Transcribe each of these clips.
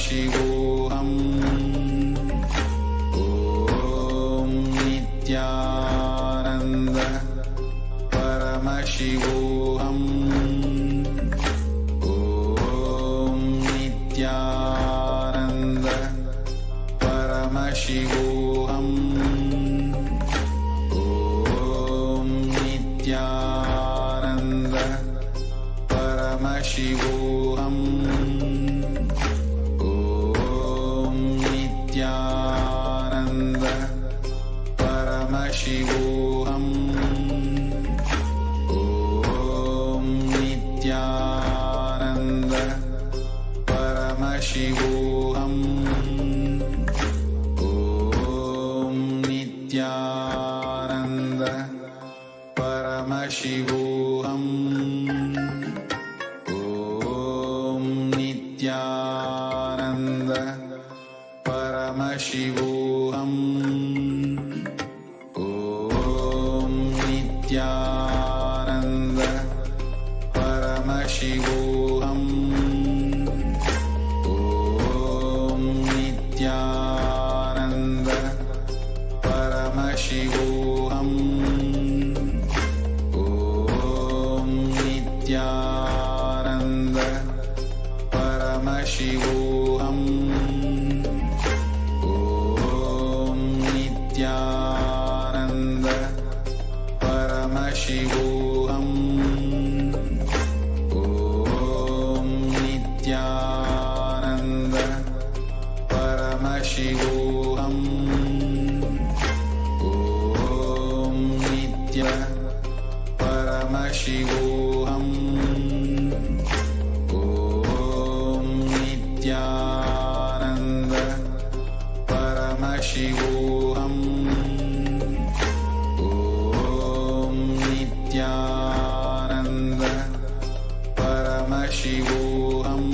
Paramashivoham. Om Nithyananda Paramashivoham. Om Nithyananda Paramashivoham. Om Nithyananda Paramashivoham. Om Nithyananda Paramashivoham. Om Nithyananda Paramashivoham. Om Nithyananda Paramashivoham. Om Nithyananda Paramashivoham. Om Nithyananda Paramashivoham. Om Nithyananda Paramashivoham. Om Nithyananda Paramashivoham. Om Nithyananda Paramashivoham. Om Nithyananda Paramashivoham. Om Nitya Paramashivoham. Om Nithyananda Paramashivoham. Om Nithyananda Paramashivoham.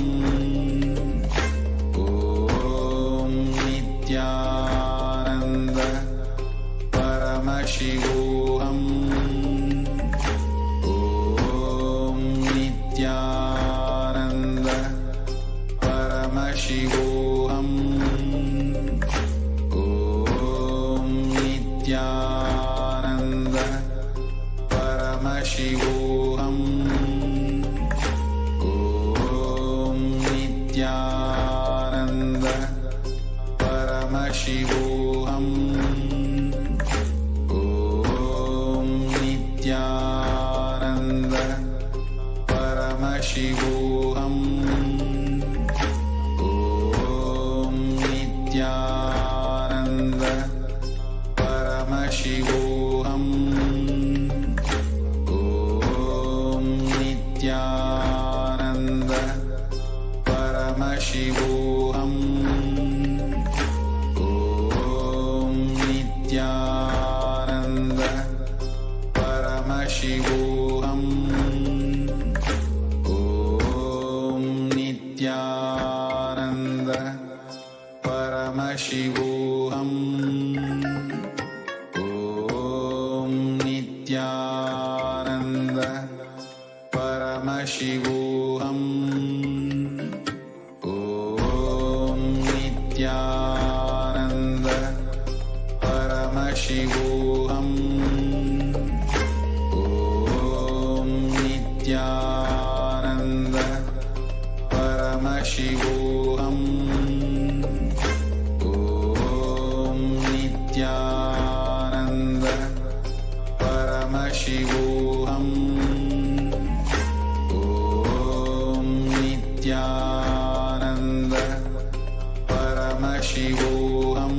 Om Nithyananda Paramashivoham. Om Nithyananda Paramashivoham. Om Nithyananda Paramashivoham. Om Nithyananda Paramashivoham. Om Nithyananda Paramashivoham. Om Nithyananda Paramashivoham. Om Nithyananda Paramashivoham. Om Nithyananda Paramashivoham. Om Nithyananda Paramashivoham. Om Nithyananda Paramashivoham. Om Nithyananda Paramashivoham. Om Nithyananda Paramashivoham. Om Nithyananda Paramashivoham. Om Nithyananda Paramashivoham.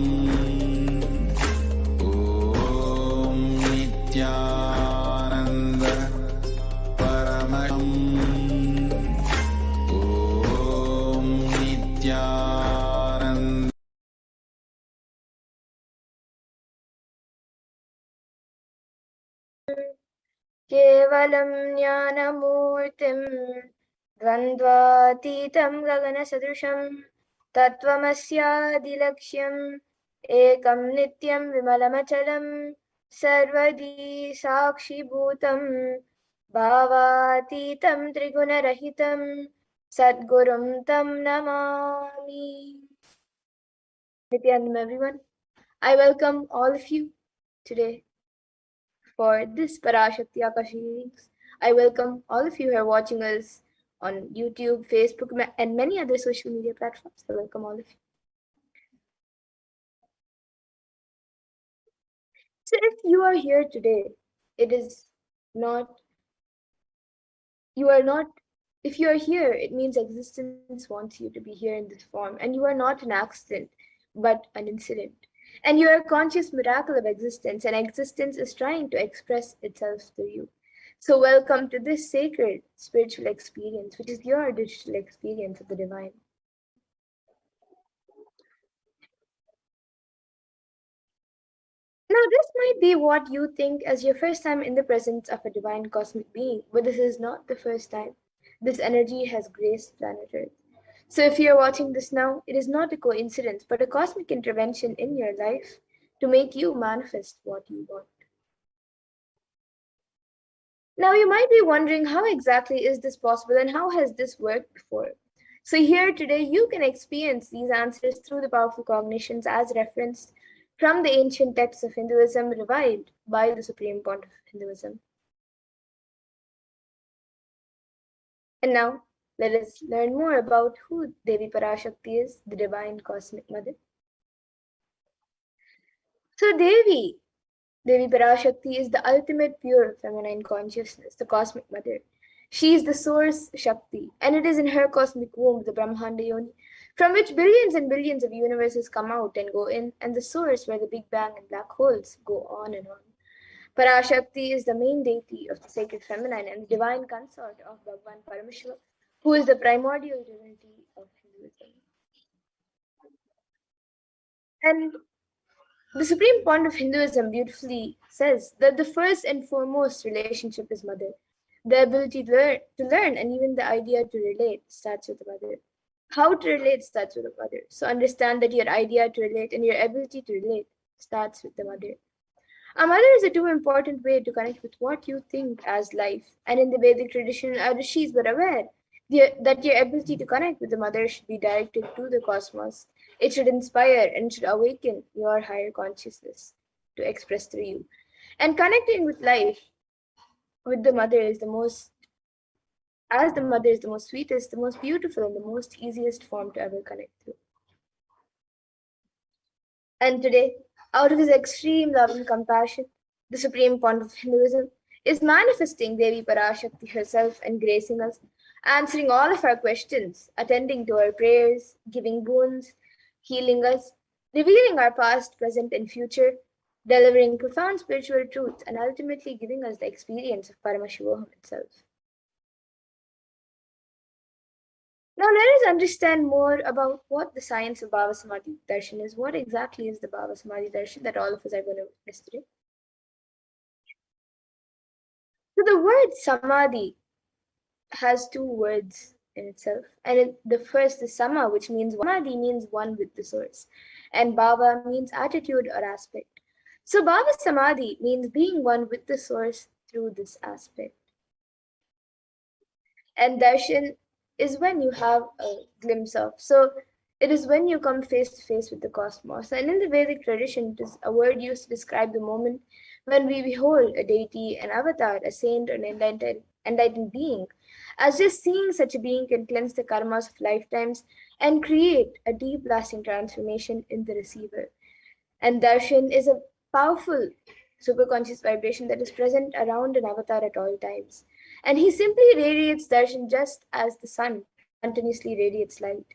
Om Nithyananda Paramashivoham. Om Nithyananda केवलं ज्ञानमूर्तिं द्वन्द्वातीतं गगनसदृशं तत्त्वमस्यादिलक्ष्यम् एकं नित्यं विमलमचलं सर्वदी साक्षिभूतं भावातीतं त्रिगुणरहितं Sadgurum Tam Namami. Nithyananda, everyone. I welcome all of you today for this Parashakti Akashic. I welcome all of you who are watching us on YouTube, Facebook, and many other social media platforms. I welcome all of you. So if you are here today, it is not, you are not, if you are here, it means existence wants you to be here in this form, and you are not an accident, but an incident. And you are a conscious miracle of existence, and existence is trying to express itself through you. So welcome to this sacred spiritual experience, which is your digital experience of the divine. Now, this might be what you think as your first time in the presence of a divine cosmic being, but this is not the first time. This energy has graced planet Earth. So, if you are watching this now, it is not a coincidence, but a cosmic intervention in your life to make you manifest what you want. Now, you might be wondering how exactly is this possible and how has this worked before? So, here today, you can experience these answers through the powerful cognitions as referenced from the ancient texts of Hinduism revived by the Supreme Pontiff of Hinduism. And now, let us learn more about who Devi Parashakti is, the divine cosmic mother. So, Devi Parashakti is the ultimate pure feminine consciousness, the cosmic mother. She is the source Shakti, and it is in her cosmic womb, the Brahmanda Yoni, from which billions and billions of universes come out and go in, and the source where the Big Bang and black holes go on and on. Parashakti is the main deity of the sacred feminine and the divine consort of Bhagavan Paramashivoham, who is the primordial divinity of Hinduism. And the Supreme Point of Hinduism beautifully says that the first and foremost relationship is mother. The ability to learn and even the idea to relate starts with the mother. How to relate starts with the mother. So understand that your idea to relate and your ability to relate starts with the mother. A mother is a too important way to connect with what you think as life. And in the Vedic tradition, our rishis were aware that your ability to connect with the mother should be directed to the cosmos. It should inspire and should awaken your higher consciousness to express through you. And connecting with life with the mother is the most, as the mother is the most sweetest, the most beautiful, and the most easiest form to ever connect through. And today, out of his extreme love and compassion, the supreme point of Hinduism is manifesting Devi Parashakti herself and gracing us, answering all of our questions, attending to our prayers, giving boons, healing us, revealing our past, present, and future, delivering profound spiritual truths, and ultimately giving us the experience of Paramashivoham itself. Now let us understand more about what the science of Bhava Samadhi Darshan is. What exactly is the Bhava Samadhi Darshan that all of us are going to witness today? So the word Samadhi has two words in itself. And the first is Sama, which means Samadhi means one with the source. And Bhava means attitude or aspect. So Bhava Samadhi means being one with the source through this aspect. And darshan is when you have a glimpse of. So it is when you come face to face with the cosmos. And in the Vedic tradition, it is a word used to describe the moment when we behold a deity, an avatar, a saint, or an enlightened being. As just seeing such a being can cleanse the karmas of lifetimes and create a deep lasting transformation in the receiver. And darshan is a powerful superconscious vibration that is present around an avatar at all times. And he simply radiates darshan just as the sun continuously radiates light.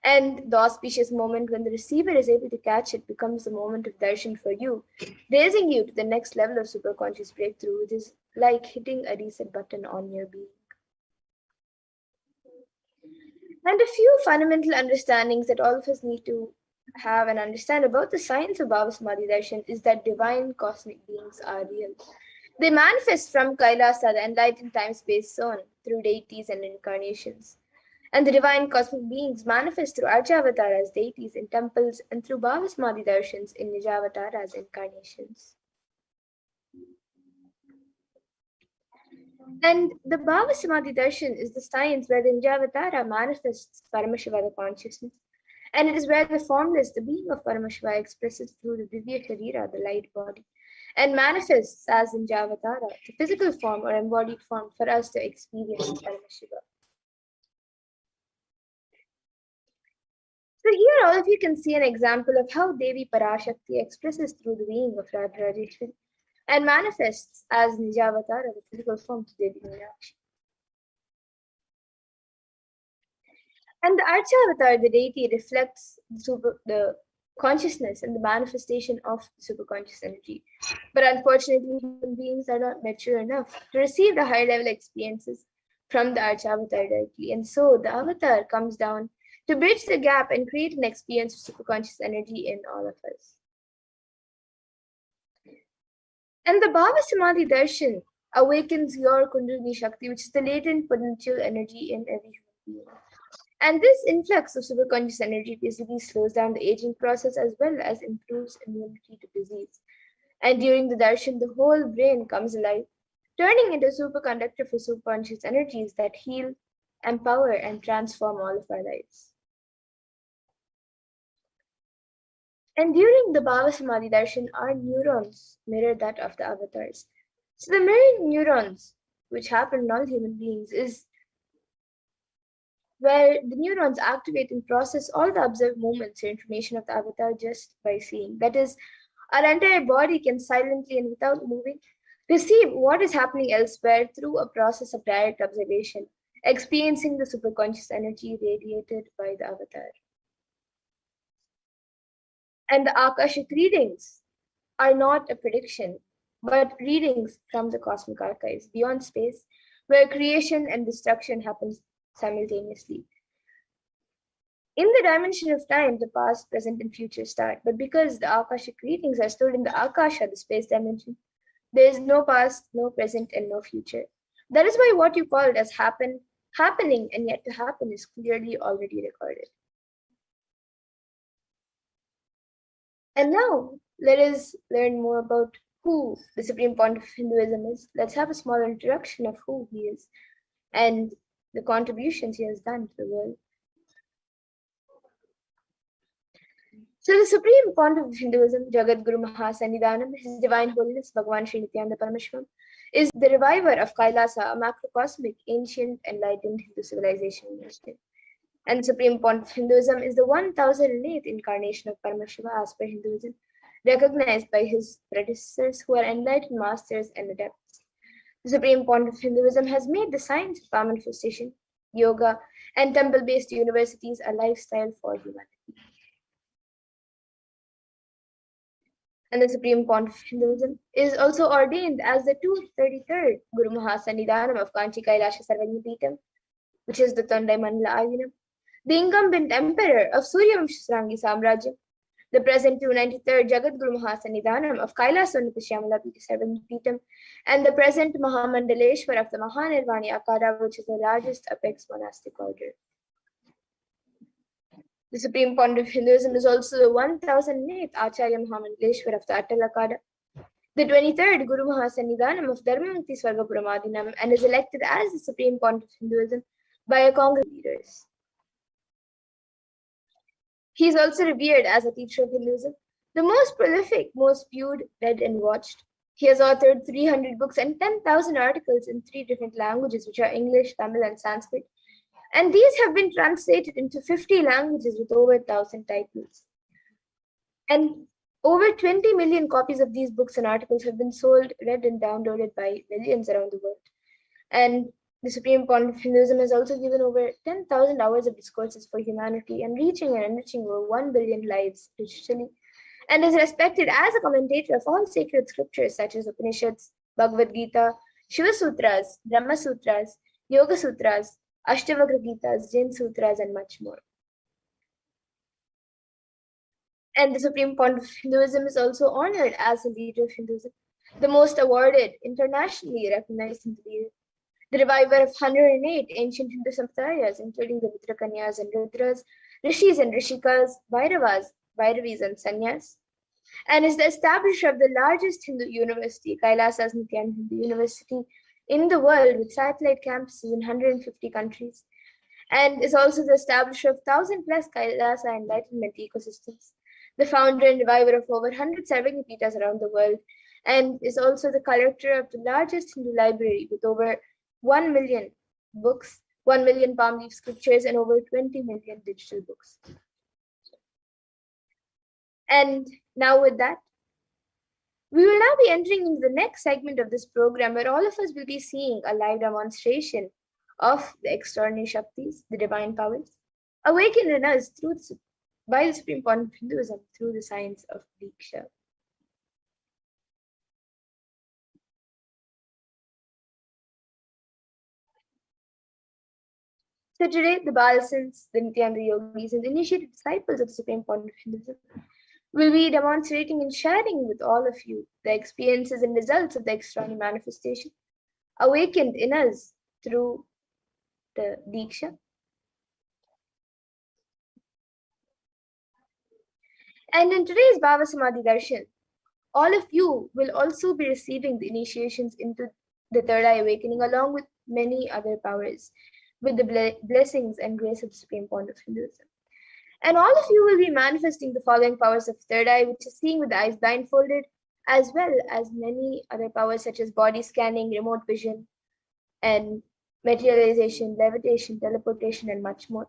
And the auspicious moment when the receiver is able to catch it becomes the moment of darshan for you, raising you to the next level of superconscious breakthrough, which is like hitting a reset button on your being. And a few fundamental understandings that all of us need to have and understand about the science of Bhava Samadhi Darshan is that divine cosmic beings are real. They manifest from Kailasa, the enlightened time-space zone, through deities and incarnations. And the divine cosmic beings manifest through Archavataras, deities in temples, and through Bhava Samadhi Darshans in Nijavataras, incarnations. And the Bhava Samadhi Darshan is the science where the Njavatara manifests Paramashiva, the consciousness. And it is where the formless, the being of Paramashiva, expresses through the Divya Sharira, the light body, and manifests as Njavatara, the physical form or embodied form for us to experience Paramashiva. So here all of you can see an example of how Devi Parashakti expresses through the being of Radharajeshwari and manifests as Nijavatara, the physical form to Devi Meenakshi. And the Archavatar, the deity, reflects the consciousness and the manifestation of superconscious energy. But unfortunately, human beings are not mature enough to receive the high level experiences from the Archavatar directly. And so the avatar comes down to bridge the gap and create an experience of superconscious energy in all of us. And the Bhava Samadhi Darshan awakens your Kundalini Shakti, which is the latent potential energy in every human being. And this influx of superconscious energy basically slows down the aging process as well as improves immunity to disease. And during the darshan, the whole brain comes alive, turning into a superconductor for superconscious energies that heal, empower, and transform all of our lives. And during the Bhava Samadhi darshan, our neurons mirror that of the avatars. So the mirroring neurons, which happen in all human beings, is where the neurons activate and process all the observed movements or information of the avatar just by seeing. That is, our entire body can silently and without moving perceive what is happening elsewhere through a process of direct observation, experiencing the superconscious energy radiated by the avatar. And the Akashic readings are not a prediction, but readings from the cosmic archives beyond space, where creation and destruction happens simultaneously. In the dimension of time, the past, present, and future start. But because the Akashic readings are stored in the Akasha, the space dimension, there is no past, no present, and no future. That is why what you called as happening, and yet to happen is clearly already recorded. And now, let us learn more about who the Supreme Pontiff of Hinduism is. Let's have a small introduction of who he is and the contributions he has done to the world. So the Supreme Pontiff of Hinduism, Jagat Guru Mahasannidhanam, His Divine Holiness Bhagavan Sri Nithyananda Paramashivam, is the reviver of Kailasa, a macrocosmic, ancient, enlightened Hindu civilization. And the Supreme Pontiff of Hinduism is the 1008th incarnation of Paramashiva as per Hinduism, recognized by his predecessors who are enlightened masters and adepts. The Supreme Pontiff of Hinduism has made the science of power manifestation, yoga, and temple-based universities a lifestyle for humanity. And the Supreme Pontiff of Hinduism is also ordained as the 233rd Guru Mahasannidhanam of Kanchi Kailasha Sarvajnapeetham, which is the Tondai Mandala Ayunam, the incumbent emperor of Suryavamsha Samrajyam, the present 293rd Jagat Guru Mahasannidhanam of Kailasannata Shyamala Sarvajnapeetham, and the present Mahamandaleshwar of the Mahanirvani Akara, which is the largest apex monastic order. The Supreme Pontiff of Hinduism is also the 1008th Acharya Mahamandaleshwar of the Atal Akada, the 23rd Guru Mahasannidhanam of Dharmamukti Swargapuram and is elected as the Supreme Pontiff of Hinduism by a Congress of leaders. He is also revered as a teacher of Hinduism, the most prolific, most viewed, read, and watched. He has authored 300 books and 10,000 articles in 3 different languages, which are English, Tamil, and Sanskrit. And these have been translated into 50 languages with over 1,000 titles. And over 20 million copies of these books and articles have been sold, read, and downloaded by millions around the world. And the Supreme Pontiff of Hinduism has also given over 10,000 hours of discourses for humanity and reaching and enriching over 1 billion lives digitally, and is respected as a commentator of all sacred scriptures such as Upanishads, Bhagavad Gita, Shiva Sutras, Brahma Sutras, Yoga Sutras, Ashtavakra Gitas, Jain Sutras, and much more. And the Supreme Pontiff of Hinduism is also honored as a leader of Hinduism, the most awarded, internationally recognized Hindu leader, the reviver of 108 ancient Hindu sampradayas, including the Rudrakanyas and Rudras, Rishis and Rishikas, Bhairavas, Bhairavis, and Sannyas, and is the establisher of the largest Hindu university, Kailasa's Nithyananda Hindu University, in the world with satellite campuses in 150 countries, and is also the establisher of 1,000 plus Kailasa enlightenment ecosystems, the founder and reviver of over 100 Sarvangapeethas around the world, and is also the collector of the largest Hindu library with over 1 million books, 1 million palm leaf scriptures, and over 20 million digital books. And now, with that, we will now be entering into the next segment of this program where all of us will be seeing a live demonstration of the extraordinary Shaktis, the divine powers, awakened in us by the Supreme Point of Hinduism through the science of Diksha. So today, the Balasins, the Nithyananda Yogis, and the initiated disciples of the Supreme Point of Hinduism will be demonstrating and sharing with all of you the experiences and results of the extraordinary manifestation awakened in us through the Diksha. And in today's Bhava Samadhi Darshan, all of you will also be receiving the initiations into the third eye awakening along with many other powers with the blessings and grace of the Supreme Point of Hinduism. And all of you will be manifesting the following powers of third eye, which is seeing with the eyes blindfolded, as well as many other powers such as body scanning, remote vision, and materialization, levitation, teleportation, and much more.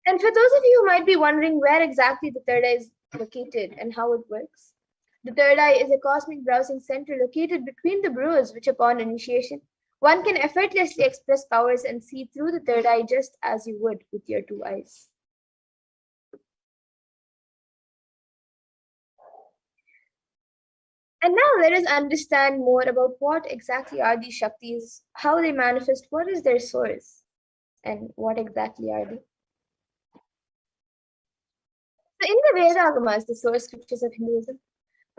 And for those of you who might be wondering where exactly the third eye is located and how it works, the third eye is a cosmic browsing center located between the brows, which upon initiation, one can effortlessly express powers and see through the third eye just as you would with your two eyes. And now let us understand more about what exactly are these Shaktis, how they manifest, what is their source, and what exactly are they. So in the Vedagamas, the source scriptures of Hinduism,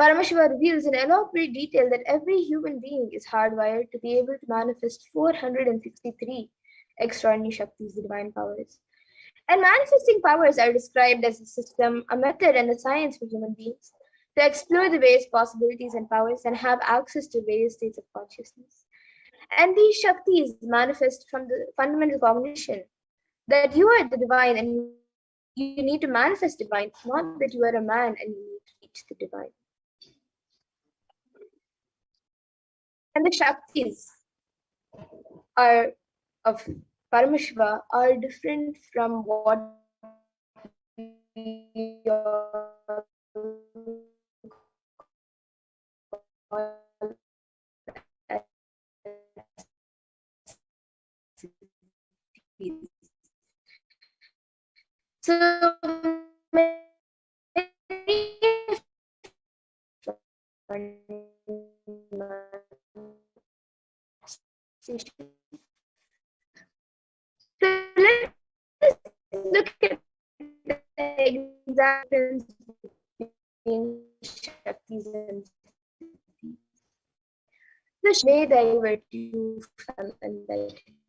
Paramashiva reveals in elaborate detail that every human being is hardwired to be able to manifest 463 extraordinary Shaktis, the divine powers. And manifesting powers are described as a system, a method, and a science for human beings to explore the various possibilities and powers and have access to various states of consciousness. And these Shaktis manifest from the fundamental cognition that you are the divine and you need to manifest divine, not that you are a man and you need to reach the divine. And the Shaktis are of Paramashiva are different from what we so let's look at the examples between Shaktis and Siddhis. The way divert you from enlightenment.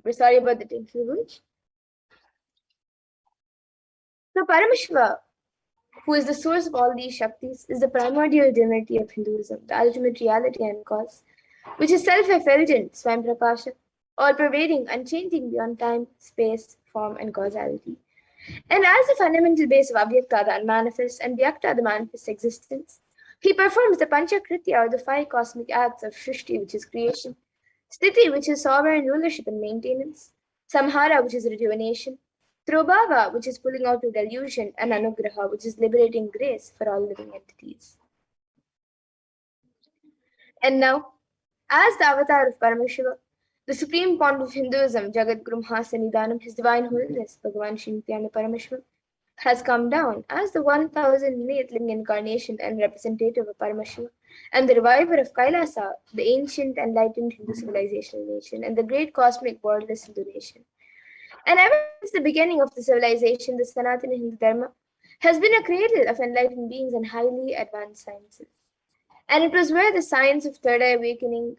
We're sorry about the technical glitch. So Paramashiva, who is the source of all these Shaktis, is the primordial divinity of Hinduism, the ultimate reality and cause, which is self-effulgent, Swayam Prakasha, all-pervading, unchanging beyond time, space, form, and causality. And as the fundamental base of Avyakta, the unmanifest, and Vyakta, the manifest existence, he performs the Panchakritya, or the five cosmic acts of Shrishti, which is creation, Sthiti, which is sovereign rulership and maintenance, Samhara, which is rejuvenation, Trobhava, which is pulling out of delusion, and Anugraha, which is liberating grace for all living entities. And now, as the avatar of Paramashiva, the supreme point of Hinduism, Jagat Guru Mahasanidanam, His Divine Holiness, Bhagavan Shri Nithyananda Paramashivam, has come down as the 1000 millionth living incarnation and representative of Paramashiva, and the reviver of Kailasa, the ancient enlightened Hindu civilizational nation, and the great cosmic borderless Hindu nation. And ever since the beginning of the civilization, the Sanatana Hindu Dharma has been a cradle of enlightened beings and highly advanced sciences. And it was where the science of third eye awakening,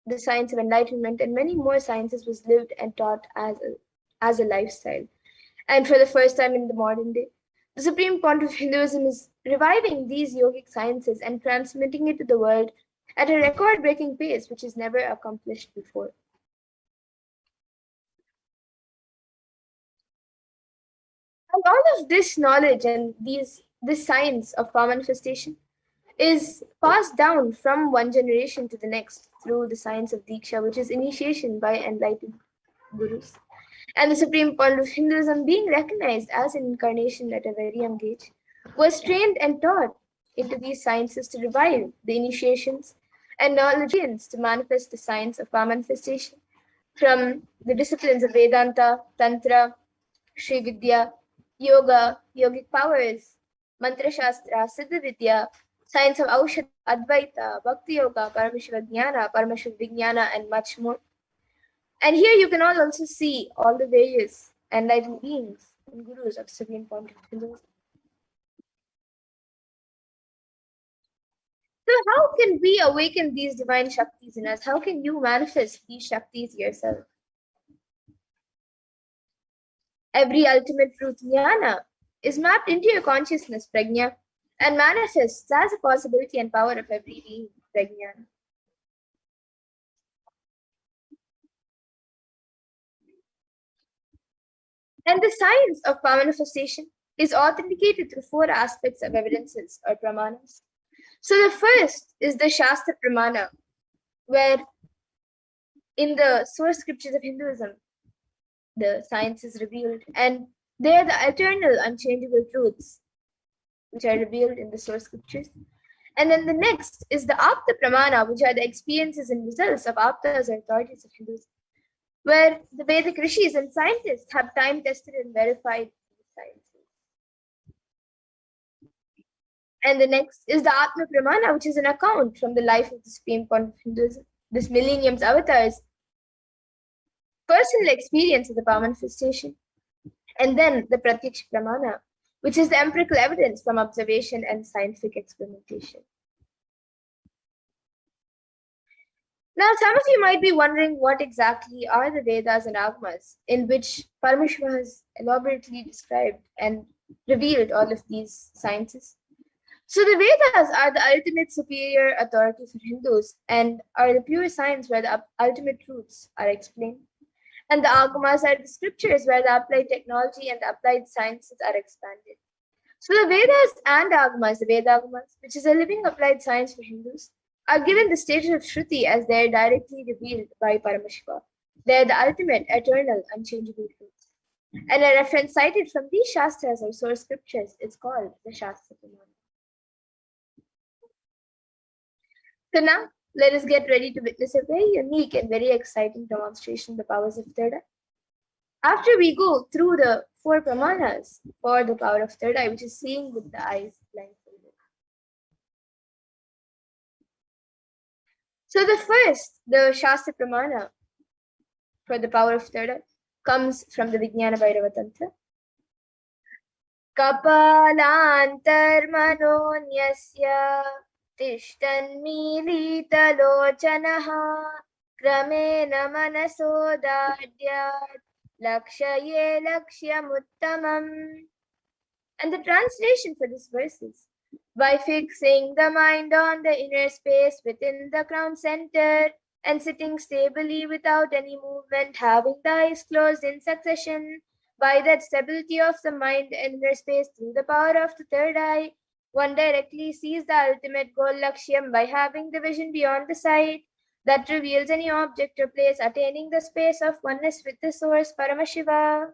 the science of enlightenment, and many more sciences was lived and taught as a lifestyle. And for the first time in the modern day, the Supreme Pontiff of Hinduism is reviving these yogic sciences and transmitting it to the world at a record breaking pace which is never accomplished before. And all of this knowledge and this science of power manifestation is passed down from one generation to the next through the science of Diksha, which is initiation by enlightened gurus. And the Supreme Pontiff of Hinduism, being recognized as an incarnation at a very young age, was trained and taught into these sciences to revive the initiations and knowledge to manifest the science of power manifestation from the disciplines of Vedanta, Tantra, Sri Vidya, Yoga, Yogic powers, Mantra Shastra, Siddha Vidya, science of Aushadha, Advaita, Bhakti Yoga, Paramashiva Jnana, Paramashiva Vijnana, and much more. And here you can all also see all the various enlightened beings and gurus of Supreme Pontiff Hinduism. So how can we awaken these divine Shaktis in us? How can you manifest these Shaktis yourself? Every ultimate truth, jnana, is mapped into your consciousness, prajna, and manifests as a possibility and power of every being, prajna. And the science of power manifestation is authenticated through four aspects of evidences or pramanas. So the first is the Shastra Pramana, where in the source scriptures of Hinduism, the science is revealed, and they are the eternal, unchangeable truths which are revealed in the source scriptures. And then the next is the Apta Pramana, which are the experiences and results of Aptas or authorities of Hinduism, where the Vedic rishis and scientists have time tested and verified these sciences. And the next is the Atma Pramana, which is an account from the life of the Supreme Pontiff of Hinduism, this millennium's avatars, personal experience of the power manifestation. And then the Pratyaksha Pramana, which is the empirical evidence from observation and scientific experimentation. Now, some of you might be wondering what exactly are the Vedas and Agamas, in which Paramashiva has elaborately described and revealed all of these sciences. So the Vedas are the ultimate superior authority for Hindus and are the pure science where the ultimate truths are explained. And the Agamas are the scriptures where the applied technology and the applied sciences are expanded. So the Vedas and Agamas, the Veda Agamas, which is a living applied science for Hindus, are given the status of Shruti as they are directly revealed by Paramashiva. They are the ultimate, eternal, unchangeable truths. And a reference cited from these Shastras or source scriptures is called the Shastra Pramana. So now, let us get ready to witness a very unique and very exciting demonstration of the powers of third eye. After we go through the four pramanas for the power of third eye, which is seeing with the eyes blindfolded. So the first, the Shastra Pramana for the power of third eye, comes from the Vijnana Bhairava Tantra. Kapalantarmanonyasya तिष्ठन्मीलितलोचनः क्रमेण मनसोदाड्यात् lakshye lakshyamutamam. And the translation for this verse is, by fixing the mind on the inner space within the crown center and sitting stably without any movement, having the eyes closed in succession, by that stability of the mind and inner space through the power of the third eye, one directly sees the ultimate goal lakshyam by having the vision beyond the sight that reveals any object or place, attaining the space of oneness with the source, Paramashiva.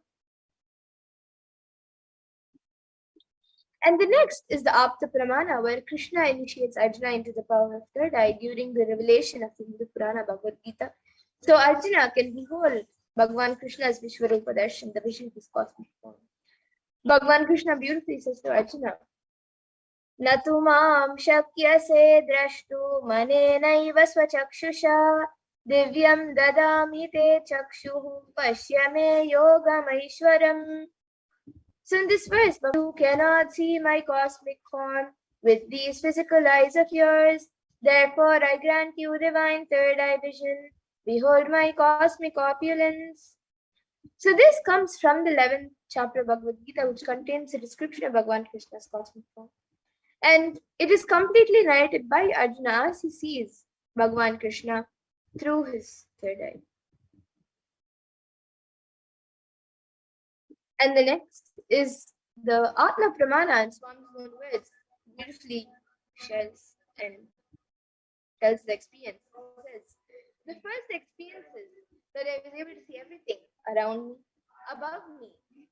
And the next is the Apta Pramana, where Krishna initiates Arjuna into the power of third eye during the revelation of the Hindu Purana Bhagavad Gita. So Arjuna can behold Bhagavan Krishna's Vishwarupa Darshan, the vision of his cosmic form. Bhagavan Krishna beautifully says to Arjuna, न तु मां शक्यसे द्रष्टुम् अनेनैव स्वचक्षुषा दिव्यं ददामि ते चक्षुः पश्य मे योगमैश्वरम्. So in this verse, you cannot see my cosmic form with these physical eyes of yours. Therefore, I grant you divine third eye vision. Behold my cosmic opulence. So this comes from the 11th chapter of Bhagavad Gita, which contains a description of Bhagavan Krishna's cosmic form. And it is completely narrated by Arjuna as he sees Bhagavan Krishna through his third eye. And the next is the Atma Pramana in Swami's own words, beautifully shares and tells the experience. It says, the first experience is that I was able to see everything around me, above me,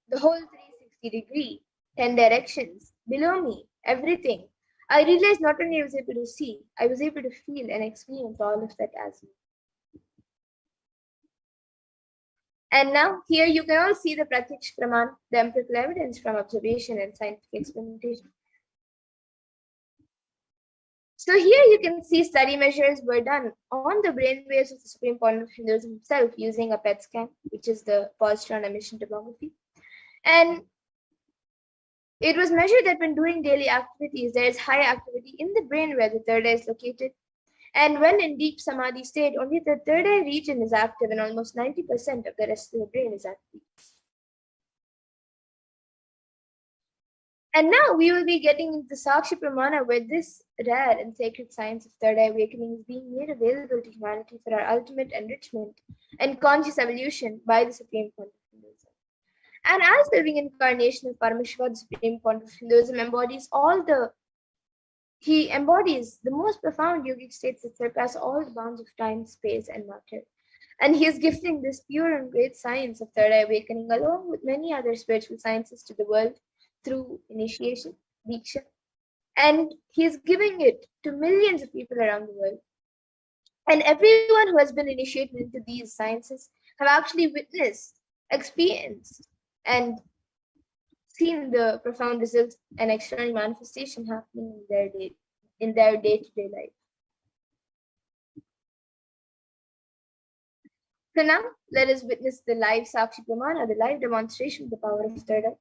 the whole 360 degree, 10 directions, below me, everything. I realized not only I was able to see, I was able to feel and experience all of that as me. And now here you can all see the Pratyaksh Praman, the empirical evidence from observation and scientific experimentation. So here you can see study measures were done on the brainwaves of the Supreme Pontiff of Hinduism himself using a PET scan, which is the positron emission tomography. And it was measured that when doing daily activities, there is high activity in the brain where the third eye is located. And when in deep samadhi state, only the third eye region is active and almost 90% of the rest of the brain is active. And now we will be getting into Sakshi Pramana, where this rare and sacred science of third eye awakening is being made available to humanity for our ultimate enrichment and conscious evolution by the Supreme Pontiff of Hinduism. And as the living incarnation of Paramashiva, the Supreme Pontiff of Hinduism he embodies the most profound yogic states that surpass all the bounds of time, space, and matter. And he is gifting this pure and great science of third eye awakening along with many other spiritual sciences to the world through initiation, Diksha. And he is giving it to millions of people around the world. And everyone who has been initiated into these sciences have actually witnessed, experienced, and seen the profound results and extraordinary manifestation happening in their day-to-day life. So now let us witness the live Sakshi Pramana, the live demonstration of the power of third eye.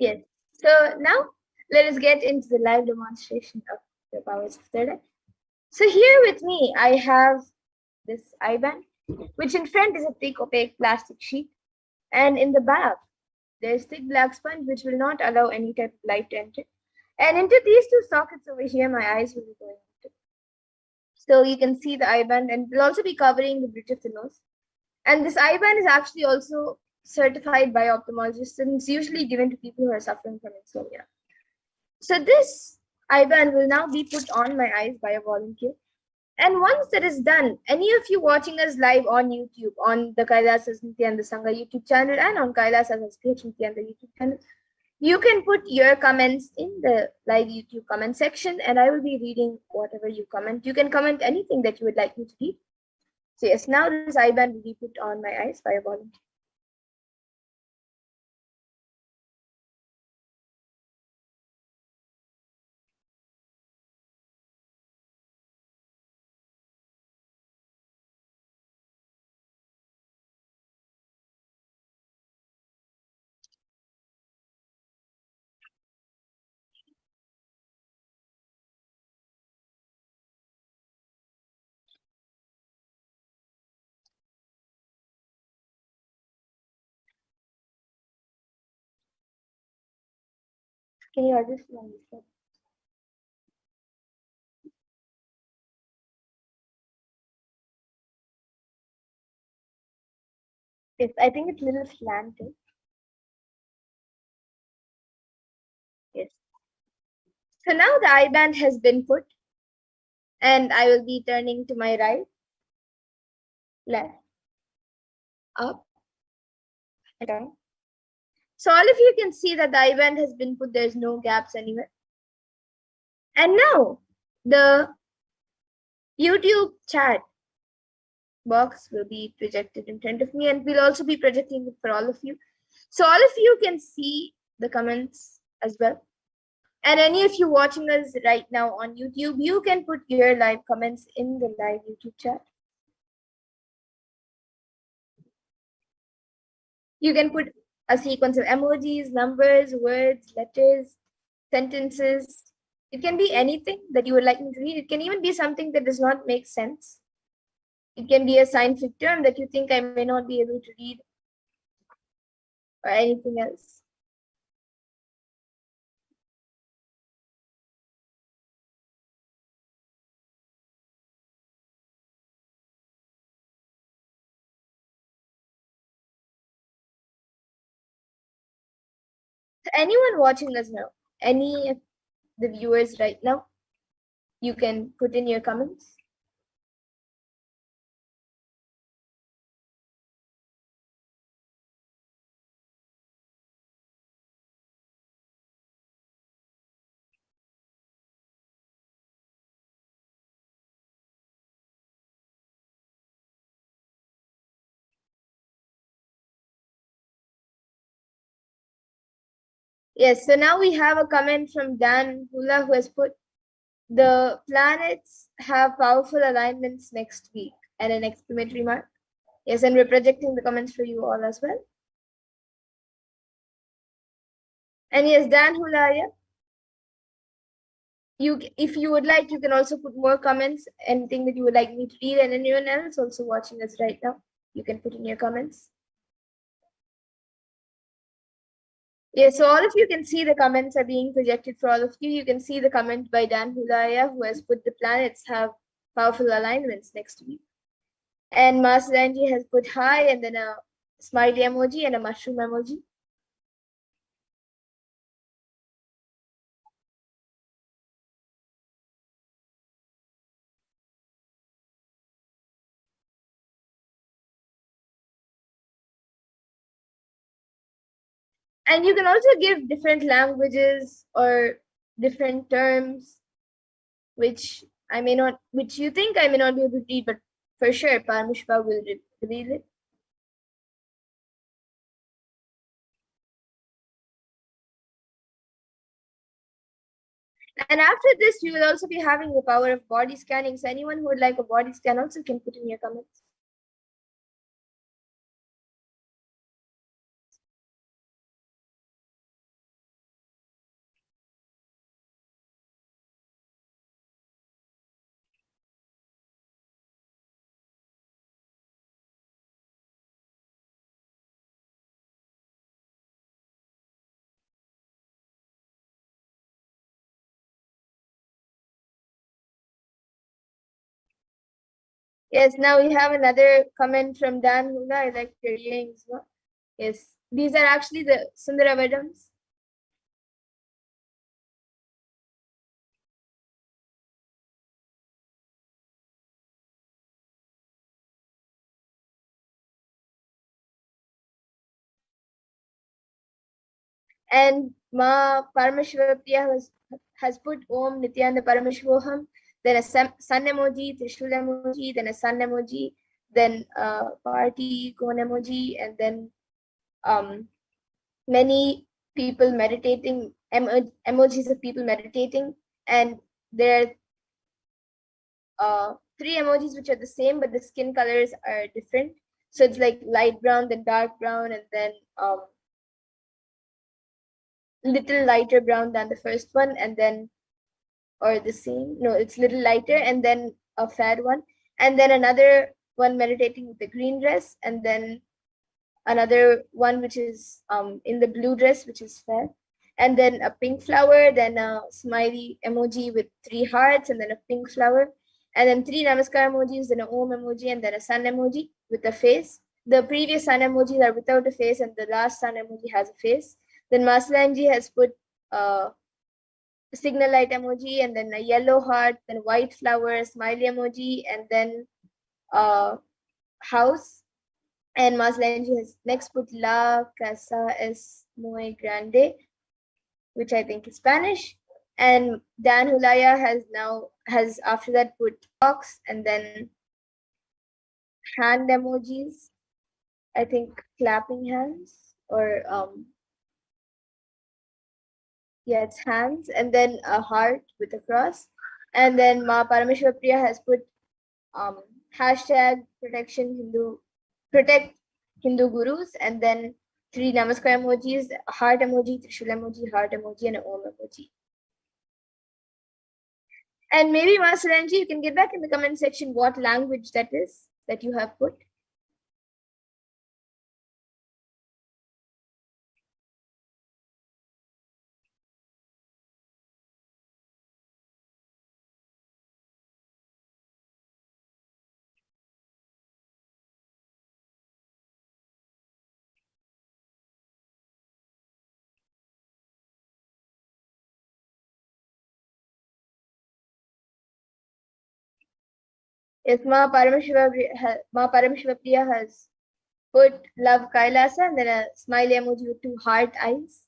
Yes. So now let us get into the live demonstration of the powers of third eye. So here with me, I have this eye band, which in front is a thick opaque plastic sheet, and in the back there's thick black sponge which will not allow any type of light to enter. And into these two sockets over here, my eyes will be going into. So you can see the eye band, and it will also be covering the bridge of the nose. And this eye band is actually also certified by ophthalmologists, and it's usually given to people who are suffering from insomnia. So this eye band will now be put on my eyes by a volunteer. And once that is done, any of you watching us live on YouTube, on the Kailasas Nithyananda Sangha YouTube channel and on Kailasas HDH Nithyananda YouTube channel, you can put your comments in the live YouTube comment section, and I will be reading whatever you comment. You can comment anything that you would like me to read. So yes, now this eye band will be put on my eyes by a volunteer. Can you adjust my slide? Yes, I think it's a little slanted. Yes. So now the eye band has been put, and I will be turning to my right, left, up, and down. So all of you can see that the eye band has been put. There's no gaps anywhere. And now the YouTube chat box will be projected in front of me, and we'll also be projecting it for all of you. So all of you can see the comments as well. And any of you watching us right now on YouTube, you can put your live comments in the live YouTube chat. You can put a sequence of emojis, numbers, words, letters, sentences. It can be anything that you would like me to read. It can even be something that does not make sense. It can be a scientific term that you think I may not be able to read, or anything else. So anyone watching us now, any of the viewers right now, you can put in your comments. Yes, so now we have a comment from Dan Hula who has put, the planets have powerful alignments next week, and an exclamatory mark. Yes, and we're projecting the comments for you all as well. And yes, Dan Hulaya, if you would like, you can also put more comments, anything that you would like me to read, and anyone else also watching us right now, you can put in your comments. Yes, so all of you can see the comments are being projected for all of you. You can see the comment by Dan Hulaya, who has put, the planets have powerful alignments next week. And Masaranji has put hi, and then a smiley emoji and a mushroom emoji. And you can also give different languages or different terms, which you think I may not be able to read, but for sure Paramashiva will reveal it. And after this, we will also be having the power of body scanning. So anyone who would like a body scan also can put in your comments. Yes, now we have another comment from Dan Hula. I like your earrings. Yes, these are actually the Sundaravadams. And Ma Paramashivopriya has put Om Nithyananda Paramashivoham, then a sun emoji, Trishul emoji, then a sun emoji, then a party cone emoji, and then many people meditating, emojis of people meditating. And there are three emojis which are the same, but the skin colors are different. So it's like light brown, then dark brown, and then little lighter brown than the first one, and then or the same. No, it's little lighter, and then a fair one, and then another one meditating with the green dress, and then another one which is in the blue dress, which is fair, and then a pink flower, then a smiley emoji with three hearts, and then a pink flower, and then three namaskar emojis, then a om emoji, and then a sun emoji with a face. The previous sun emojis are without a face, and the last sun emoji has a face. Then Masalanji has put signal light emoji, and then a yellow heart, then white flower, smiley emoji, and then house. And Maslanji has next put La Casa es muy grande, which I think is Spanish. And Dan Hulaya has after that put box, and then hand emojis. I think clapping hands, or yeah, it's hands, and then a heart with a cross. And then Ma Parameshwar has put hashtag protect Hindu gurus, and then three namaskar emojis, heart emoji, trishul emoji, heart emoji, and an om emoji. And maybe Masaranji, you can get back in the comment section what language that is that you have put. If Ma Parameshiva Priya has put love Kailasa, and then a smiley emoji with two heart eyes.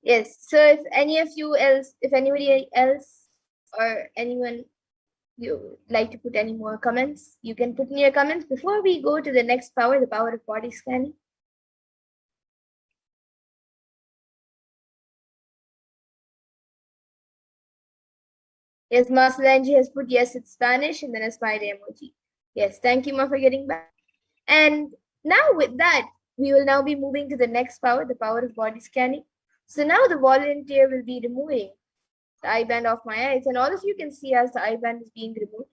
Yes. So if anybody else or anyone you like to put any more comments, you can put in your comments before we go to the next power, the power of body scanning. Yes, Masalanji has put yes, it's Spanish, and then a smiley emoji. Yes, thank you, Ma, for getting back. And now with that, we will now be moving to the next power, the power of body scanning. So now the volunteer will be removing the eye band off my eyes, and all of you can see as the eye band is being removed.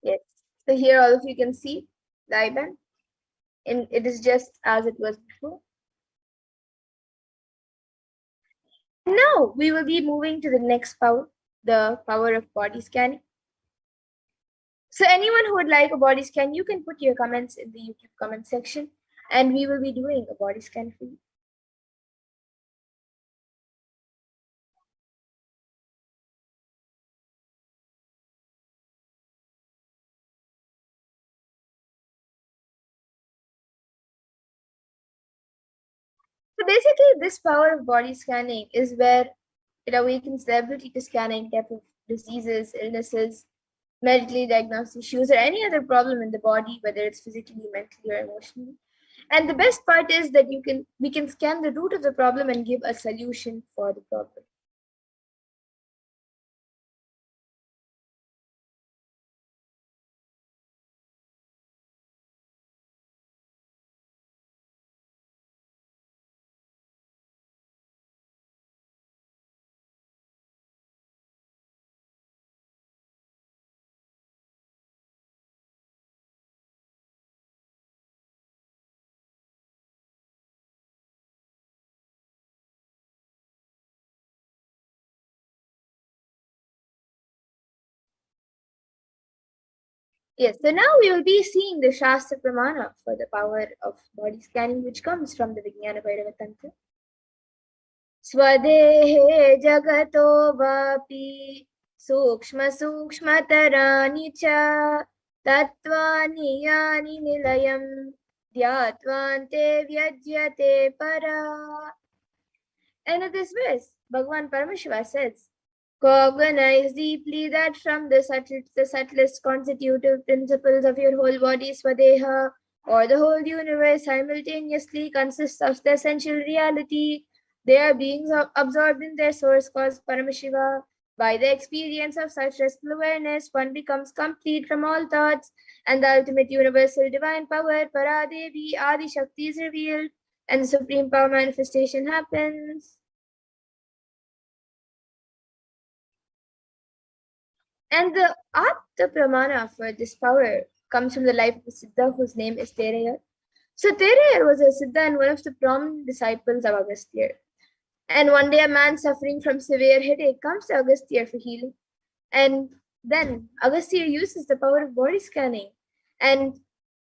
Yes. So here all of you can see the eye band, and it is just as it was before. Now we will be moving to the next power, the power of body scanning. So anyone who would like a body scan, you can put your comments in the YouTube comment section, and we will be doing a body scan for you. So basically, this power of body scanning is where it awakens the ability to scan any type of diseases, illnesses, medically diagnosed issues, or any other problem in the body, whether it's physically, mentally, or emotionally. And the best part is that we can scan the root of the problem and give a solution for the problem. Yes, so now we will be seeing the Shastra Pramana for the power of body scanning, which comes from the Vijnana Bhairava Tantra. Swadehe jagato vapi sukshma sukshmatarani cha tattvani yani nilayam dhyatvante vyajyate para. And in this verse, Bhagavan Paramashiva says, cognize deeply that from the subtlest constitutive principles of your whole body, Swadeha, or the whole universe simultaneously consists of the essential reality. They are beings absorbed in their source cause Paramashiva. By the experience of such restful awareness, one becomes complete from all thoughts, and the ultimate universal divine power, Paradevi, Adi Shakti, is revealed, and the supreme power manifestation happens. And the Atma Pramana for this power comes from the life of a Siddha whose name is Terayar. So Terayar was a Siddha and one of the prominent disciples of Agastya. And one day a man suffering from severe headache comes to Agastya for healing. And then Agastya uses the power of body scanning and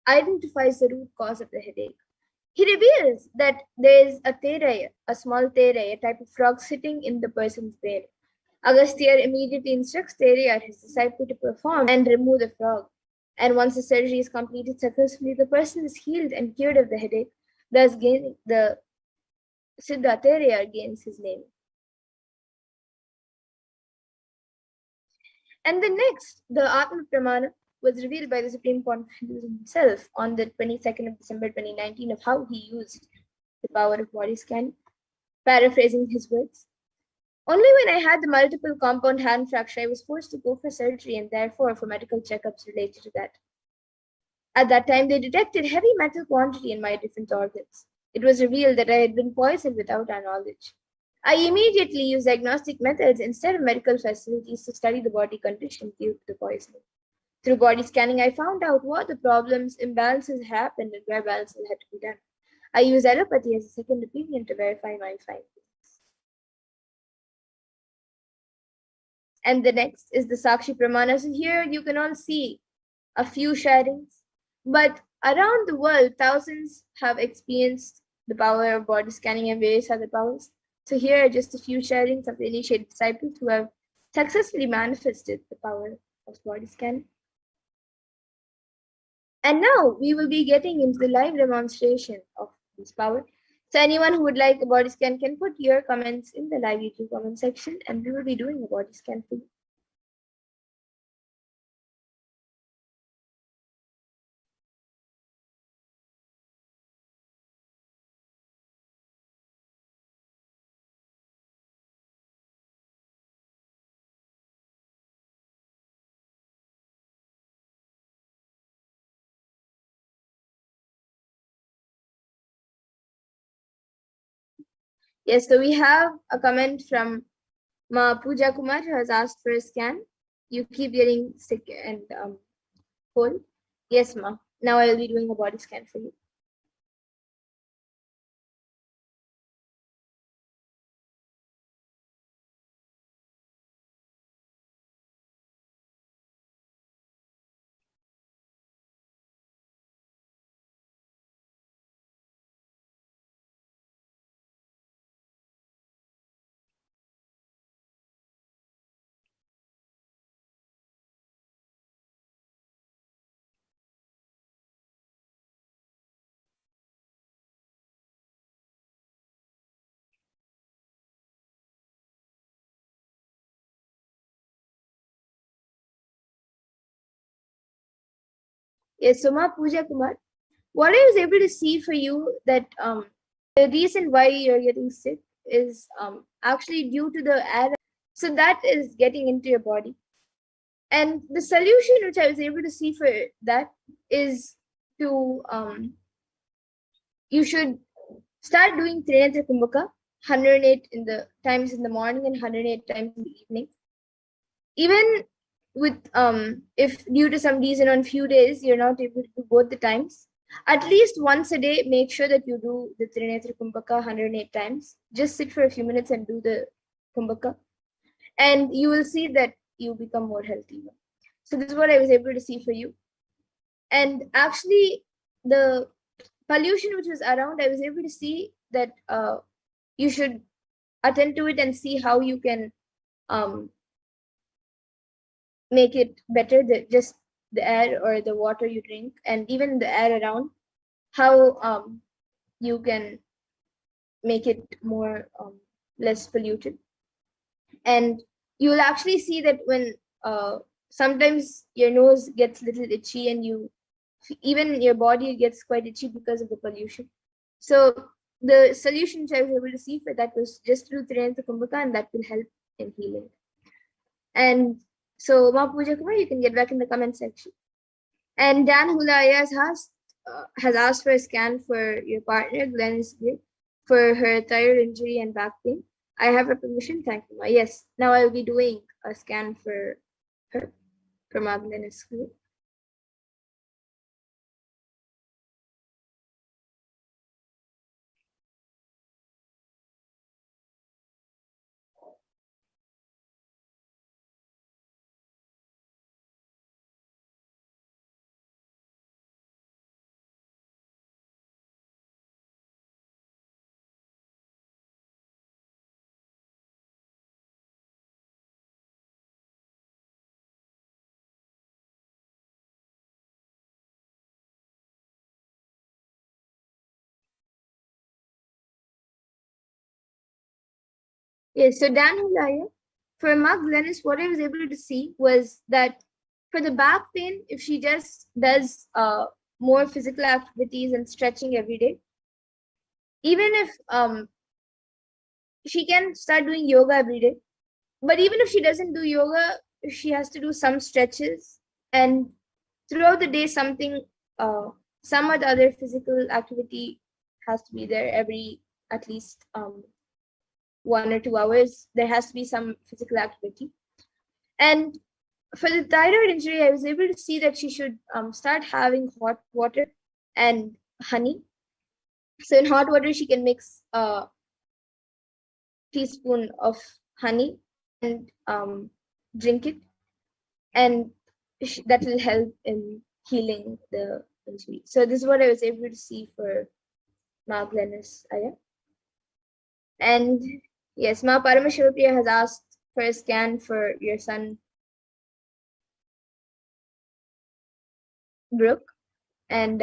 identifies the root cause of the headache. He reveals that there is a teraya, a small teraya, a type of frog sitting in the person's brain. Agastya immediately instructs Terayar, his disciple, to perform and remove the frog. And once the surgery is completed successfully, the person is healed and cured of the headache. Thus, the Siddha Terayar gains his name. And the next, the Atma Pramana, was revealed by the Supreme Pontiff himself on the 22nd of December 2019 of how he used the power of body scan. Paraphrasing his words, only when I had the multiple compound hand fracture, I was forced to go for surgery and therefore for medical checkups related to that. At that time, they detected heavy metal quantity in my different organs. It was revealed that I had been poisoned without our knowledge. I immediately used diagnostic methods instead of medical facilities to study the body condition due to the poisoning. Through body scanning, I found out what the problems, imbalances happened, and where balances had to be done. I used allopathy as a second opinion to verify my findings. And the next is the Sakshi Pramana. So here you can all see a few sharings, but around the world, thousands have experienced the power of body scanning and various other powers. So here are just a few sharings of the initiated disciples who have successfully manifested the power of body scanning. And now we will be getting into the live demonstration of this power. So anyone who would like a body scan can put your comments in the live YouTube comment section, and we will be doing a body scan for you. Yes, so we have a comment from Ma Pooja Kumar, who has asked for a scan. You keep getting sick and cold. Yes, Ma. Now I will be doing a body scan for you. Yes, so Ma Pooja Kumar, what I was able to see for you that the reason why you're getting sick is actually due to the air. So that is getting into your body. And the solution which I was able to see for that is to you should start doing Trinetra Kumbhaka 108 in the times in the morning and 108 times in the evening. Even with if due to some reason on few days you're not able to do both the times, at least once a day make sure that you do the Trinetra Kumbhaka 108 times. Just sit for a few minutes and do the Kumbhaka, and you will see that you become more healthy. So this is what I was able to see for you. And actually, the pollution which was around, I was able to see that you should attend to it and see how you can um, make it better, just the air or the water you drink, and even the air around, how you can make it more less polluted. And you will actually see that when sometimes your nose gets a little itchy, and even your body gets quite itchy because of the pollution. So the solution which I was able to see for that was just through Triyantra Kumbhaka, and that will help in healing. And so, Ma Pooja Kumar, you can get back in the comment section. And Dan Hulaya has asked for a scan for your partner, Glenn Smith, for her thyroid injury and back pain. I have her permission. Thank you, Ma. Yes, now I'll be doing a scan for her, for Ma Glenn Smith. Yes, so Dan Hulaya, for Ma Glennis, what I was able to see was that for the back pain, if she just does more physical activities and stretching every day, even if she can start doing yoga every day, but even if she doesn't do yoga, she has to do some stretches, and throughout the day, some or the other physical activity has to be there every at least 1 or 2 hours. There has to be some physical activity. And for the thyroid injury, I was able to see that she should start having hot water and honey. So in hot water, she can mix a teaspoon of honey and drink it, and that will help in healing the injury. So this is what I was able to see for Ma Glennis Aya. And yes, Ma Paramashivoham has asked for a scan for your son Brooke, and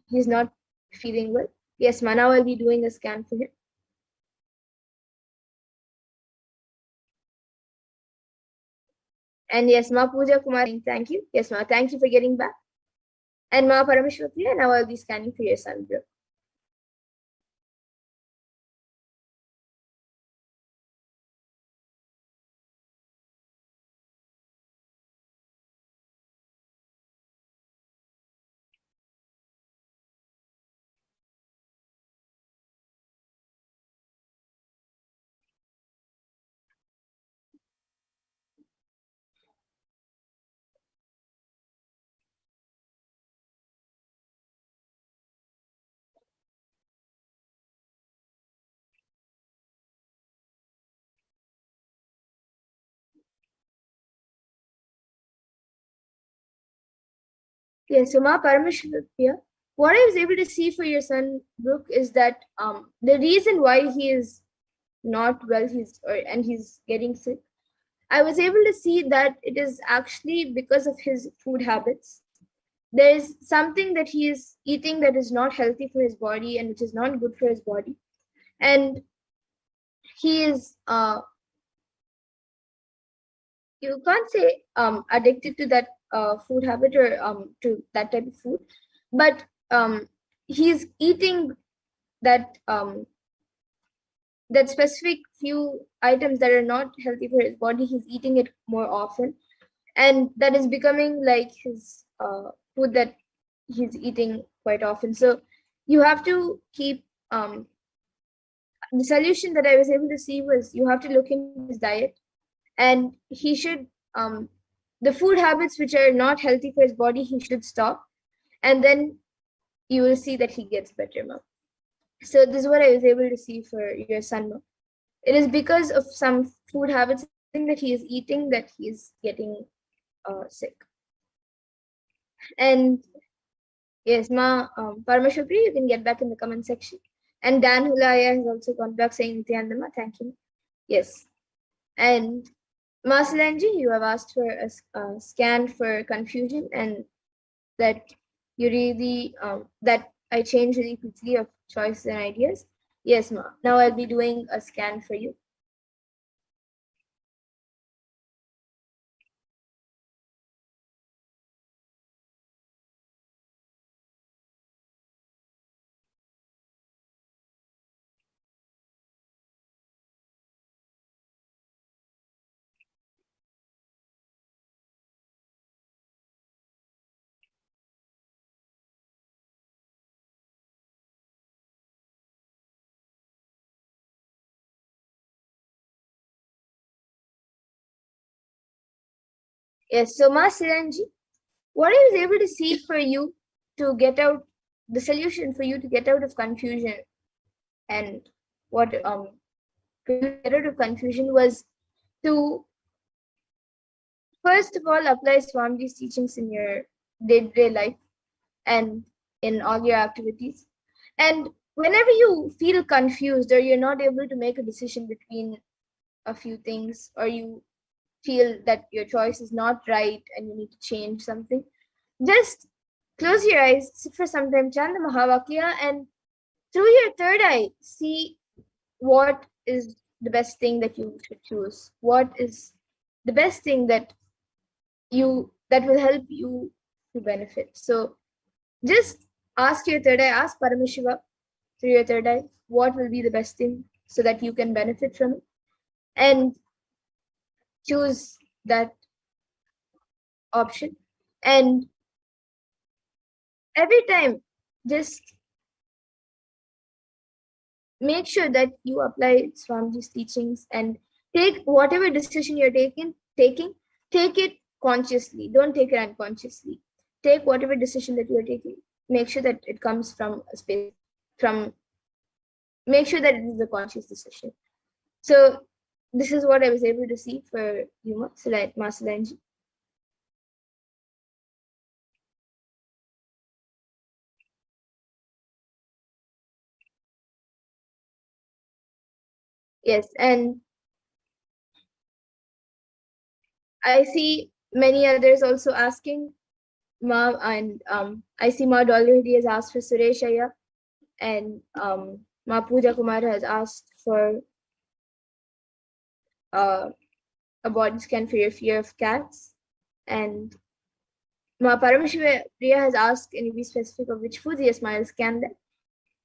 he's not feeling well. Yes, Ma, now I'll be doing a scan for him. And yes, Ma Pooja Kumar, thank you. Yes, Ma, thank you for getting back. And Ma Parameshwari, now I'll be scanning for your son, Brooke. Yes, so Ma Parameshwari, what I was able to see for your son, Brooke, is that the reason why he is not well, and he's getting sick, I was able to see that it is actually because of his food habits. There is something that he is eating that is not healthy for his body and which is not good for his body. And he is, you can't say addicted to that food habit or to that type of food, but he's eating that that specific few items that are not healthy for his body. He's eating it more often, and that is becoming like his food that he's eating quite often. So you have to keep the solution that I was able to see was you have to look into his diet, and he should the food habits which are not healthy for his body he should stop, and then you will see that he gets better, Ma. So this is what I was able to see for your son, Ma. It is because of some food habits that he is eating that he is getting sick. And Yes, Parameshwari, you can get back in the comment section. And Dan Hulaya has also gone back saying Nithyananda, thank you. Yes. And Masilanji, you have asked for a scan for confusion and that you really, that I change really quickly of choices and ideas. Yes, Ma. Now I'll be doing a scan for you. Yes, so Ma Siranji, what I was able to see for you to get out the solution for you to get out of confusion and what to get out of confusion was to first of all apply Swamiji's teachings in your day-to-day life and in all your activities. And whenever you feel confused or you're not able to make a decision between a few things, or you feel that your choice is not right and you need to change something, just close your eyes, sit for some time, chant the Mahavakya, and through your third eye, see what is the best thing that you should choose. What is the best thing that will help you to benefit. So just ask your third eye, ask Paramashiva through your third eye, what will be the best thing so that you can benefit from it, and choose that option. And every time, just make sure that you apply Swamiji's teachings and take whatever decision you're take it consciously. Don't take it unconsciously. Take whatever decision that you're taking. Make sure that it comes from a space, from make sure that it is a conscious decision. So this is what I was able to see for you, Masalanji. Yes, and I see many others also asking. Ma and I see Ma already has asked for Suresh Aya, and Ma Pooja Kumar has asked for uh, a body scan for your fear of cats, and Ma Paramashivya Priya has asked, can you be specific of which foods? Yes, Ma will scan them,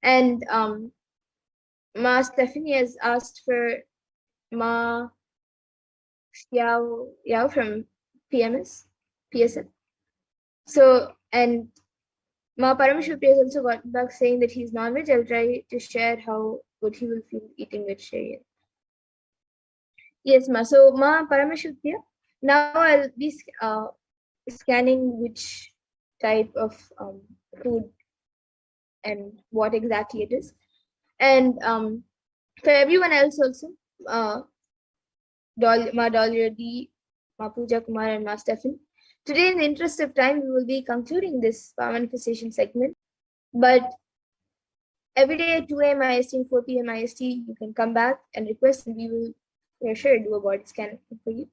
and Ma Stephanie has asked for Ma Yao from PSM. So, and Ma Parameshwar has also got back saying that he's non-veg. I'll try to share how good he will feel eating vegetarian. Yes, Ma. So, Ma Parameshwar, now I'll be scanning which type of food and what exactly it is. And for everyone else also, Ma Dolly, Ma Pooja Kumar, and Ma Stefan. Today, in the interest of time, we will be concluding this manifestation segment. But every day at 2 a.m. IST and 4 p.m. IST, you can come back and request, and we will for sure do a body scan for you.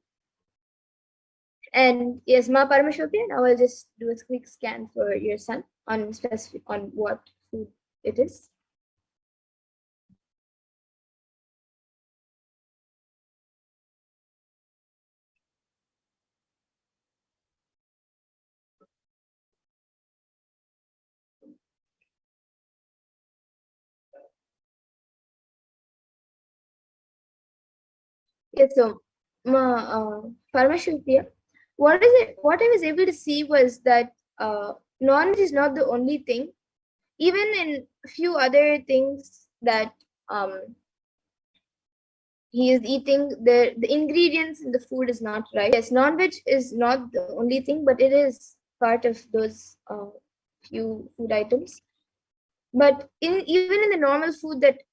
And yes, Ma Parameshwari, now I'll just do a quick scan for your son on specific on what food it is. Yes, so Parameshwari, what is it? What I was able to see was that knowledge is not the only thing. Even in a few other things that he is eating, the ingredients in the food is not right. Yes, non-veg is not the only thing, but it is part of those few food items. But even in the normal food that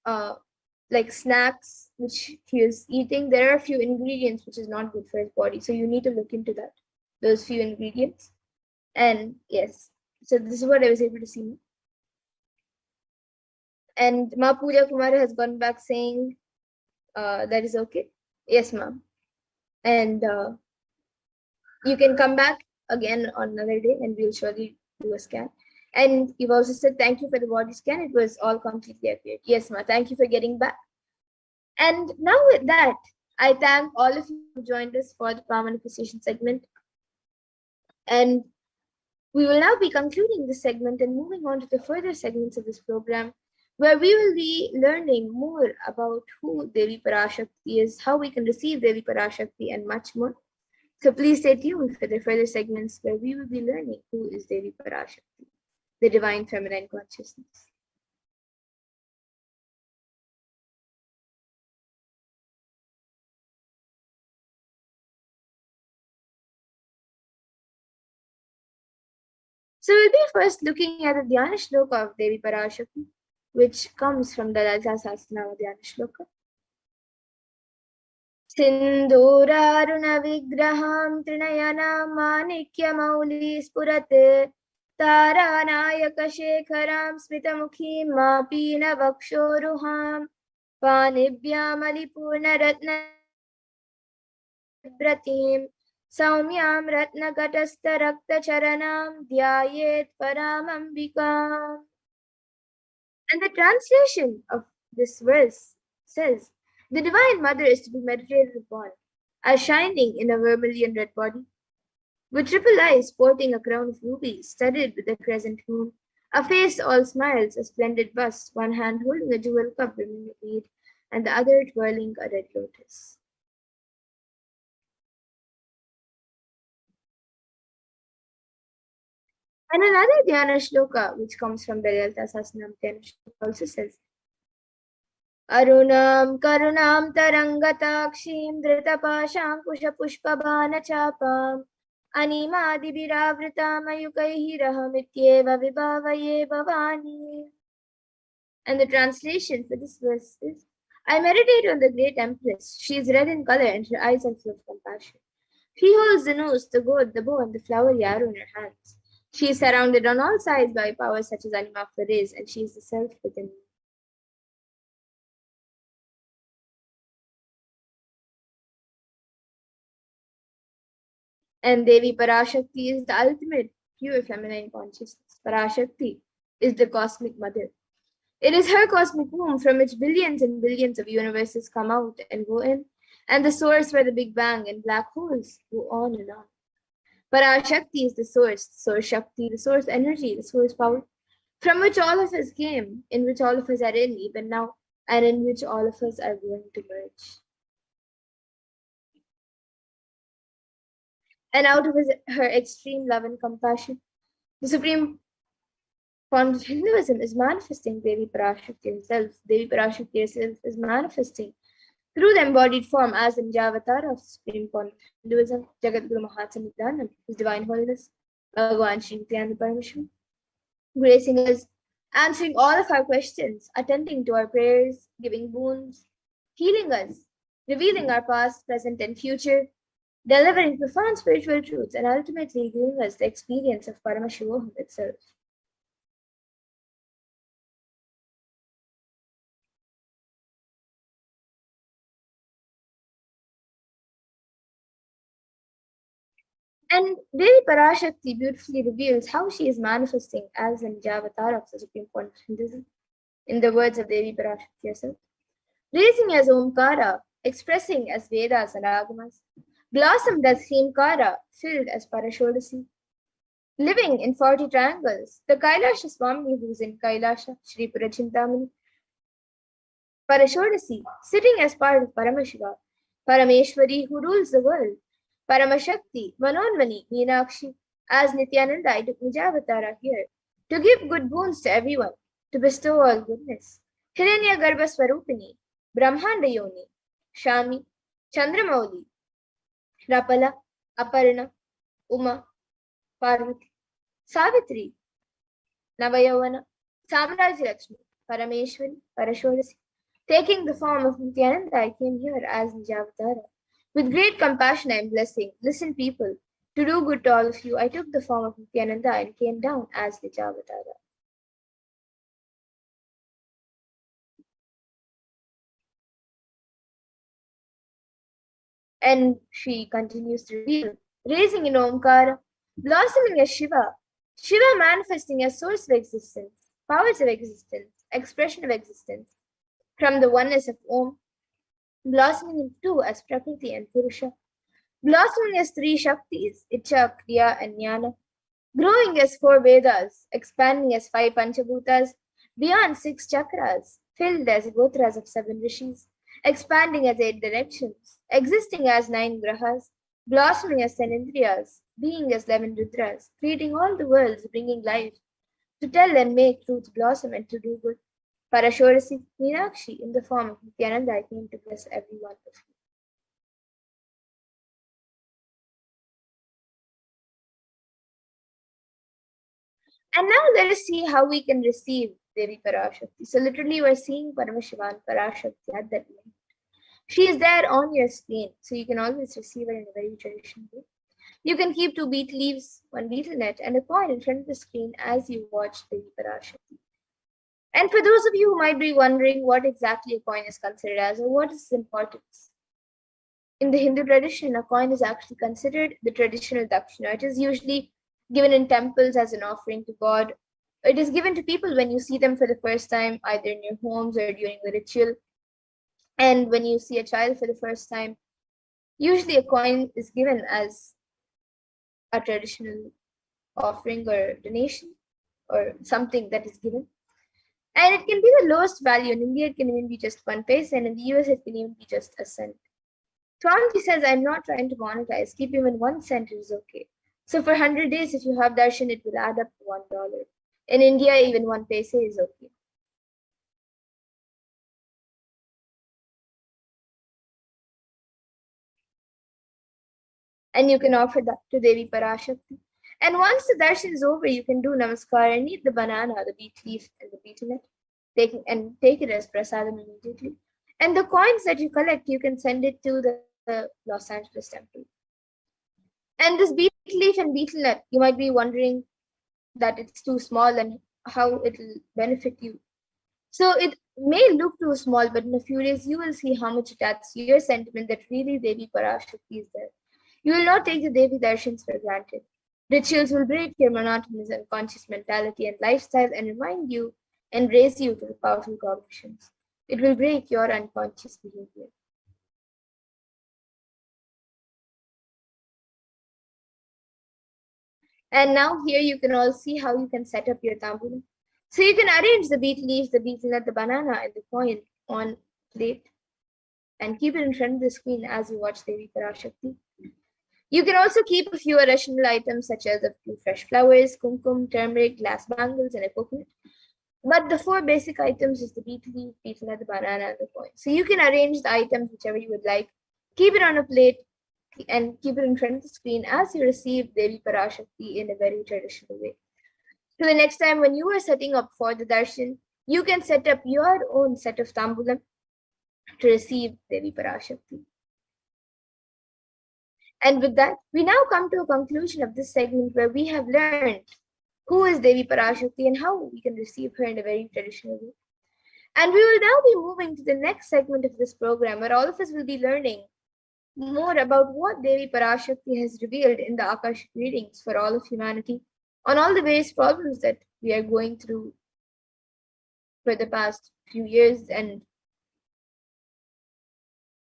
like snacks which he is eating, there are a few ingredients which is not good for his body. So you need to look into that, those few ingredients. And yes. So this is what I was able to see. And Ma Pooja Kumar has gone back saying that is okay. Yes, ma'am. And you can come back again on another day and we'll surely do a scan. And you've also said thank you for the body scan. It was all completely accurate. Yes, ma. Thank you for getting back. And now with that, I thank all of you who joined us for the power manifestation segment. And we will now be concluding this segment and moving on to the further segments of this program, where we will be learning more about who Devi Parashakti is, how we can receive Devi Parashakti, and much more. So please stay tuned for the further segments where we will be learning who is Devi Parashakti, the divine feminine consciousness. So we'll be first looking at the Dhyana Shloka of Devi Parashakti, which comes from the Lalita Sahasranama Dhyana Shloka. सिन्दूरारुणविग्रहां त्रिनयनां माणिक्यमौली स्फुरते तारानायकशेखरां स्मितमुखीं मापीनवक्षोरुहां पाणिभ्यामलिपूर्णरत्नव्रतीं सौम्यां रत्नकटस्थरक्तचरणां ध्यायेत् परामम्बिकाम्. And the translation of this verse says, the Divine Mother is to be meditated upon as shining in a vermilion red body, with triple eyes sporting a crown of rubies studded with a crescent moon, a face all smiles, a splendid bust, one hand holding a jewel cup brimming with mead, and the other twirling a red lotus. And another Dhyana Shloka, which comes from the Lalita Sahasranama Dhyana Shloka, also says, अरुणां करुणां तरङ्गताक्षीं धृतपाशाङ्कुशपुष्पबाणचापाम् अनिमादिभिरावृतामयुकैः रहमित्येव विभावये Bhavani. And the translation for this verse is, I meditate on the great Empress. She is red in color and her eyes are full of compassion. She holds the noose, the gourd, the bow, and the flowery arrow in her hands. She is surrounded on all sides by powers such as Anima Flores, and she is the self within me. And Devi Parashakti is the ultimate pure feminine consciousness. Parashakti is the cosmic mother. It is her cosmic womb from which billions and billions of universes come out and go in, and the source where the Big Bang and black holes go on and on. Parashakti is the source Shakti, the source energy, the source power, from which all of us came, in which all of us are in even now, and in which all of us are going to merge. And out of her extreme love and compassion, the supreme font of Hinduism is manifesting Devi Parashakti herself. Devi Parashakti herself is manifesting through the embodied form as the Nijavatara of the supreme font of Hinduism, Jagadguru Mahatma, His Divine Holiness, Bhagavan Sri Nithyananda Paramashivam, gracing us, answering all of our questions, attending to our prayers, giving boons, healing us, revealing our past, present, and future, delivering profound spiritual truths, and ultimately giving us the experience of Paramashivoham itself. And Devi Parashakti beautifully reveals how she is manifesting as an Nijavatara of the Supreme Point of Hinduism, in the words of Devi Parashakti herself. Raising as Omkara, expressing as Vedas and Agamas, blossomed as Hemkara, filled as Parashodasi, living in 40 triangles, the Kailasha Swami who is in Kailasha, Shri Purachintamani, Parashodasi, sitting as part of Paramashiva, Parameshwari who rules the world, Paramashakti, Manonmani, Meenakshi, as Nithyananda, I took Nijavatara here, to give good boons to everyone, to bestow all goodness. Hiranya Garbha Swarupini, Brahmanda Yoni, Shami, Chandramauli, Rapala, Aparna, Uma, Parvati, Savitri, Navayavana, Samraj Lakshmi, Parameshwari, Parashodasi. Taking the form of Nithyananda, I came here as Nijavatara. With great compassion I am blessing. Listen, people. To do good to all of you, I took the form of Nithyananda and came down as Nijavatara. And she continues to reveal, raising in Omkara, blossoming as Shiva, Shiva manifesting as source of existence, powers of existence, expression of existence, from the oneness of Om, blossoming into two as Prakriti and Purusha, blossoming as three Shaktis, Icha, Kriya, and Jnana, growing as four Vedas, expanding as five Panchabhutas, beyond six chakras, filled as gotras of seven rishis, expanding as eight directions, existing as nine grahas, blossoming as ten indriyas, being as 11 rudras, creating all the worlds, bringing life, to tell and make truth blossom and to do good. Parashorasi, Meenakshi, in the form of Nithyananda, I came to bless every one of you. And now let us see how we can receive Devi Parashakti. So literally we're seeing Paramashivan Parashakti at that moment. She is there on your screen, so you can always receive her in a very traditional way. You can keep two betel leaves, one betel net, and a coin in front of the screen as you watch Devi Parashakti. And for those of you who might be wondering what exactly a coin is considered as or what is its importance, in the Hindu tradition, a coin is actually considered the traditional dakshina. It is usually given in temples as an offering to God. It is given to people when you see them for the first time, either in your homes or during the ritual. And when you see a child for the first time, usually a coin is given as a traditional offering or donation or something that is given. And it can be the lowest value. In India, it can even be just 1 paisa, and in the US, it can even be just a cent. Swamiji says, I'm not trying to monetize. Keep even 1 cent is okay. So for 100 days, if you have darshan, it will add up to $1. In India, even 1 paisa is okay. And you can offer that to Devi Parashakti. And once the darshan is over, you can do namaskar and eat the banana, the beet leaf, and the betel nut. Take it as prasadam immediately. And the coins that you collect, you can send it to the Los Angeles temple. And this beet leaf and betel nut, you might be wondering that it's too small and how it'll benefit you. So it may look too small, but in a few days you will see how much it adds to your sentiment that really Devi Parashakti is there. You will not take the Devi Darshans for granted. Rituals will break your monotonous unconscious mentality and lifestyle and remind you and raise you to the powerful cognitions. It will break your unconscious behavior. And now here you can all see how you can set up your tambulam. So you can arrange the beet leaves, the betel nut, the banana, and the coin on plate and keep it in front of the screen as you watch Devi Parashakti. You can also keep a few additional items such as a few fresh flowers, kumkum, turmeric, glass bangles, and a coconut. But the four basic items is the betel leaf, betel nut, the banana, and the coin. So you can arrange the items whichever you would like. Keep it on a plate and keep it in front of the screen as you receive Devi Parashakti in a very traditional way. So the next time when you are setting up for the darshan, you can set up your own set of tambulam to receive Devi Parashakti. And with that, we now come to a conclusion of this segment where we have learned who is Devi Parashakti and how we can receive her in a very traditional way. And we will now be moving to the next segment of this program where all of us will be learning more about what Devi Parashakti has revealed in the Akashic readings for all of humanity on all the various problems that we are going through for the past few years and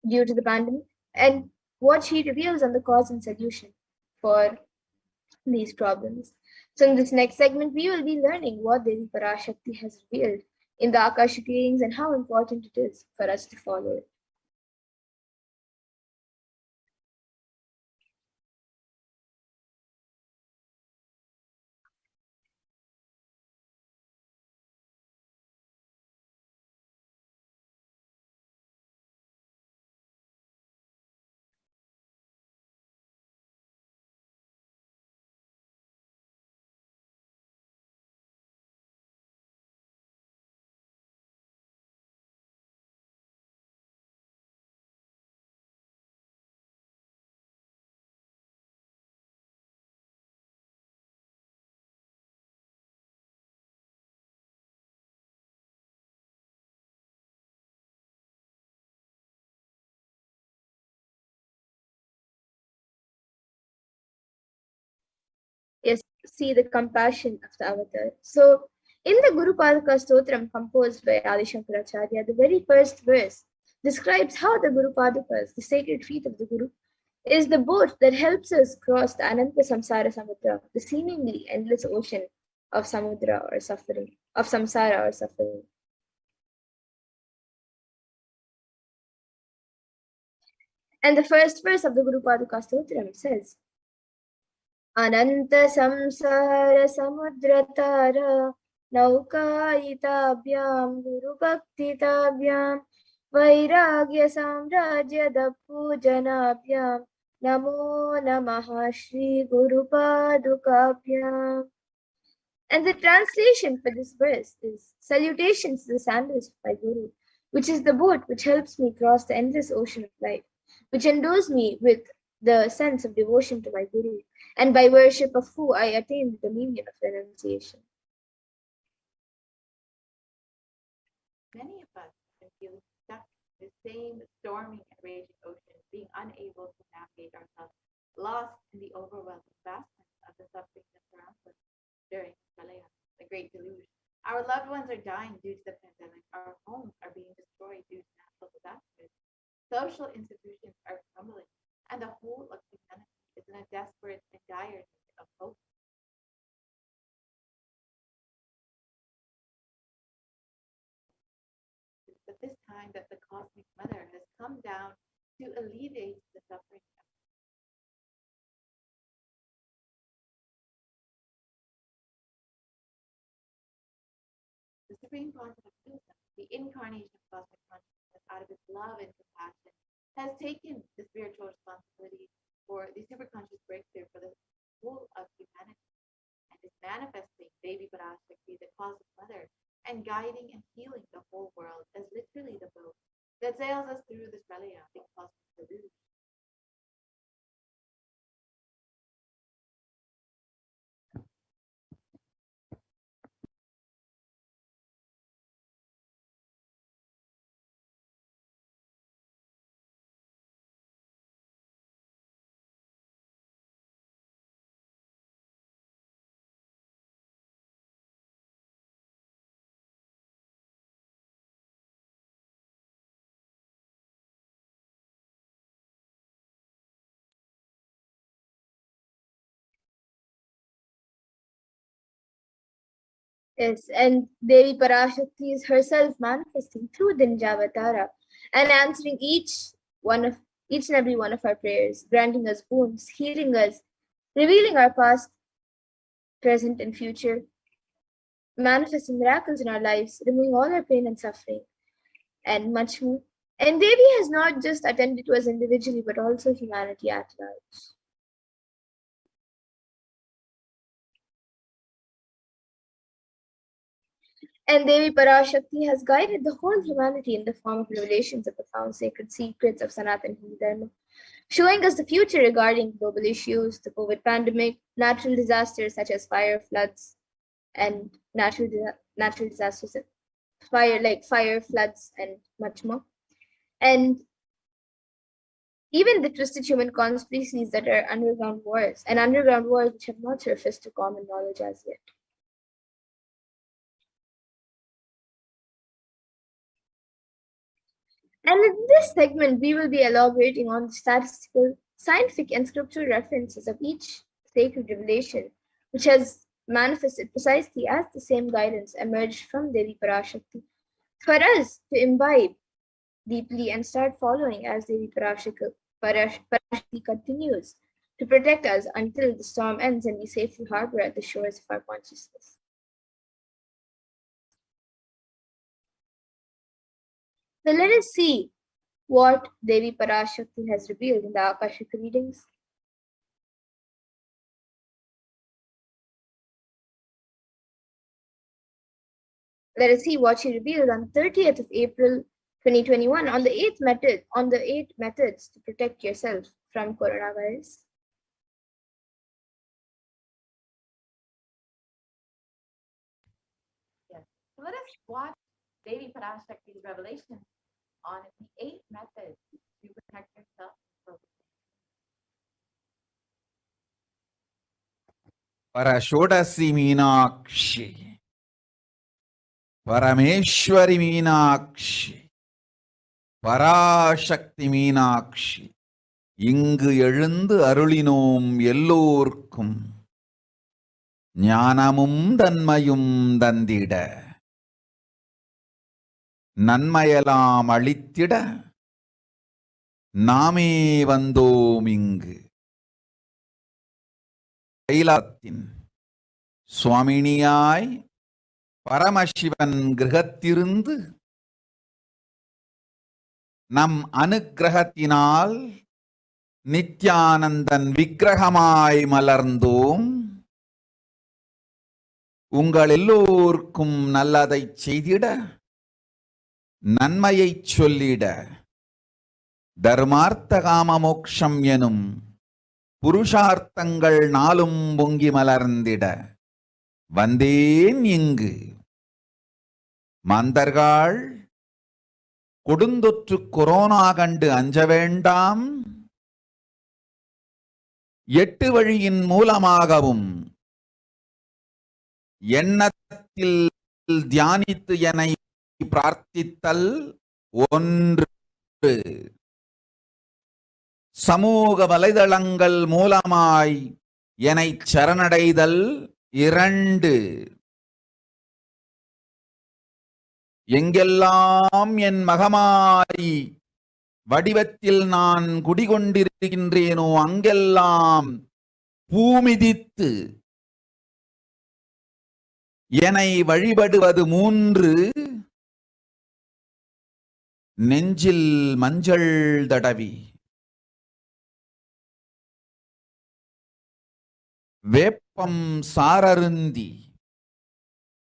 due to the pandemic, and what she reveals on the cause and solution for these problems. So in this next segment, we will be learning what Devi Parashakti has revealed in the Akashic readings and how important it is for us to follow it. Yes, see the compassion of the avatar. So, in the Guru Padaka Stotram composed by Adi Shankaracharya, the very first verse describes how the Guru Padakas, the sacred feet of the Guru, is the boat that helps us cross the Ananta Samsara Samudra, the seemingly endless ocean of Samudra or suffering, of Samsara or suffering. And the first verse of the Guru Padaka Stotram says, Ananta Samsara Samudratara Naukaitabhyam Guru Bhaktitabhyam Vairagya Samrajya Pujanabhyam Namo Namaha Shri Guru Padukabhyam. And the translation for this verse is Salutations to the sandals of my Guru, which is the boat which helps me cross the endless ocean of life, which endows me with the sense of devotion to my Guru, and by worship of who I attain the dominion of renunciation. Many of us have been feeling stuck in the same storming and raging ocean, being unable to navigate ourselves, lost in the overwhelming vastness of the suffering that surrounds us during Pralaya, the Great Deluge. Our loved ones are dying due to the pandemic. Our homes are being destroyed due to natural disasters. Social institutions are crumbling, and the whole of humanity is in a desperate and dire need of hope. It's at this time that the Cosmic Mother has come down to alleviate the suffering. The Supreme Concept of Wisdom, the incarnation of cosmic consciousness out of its love and compassion, has taken the spiritual responsibility for the superconscious breakthrough for the whole of humanity and is manifesting baby Parashakti, the cosmic mother, and guiding and healing the whole world as literally the boat that sails us through this Pralaya, the cosmic deluge. Yes, and Devi Parashakti is herself manifesting through Dinjavatara and answering each and every one of our prayers, granting us boons, healing us, revealing our past, present, and future, manifesting miracles in our lives, removing all our pain and suffering, and much more. And Devi has not just attended to us individually, but also humanity at large. And Devi Parashakti has guided the whole humanity in the form of revelations of the found sacred secrets of Sanatana Hindu Dharma, showing us the future regarding global issues, the COVID pandemic, natural disasters such as fire, floods, and natural disasters, fire, floods, and much more. And even the twisted human conspiracies that are underground wars, and underground wars which have not surfaced to common knowledge as yet. And in this segment, we will be elaborating on the statistical, scientific, and scriptural references of each sacred revelation, which has manifested precisely as the same guidance emerged from Devi Parashakti, for us to imbibe deeply and start following as Devi Parashakti continues to protect us until the storm ends and we safely harbor at the shores of our consciousness. So let us see what Devi Parashakti has revealed in the Akashic readings. Let us see what she revealed on 30th of April 2021 on the eight methods to protect yourself from coronavirus. Yes. So let us watch Devi Parashakti's revelation on the 8 methods to protect yourself from COVID. Parashodasi Meenakshi, Parameshwari Meenakshi, Parashakti Meenakshi, இங்கு எழுந்து அருளினோம் எல்லோர்க்கும் ஞானமும் தன்மையும் தந்திட நன்மையெல்லாம் அளித்திட நாமே வந்தோம் இங்கு. கைலாத்தின் சுவாமினியாய் பரமசிவன் கிரகத்திருந்து நம் அனுக்கிரகத்தினால் நித்யானந்தன் விக்கிரகமாய் மலர்ந்தோம். உங்கள் எல்லோருக்கும் நல்லதை செய்திட நன்மையை சொல்லிட தர்மார்த்த காம மோக்ஷம் எனும் புருஷார்த்தங்கள் நாளும் பொங்கி மலர்ந்திட வந்தேன் இங்கு. மாந்தர்கள் கொடுந்தொற்று கொரோனா கண்டு அஞ்ச வேண்டாம். 8 வழியின் மூலமாகவும் எண்ணத்தில் தியானித்து என்னை பிரார்த்தித்தல் ஒன்று, சமூக வலைதளங்கள் மூலமாய் என்னை சரணடைதல் 2, எங்கெல்லாம் என் மகமாரி வடிவத்தில் நான் குடிகொண்டிருக்கின்றேனோ அங்கெல்லாம் பூமிதித்து என்னை வழிபடுவது 3, நெஞ்சில் மஞ்சள் தடவி வேப்பம் சாரருந்தி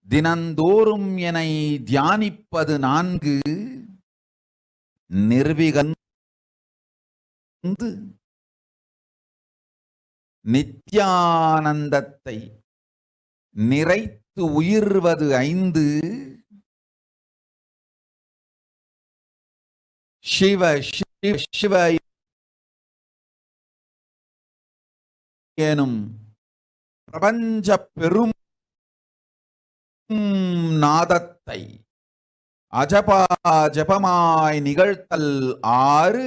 தினந்தோறும் என்னை தியானிப்பது 4, நிர்விகந்து நித்யானந்தத்தை நிறைத்து உயிர்வது 5, சிவ சிவ சிவ எனும் பிரபஞ்ச பெரும் நாதத்தை அஜபா ஜபமாய் நிகழ்த்தல் 6,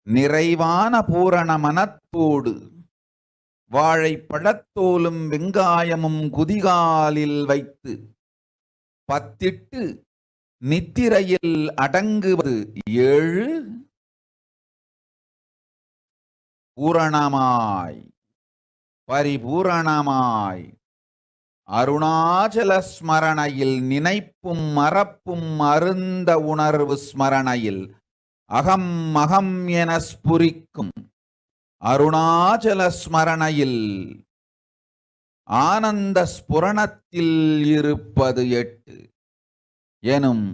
நிறைவான பூரண மனத்தோடு வாழைப்பழத்தோலும் வெங்காயமும் குதிகாலில் வைத்து பத்திட்டு நித்திரையில் அடங்குவது 7, பூரணமாய் பரிபூரணமாய் அருணாச்சல ஸ்மரணையில் நினைப்பும் மறப்பும் அருந்த உணர்வு ஸ்மரணையில் அகம் அகம் என ஸ்புரிக்கும் அருணாச்சல ஸ்மரணையில் ஆனந்த ஸ்புரணத்தில் இருப்பது 8 எனும்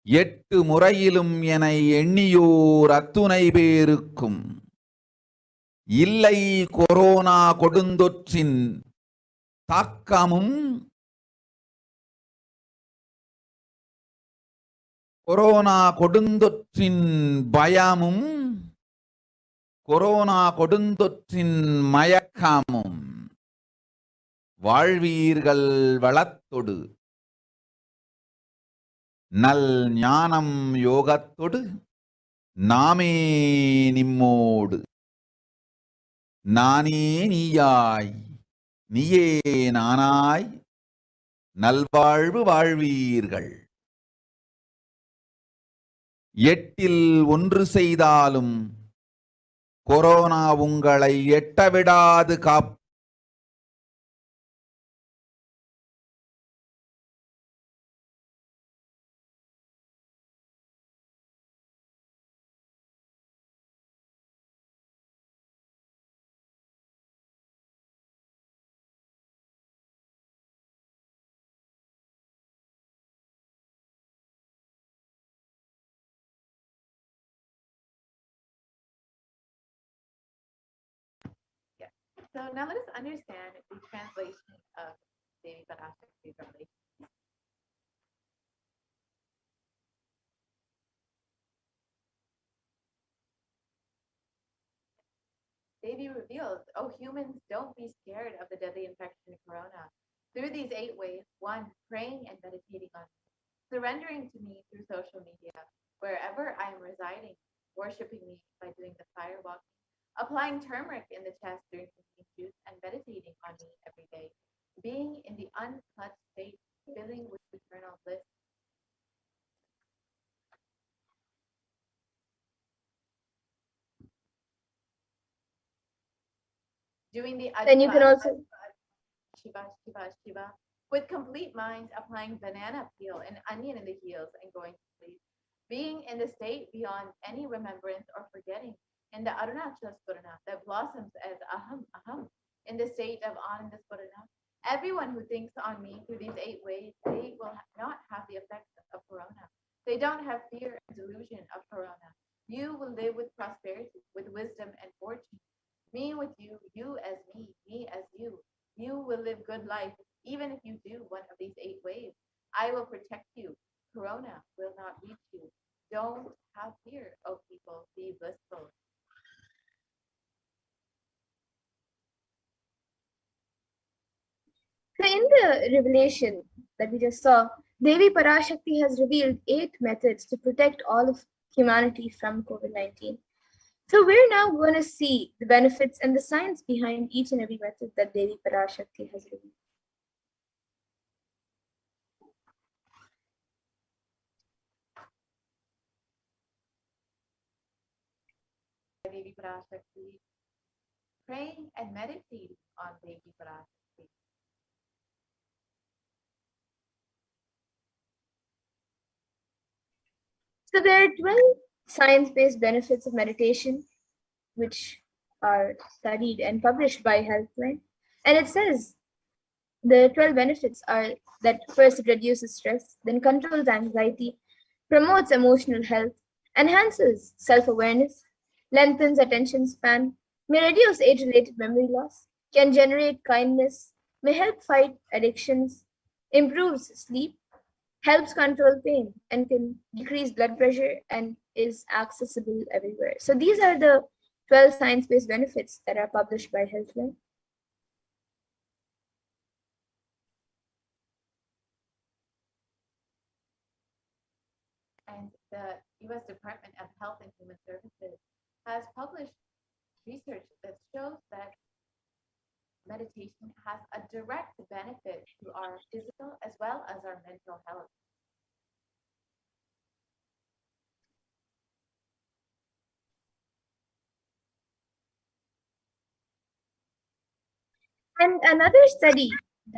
8 முறையிலும் என எண்ணியோர் அத்துணை பேருக்கும் இல்லை கொரோனா கொடுந்தொற்றின் தாக்கமும் கொரோனா கொடுந்தொற்றின் பயமும் கொரோனா கொடுந்தொற்றின் மயக்கமும் வாழ்வீர்கள் வளத்தொடு நல் ஞானம் யோகத்தொடு நாமே நிம்மோடு நானே நீயாய் நீயே நானாய் நல்வாழ்வு வாழ்வீர்கள். 8இல் 1 செய்தாலும் கொரோனா உங்களை எட்டவிடாது காப்பு. So now let us understand the translation of Devi Parashakti's revelation. Devi reveals, oh humans, don't be scared of the deadly infection corona. Through these 8 ways, 1, praying and meditating on me, surrendering to me through social media, wherever I am residing, worshiping me by doing the fire walking, applying turmeric in the chest, drinking pink juice, and meditating on me every day, being in the unclutched state, filling with eternal bliss. Doing the Then you can also Shiva, Shiva, Shiva, with complete minds, applying banana peel and onion in the heels and going to sleep. Being in the state beyond any remembrance or forgetting, in the Arunachala Spurana that blossoms as aham, aham, in the state of Ananda Spurana. Everyone who thinks on me through these 8 ways, they will not have the effects of corona. They don't have fear and delusion of corona. You will live with prosperity, with wisdom and fortune. Me with you, you as me as you. You will live good life, even if you do one of these 8 ways. I will protect you. Corona will not reach you. Don't have fear, oh people, be blissful. So in the revelation that we just saw, Devi Parashakti has revealed 8 methods to protect all of humanity from COVID-19. So we're now going to see the benefits and the science behind each and every method that Devi Parashakti has revealed. Devi Parashakti, praying and meditating on Devi Parashakti. So there are 12 science-based benefits of meditation, which are studied and published by Healthline. And it says the 12 benefits are that first it reduces stress, then controls anxiety, promotes emotional health, enhances self-awareness, lengthens attention span, may reduce age-related memory loss, can generate kindness, may help fight addictions, improves sleep, helps control pain, and can decrease blood pressure and is accessible everywhere. So these are the 12 science-based benefits that are published by Healthline. And the U.S. Department of Health and Human Services has published research that shows that meditation has a direct benefit to our physical as well as our mental health. And another study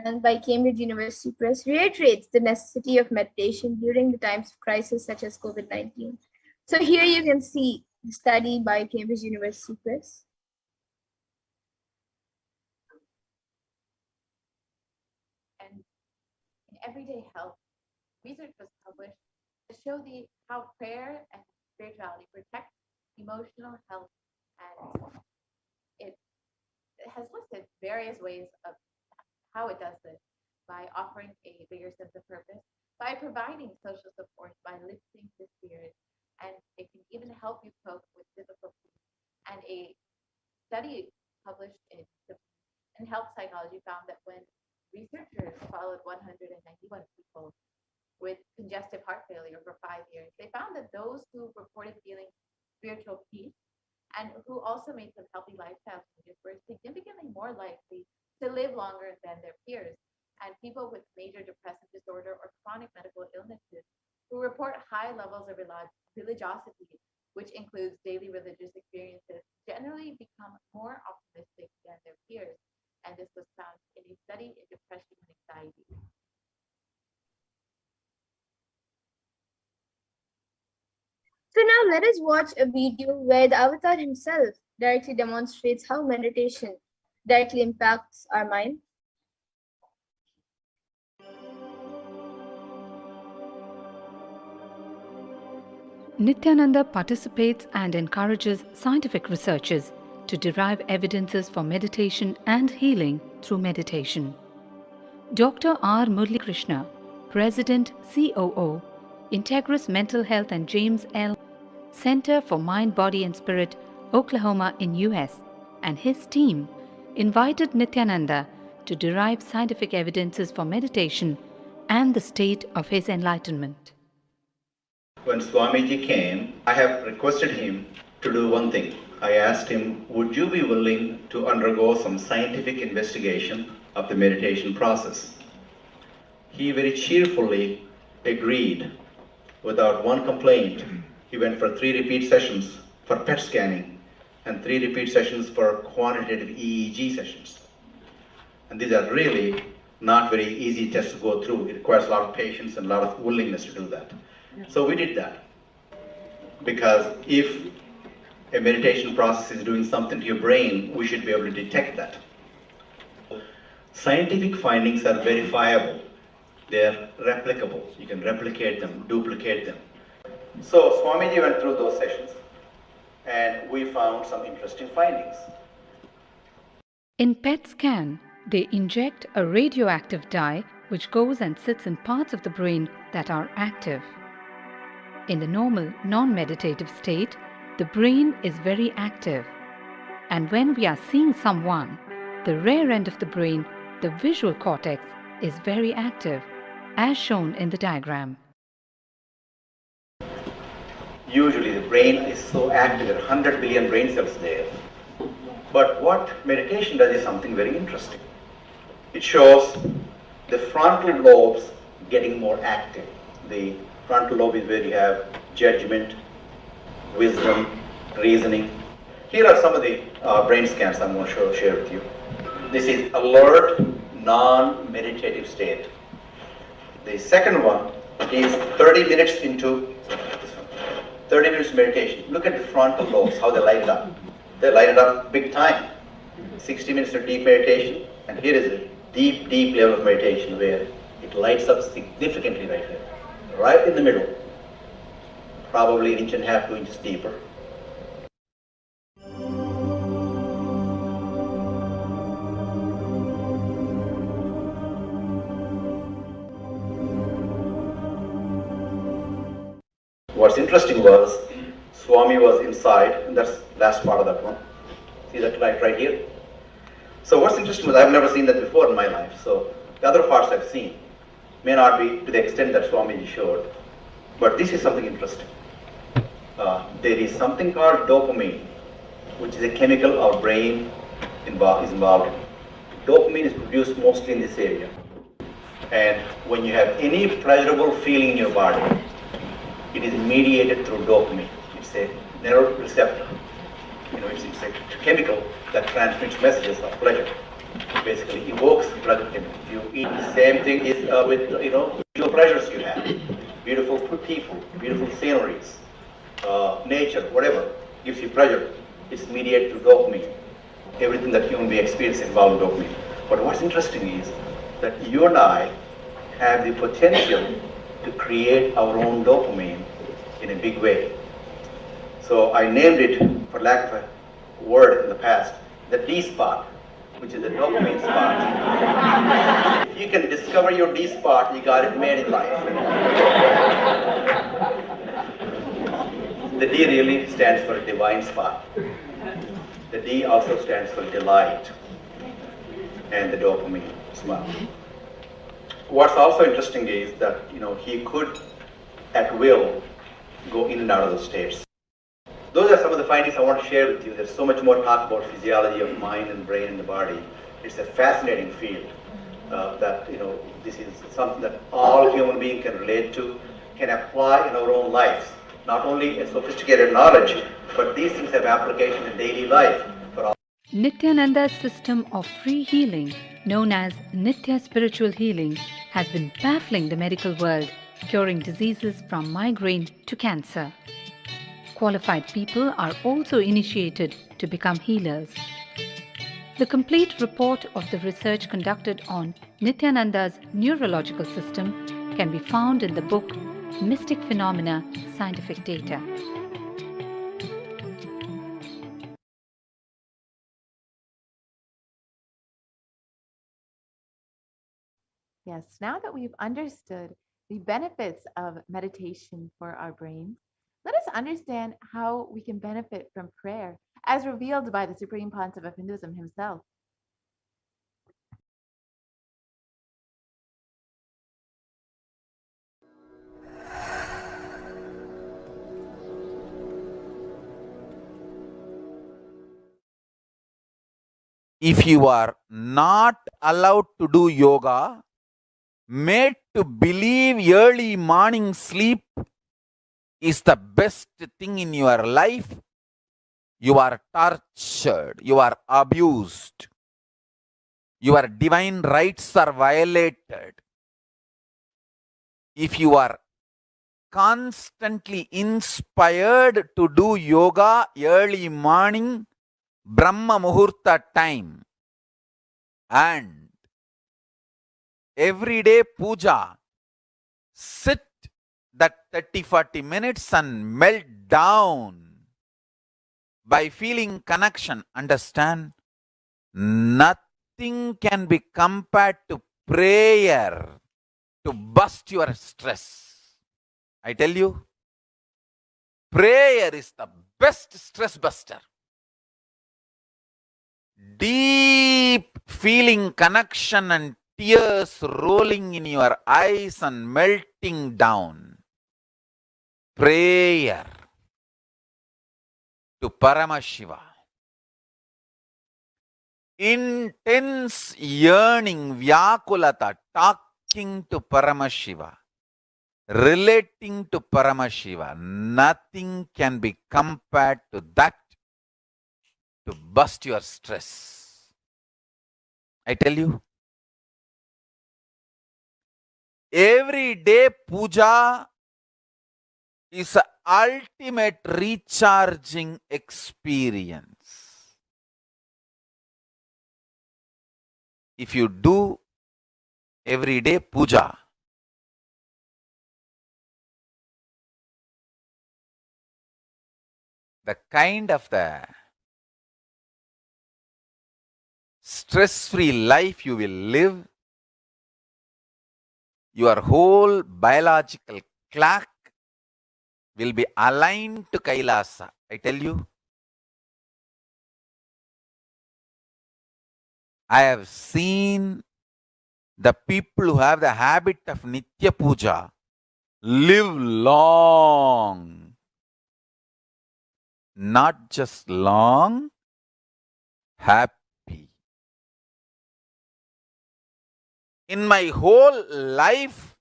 done by Cambridge University Press reiterates the necessity of meditation during the times of crisis such as COVID-19. So here you can see the study by Cambridge University Press. And in everyday health, research was published to show how prayer and spirituality protect emotional health, and it has listed various ways of how it does this by offering a bigger sense of purpose, by providing social support, by lifting the spirit, and it can even help you cope with difficulties. And a study published in health psychology found that when researchers followed 191 people with congestive heart failure for 5 years, they found that those who reported feeling spiritual peace and who also made some healthy lifestyle changes were significantly more likely to live longer than their peers. And people with major depressive disorder or chronic medical illnesses who report high levels of religiosity, which includes daily religious experiences, generally become more optimistic than their peers. And this was found in a study in depression and anxiety. So now let us watch a video where the avatar himself directly demonstrates how meditation directly impacts our mind. Nithyananda participates and encourages scientific researchers to derive evidences for meditation and healing through meditation. Dr. R. Murli Krishna, President COO, Integris Mental Health and James L. Center for Mind, Body and Spirit, Oklahoma in US, and his team invited Nithyananda to derive scientific evidences for meditation and the state of his enlightenment. When Swamiji came, I have requested him to do one thing. I asked him, would you be willing to undergo some scientific investigation of the meditation process? He very cheerfully agreed without one complaint. He went for 3 repeat sessions for PET scanning and 3 repeat sessions for quantitative EEG sessions. And these are really not very easy tests to go through. It requires a lot of patience and a lot of willingness to do that. So we did that. Because if a meditation process is doing something to your brain, we should be able to detect that. Scientific findings are verifiable. They're replicable. You can replicate them, duplicate them. So Swamiji went through those sessions and we found some interesting findings. In PET scan, they inject a radioactive dye which goes and sits in parts of the brain that are active. In the normal, non-meditative state, the brain is very active. And when we are seeing someone, the rear end of the brain, the visual cortex, is very active, as shown in the diagram. Usually the brain is so active, there are 100 billion brain cells there. But what meditation does is something very interesting. It shows the frontal lobes getting more active. The frontal lobe is where you have judgment, wisdom, reasoning. Here are some of the brain scans I'm going to share with you. This is alert, non-meditative state. The second one is 30 minutes into 30 minutes meditation. Look at the frontal lobes, how they light it up. They light it up big time. 60 minutes of deep meditation, and here is a deep, deep level of meditation where it lights up significantly right here. Right in the middle, probably 1.5 inches, 2 inches deeper. What's interesting was, Swami was inside, and that's the last part of that one. See that right here? So what's interesting was, I've never seen that before in my life, so the other parts I've seen may not be to the extent that Swamiji showed, but this is something interesting. There is something called dopamine, which is a chemical our brain is involved in. Dopamine is produced mostly in this area. And when you have any pleasurable feeling in your body, it is mediated through dopamine. It's a neuroreceptor. It's a chemical that transmits messages of pleasure. It basically evokes pleasure. If you eat, the same thing is with visual pleasures you have. Beautiful people, beautiful sceneries, nature, whatever gives you pleasure. It's mediated through dopamine. Everything that human being experiences involves dopamine. But what's interesting is that you and I have the potential to create our own dopamine in a big way. So I named it, for lack of a word in the past, the D spot, which is the dopamine spot. If you can discover your D spot, you got it made in life. The D really stands for divine spot. The D also stands for delight, and the dopamine spot. What's also interesting is that he could, at will, go in and out of those states. Those are some of the findings I want to share with you. There's so much more talk about physiology of mind and brain and the body. It's a fascinating field that this is something that all human beings can relate to, can apply in our own lives. Not only a sophisticated knowledge, but these things have application in daily life for all. Nithyananda's system of free healing, known as Nithya Spiritual Healing, has been baffling the medical world, curing diseases from migraine to cancer. Qualified people are also initiated to become healers. The complete report of the research conducted on Nithyananda's neurological system can be found in the book Mystic Phenomena, Scientific Data. Yes, now that we've understood the benefits of meditation for our brains, let us understand how we can benefit from prayer as revealed by the Supreme Pontiff of Hinduism himself. If you are not allowed to do yoga, made to believe early morning sleep is the best thing in your life, you are tortured, you are abused, your divine rights are violated. If you are constantly inspired to do yoga early morning, Brahma Muhurta time, and everyday puja, sit that 30-40 minutes and melt down by feeling connection. Understand? Nothing can be compared to prayer to bust your stress. I tell you, prayer is the best stress buster. Deep feeling connection and tears rolling in your eyes and melting down. Prayer to Paramashiva. Intense yearning, Vyakulata, talking to Paramashiva, relating to Paramashiva. Nothing can be compared to that to bust your stress. I tell you, every day puja is an ultimate recharging experience. If you do everyday puja, the kind of the stress-free life you will live, your whole biological clock will be aligned to Kailasa. I tell you, I have seen the people who have the habit of Nitya Puja live long. Not just long, happy. In my whole life,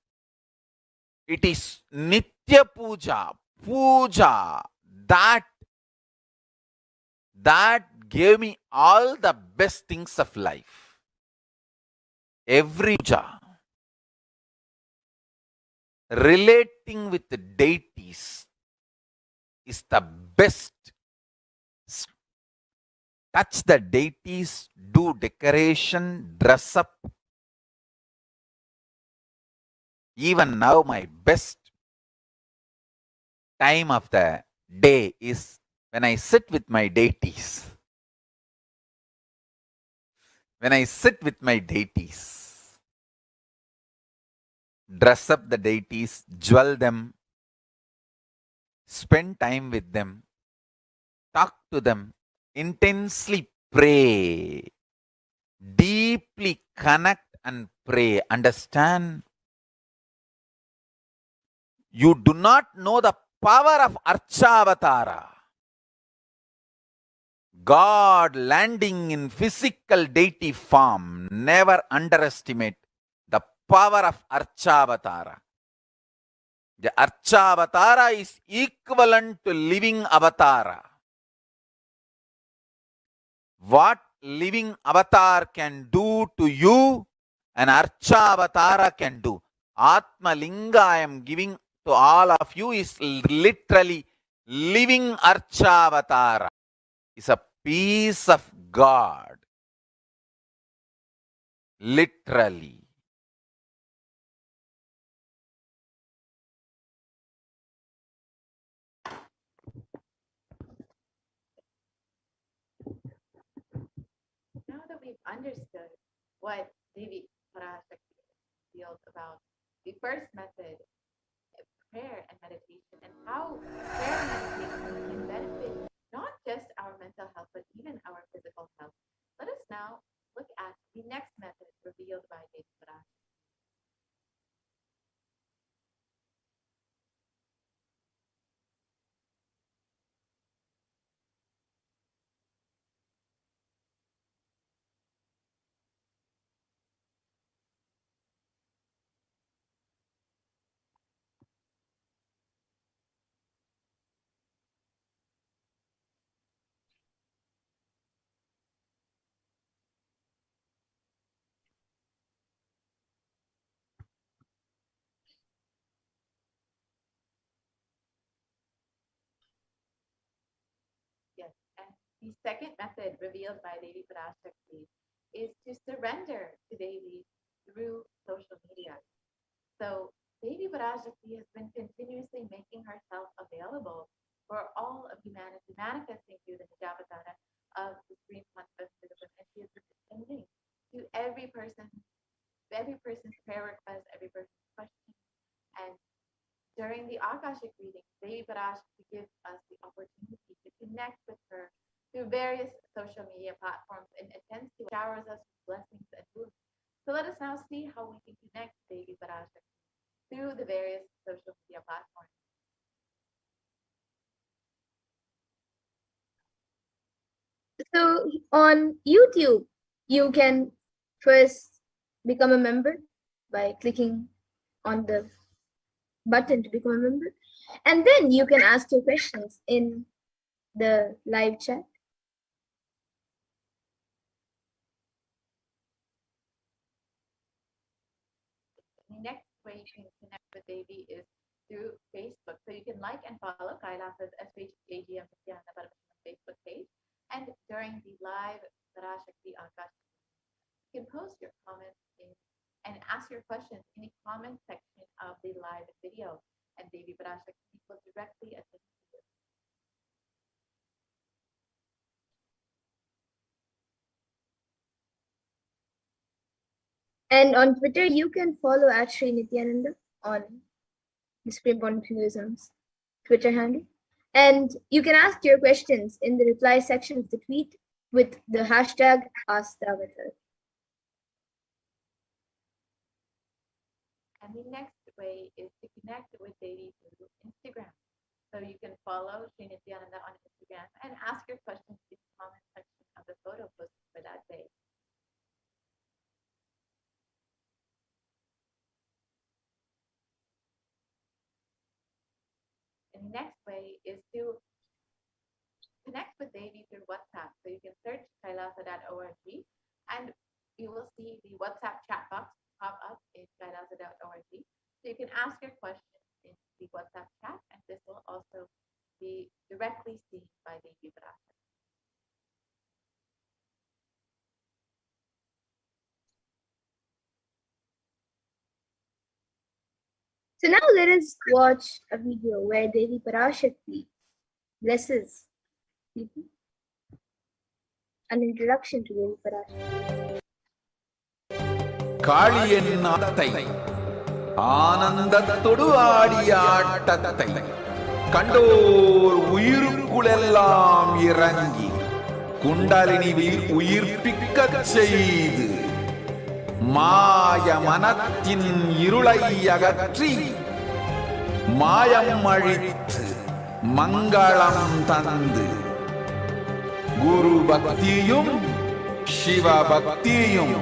it is Nitya Puja, Puja, that gave me all the best things of life. Every puja, relating with the deities is the best. Touch the deities, do decoration, dress up. Even now, my best time of the day is when I sit with my deities. When I sit with my deities, dress up the deities, jewel them, spend time with them, talk to them, intensely pray, deeply connect and pray. Understand? You do not know the power of Archavatara. God landing in physical deity form. Never underestimate the power of Archavatara. The Archavatara is equivalent to living avatara. What living avatar can do to you, an Archavatara can do. Atma Linga I am giving to all of you is literally living Archavatara. It's a piece of God. Literally. Now that we've understood what Devi Parashakti feels about the first method, prayer and meditation, and how prayer and meditation can benefit not just our mental health the next method revealed by Devi Parashakti. Yes, and the second method revealed by Devi Parashakti is to surrender to Devi through social media. So Devi Parashakti has been continuously making herself available for all of humanity, manifesting through the Nijavatara of the Supreme Conquest of the and she is responding to every person's prayer request, every person's question. And during the Akashic reading, Devi Parashakti gives us the opportunity to connect with her through various social media platforms and attends to showers us with blessings and boosts. So let us now see how we can connect Devi Parashakti through the various social media platforms. So on YouTube, you can first become a member by clicking on the button to become a member, and then you can ask your questions in the live chat. The next way you can connect with Devi is through Facebook. So you can like and follow Kailasa's HDH Nithyananda Paramashivam Facebook page. And during the live Parashakti Akashic, you can post your comments and ask your questions in the comment section of the live video. And Devi Parashakti will directly attend to you. And on Twitter, you can follow at Sri Nithyananda on the Supreme Confucianism's Twitter handle. And you can ask your questions in the reply section of the tweet with the hashtag AskTheAvatar. And the next way is to connect with Devi through Instagram. So you can follow Sri Nithyananda on Instagram and ask your questions in the comment section of the photo posted for that day. And the next way is to connect with Devi through WhatsApp. So you can search kailasa.org and you will see the WhatsApp chat box pop up in kailasa.org. So you can ask your questions in the WhatsApp chat, and this will also be directly seen by Devi Parashakti. So now let us watch a video where Devi Parashakti blesses people. An introduction to Devi Parashakti. Kaliyan ஆட்டத்தை ஆனந்தத்தொடு ஆடிய ஆட்டத்தை கண்டோர் உயிருக்குளெல்லாம் இறங்கி குண்டலினி உயிர்ப்பிக்கச் செய்து மாய மனத்தின் இருளை அகற்றி மாயம் அழித்து மங்களம் தந்து குரு பக்தியும் சிவ பக்தியும்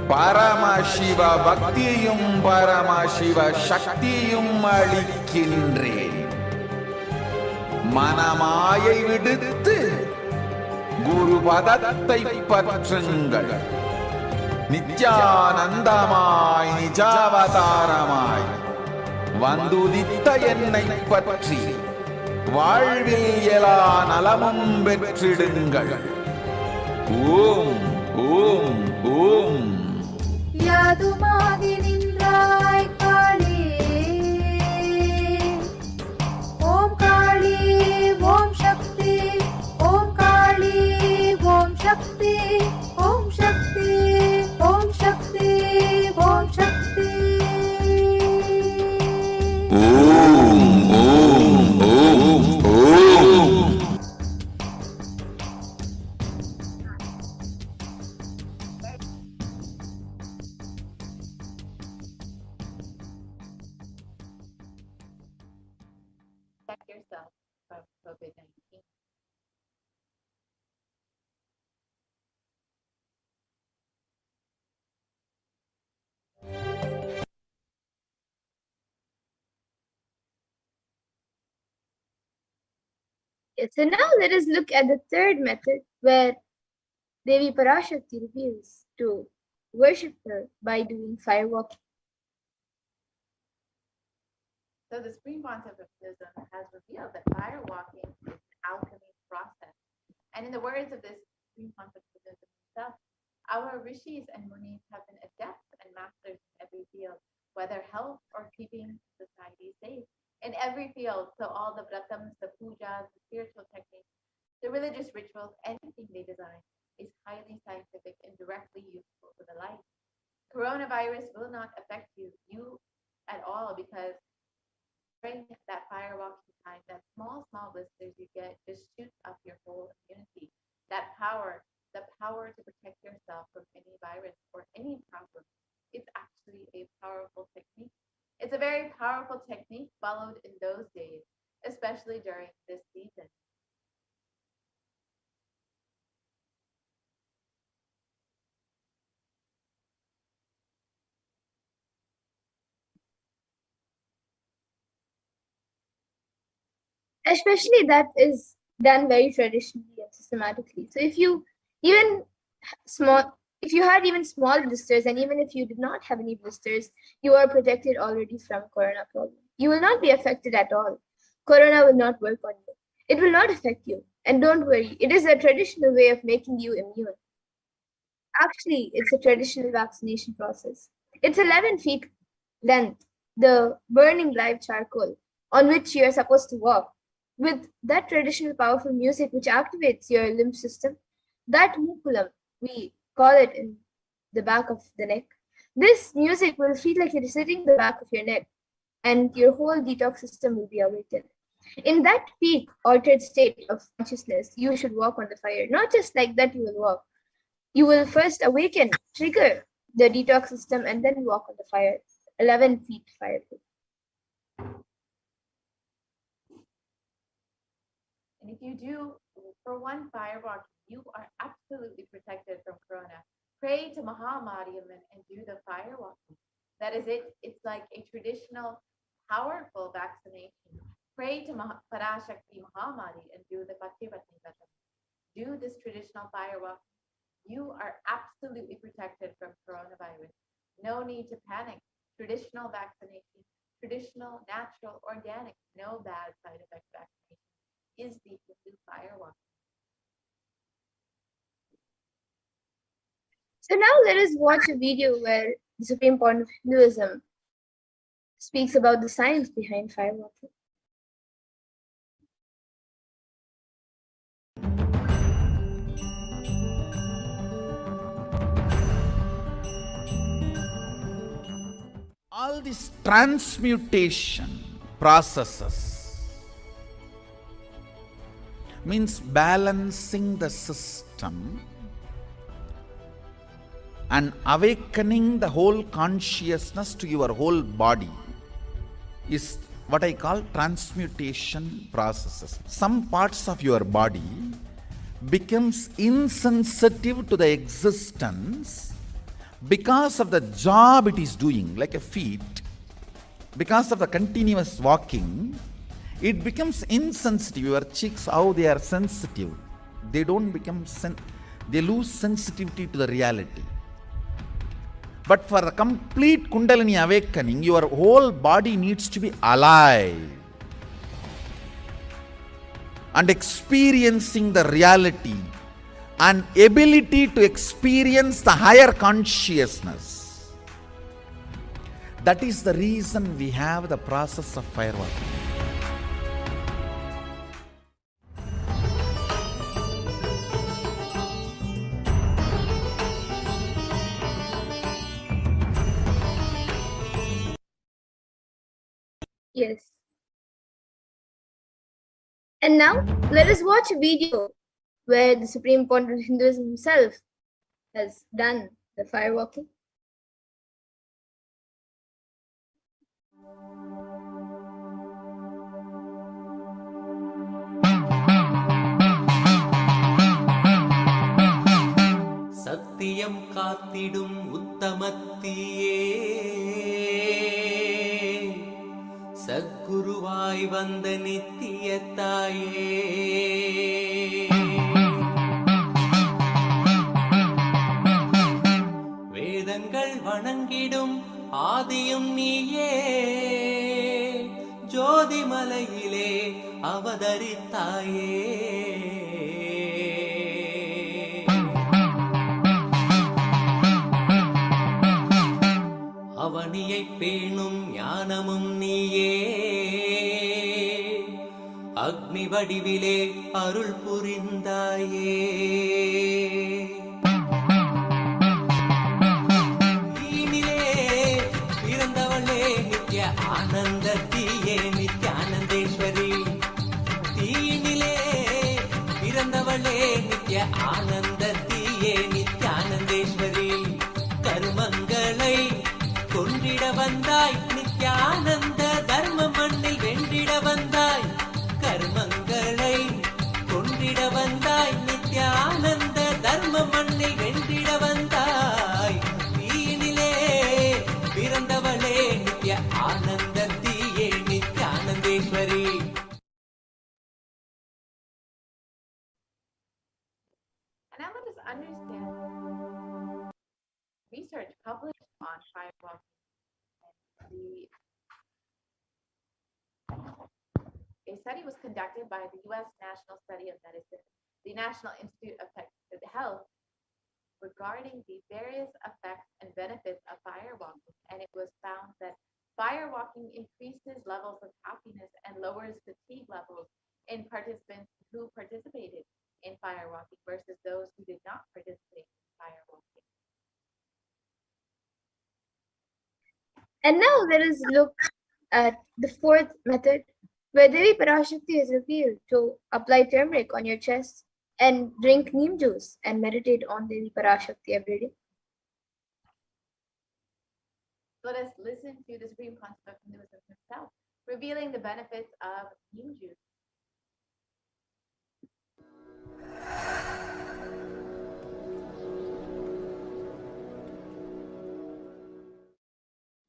பரமசிவ பக்தியும் பரமசிவ சக்தியும் அளிக்கின்றேன். மனமாயை விடுத்து குரு பதத்தை பற்றுங்கள். நித்யானந்தமாய் நிஜாவதாரமாய் வந்துதித்த என்னை பற்றி வாழ்வில் எல்லா நலமும் பெற்றிடுங்கள். ஓம் ஓம் ஓம். யாதுமாகி நின்றாய் காளி, ஓம் காளி ஓம் சக்தி, ஓம் காளி ஓம் சக்தி, ஓம் சக்தி ஓம் சக்தி ஓம் சக்தி. ஓம் ஓம் ஓம் ஓம். COVID-19. Yes, so now let us look at the third method where Devi Parashakti reveals to worship her by doing firewalking. So the Supreme Pontiff of Buddhism has revealed that fire walking is an alchemy process. And in the words of this Supreme Pontiff of Buddhism himself, our rishis and munis have been adepts and masters in every field, whether health or keeping society safe. In every field, so all the vratams, the pujas, the spiritual techniques, the religious rituals, anything they design is highly scientific and directly useful to the life. Coronavirus will not affect you at all, because during that firewalking time, that small blisters you get just shoots up your whole immunity. That power, the power to protect yourself from any virus or any problem, is actually a powerful technique. It's a very powerful technique followed in those days, especially during this season. Especially that is done very traditionally and systematically. So if you even if you had even small blisters, and even if you did not have any blisters, you are protected already from corona problem. You will not be affected at all. Corona will not work on you. It will not affect you. And don't worry, it is a traditional way of making you immune. Actually, it's a traditional vaccination process. It's 11 feet length, the burning live charcoal on which you are supposed to walk, with that traditional powerful music which activates your lymph system. That mukulam, we call it in the back of the neck. This music will feel like it is hitting the back of your neck, and your whole detox system will be awakened. In that peak altered state of consciousness, you should walk on the fire. Not just like that, you will walk. You will first awaken, trigger the detox system, and then walk on the fire. 11 feet fire. And if you do, for one firewalk, you are absolutely protected from corona. Pray to Mahamadiam and do the firewalking. That is it. It's like a traditional, powerful vaccination. Pray to Parashakti Mahamadi and do the Pativati Vatam. Do this traditional firewalk. You are absolutely protected from coronavirus. No need to panic. Traditional vaccination, traditional, natural, organic, no bad side effect vaccination is the Hindu firewalk. So now let us watch a video where the Supreme Point of Hinduism speaks about the science behind firewalking. All these transmutation processes means balancing the system and awakening the whole consciousness to your whole body is what I call transmutation processes. Some parts of your body becomes insensitive to the existence because of the job it is doing, like a feet. Because of the continuous walking, it becomes insensitive. Your cheeks, how they are sensitive, they don't become they lose sensitivity to the reality. But for a complete Kundalini awakening, your whole body needs to be alive and experiencing the reality and ability to experience the higher consciousness. That is the reason we have the process of firewalking. Yes. And now let us watch a video where the Supreme Point of Hinduism himself has done the firewalking. நித்தியம் காத்திடும் உத்தமத்தியே சத்குருவாய் வந்த நித்திய தாயே வேதங்கள் வணங்கிடும் ஆதியும் நீயே ஜோதிமலையிலே அவதரித்தாயே அவனியை பேணும் ஞானமும் நீயே அக்னி வடிவிலே அருள் புரிந்தாயே தீனிலே பிறந்தவளே நித்ய ஆனந்தத்தியே நித்யானந்தேஸ்வரி தீனிலே பிறந்தவளே நித்ய ஆனந்தத்தியே நித்யானந்தேஸ்வரி கர்மங்களை கொன்றிட வந்தாய் நித்யானந்த தர்ம மண்ணில் வென்றிட வந்தாய் கர்மங்களை கொன்றிட வந்தாய் நித்யானந்த தர்ம மண்ணில் வென்றிட வந்தாய் தீனிலே பிறந்தவளே நித்ய ஆனந்த தீயே நித்யானந்தேஸ்வரி And now let us understand research published on firewalking. A study was conducted by the U.S. National Study of Medicine, the National Institute of Health, regarding the various effects and benefits of firewalking, and it was found that firewalking increases levels of happiness and lowers fatigue levels in participants who participated in firewalking versus those who did not participate in firewalking. And now let us look at the fourth method, where Devi Parashakti is revealed to apply turmeric on your chest and drink neem juice and meditate on Devi Parashakti every day. Let us listen to the Supreme Concept of Hinduism himself, revealing the benefits of neem juice.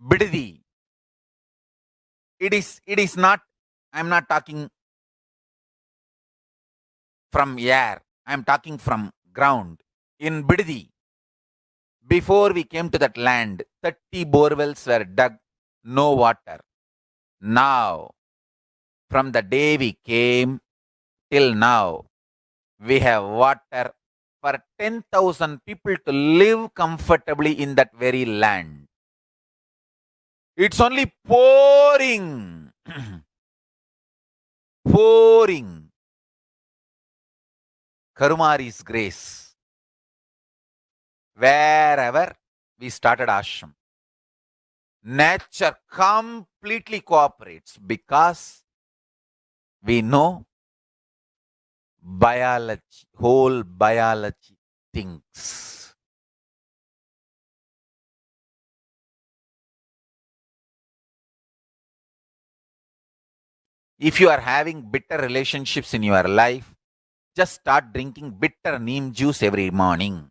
Bididi. It is not, I'm not talking from air, I'm talking from ground. In Bididi, before we came to that land, 30 borewells were dug, no water. Now, from the day we came till now, we have water for 10,000 people to live comfortably in that very land. It's only pouring, pouring Karumari's grace. Wherever we started ashram, nature completely cooperates because we know biology, whole biology thinks. If you are having bitter relationships in your life, just start drinking bitter neem juice every morning.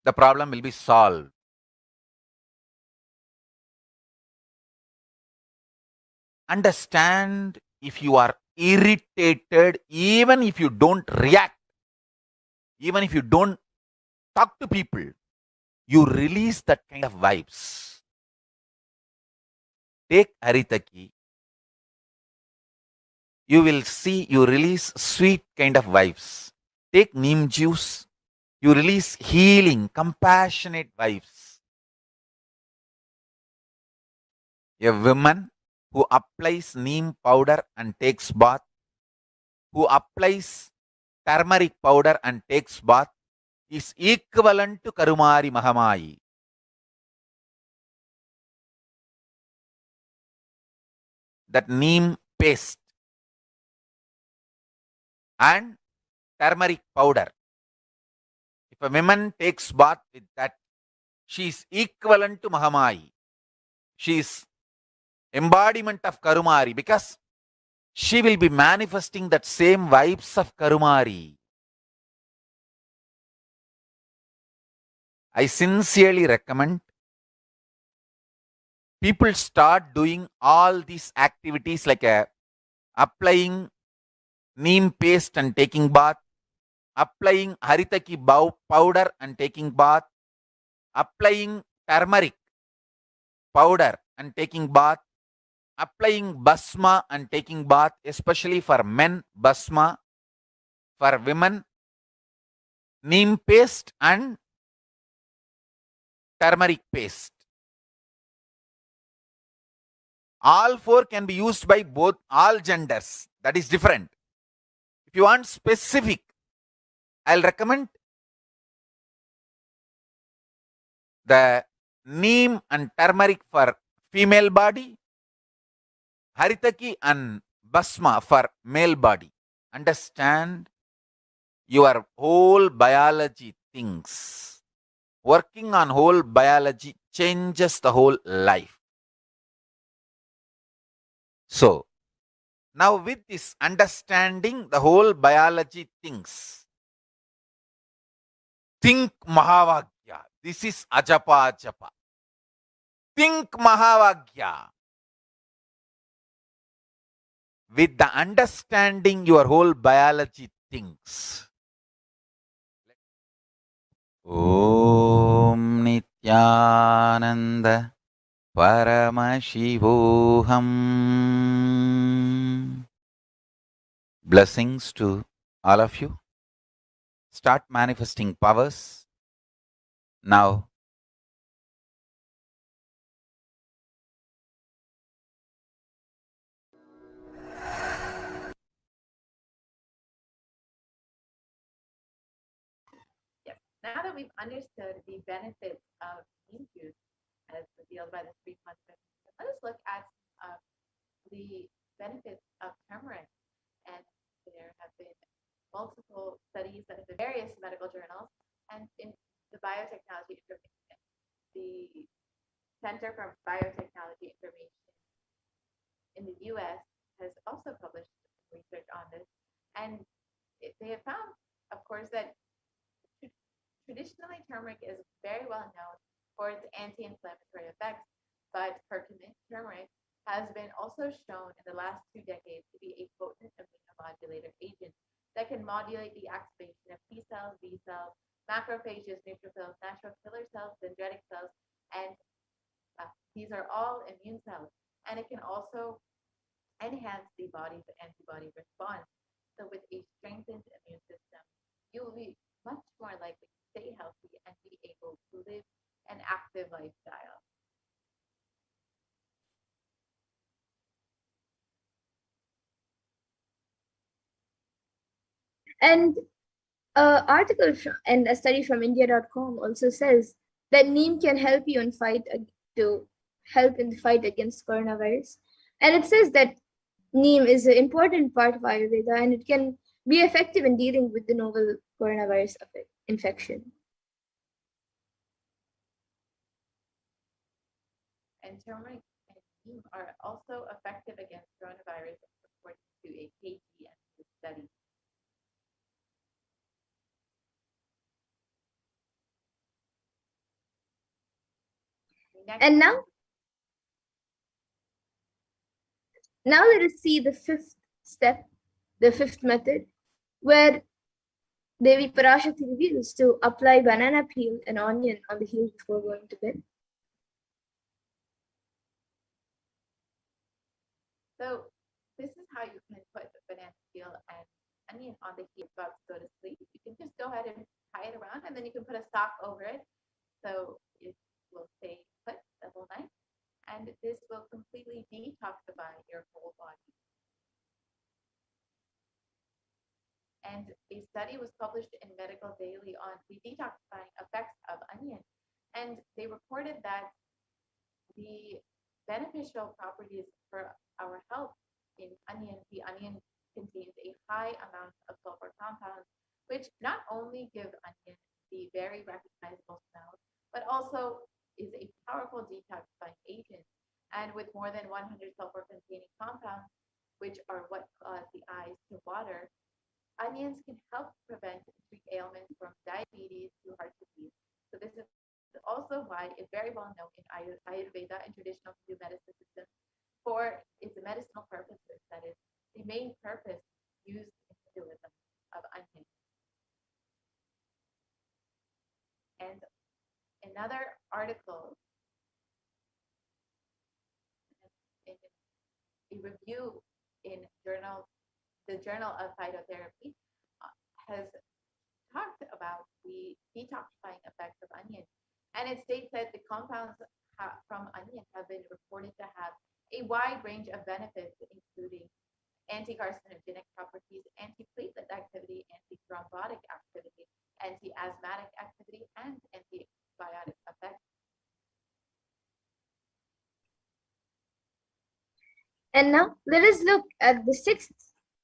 The problem will be solved. Understand, if you are irritated, even if you don't react, even if you don't talk to people, you release that kind of vibes. Take Haritaki. You will see you release sweet kind of vibes. Take neem juice. You release healing, compassionate vibes. A woman who applies neem powder and takes bath, who applies turmeric powder and takes bath, is equivalent to Karumari Mahamayi. That neem paste and turmeric powder, if a woman takes bath with that, she is equivalent to Mahamayi. She is embodiment of Karumari because she will be manifesting that same vibes of Karumari. I sincerely recommend people start doing all these activities like applying neem paste and taking bath, applying haritaki powder and taking bath, applying turmeric powder and taking bath, applying basma and taking bath, especially for men, basma, for women, neem paste and turmeric paste. All four can be used by both all genders. That is different. If you want specific, I'll recommend the neem and turmeric for female body, haritaki and basma for male body. Understand your whole biology things. Working on whole biology changes the whole life. So, now with this understanding the whole biology things, think Mahavagya. This is Ajapa Ajapa. Think Mahavagya. With the understanding your whole biology things. Om Nithyananda Paramashivoham. Blessings to all of you. Start manifesting powers. Now, Yes. Now that we've understood the benefits of neem juice as revealed by the 3 month method, let us look at the benefits of turmeric. And there have been multiple studies that have been various medical journals and in the biotechnology information. The Center for Biotechnology Information in the US has also published research on this. And they have found, of course, that traditionally turmeric is very well known for its anti-inflammatory effects, but curcumin, turmeric, has been also shown in the last 2 decades to be a potent immunomodulator agent that can modulate the activation of T cells, B cells, macrophages, neutrophils, natural killer cells, dendritic cells, and these are all immune cells. And it can also enhance the body's antibody response. So with a strengthened immune system, you will be much more likely to stay healthy and be able to live an active lifestyle. And and a study from India.com also says that neem can help you to help in the fight against coronavirus. And it says that neem is an important part of Ayurveda and it can be effective in dealing with the novel coronavirus infection. And turmeric and neem are also effective against coronavirus according to a KGM study. And now let us see the fifth step, the fifth method, where Devi Parashakti reveals to apply banana peel and onion on the heel before going to bed. So this is how you can put the banana peel and onion on the heel about to go to sleep. You can just go ahead and tie it around, and then you can put a sock over it, so it will stay put the whole night. And this will completely detoxify your whole body. And a study was published in Medical Daily on the detoxifying effects of onion. And they reported that the beneficial properties for our health in onion, the onion contains a high amount of sulfur compounds, which not only give onion the very recognizable smell, but also is a powerful detoxifying agent. And with more than 100 sulfur containing compounds, which are what cause the eyes to water, onions can help prevent and treat ailments from diabetes to heart disease. So this is also why it's very well known in Ayurveda and traditional Hindu medicine system for its medicinal purposes. That is the main purpose used in Hinduism of onion. And another article in a review in the Journal of Phytotherapy has talked about the detoxifying effects of onion. And it states that the compounds from onion have been reported to have a wide range of benefits, including anti-carcinogenic properties, anti-platelet activity, anti-thrombotic activity, anti-asthmatic activity, and antibiotic effects. And now let us look at the sixth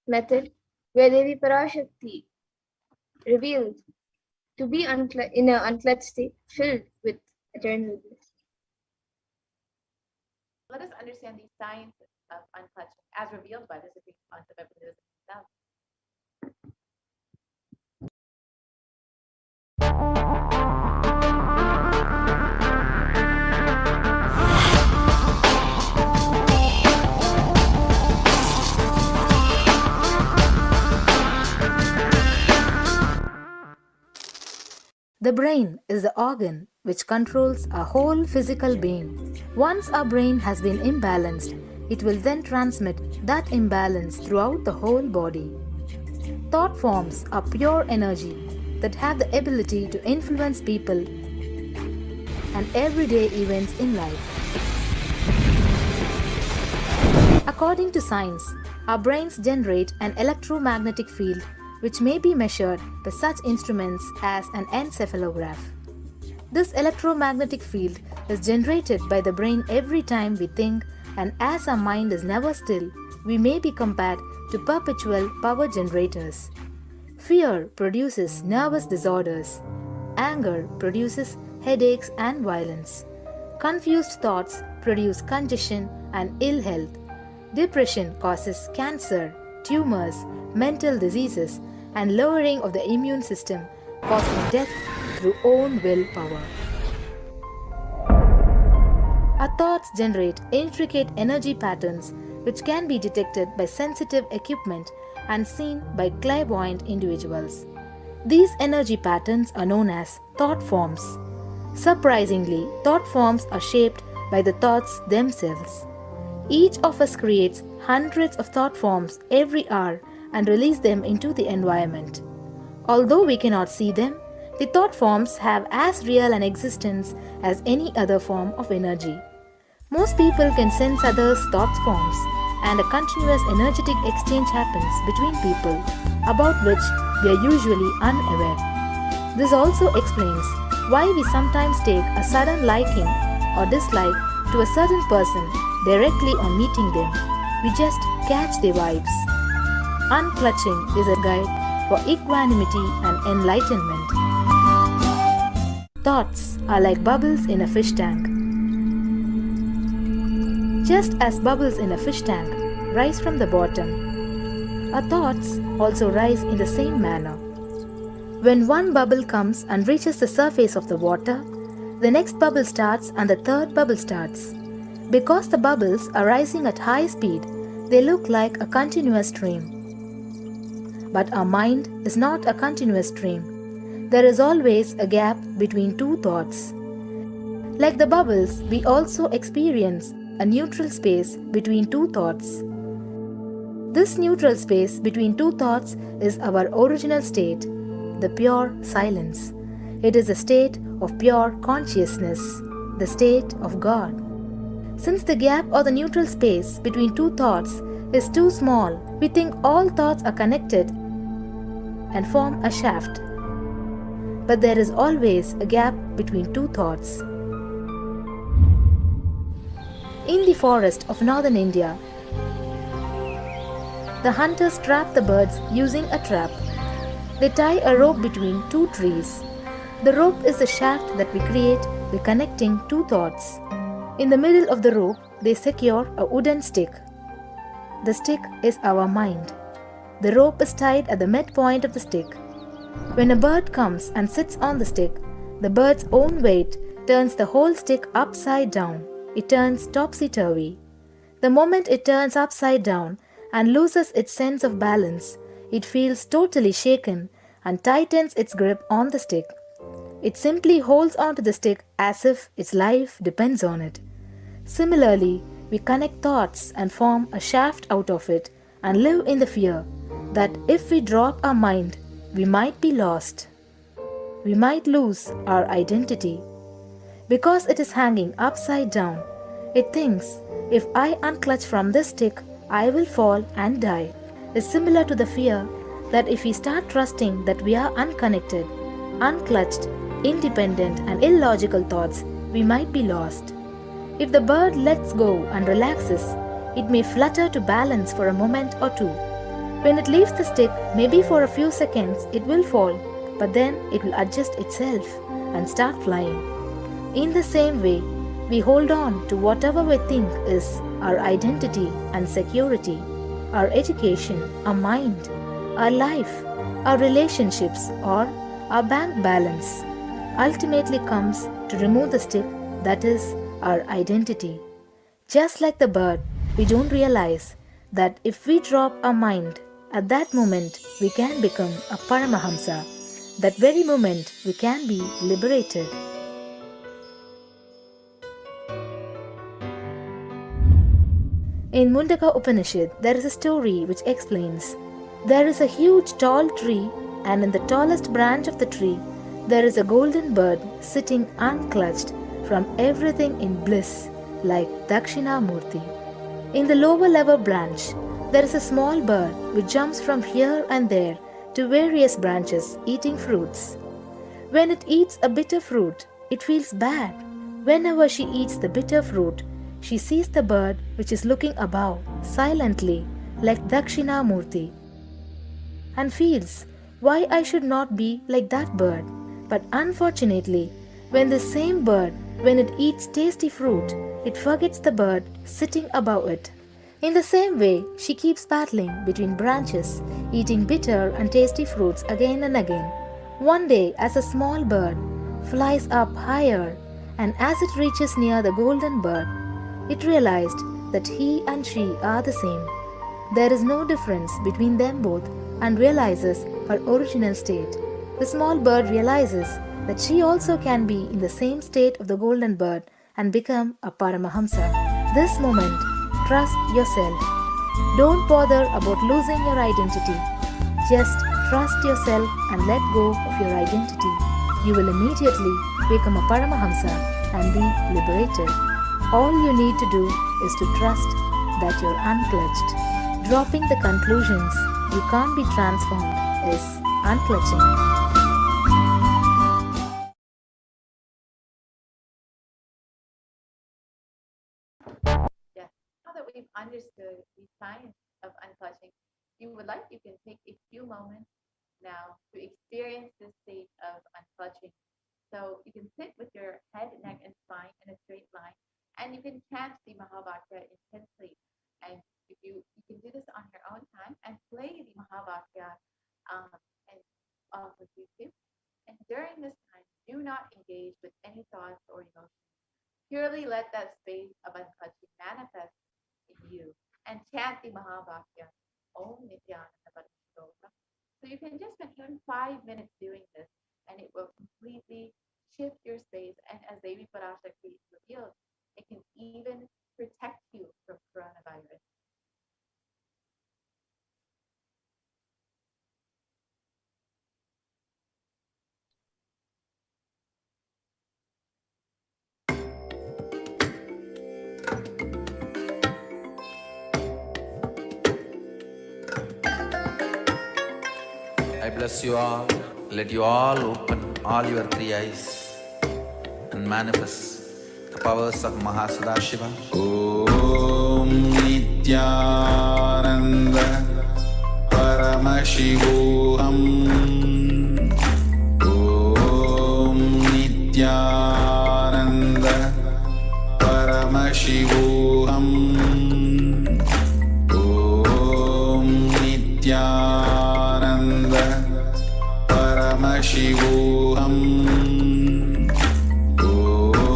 method where Devi Parashakti revealed to be in an unclutched state filled with eternal bliss. Let us understand the science of unclutching as revealed by the Supreme Concept of Buddhism himself. The brain is the organ which controls our whole physical being. Once our brain has been imbalanced, it will then transmit that imbalance throughout the whole body. Thought forms are pure energy that have the ability to influence people and everyday events in life. According to science, our brains generate an electromagnetic field which may be measured by such instruments as an encephalograph. This electromagnetic field is generated by the brain every time we think, and as our mind is never still, we may be compared to perpetual power generators. Fear produces nervous disorders. Anger produces headaches and violence. Confused thoughts produce congestion and ill health. Depression causes cancer, tumors, mental diseases, and lowering of the immune system, causing death through own willpower. Our thoughts generate intricate energy patterns which can be detected by sensitive equipment and seen by clairvoyant individuals. These energy patterns are known as thought forms. Surprisingly, thought forms are shaped by the thoughts themselves. Each of us creates hundreds of thought forms every hour and release them into the environment. Although we cannot see them, the thought forms have as real an existence as any other form of energy. Most people can sense others' thought forms, and a continuous energetic exchange happens between people, about which we are usually unaware. This also explains why we sometimes take a sudden liking or dislike to a certain person directly on meeting them. We just catch their vibes. Unclutching is a guide for equanimity and enlightenment. Thoughts are like bubbles in a fish tank. Just as bubbles in a fish tank rise from the bottom, our thoughts also rise in the same manner. When one bubble comes and reaches the surface of the water, the next bubble starts and the third bubble starts. Because the bubbles are rising at high speed, they look like a continuous stream. But our mind is not a continuous stream. There is always a gap between two thoughts. Like the bubbles, we also experience a neutral space between two thoughts. This neutral space between two thoughts is our original state, the pure silence. It is a state of pure consciousness, the state of God. Since the gap or the neutral space between two thoughts is too small, we think all thoughts are connected and form a shaft. But there is always a gap between two thoughts. In the forest of northern India, the hunters trap the birds using a trap. They tie a rope between two trees. The rope is the shaft that we create by connecting two thoughts. In the middle of the rope, they secure a wooden stick. The stick is our mind. The rope is tied at the midpoint of the stick. When a bird comes and sits on the stick, the bird's own weight turns the whole stick upside down. It turns topsy-turvy. The moment it turns upside down and loses its sense of balance, it feels totally shaken and tightens its grip on the stick. It simply holds onto the stick as if its life depends on it. Similarly, we connect thoughts and form a shaft out of it and live in the fear that if we drop our mind, we might be lost. We might lose our identity. Because it is hanging upside down, it thinks, if I unclutch from this stick, I will fall and die. Is similar to the fear that if we start trusting that we are unconnected, unclutched, independent and illogical thoughts, we might be lost. If the bird lets go and relaxes, it may flutter to balance for a moment or two. When it leaves the stick, maybe for a few seconds it will fall, but then it will adjust itself and start flying. In the same way, we hold on to whatever we think is our identity and security, our education, our mind, our life, our relationships, or our bank balance. Ultimately comes to remove the stick that is our identity. Just like the bird, we don't realize that if we drop our mind, at that moment we can become a Paramahamsa. That very moment we can be liberated. In Mundaka Upanishad, there is a story which explains, there is a huge tall tree, and in the tallest branch of the tree, there is a golden bird sitting unclutched from everything in bliss, like Dakshinamurti. In the lower level branch, there is a small bird which jumps from here and there to various branches eating fruits. When it eats a bitter fruit, it feels bad. Whenever she eats the bitter fruit, she sees the bird which is looking above silently like Dakshinamurti and feels why I should not be like that bird. But unfortunately, when the same bird, when it eats tasty fruit, it forgets the bird sitting above it. In the same way, she keeps battling between branches, eating bitter and tasty fruits again and again. One day, as a small bird flies up higher, and as it reaches near the golden bird, it realized that he and she are the same. There is no difference between them both and realizes her original state. The small bird realizes that she also can be in the same state of the golden bird and become a Paramahamsa. This moment, trust yourself. Don't bother about losing your identity. Just trust yourself and let go of your identity. You will immediately become a Paramahamsa and be liberated. All you need to do is to trust that you're unclutched. Dropping the conclusions you can't be transformed is unclutching. Yes. Now that we've understood the science of unclutching, if you would like, you can take a few moments now to experience this state of unclutching. So you can sit with your head, neck, and spine in a straight line, and you can chant the Mahavakya intensely. And if you can do this on your own time and play the Mahavakya and off of YouTube. And during this time, do not engage with any thoughts or emotions. Purely let that space of unclutching manifest in you and chant the Mahavakya, Om Nithyananda Paramashivam. So you can just spend even 5 minutes doing this, and it will completely shift your space. And as Devi Parashakti revealed, it can even protect you from coronavirus. I bless you all. Let you all open all your three eyes and manifest the powers of Mahasadashiva. Om Nithyananda Paramashivoham. Om Nithyananda Paramashivoham. Om Nithyananda Paramashivoham. Om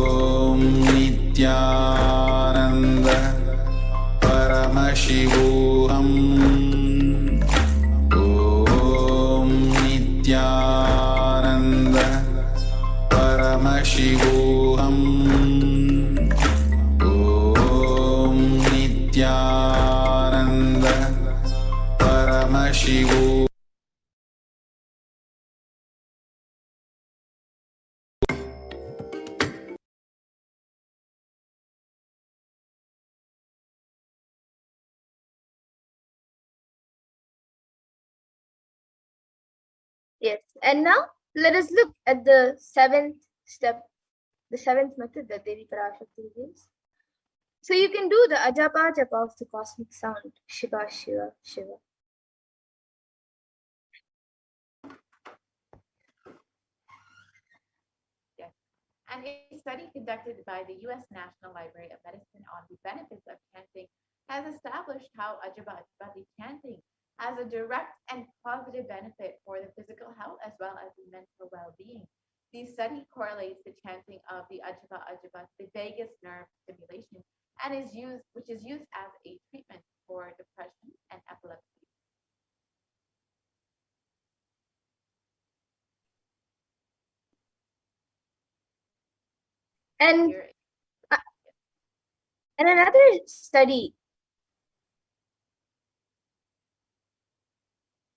Paramashivoham. Om Nithyananda Paramashivoham. Yes. And now let us look at the seventh step, the seventh method that Devi Parashakti reveals. So you can do the ajapa japa of the cosmic sound, Shiva, Shiva, Shiva. Yes. And a study conducted by the U.S. National Library of Medicine on the benefits of chanting has established how Ajaba Ajabati chanting has a direct and positive benefit for the physical health as well as the mental well-being. The study correlates the chanting of the Ajaba Ajaba, the vagus nerve stimulation, and which is used as a treatment for depression and epilepsy. And Here, and another study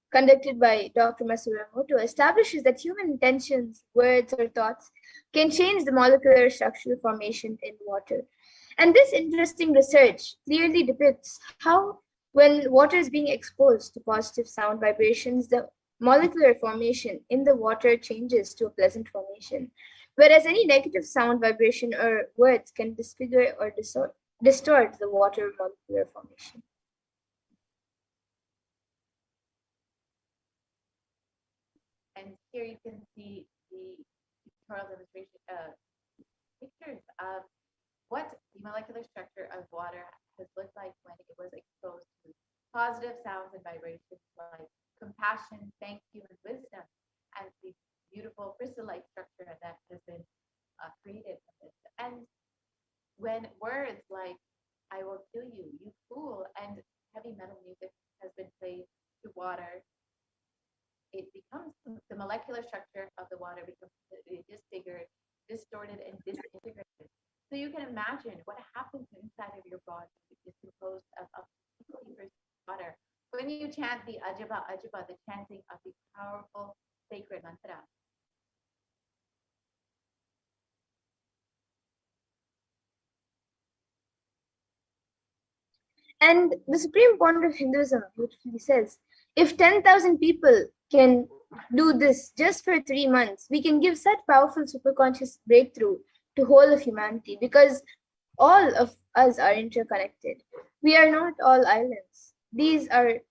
conducted by Dr. Masuramoto establishes that human intentions, words, or thoughts can change the molecular structural formation in water. And this interesting research clearly depicts how, when water is being exposed to positive sound vibrations, the molecular formation in the water changes to a pleasant formation, whereas any negative sound vibration or words can disfigure or distort the water molecular formation. and here you can see the pictorial demonstration pictures of what the molecular structure of water has looked like when it was exposed to positive sounds and vibrations like compassion, thank you, and wisdom, and the beautiful crystal-like structure that has been created from this. And when words like "I will kill you," "you fool," and heavy metal music has been played to water, it becomes the molecular structure of the water becomes disfigured, distorted, and disintegrated. So you can imagine what happens inside of your body, which is composed of 50% water. When you chant the Ajaba Ajaba, the chanting of the powerful sacred mantra. And the Supreme Point of Hinduism beautifully says, if 10,000 people can do this just for 3 months, we can give such powerful superconscious breakthrough to whole of humanity because all of us are interconnected. We are not all islands. These are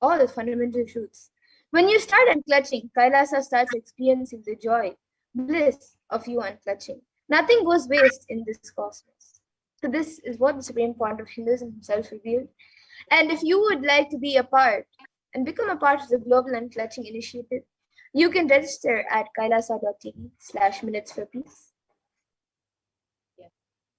all fundamental truths. When you start unclutching, Kailasa starts experiencing the joy, bliss of you unclutching. Nothing goes waste in this cosmos. So this is what the Supreme Point of Hinduism himself revealed. And if you would like to be a part and become a part of the Global Unclutching Initiative, you can register at kailasa.tv/minutes for peace. Yes.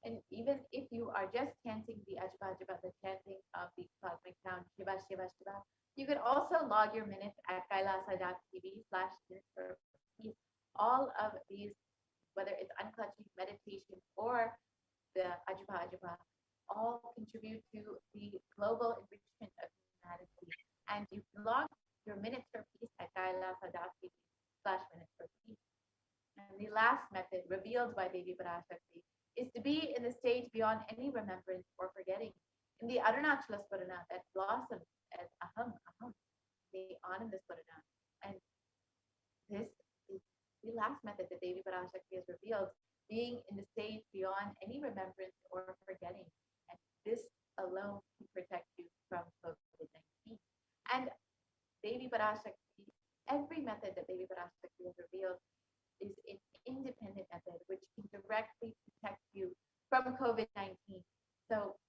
And even if you are just chanting the Ajba Ajba, the chanting of the cosmic sound Shiva Shiva Shiva, you could also log your minutes at kailasa.tv/minutes for peace. All of these, whether it's unclutching, meditation, or the Ajba Ajba, all contribute to the global enrichment of humanity. And you can log your minutes for peace at kailasa.tv/minutes for peace. And the last method revealed by Devi Parashakti is to be in the state beyond any remembrance or forgetting. In the Arunachala Swarana that blossoms as Aham, Aham, the Ananda Swarana. And this is the last method that Devi Parashakti has revealed, being in the state beyond any remembrance or forgetting. And this alone can protect you from COVID-19. And Devi Parashakti, every method that Devi Parashakti has revealed is an independent method which can directly protect you from COVID-19. So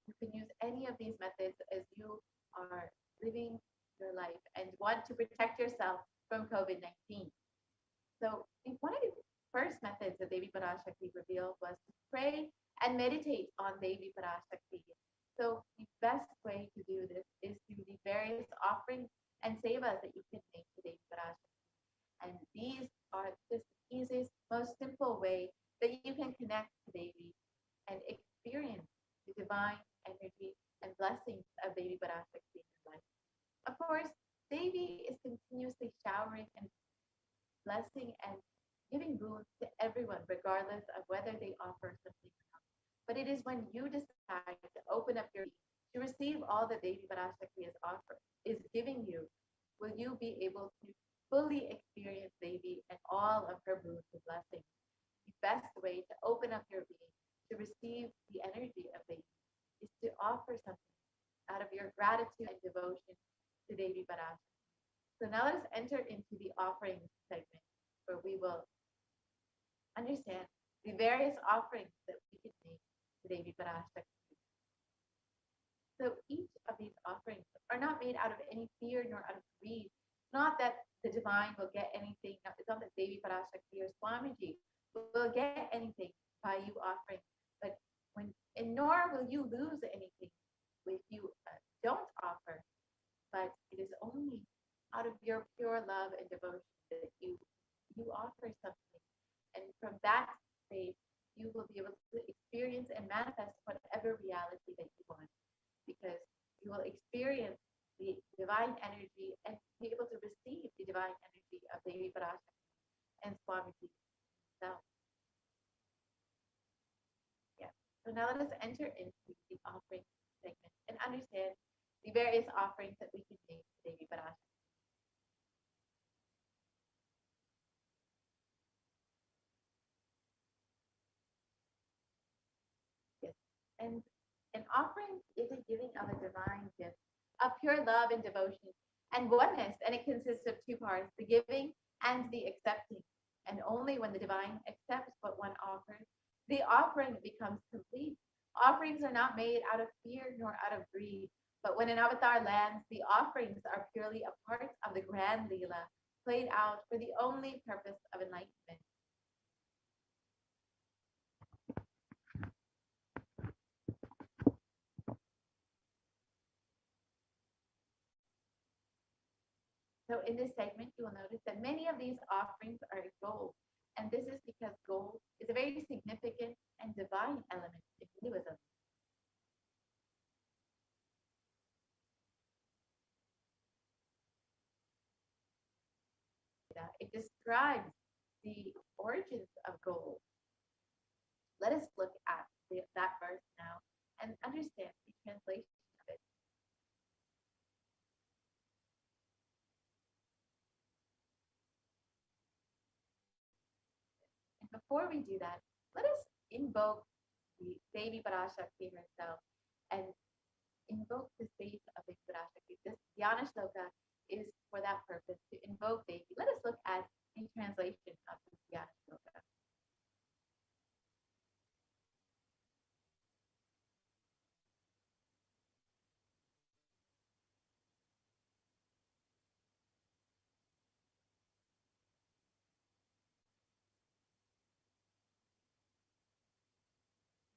you can use any of these methods as you are living your life and want to protect yourself from COVID-19. So one of the first methods that Devi Parashakti revealed was to pray and meditate on Devi Parashakti. So the best way to do this is through the various offerings and sevas that you can make to Devi Parashakti. And these are just the easiest, most simple way that you can connect to Devi and experience the divine energy and blessings of Devi Parashakti in your life. Of course, Devi is continuously showering and blessing and giving boons to everyone, regardless of whether they offer something or not. But it is when you decide to open up your being to receive all that Devi Parashakti is giving you, will you be able to fully experience Devi and all of her boons and blessings. The best way to open up your being to receive the energy of Devi is to offer something out of your gratitude and devotion to Devi Parashakti. So now let us enter into the offering segment where we will understand the various offerings that we can make to Devi Parashakti. So each of these offerings are not made out of any fear nor out of greed. Not that the divine will get anything. It's not that Devi Parashakti or Swamiji will get anything by you offering, but and nor will you lose anything if you don't offer. But it is only out of your pure love and devotion that you offer something, and from that space you will be able to experience and manifest whatever reality that you want, because you will experience the divine energy and be able to receive the divine energy of Devi Parashakti and Swamiji himself. Yeah. So now let us enter into the offering segment and understand the various offerings that we can make to Devi Parashakti. Yes. And an offering is a giving of a divine gift of pure love and devotion and oneness, and it consists of two parts, the giving and the accepting. And only when the divine accepts what one offers, the offering becomes complete. Offerings are not made out of fear nor out of greed, but when an avatar lands, the offerings are purely a part of the grand Leela, played out for the only purpose of enlightenment. So in this segment, you will notice that many of these offerings are in gold. And this is because gold is a very significant and divine element in Hinduism. It describes the origins of gold. Let us look at that verse now and understand the translation of it. And before we do that, let us invoke the Devi Parashakti herself and invoke the faith of Devi Parashakti. This Dhyana Shloka is for that purpose, to invoke Devi. Let us look at the translation of the Dhyana Shloka.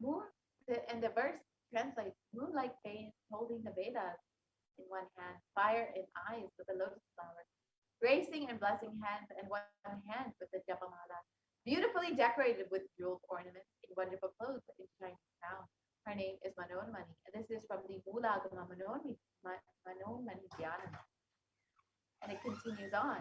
Moon, and the verse translates moonlight face holding the Vedas in one hand, fire in eyes with a lotus flower, gracing and blessing hands, and one hand with the Japamala, beautifully decorated with jeweled ornaments in wonderful clothes in shining crown. Her name is Manonmani, and this is from the Mulagama Manonmani Dhyana. And it continues on.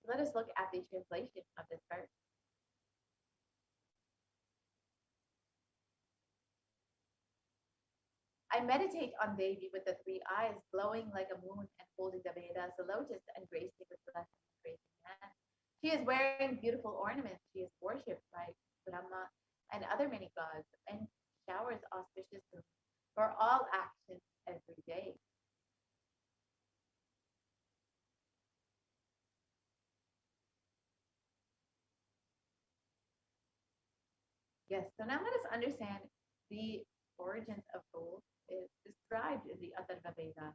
Let us look at the translation of this verse. I meditate on Devi with the three eyes, glowing like a moon and holding the Vedas, the lotus, and gracing with blessing and gracing hand. She is wearing beautiful ornaments. She is worshipped by Brahma and other many gods, and showers auspicious moon for all actions every day. Yes, so now let us understand the origins of gold is described in the Atharva Veda.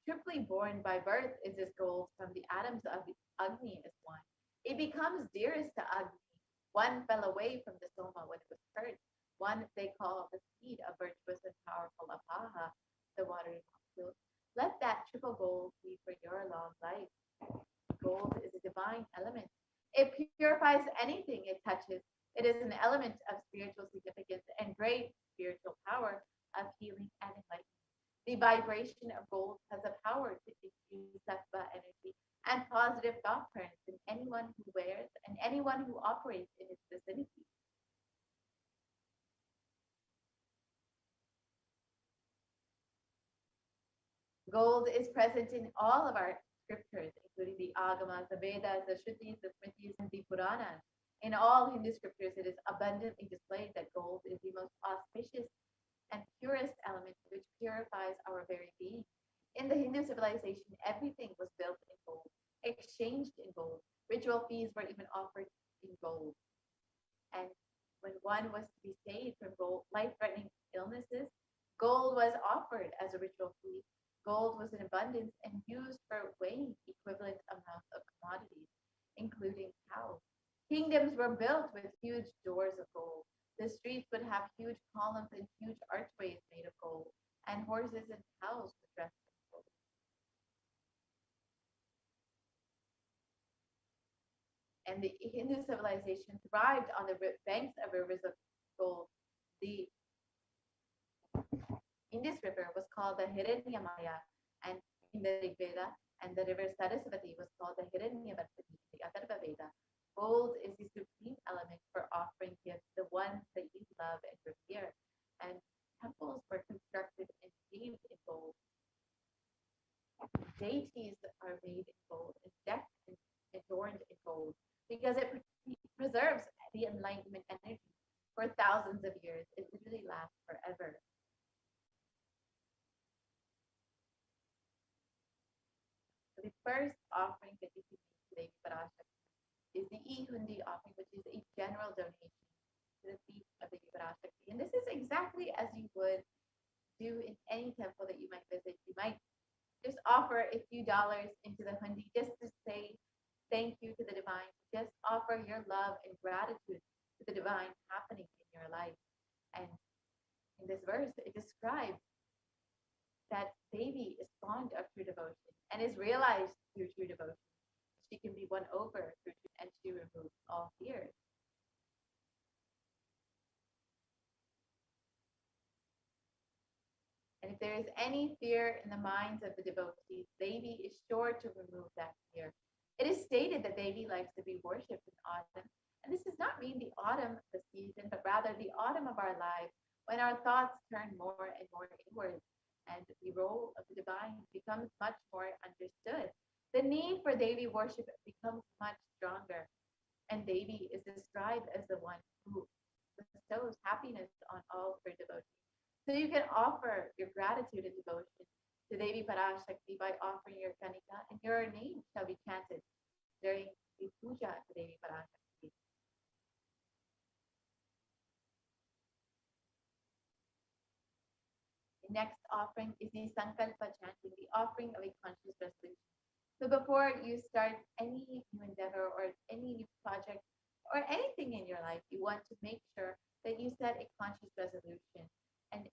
Triply born by birth is this gold from the atoms of the Agni is one. It becomes dearest to Agni. One fell away from the Soma when it was hurt. One they call the seed of virtuous and powerful Apaha, the watery molecule. Let that triple gold be for your long life. Gold is a divine element. It purifies anything it touches. It is an element of spiritual significance and great spiritual power of healing and enlightenment. The vibration of gold has a power to infuse sattva energy and positive thought currents in anyone who wears and anyone who operates in its vicinity. Gold is present in all of our scriptures, including the Agamas, the Vedas, the Shrutis, the Smritis, and the Puranas. In all Hindu scriptures, it is abundantly displayed that gold is the most auspicious and purest element which purifies our very being. In the Hindu civilization, everything was built in gold, exchanged in gold. Ritual fees were even offered in gold. And when one was to be saved from life-threatening illnesses, gold was offered as a ritual fee. Gold was in abundance and used for weighing equivalent amounts of commodities, including cows. Kingdoms were built with huge doors of gold. The streets would have huge columns and huge archways made of gold, and horses and cows were dressed in gold. And the Hindu civilization thrived on the banks of rivers of gold. The Indus River was called the Hiranyamaya, and in the Rig Veda, and the river Saraswati was called the Hiranyavartini in the Atharva Veda. Gold is the supreme element for offering gifts, the ones that you love and revere. And temples were constructed and paved in gold. Deities are made in gold and decked and adorned in gold because it preserves the enlightenment energy for thousands of years. It literally lasts forever. So the first offering that you can make today, Parashakti, is the E-Hundi offering, which is a general donation to the feet of the Parashakti. And this is exactly as you would do in any temple that you might visit. You might just offer a few dollars into the hundi just to say thank you to the divine. Just offer your love and gratitude to the divine happening in your life. And in this verse, it describes that Devi is fond of true devotion and is realized through true devotion. She can be won over through and she removes all fears. And if there is any fear in the minds of the devotees, Devi is sure to remove that fear. It is stated that Devi likes to be worshipped in autumn. And this does not mean the autumn, the season, but rather the autumn of our lives, when our thoughts turn more and more inward and the role of the divine becomes much more understood. The need for Devi worship becomes much stronger. And Devi is described as the one who bestows happiness on all her devotees. So you can offer your gratitude and devotion to Devi Parashakti by offering your kanika, and your name shall be chanted during the puja to Devi Parashakti. The next offering is the Sankalpa chanting, the offering of a conscious resolution. So before you start any new endeavor or any new project or anything in your life, you want to make sure that you set a conscious resolution and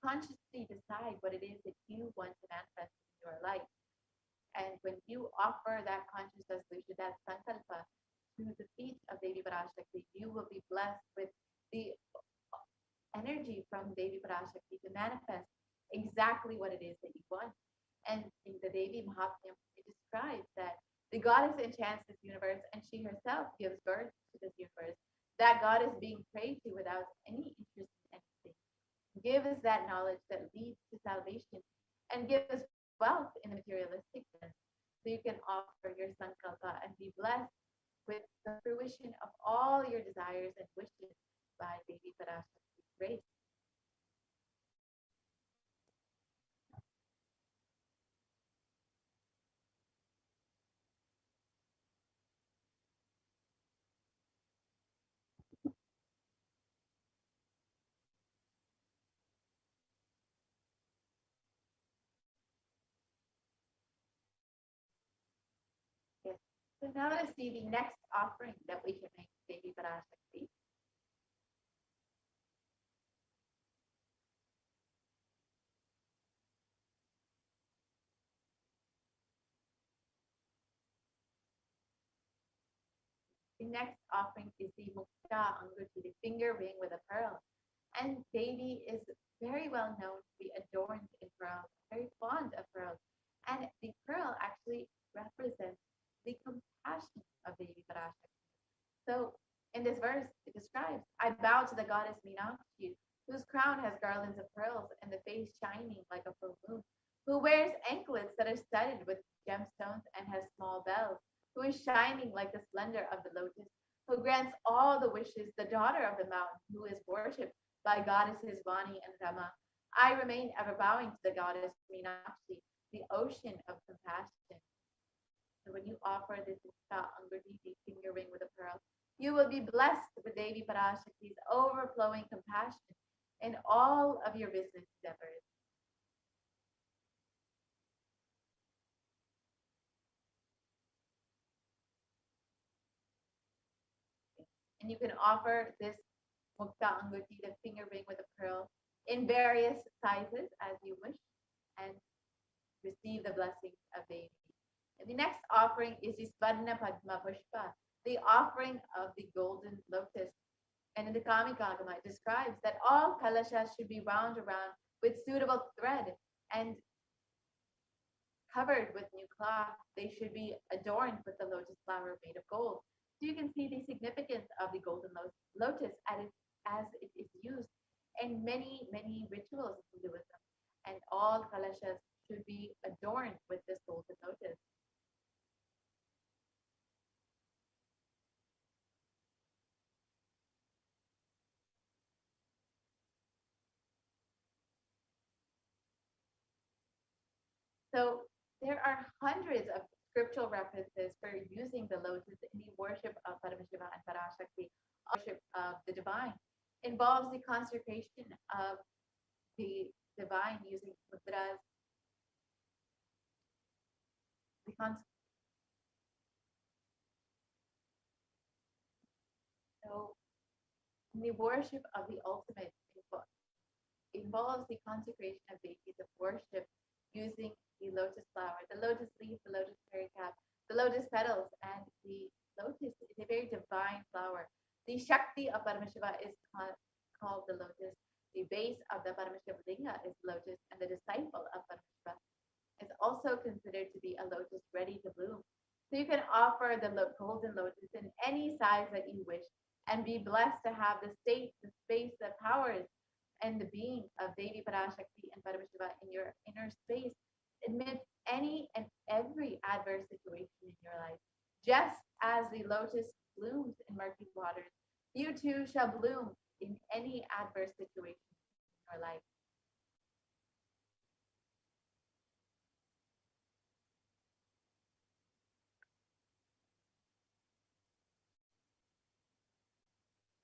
consciously decide what it is that you want to manifest in your life. And when you offer that conscious resolution, that sankalpa, to the feet of Devi Parashakti, you will be blessed with the energy from Devi Parashakti to manifest exactly what it is that you want. And in the Devi Mahatmya, it describes that the goddess enchants this universe and she herself gives birth to this universe. That God is being prayed to without any interest in anything. give us that knowledge that leads to salvation and give us wealth in the materialistic sense. So you can offer your sankalpa and be blessed with the fruition of all your desires and wishes by Devi Parashakti's grace. Yes. So now let's see the next offering that we can make to Devi Parashakti. The next offering is the Mukta Anguti, the finger ring with a pearl. And Devi is very well known to be adorned in pearls, very fond of pearls. And the pearl actually represents the compassion of Devi Parashakti. So in this verse, it describes, I bow to the goddess Meenakshi, whose crown has garlands of pearls and the face shining like a full moon, who wears anklets that are studded with gemstones and has small bells, who is shining like the splendor of the lotus, who grants all the wishes, the daughter of the mountain, who is worshipped by goddesses Vani and Rama. I remain ever bowing to the goddess Meenakshi, the ocean of compassion. So when you offer this Anguti, the finger ring with a pearl, you will be blessed with Devi Parashakti's overflowing compassion in all of your business endeavors. And you can offer this Mukta Anguti, the finger ring with a pearl, in various sizes as you wish, and receive the blessings of Devi. And the next offering is the Svarna Padma Pushpa, the offering of the golden lotus. And in the Kamikagama, it describes that all kalashas should be wound around with suitable thread and covered with new cloth. They should be adorned with the lotus flower made of gold. So you can see the significance of the golden lotus as it is used in many, many rituals in Hinduism. And all kalashas should be adorned with this golden lotus. So there are hundreds of scriptural references for using the lotus in the worship of Paramashiva and Parashakti. Worship of the divine involves the consecration of the divine using mudras. So the worship of the ultimate involves the consecration of deities of worship using the lotus flower, the lotus leaf, the lotus pericarp, the lotus petals, and the lotus is a very divine flower. The Shakti of Paramashiva is called the lotus. The base of the Paramashiva Linga is lotus, and the disciple of Paramashiva is also considered to be a lotus ready to bloom. So you can offer the golden lotus in any size that you wish and be blessed to have the state, the space, the powers, and the being of Devi Parashakti and Paramashiva in your inner space amidst any and every adverse situation in your life. Just as the lotus blooms in murky waters, you too shall bloom in any adverse situation in your life.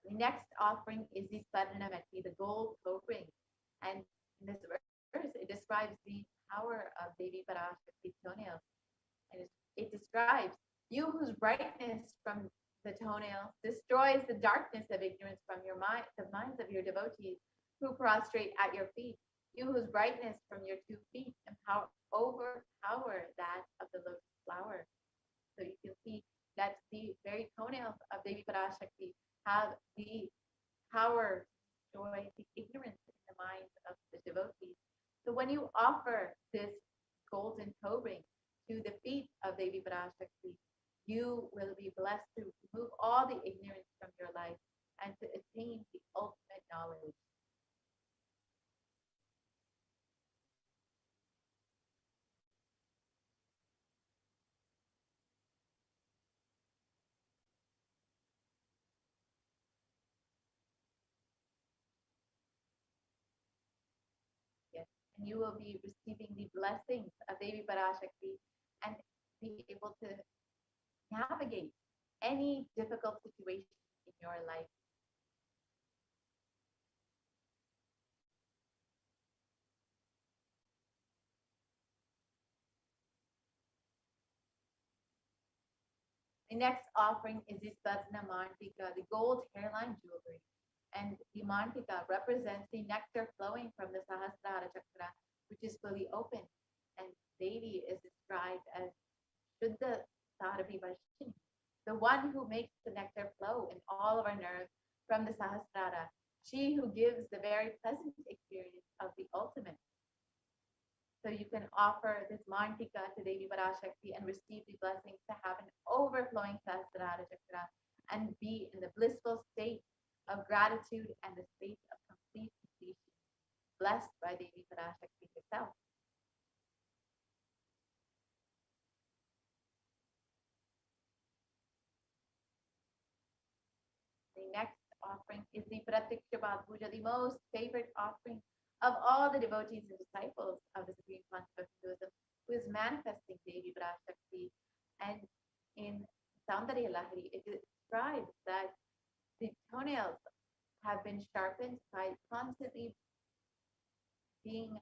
The next offering is the Swarnamati, the gold toe ring. And in this verse, it describes the power of Devi Parashakti's toenails. And it describes you whose brightness from the toenails destroys the darkness of ignorance from your mind, the minds of your devotees who prostrate at your feet. You whose brightness from your 2 feet overpower that of the lotus flower. So you can see that the very toenails of Devi Parashakti have the power to destroy the ignorance in the minds of the devotees. So when you offer this golden toe ring to the feet of Devi Parashakti, you will be blessed to remove all the ignorance from your life and to attain the ultimate knowledge. and you will be receiving the blessings of Devi Parashakti and be able to navigate any difficult situation in your life. The next offering is the Sadhana Mantika, the gold hairline jewelry. And the Mantika represents the nectar flowing from the Sahasrara Chakra, which is fully open. And Devi is described as Shuddha Sarabhi Varshini, the one who makes the nectar flow in all of our nerves from the Sahasrara, she who gives the very pleasant experience of the ultimate. So you can offer this Mantika to Devi Parashakti and receive the blessings to have an overflowing Sahasrara Chakra and be in the blissful state of gratitude and the state of complete completion, blessed by Devi Parashakti herself. The next offering is the Pratikshabad Puja, the most favorite offering of all the devotees and disciples of the Supreme Concept of Hinduism, who is manifesting Devi Parashakti. And in Saundarya Lahari, it describes that the toenails have been sharpened by constantly being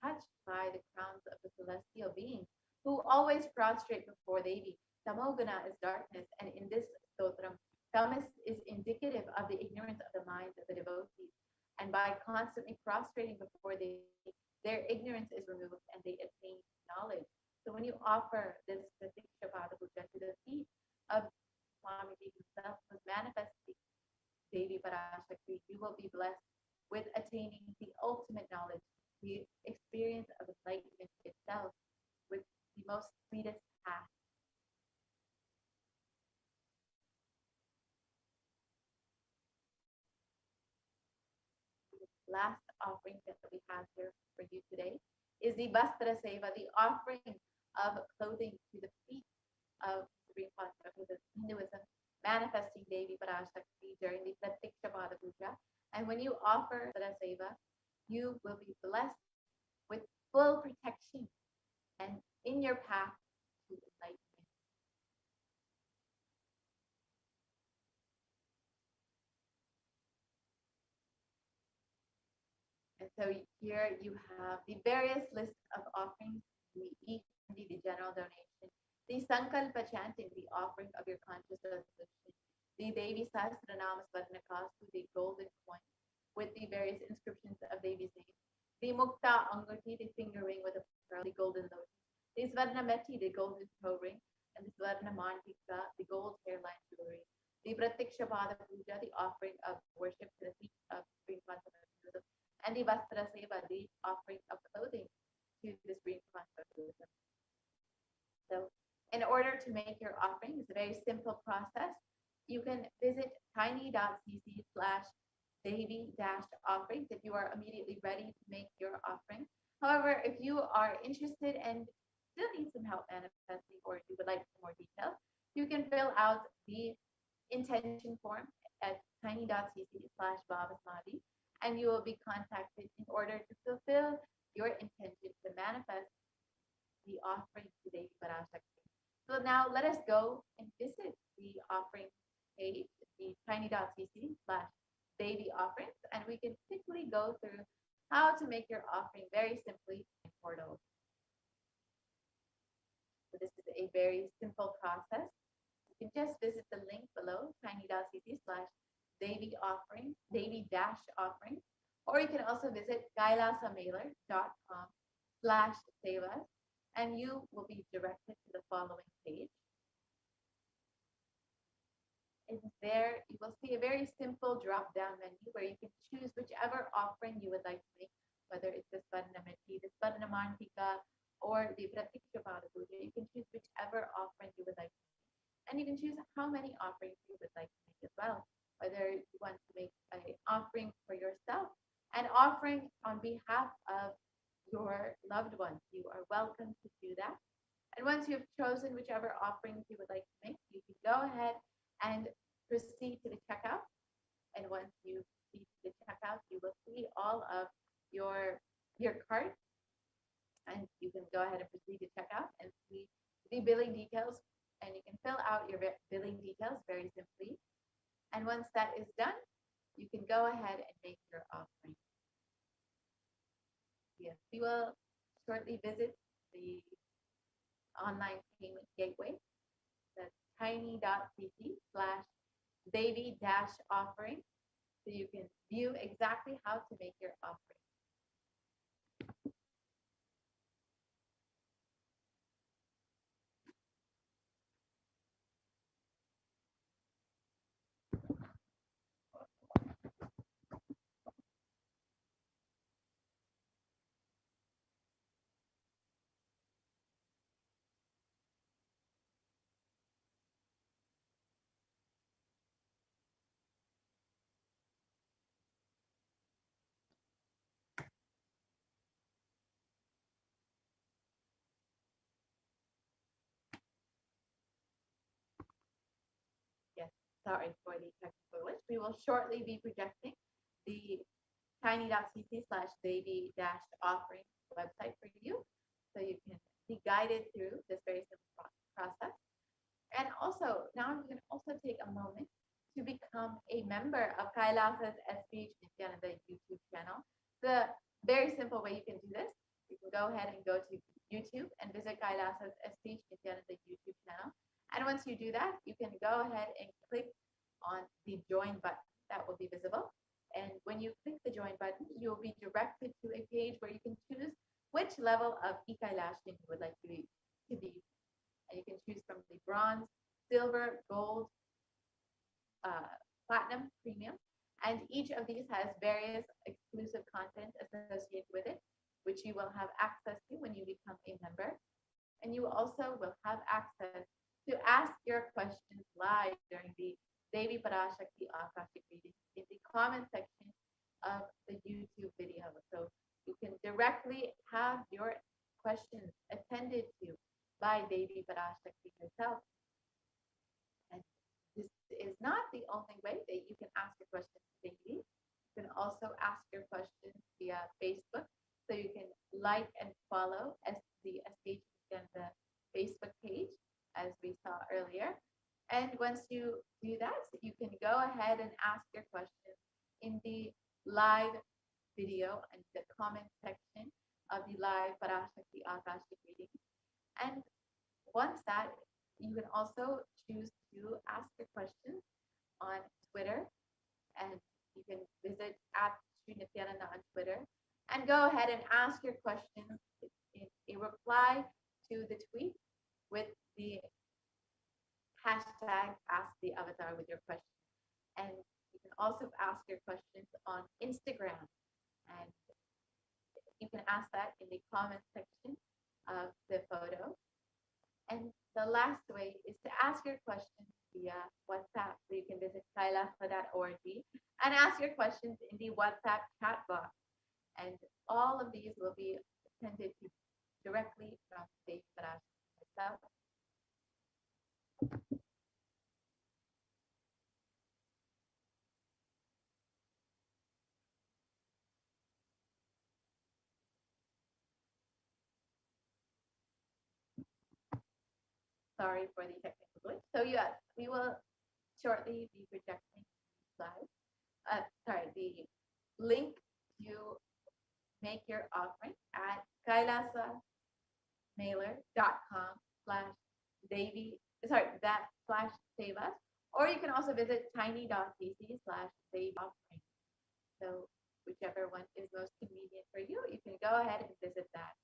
touched by the crowns of the celestial beings who always prostrate before Devi. Tamoguna is darkness, and in this stotram, tamas is indicative of the ignorance of the minds of the devotees. And by constantly prostrating before Devi, their ignorance is removed and they attain knowledge. So when you offer this Pratiksha Pada Puja to the feet of Swamiji himself, who is manifesting Devi Parashakti, you will be blessed with attaining the ultimate knowledge, the experience of enlightenment itself, with the most sweetest path. The last offering that we have here for you today is the Bastra Seva, the offering of clothing to the feet of Supreme Concept of Hinduism, manifesting Devi Parashakti during the Pratiksha Pada Puja. And when you offer Bastra Seva, you will be blessed with full protection and in your path to enlightenment. And so here you have the various lists of offerings, the e-candy, the general donation, the Sankalpa chanting, the offering of your conscious resolution, the Devi Sahasranama Swarnakastu, the golden coin with the various inscriptions of Devi's name, the Mukta Anguti, the finger ring with a pearl, the golden lotus, the Swarnameti, the golden toe ring, and the Swarna Mantika, the gold hairline jewelry, the Pratiksha Pada Puja, the offering of worship to the feet of Supreme Concept of Hinduism, and the Vastra Seva, the offering of clothing to the Supreme Concept of Hinduism. So in order to make your offering, it's a very simple process. You can visit tiny.cc/Devi-offerings if you are immediately ready to make your offering. However, if you are interested and still need some help manifesting or you would like some more details, you can fill out the intention form at tiny.cc/Babasmadi and you will be contacted in order to fulfill your intention to manifest the offering to Devi Parashakti. So now let us go and visit the offering page, the tiny.cc/Devi offerings, and we can quickly go through how to make your offering very simply in portals. So this is a very simple process. You can just visit the link below, tiny.cc/Devi Devi-offerings, or you can also visit kailasamailer.com/sevas, and you will be directed to the following page. And there you will see a very simple drop-down menu where you can choose whichever offering you would like to make, whether it's the Swarnameti, the Swarnamantika, or the Pratiksha Pada Puja. You can choose whichever offering you would like to make. And you can choose how many offerings you would like to make as well, whether you want to make an offering for yourself, an offering on behalf of your loved ones. You are welcome to do that. And once you've chosen whichever offerings you would like to make, you can go ahead and proceed to the checkout. And once you proceed to the checkout, you will see all of your cart And you can go ahead and proceed to checkout and see the billing details, and you can fill out your billing details very simply. And once that is done, you can go ahead and make your offering. Yes, we will shortly visit the online payment gateway, that's tiny.cc/Devi-offering, so you can view exactly how to make your offering. Yes, sorry for the technical glitch. We will shortly be projecting the tiny.cc/Devi-offering website for you, so you can be guided through this very simple process. And also, now you can also take a moment to become a member of Kailasa's HDH Nithyananda YouTube channel. The very simple way you can do this, you can go ahead and go to YouTube and visit Kailasa's HDH Nithyananda YouTube channel. And once you do that, you can go ahead and click on the join button that will be visible. And when you click the join button, you'll be directed to a page where you can choose which level of e-Kailashan you would like to be. And you can choose from the bronze, silver, gold, platinum, premium. And each of these has various exclusive content associated with it, which you will have access to when you become a member. And you also will have access to ask your questions live during the Devi Parashakti Akashic reading in the comment section of the YouTube video. So you can directly have your questions attended to by Devi Parashakti herself. And this is not the only way that you can ask your questions to Devi. You can also ask your questions via Facebook. So you can like and follow the SH Agenda Facebook page, as we saw earlier. And once you do that, you can go ahead and ask your questions in the live video and the comment section of the live Parashakti Akashic reading. And once that, you can also choose to ask your questions on Twitter, and you can visit @Nithyananda on Twitter and go ahead and ask your questions in a reply to the tweet with the hashtag #AskTheAvatar with your question. And you can also ask your questions on Instagram, and you can ask that in the comment section of the photo. And the last way is to ask your questions via WhatsApp. So you can visit kailasa.org and ask your questions in the WhatsApp chat box. And all of these will be attended to directly from Devi Parashakti herself. Sorry for the technical glitch. So yes, we will shortly be projecting slides. The link to make your offering at kailasamailer.com/Devi, /save us, or you can also visit tiny.cc/Devi offering. So whichever one is most convenient for you, you can go ahead and visit that.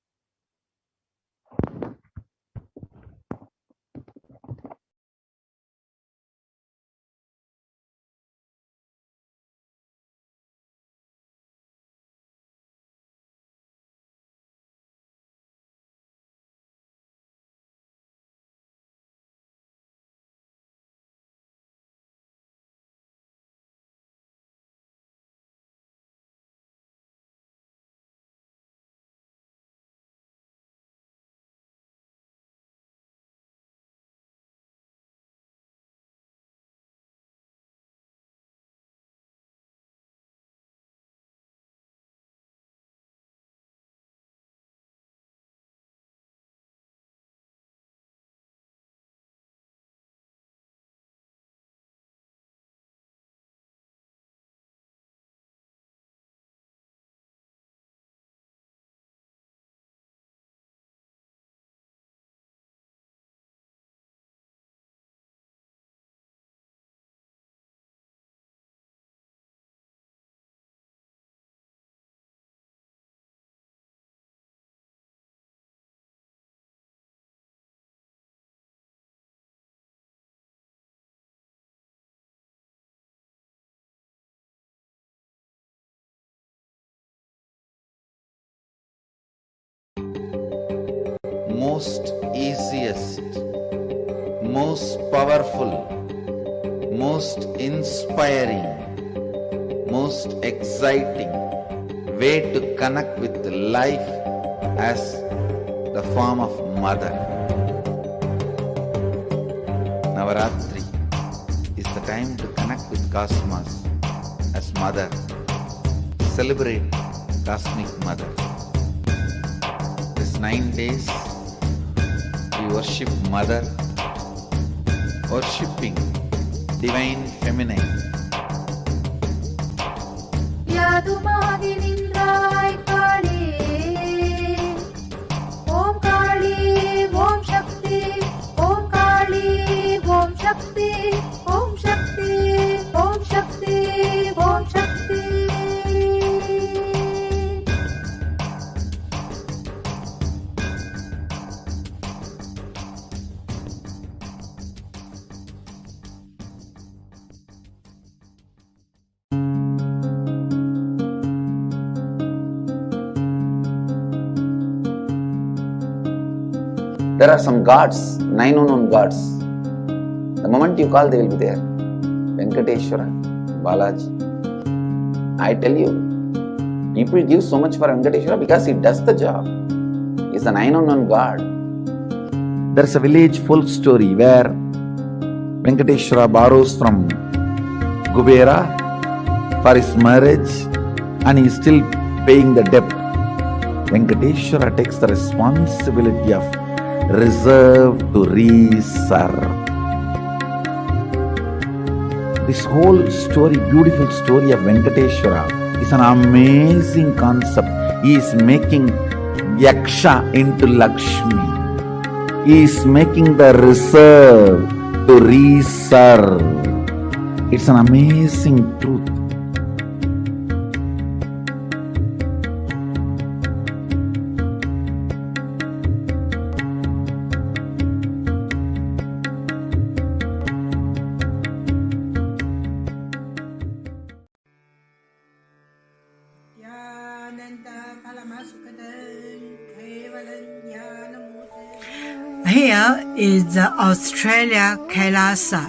most easiest, most powerful, most inspiring, most exciting way to connect with life as the form of mother. Navaratri is the time to connect with Cosmos as mother. Celebrate Cosmic Mother. This 9 days we worship Mother, worshipping Divine Feminine. யாதுமாகி நின்றாய் காளி, ஓம் காளி ஓம் சக்தி, ஓம் காளி ஓம் சக்தி, ஓம் சக்தி ஓம் சக்தி ஓம் சக்தி. There are some gods, 9 unknown gods. The moment you call, they will be there. Venkateshwara, Balaji. I tell you, people give so much for Venkateshwara because he does the job. He's the 9 unknown god. There's a village full story where Venkateshwara borrows from Kubera for his marriage and he is still paying the debt. Venkateshwara takes the responsibility of reserve to reserve. This whole story, beautiful story of Venkateshwara is an amazing concept. He is making Yaksha into Lakshmi. He is making the reserve to reserve. It's an amazing truth. Here is the Australia Kailasa.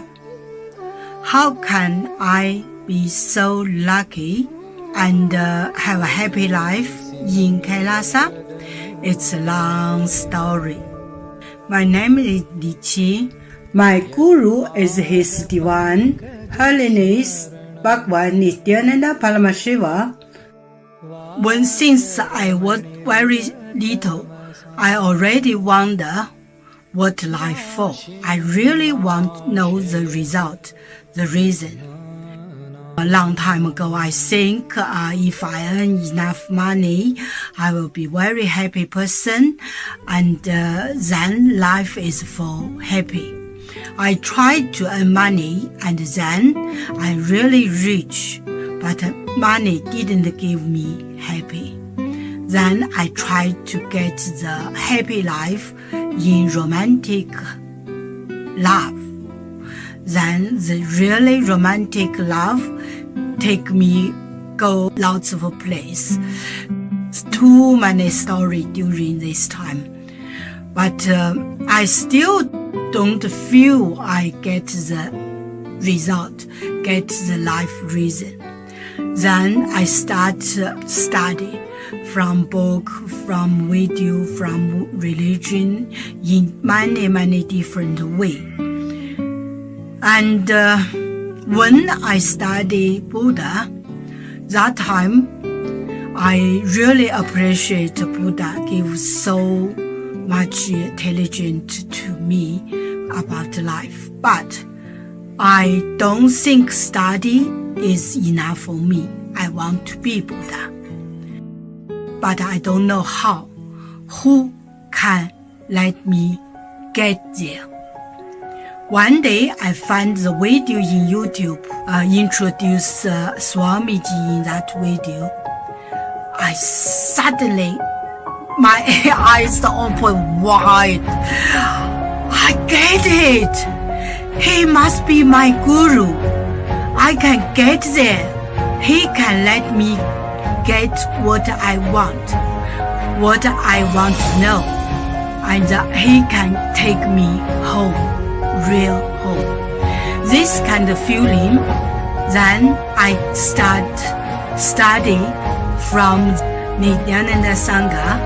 How can I be so lucky and have a happy life in Kailasa? It's a long story. My name is Li Qi. My guru is His Divine Holiness Bhagwan Nithyananda Paramashivam. Since I was very little, I already wonder what life for. I really want to know the result, the reason. A long time ago, I think if I earn enough money, I will be very happy person, and then life is for happy. I tried to earn money, and then I really rich, but money didn't give me happy. Then I tried to get the happy life in romantic love. Then the really romantic love take me go lots of place. Too many stories during this time. But I still don't feel I get the result, get the life reason. Then I start study from book, from video, from religion in many different ways. And when I study Buddha, that time I really appreciate Buddha give so much intelligence to me about life. But I don't think study is enough for me. I want to be Buddha. But I don't know how. Who can let me get there? One day I found the video in YouTube, introduce Swamiji in that video. I suddenly, my eyes open wide. I get it. He must be my guru. I can get there. He can let me get what I want to know. and He can take me home, real home. This kind of feeling, then I start study from Nithyananda Sangha.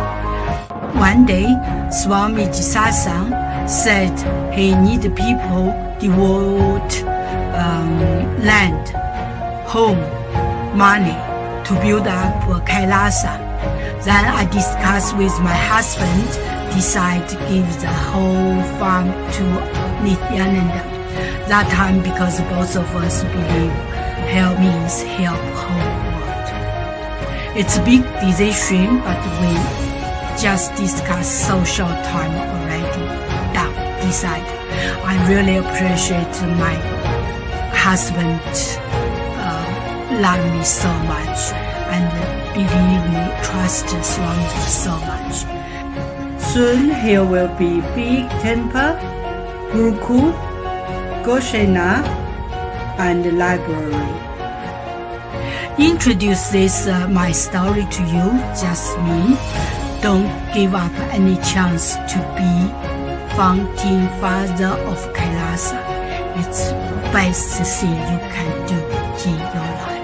One day, Swami Jisasang said he need people devote land, home, money to build up Kailasa. Then I discussed with my husband, decide to give the whole farm to Nithyananda. That time, because both of us believe help means help whole world. It's a big decision, but we just discussed so short time already. Done, decide. I really appreciate my husband love me so much and believe me, trust Swami so much. Soon here will be big temple, Gurukul, Goshena, and library. Introduce this my story to you just mean don't give up any chance to be founding father of Kailasa. It's best thing you can do in your life.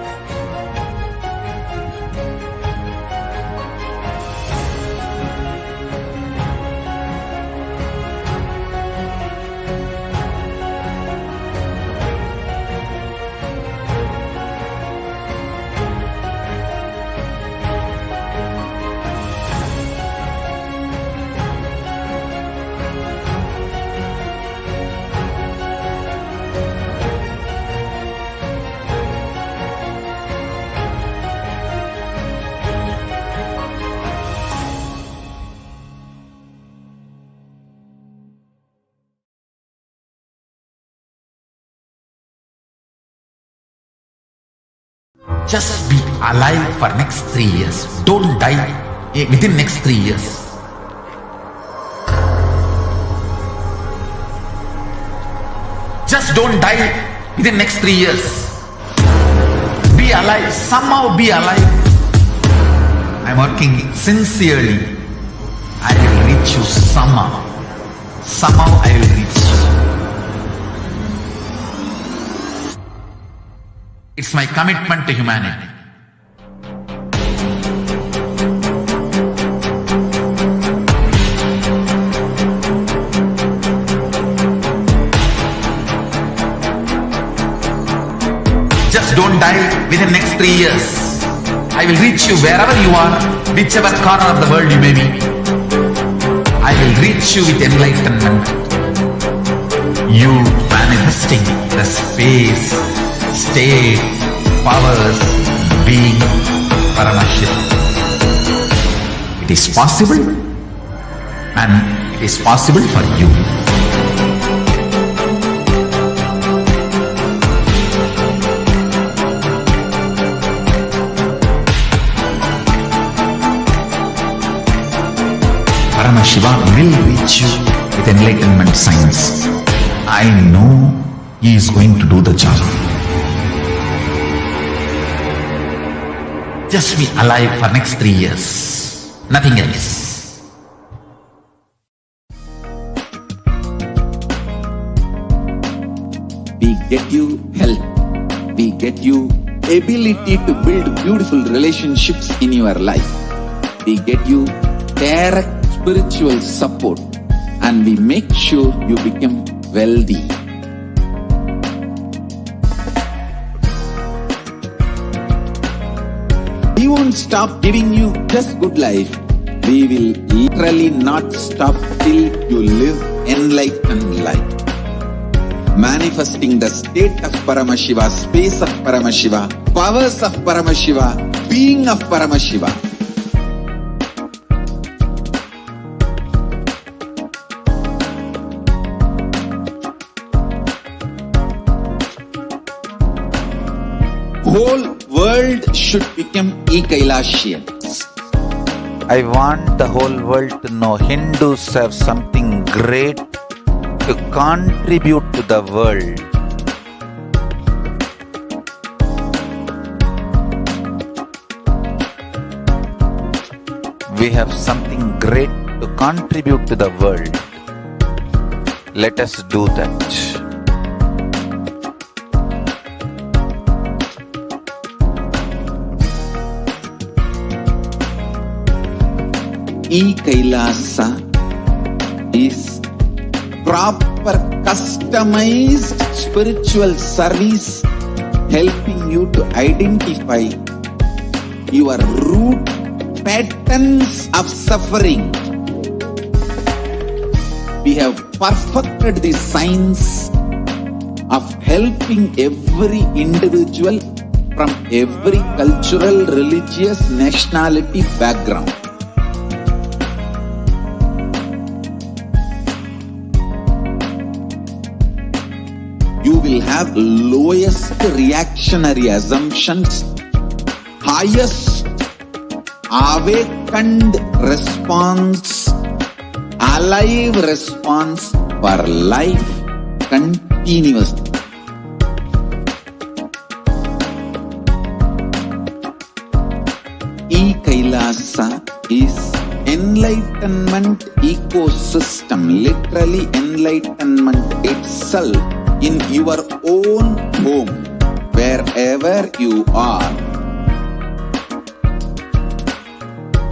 Just be alive for next 3 years. Don't die within next 3 years. Just don't die within next 3 years. Be alive. Somehow be alive. I'm working sincerely. I will reach you somehow. Somehow I will reach you. It's my commitment to humanity. Just don't die within the next 3 years. I will reach you wherever you are, whichever corner of the world you may be. I will reach you with enlightenment. You manifesting the space, state, powers, being Paramashivoham. It is possible, and it is possible for you. Paramashivoham will reach you with enlightenment science. I know he is going to do the job. Just be alive for next 3 years. Nothing else. We get you health. We get you ability to build beautiful relationships in your life. We get you direct spiritual support, and we make sure you become wealthy. We won't stop giving you just good life. We will literally not stop till you live enlightened life. Manifesting the state of Paramashiva, space of Paramashiva, powers of Paramashiva, being of Paramashiva. Whole world should become e-Kailashians. I want the whole world to know Hindus have something great to contribute to the world. We have something great to to contribute to the world. Let us do that. E-Kailasa is proper customized spiritual service helping you to identify your root patterns of suffering. We have perfected the science of helping every individual from every cultural, religious, nationality background. You will have lowest reactionary assumptions, highest awakened response, alive response for life continuously. E-Kailasa is enlightenment ecosystem, literally enlightenment itself in your own home, wherever you are.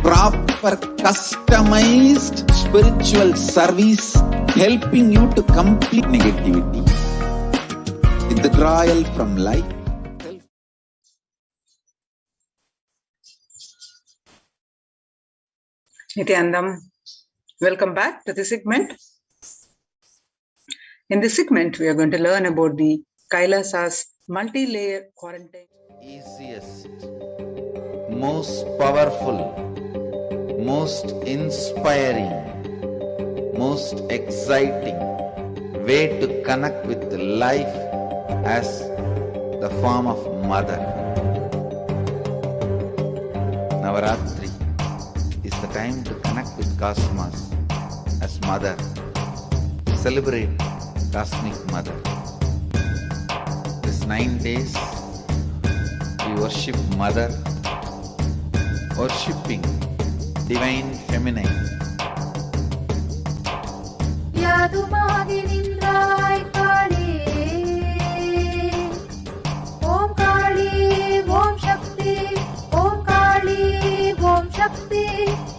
Proper customized spiritual service helping you to complete negativity, withdrawal from life. Nithyanandam, welcome back to this segment. In this segment, we are going to learn about the Kailasa's multi-layer quarantine. Easiest, most powerful, most inspiring, most exciting way to connect with life as the form of mother. Navaratri is the time to connect with Cosmos as mother. Celebrate Cosmic Mother. This 9 days we worship Mother, worshipping Divine Feminine. Yadumaagi nindrai Kali, Om Kali, Om Shakti, Om Kali, Om Shakti,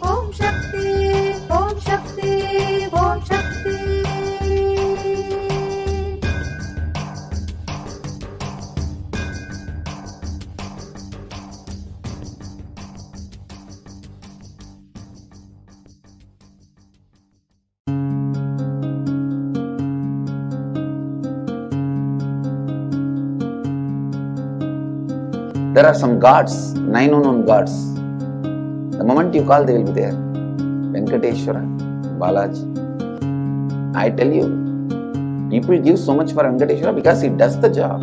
Om Shakti, Om Shakti, Om Shakti. There are some gods, 9 unknown gods. The moment you call, they will be there. Venkateshwara, Balaji. I tell you, people give so much for Venkateshwara because he does the job.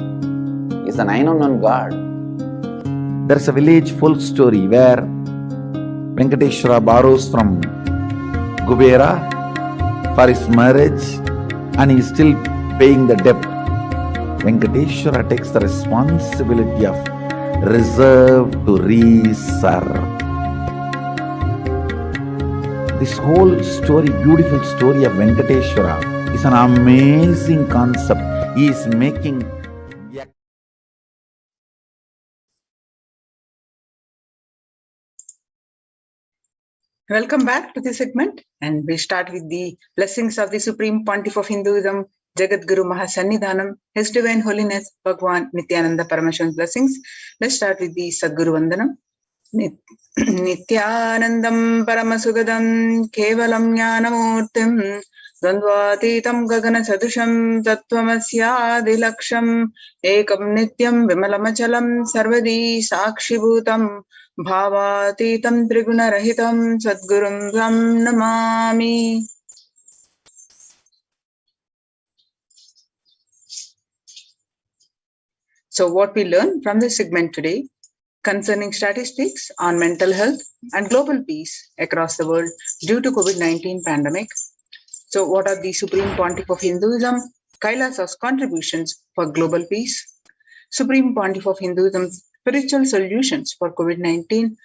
He's the 9 unknown god. There's a village folk story where Venkateshwara borrows from Kubera for his marriage and he is still paying the debt. Venkateshwara takes the responsibility of reserve to reserve. This whole story, beautiful story of Venkateshwara is an amazing concept. He is making Welcome back to this segment, and we start with the blessings of the Supreme Pontiff of Hinduism, Jagat Guru Mahasannidhanam, His Divine Holiness Bhagwan Nithyananda Paramashivam blessings. Let's start with the Sadguru Vandanam. Nithyanandam Paramasugadam Kevalam Jnanamurtim Dvandvatitam Gagana Sadusham Tattvamasya Ekam Nityam Vimalamachalam Sarvadi Sakshibhutam Bhavatitam Triguna Rahitam Sadgurum Ram Namami. So what we learn from this segment today concerning statistics on mental health and global peace across the world due to COVID-19 pandemic. So what are the Supreme Pontiff of Hinduism, Kailasa's contributions for global peace, Supreme Pontiff of Hinduism's spiritual solutions for COVID-19,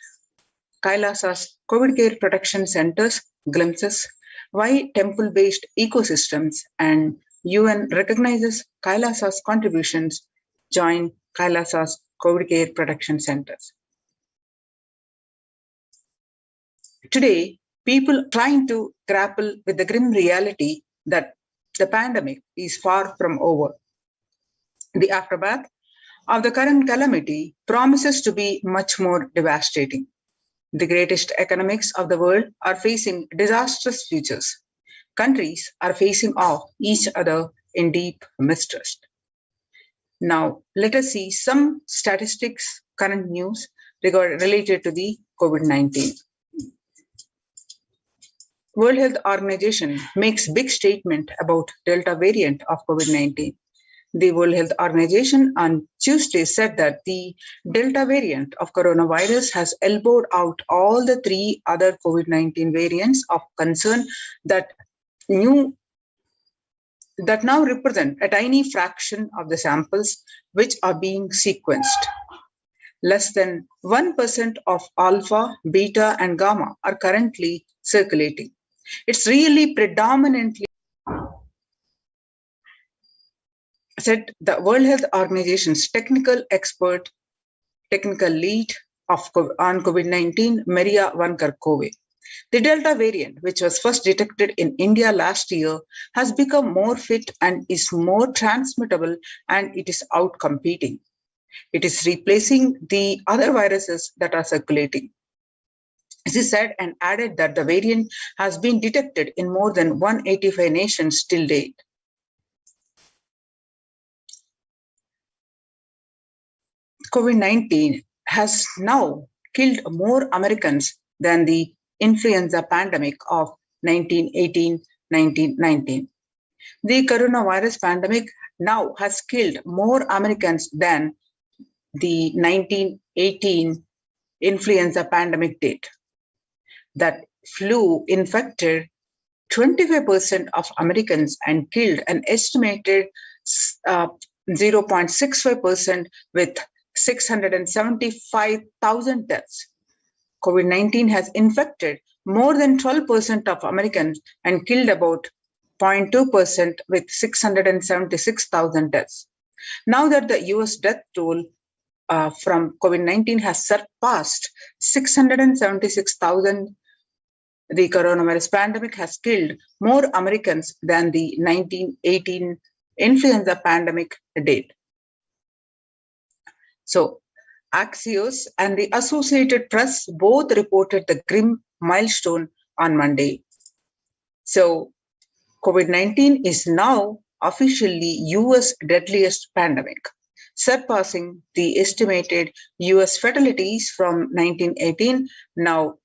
Kailasa's COVID Care Protection Centers, glimpses, why temple-based ecosystems and UN recognizes Kailasa's contributions, join Kailasa's COVID Care Protection Centers. Today, people trying to grapple with the grim reality that the pandemic is far from over. The aftermath of the current calamity promises to be much more devastating. The greatest economics of the world are facing disastrous futures. Countries are facing off each other in deep mistrust. Now, let us see some statistics, current news related to the COVID-19. World Health Organization makes big statement about Delta variant of COVID-19. The World Health Organization on Tuesday said that the Delta variant of coronavirus has elbowed out all the three other COVID-19 variants of concern that now represent a tiny fraction of the samples which are being sequenced. Less than 1% of alpha, beta, and gamma are currently circulating. It's really predominantly, said the World Health Organization's technical lead on COVID-19, Maria Van Kerkhove. The Delta variant, which was first detected in India last year, has become more fit and is more transmittable, and it is outcompeting. It is replacing the other viruses that are circulating. She said and added that the variant has been detected in more than 185 nations till date. COVID-19 has now killed more Americans than the influenza pandemic of 1918-1919. The coronavirus pandemic now has killed more Americans than the 1918 influenza pandemic did. That flu infected 25% of Americans and killed an estimated 0.65% with 675,000 deaths. COVID-19 has infected more than 12% of Americans and killed about 0.2% with 676,000 deaths. Now that the US death toll from COVID-19 has surpassed 676,000, the coronavirus pandemic has killed more Americans than the 1918 influenza pandemic did. So, Axios and the Associated Press both reported the grim milestone on Monday. So, COVID-19 is now officially US deadliest pandemic, surpassing the estimated US fatalities from 1918. Now,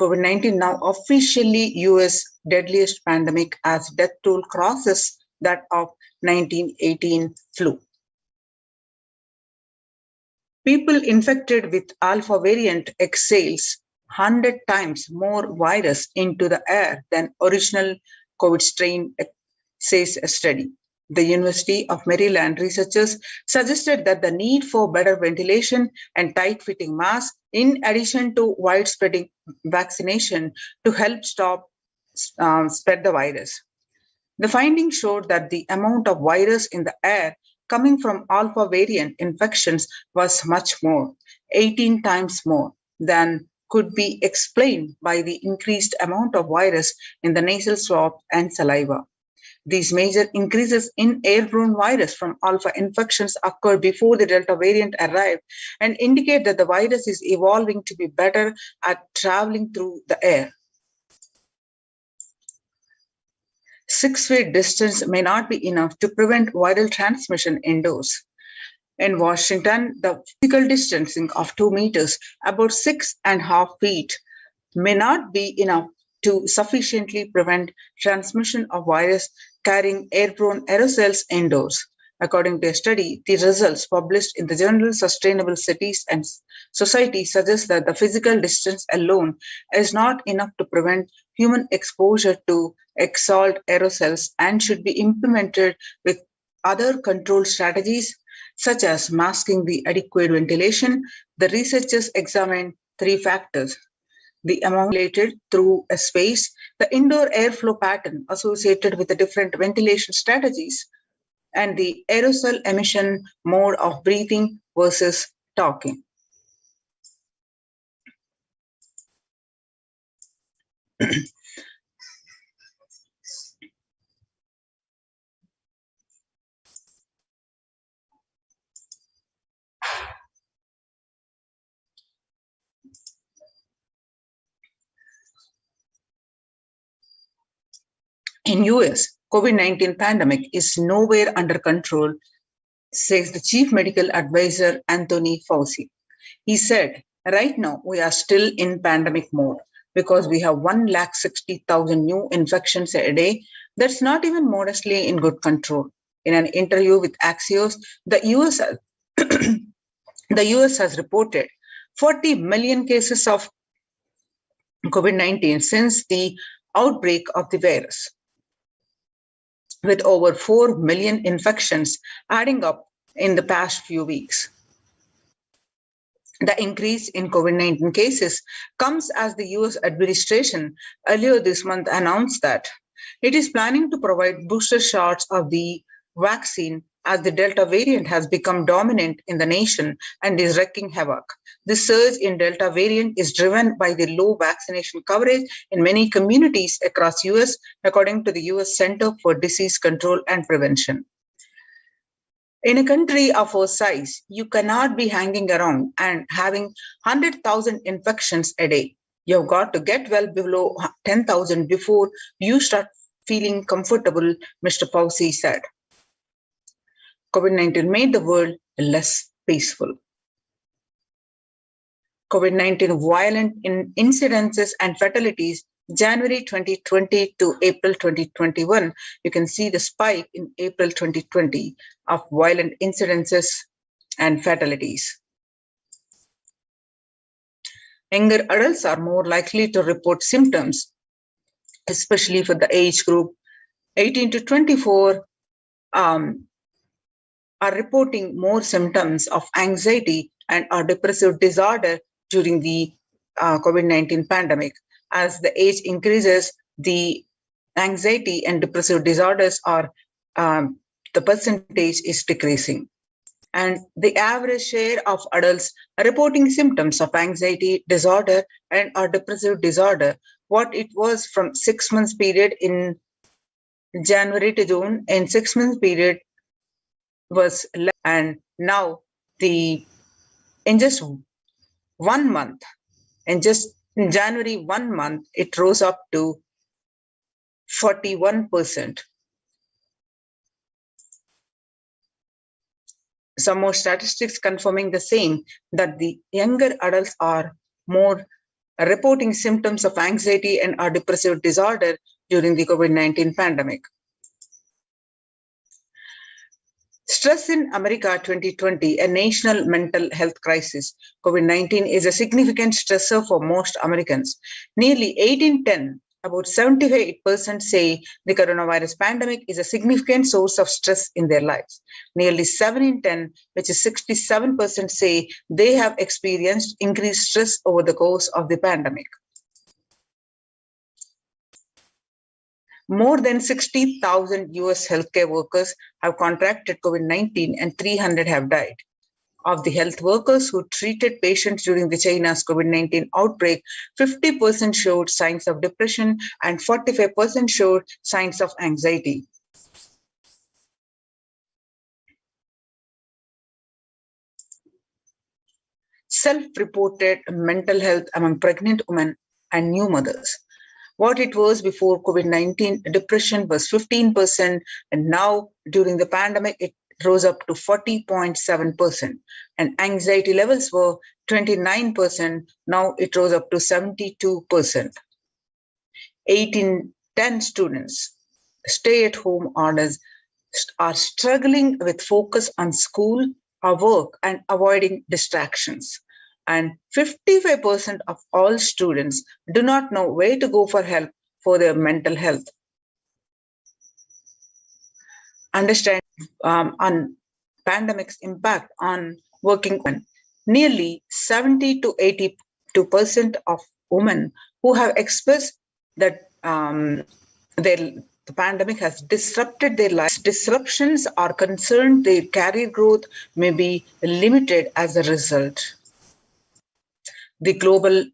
COVID-19 now officially US deadliest pandemic as death toll crosses that of 1918 flu. People infected with alpha variant exhales 100 times more virus into the air than original COVID strain, says a study. The University of Maryland researchers suggested that the need for better ventilation and tight-fitting masks, in addition to widespread vaccination, to help stop spread the virus. The findings showed that the amount of virus in the air coming from alpha variant infections was much more, 18 times more, than could be explained by the increased amount of virus in the nasal swab and saliva. These major increases in airborne virus from alpha infections occurred before the Delta variant arrived and indicate that the virus is evolving to be better at traveling through the air. 6 feet distance may not be enough to prevent viral transmission indoors. In Washington, the physical distancing of 2 meters, about 6.5 feet, may not be enough to sufficiently prevent transmission of virus carrying airborne aerosols indoors. According to a study, the results published in the journal Sustainable Cities and Society suggest that the physical distance alone is not enough to prevent human exposure to exhaled aerosols and should be implemented with other control strategies such as masking the adequate ventilation. The researchers examined three factors: the amount related through a space, the indoor airflow pattern associated with the different ventilation strategies, and the aerosol emission mode of breathing versus talking. In US, COVID-19 pandemic is nowhere under control, says the Chief Medical Advisor Anthony Fauci. He said, right now we are still in pandemic mode because we have 160,000 new infections a day. That's not even modestly in good control. In an interview with Axios, the US has reported 40 million cases of COVID-19 since the outbreak of the virus, with over 4 million infections adding up in the past few weeks. The increase in COVID-19 cases comes as the US administration earlier this month announced that it is planning to provide booster shots of the vaccine as the Delta variant has become dominant in the nation and is wreaking havoc. This surge in Delta variant is driven by the low vaccination coverage in many communities across US, according to the US Center for Disease Control and Prevention. In a country of our size, you cannot be hanging around and having 100,000 infections a day. You've got to get well below 10,000 before you start feeling comfortable, Mr. Fauci said. COVID-19 made the world less peaceful. COVID-19 violent incidences and fatalities, January 2020 to April 2021, you can see the spike in April 2020 of violent incidences and fatalities. Younger adults are more likely to report symptoms, especially for the age group 18 to 24, are reporting more symptoms of anxiety and or depressive disorder during the COVID-19 pandemic. As the age increases, the anxiety and depressive disorders are, the percentage is decreasing. And the average share of adults reporting symptoms of anxiety disorder and or depressive disorder, what it was from 6 months period in January to June, in 6 months period was less, and now in just 1 month, in January 1 month, it rose up to 41%. Some more statistics confirming the same, that the younger adults are more reporting symptoms of anxiety and or depressive disorder during the COVID-19 pandemic. Stress in America 2020, a national mental health crisis. COVID-19 is a significant stressor for most Americans. Nearly 8 in 10, about 78% say the coronavirus pandemic is a significant source of stress in their lives. Nearly 7 in 10, which is 67%, say they have experienced increased stress over the course of the pandemic. More than 60,000 US healthcare workers have contracted COVID-19 and 300 have died. Of the health workers who treated patients during the China's COVID-19 outbreak, 50% showed signs of depression and 45% showed signs of anxiety. Self-reported mental health among pregnant women and new mothers. What it was before COVID-19, depression was 15%, and now during the pandemic, it rose up to 40.7%. And anxiety levels were 29%, now it rose up to 72%. 8 in 10 students, stay-at-home orders, are struggling with focus on school or work and avoiding distractions. And 55% of all students do not know where to go for help for their mental health. Understand on pandemic's impact on working women. Nearly 70 to 82% of women who have expressed that the pandemic has disrupted their lives. Disruptions are concerned, their career growth may be limited as a result. The global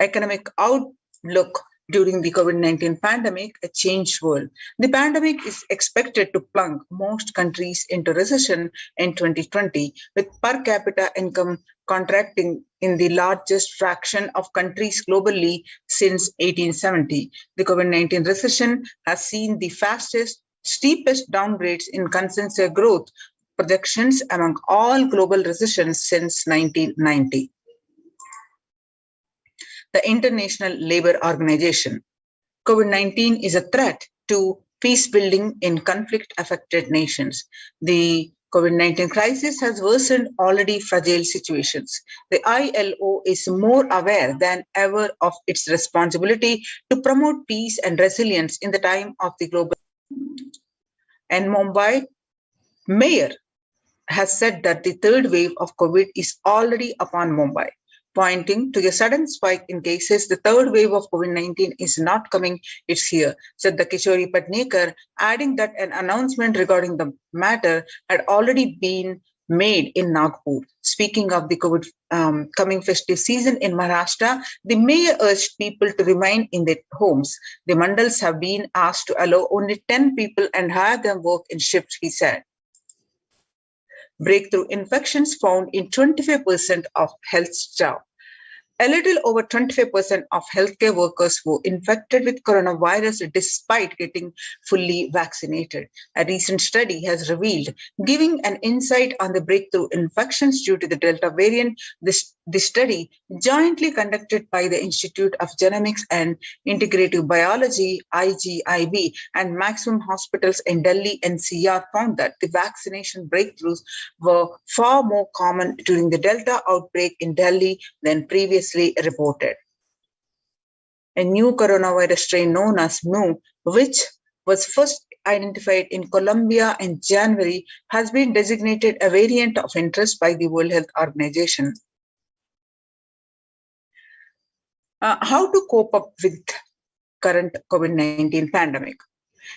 economic outlook during the COVID-19 pandemic, a changed world. The pandemic is expected to plunge most countries into recession in 2020, with per capita income contracting in the largest fraction of countries globally since 1870. The COVID-19 recession has seen the fastest, steepest downgrades in consensus growth projections among all global recessions since 1990. The International Labour Organization. COVID-19 is a threat to peace building in conflict-affected nations. The COVID-19 crisis has worsened already fragile situations. The ILO is more aware than ever of its responsibility to promote peace and resilience in the time of the global. And Mumbai mayor has said that the third wave of COVID is already upon Mumbai, pointing to a sudden spike in cases. The third wave of COVID-19 is not coming, it's here, said the Kishori Patnekar, adding that an announcement regarding the matter had already been made in Nagpur. Speaking of the COVID coming festive season in Maharashtra, the mayor urged people to remain in their homes. The mandals have been asked to allow only 10 people and have them work in shifts, he said. Breakthrough infections found in 25% of health staff. A little over 25% of healthcare workers were infected with coronavirus despite getting fully vaccinated. A recent study has revealed, giving an insight on the breakthrough infections due to the Delta variant. The study, jointly conducted by the Institute of Genomics and Integrative Biology, IGIB, and Maximum Hospitals in Delhi NCR, found that the vaccination breakthroughs were far more common during the Delta outbreak in Delhi than previously reported. A new coronavirus strain known as Mu, which was first identified in Colombia in January, has been designated a variant of interest by the World Health Organization. How to cope up with current COVID-19 pandemic?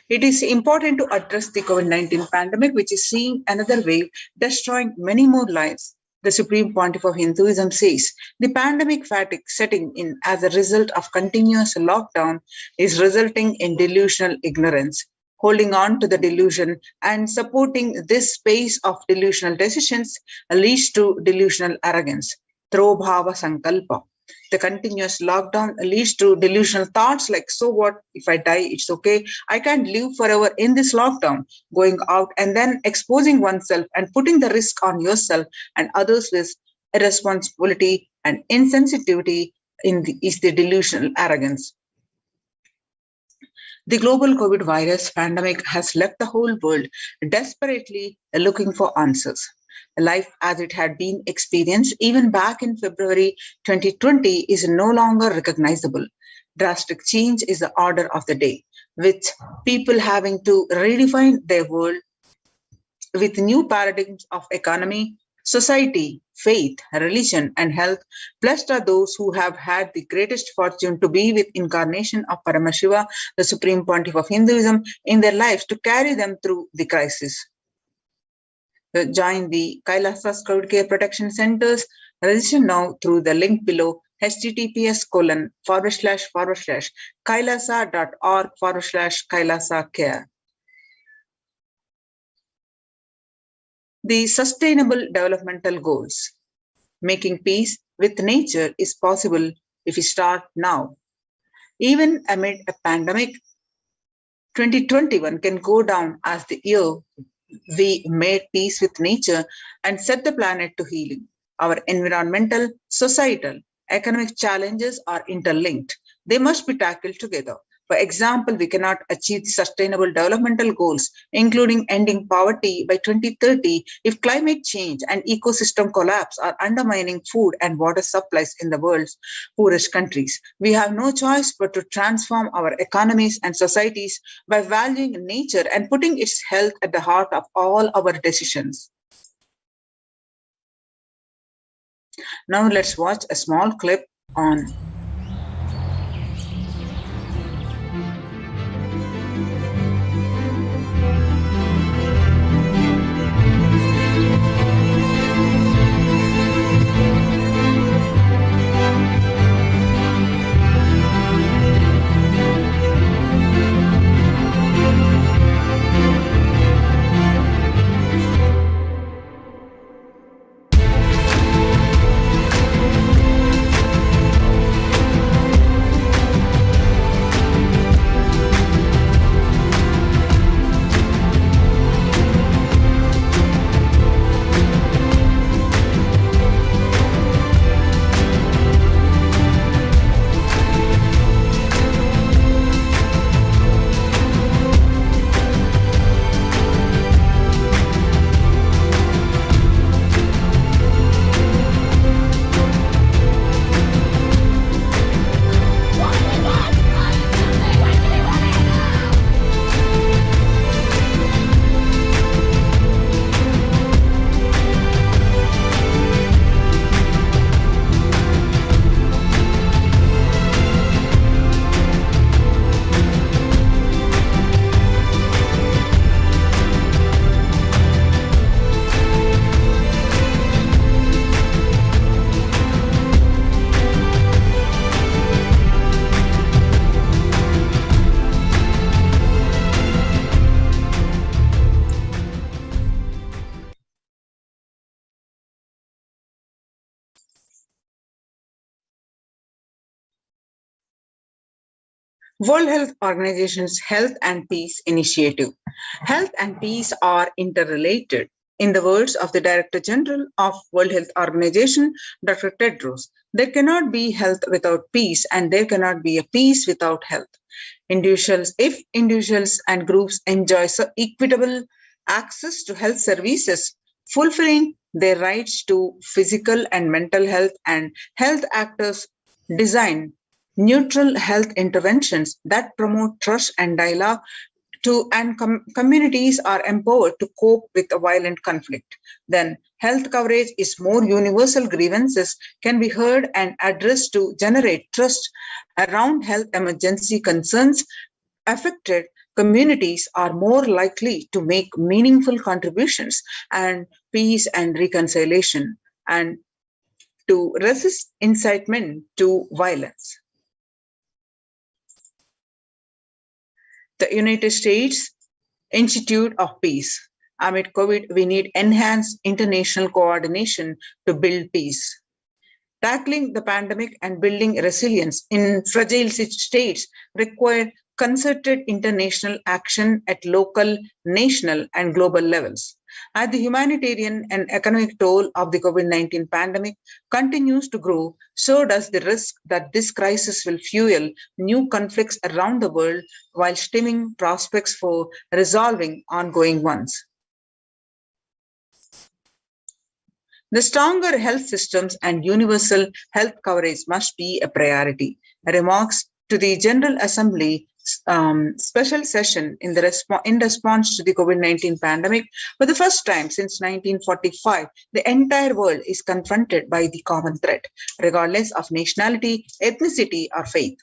It is important to address the COVID-19 pandemic, which is seeing another wave, destroying many more lives. The Supreme Pontiff of Hinduism says the pandemic fatigue setting in as a result of continuous lockdown is resulting in delusional ignorance. Holding on to the delusion and supporting this space of delusional decisions leads to delusional arrogance. Trobhava Sankalpa. The continuous lockdown leads to delusional thoughts like, so what, if I die, it's okay. I can't live forever in this lockdown. Going out and then exposing oneself and putting the risk on yourself and others with irresponsibility and insensitivity is the delusional arrogance. The global COVID virus pandemic has left the whole world desperately looking for answers. Life as it had been experienced even back in February 2020 is no longer recognizable. Drastic change is the order of the day, with people having to redefine their world with new paradigms of economy, society, faith, religion, and health. Blessed are those who have had the greatest fortune to be with incarnation of Paramashiva, the Supreme Pontiff of Hinduism, in their lives to carry them through the crisis. Join the Kailasa's Crowd Care Protection Centers. Register now through the link below, https://kailasa.org/Kailasa Care. The Sustainable Developmental Goals. Making peace with nature is possible if we start now. Even amid a pandemic, 2021 can go down as the year we made peace with nature and set the planet to healing. Our environmental, societal, economic challenges are interlinked. They must be tackled together. For example, we cannot achieve the sustainable developmental goals, including ending poverty by 2030, if climate change and ecosystem collapse are undermining food and water supplies in the world's poorest countries. We have no choice but to transform our economies and societies by valuing nature and putting its health at the heart of all our decisions. Now let's watch a small clip on. World Health Organization's Health and Peace Initiative. Health and peace are interrelated. In the words of the Director General of World Health Organization, Dr. Tedros, there cannot be health without peace, and there cannot be a peace without health. If individuals and groups enjoy equitable access to health services, fulfilling their rights to physical and mental health, and health actors design neutral health interventions that promote trust and dialogue communities are empowered to cope with a violent conflict, then health coverage is more universal. Grievances can be heard and addressed to generate trust around health emergency concerns. Affected communities are more likely to make meaningful contributions and peace and reconciliation, and to resist incitement to violence. The United States Institute of Peace. Amid COVID, we need enhanced international coordination to build peace. Tackling the pandemic and building resilience in fragile states require concerted international action at local, national, and global levels. As the humanitarian and economic toll of the COVID-19 pandemic continues to grow, so does the risk that this crisis will fuel new conflicts around the world while stemming prospects for resolving ongoing ones. The stronger health systems and universal health coverage must be a priority. Remarks to the General Assembly special session in response to the COVID-19 pandemic. For the first time since 1945, the entire world is confronted by the common threat, regardless of nationality, ethnicity, or faith.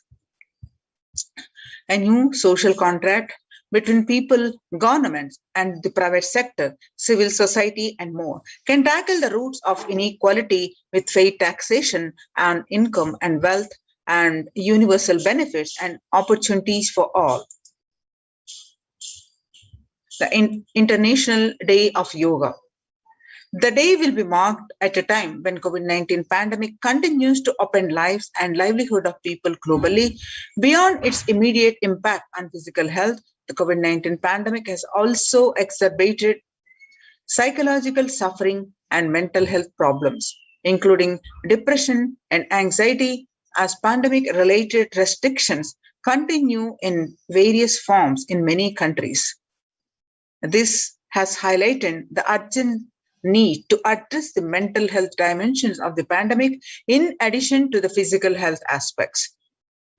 A new social contract between people, governments, and the private sector, civil society, and more can tackle the roots of inequality with fair taxation on income and wealth, and universal benefits and opportunities for all. The International Day of Yoga. The day will be marked at a time when COVID-19 pandemic continues to upend lives and livelihood of people globally. Beyond its immediate impact on physical health, the COVID-19 pandemic has also exacerbated psychological suffering and mental health problems, including depression and anxiety, as pandemic-related restrictions continue in various forms in many countries. This has highlighted the urgent need to address the mental health dimensions of the pandemic in addition to the physical health aspects.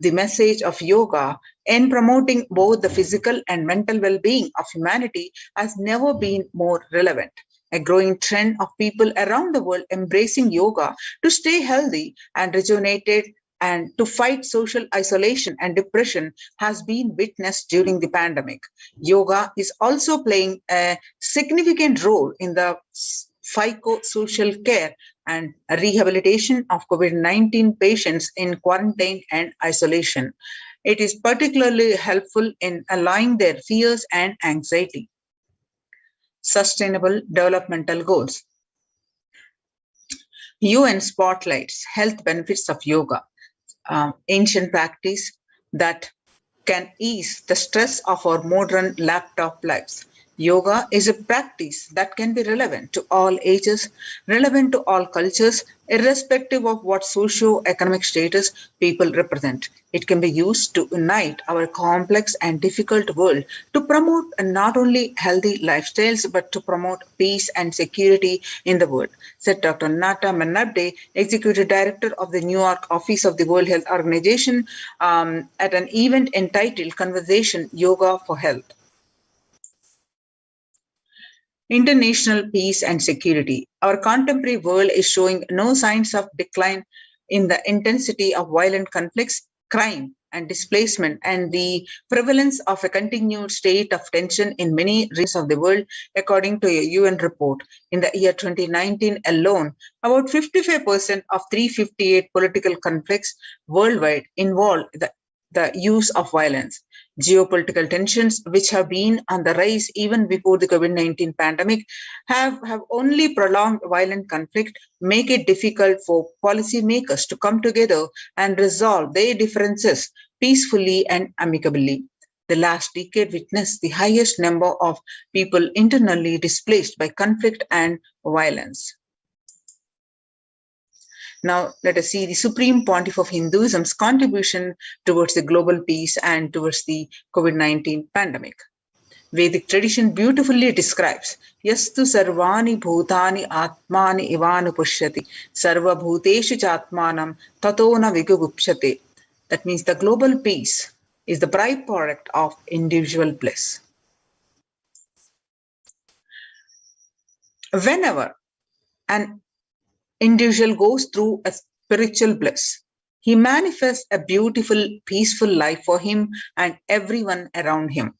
The message of yoga in promoting both the physical and mental well-being of humanity has never been more relevant. a growing trend of people around the world embracing yoga to stay healthy and rejuvenated and to fight social isolation and depression has been witnessed during the pandemic. Yoga is also playing a significant role in the psychosocial care and rehabilitation of COVID-19 patients in quarantine and isolation. It is particularly helpful in allaying their fears and anxiety. Sustainable Developmental Goals. UN spotlights health benefits of yoga, ancient practice that can ease the stress of our modern laptop lives. Yoga is a practice that can be relevant to all ages, relevant to all cultures, irrespective of what socio-economic status people represent. It can be used to unite our complex and difficult world, to promote not only healthy lifestyles, but to promote peace and security in the world, said Dr. Nata Mannabde, Executive Director of the New York office of the World Health Organization, at an event entitled Conversation Yoga for Health. International peace and security. Our contemporary world is showing no signs of decline in the intensity of violent conflicts, crime, and displacement, and the prevalence of a continued state of tension in many regions of the world, according to a UN report. In the year 2019 alone, about 55% of 358 political conflicts worldwide involved the use of violence. Geopolitical tensions, which have been on the rise even before the COVID-19 pandemic, have only prolonged violent conflict, make it difficult for policymakers to come together and resolve their differences peacefully and amicably. The last decade witnessed the highest number of people internally displaced by conflict and violence. Now, let us see the Supreme Pontiff of Hinduism's contribution towards the global peace and towards the COVID-19 pandemic. Vedic tradition beautifully describes Yastu sarvani bhutani atmani ivanu pushyati sarva bhuteshu chatmanam tatona vigugupshate. That means the global peace is the byproduct of individual bliss. Whenever an individual goes through a spiritual bliss, he manifests a beautiful, peaceful life for him and everyone around him.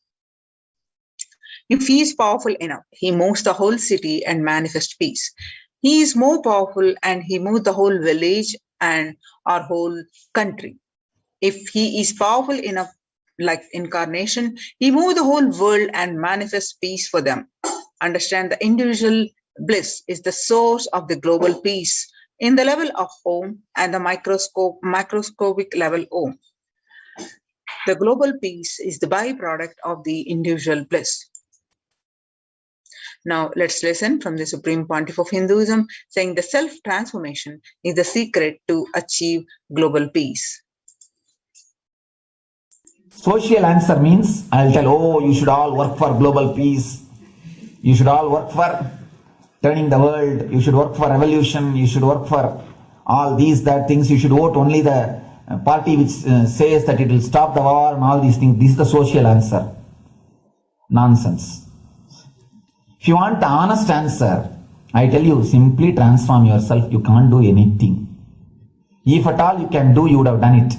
If he is powerful enough, he moves the whole city and manifests peace. He is more powerful and he moves the whole village and our whole country. If he is powerful enough, like incarnation, he moves the whole world and manifests peace for them. Understand, the individual bliss is the source of the global peace in the level of Om and the microscopic level Om. The global peace is the byproduct of the individual bliss. Now let's listen from the Supreme Pontiff of Hinduism, saying the self-transformation is the secret to achieve global peace. Social answer means I'll tell, oh, you should all work for global peace. You should all work for turning the world. You should work for revolution. You should work for all these, that things. You should vote only the party which says that it will stop the war and all these things. This is the social answer. Nonsense. If you want the honest answer, I tell you, simply transform yourself. You can't do anything. If at all you can do, you would have done it.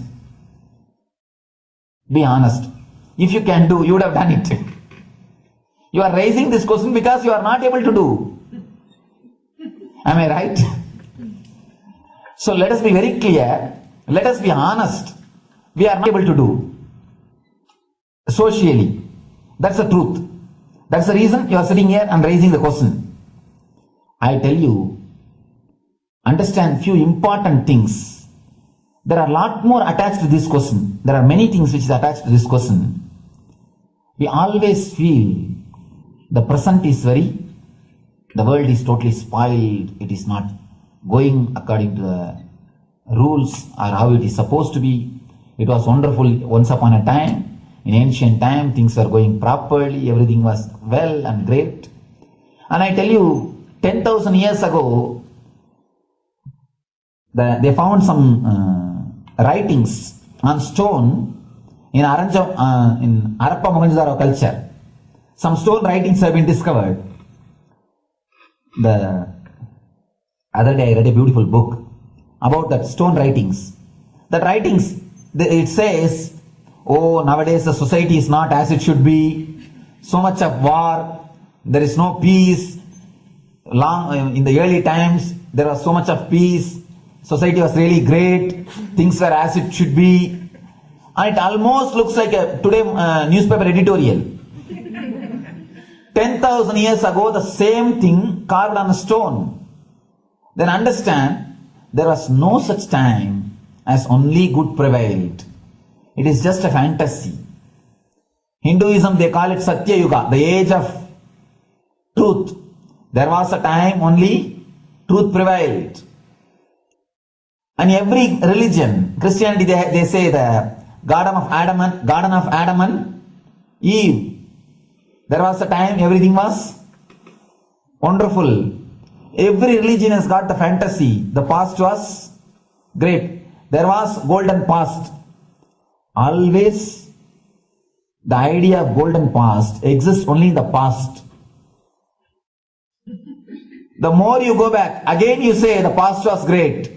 Be honest. If you can do, you would have done it. You are raising this question because you are not able to do. Am I right? So let us be very clear. Let us be honest. We are not able to do. Socially. That's the truth. That's the reason you are sitting here and raising the question. I tell you, understand few important things. There are a lot more attached to this question. There are many things which is attached to this question. We always feel the present is the world is totally spoiled. It is not going according to the rules or how it is supposed to be. It was wonderful once upon a time. In ancient time, things were going properly. Everything was well and great. And I tell you, 10,000 years ago, they found some writings on stone in Harappa Mohenjo-daro culture. Some stone writings have been discovered. The other day I read a beautiful book about that stone writings. That writings, it says, oh, nowadays the society is not as it should be. So much of war, there is no peace. In the early times, there was so much of peace. Society was really great. Things were as it should be. And it almost looks like a today newspaper editorial. 10,000 years ago, the same thing carved on a stone. Then understand, there was no such time as only good prevailed. It is just a fantasy. Hinduism, they call it Satya Yuga, the age of truth. There was a time only truth prevailed. And every religion, Christianity, they say the Garden of Adam and Eve. There was a time everything was wonderful. Every religion has got the fantasy. The past was great. There was golden past. Always the idea of golden past exists only in the past. The more you go back, again you say the past was great.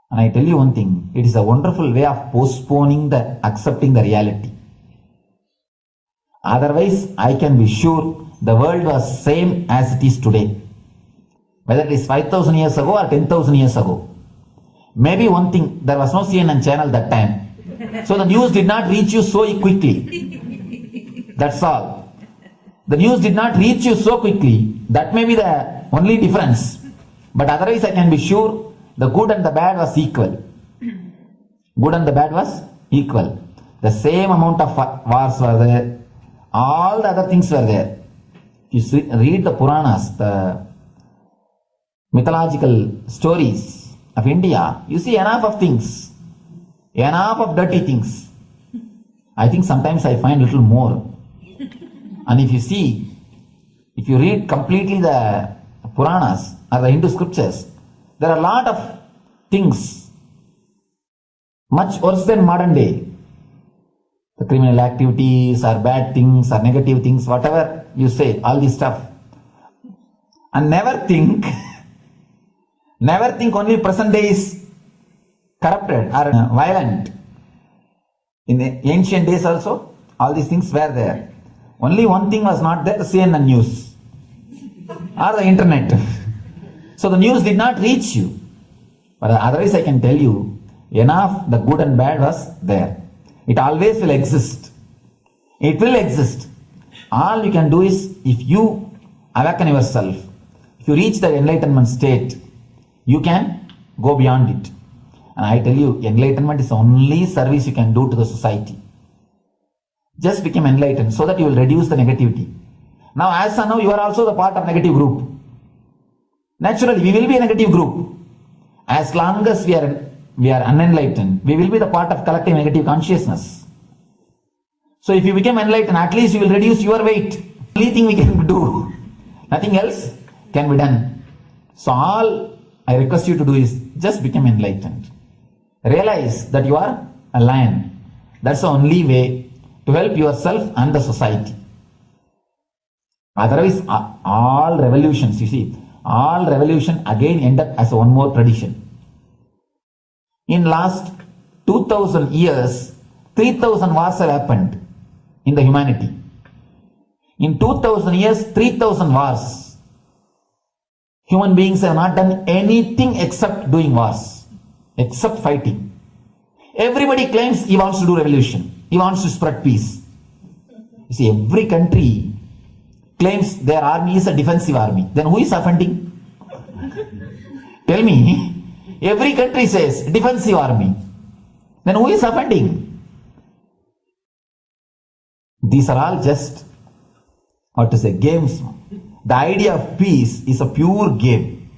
And I tell you one thing, it is a wonderful way of postponing accepting the reality. Otherwise, I can be sure the world was same as it is today. Whether it is 5,000 years ago or 10,000 years ago. Maybe one thing, there was no CNN channel that time. So the news did not reach you so quickly. That's all. The news did not reach you so quickly. That may be the only difference. But otherwise, I can be sure the good and the bad was equal. Good and the bad was equal. The same amount of wars were there. All the other things were there. You read the Puranas, the mythological stories of India, you see enough of things. Enough of dirty things. I think sometimes I find a little more. And if you read completely the Puranas or the Hindu scriptures, there are a lot of things much worse than modern day. The criminal activities or bad things or negative things, whatever you say, all this stuff. And never think only present day is corrupted or violent. In the ancient days also, all these things were there. Only one thing was not there, the CNN news or the internet. So the news did not reach you. But otherwise I can tell you, enough the good and bad was there. It always will exist. It will exist. All you can do is, if you awaken yourself, if you reach the enlightenment state, you can go beyond it. And I tell you, enlightenment is the only service you can do to the society. Just become enlightened so that you will reduce the negativity. Now, as of now, you are also the part of negative group. Naturally, we will be a negative group. As long as we are unenlightened, we will be the part of collective negative consciousness. So if you become enlightened, at least you will reduce your weight. Only thing we can do. Nothing else can be done. So all I request you to do is just become enlightened. Realize that you are a lion. That's the only way to help yourself and the society. Otherwise, all revolutions, you see, all revolution again end up as one more tradition. In last 2000 years, 3000 wars have happened in the humanity. In 2000 years, 3000 wars. Human beings have not done anything except doing wars, except fighting. Everybody claims he wants to do revolution. He wants to spread peace. You see, every country claims their army is a defensive army. Then who is offending? Tell me. Every country says defensive army. Then who is offending? These are all just, games. The idea of peace is a pure game.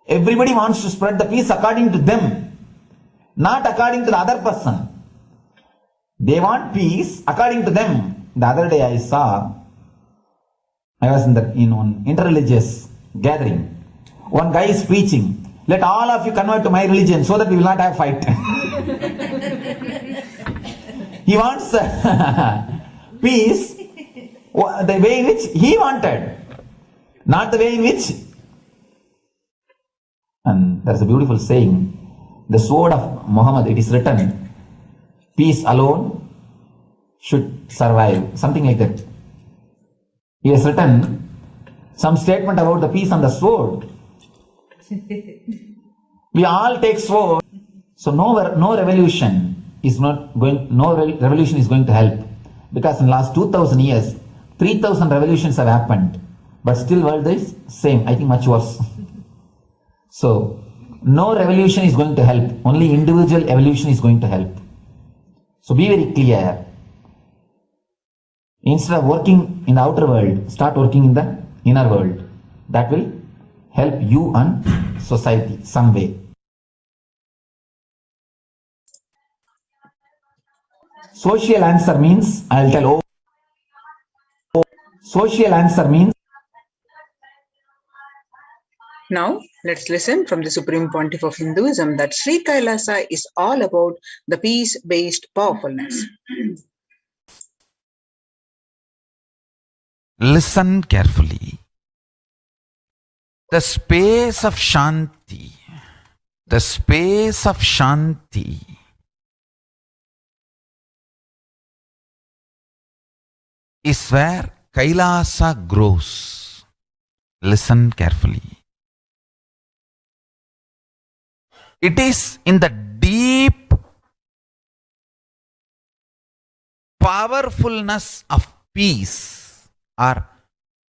Everybody wants to spread the peace according to them, not according to the other person. They want peace according to them. The other day I was in one interreligious gathering. One guy is preaching, let all of you convert to my religion so that we will not have fight. He wants peace the way in which he wanted. Not the way in which. And there's a beautiful saying, the sword of Muhammad, it is written, peace alone should survive. Something like that. He has written some statement about the peace on the sword. We all take sword. So no revolution is going to help. Because in the last 2000 years, 3000 revolutions have happened. But still world is same. I think much worse. So no revolution is going to help. Only individual evolution is going to help. So be very clear. Instead of working in the outer world, start working in the inner world. That will help you and society some way. Social answer means, I'll tell, social answer means. Now, let's listen from the Supreme Pontiff of Hinduism that Sri Kailasa is all about the peace-based powerfulness. Listen carefully. The space of Shanti, is where Kailasa grows. Listen carefully. It is in the deep powerfulness of peace, or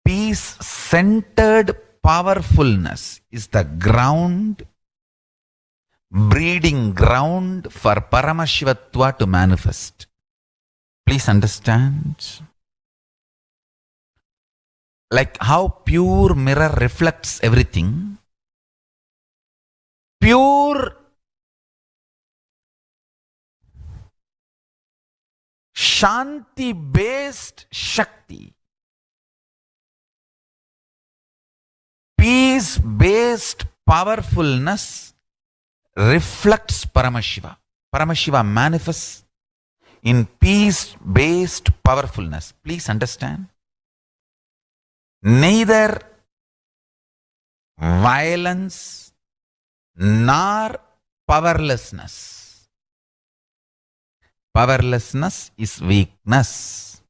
peace-centered powerfulness is the ground, breeding ground for Paramashivatva to manifest. Please understand. Like how pure mirror reflects everything, pure Shanti-based Shakti, peace-based powerfulness reflects Paramashiva. Paramashiva manifests in peace-based powerfulness. Please understand. Neither violence nor powerlessness. Powerlessness is weakness.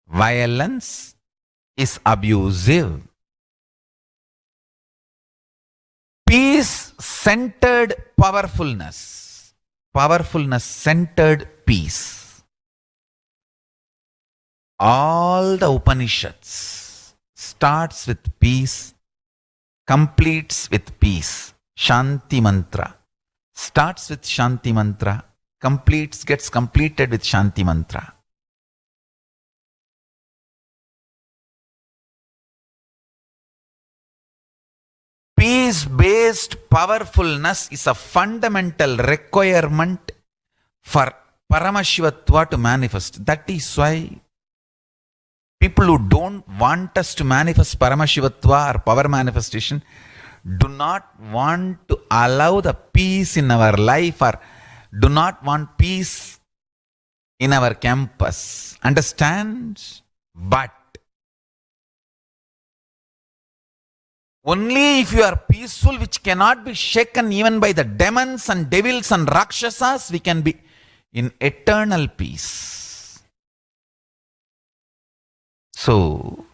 Violence is abusive. Peace-centered powerfulness. Powerfulness-centered peace. All the Upanishads starts with peace, completes with peace. Shanti mantra starts with Shanti mantra, gets completed with Shanti mantra. Peace-based powerfulness is a fundamental requirement for Paramashivatva to manifest. That is why people who don't want us to manifest Paramashivatva or power manifestation do not want to allow the peace in our life, or do not want peace in our campus. Understand? But only if you are peaceful, which cannot be shaken even by the demons and devils and rakshasas, we can be in eternal peace. So,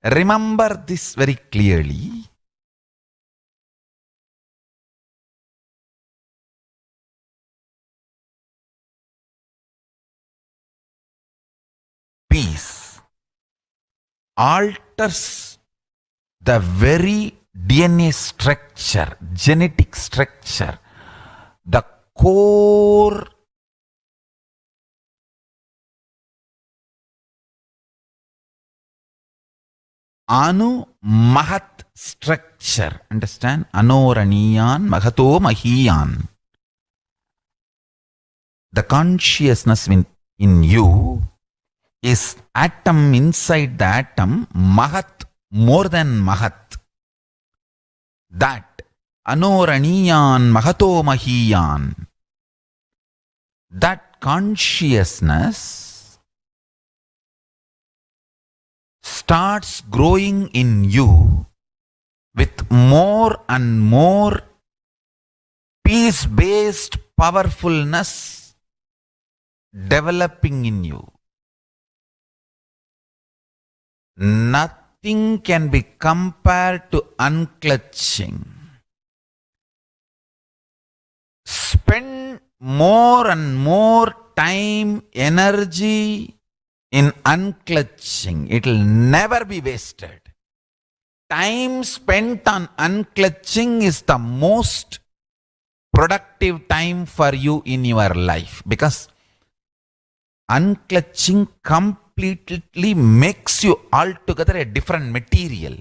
remember this very clearly. Peace alters the very DNA structure, genetic structure, the core Anu Mahat structure. Understand? Anoraniyan Mahato Mahiyan. The consciousness in you is atom inside the atom, Mahat, more than Mahat. That Anoraniyan Mahato Mahiyan. That consciousness starts growing in you with more and more peace-based powerfulness developing in you. Nothing can be compared to unclutching. Spend more and more time, energy in unclutching. It will never be wasted. Time spent on unclutching is the most productive time for you in your life, because unclutching completely makes you altogether a different material.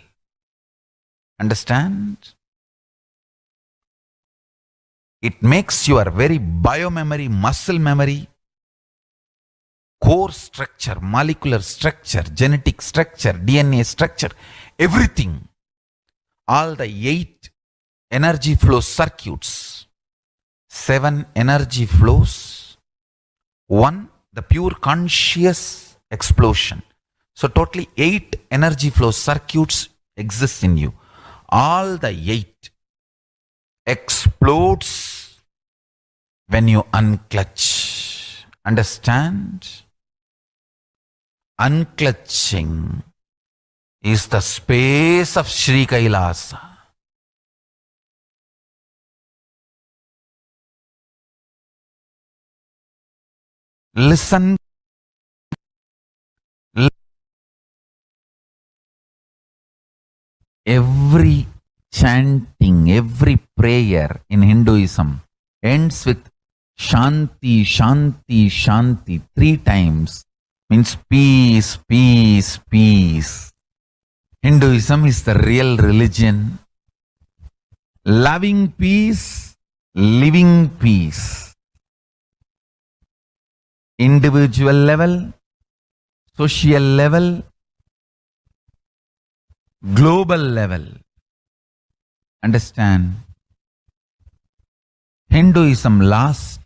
Understand? It makes your very biomemory, muscle memory, core structure, molecular structure, genetic structure, DNA structure, everything, all the 8 energy flow circuits, 7 energy flows, 1 the pure conscious explosion. So totally 8 energy flow circuits exist in you. All the 8 explodes when you unclutch. Understand? Unclutching is the space of Sri Kailasa. Listen. Every chanting, every prayer in Hinduism ends with Shanti, Shanti, Shanti 3 times. Means peace, peace, peace. Hinduism is the real religion. Loving peace, living peace. Individual level, social level, global level. Understand? Hinduism lost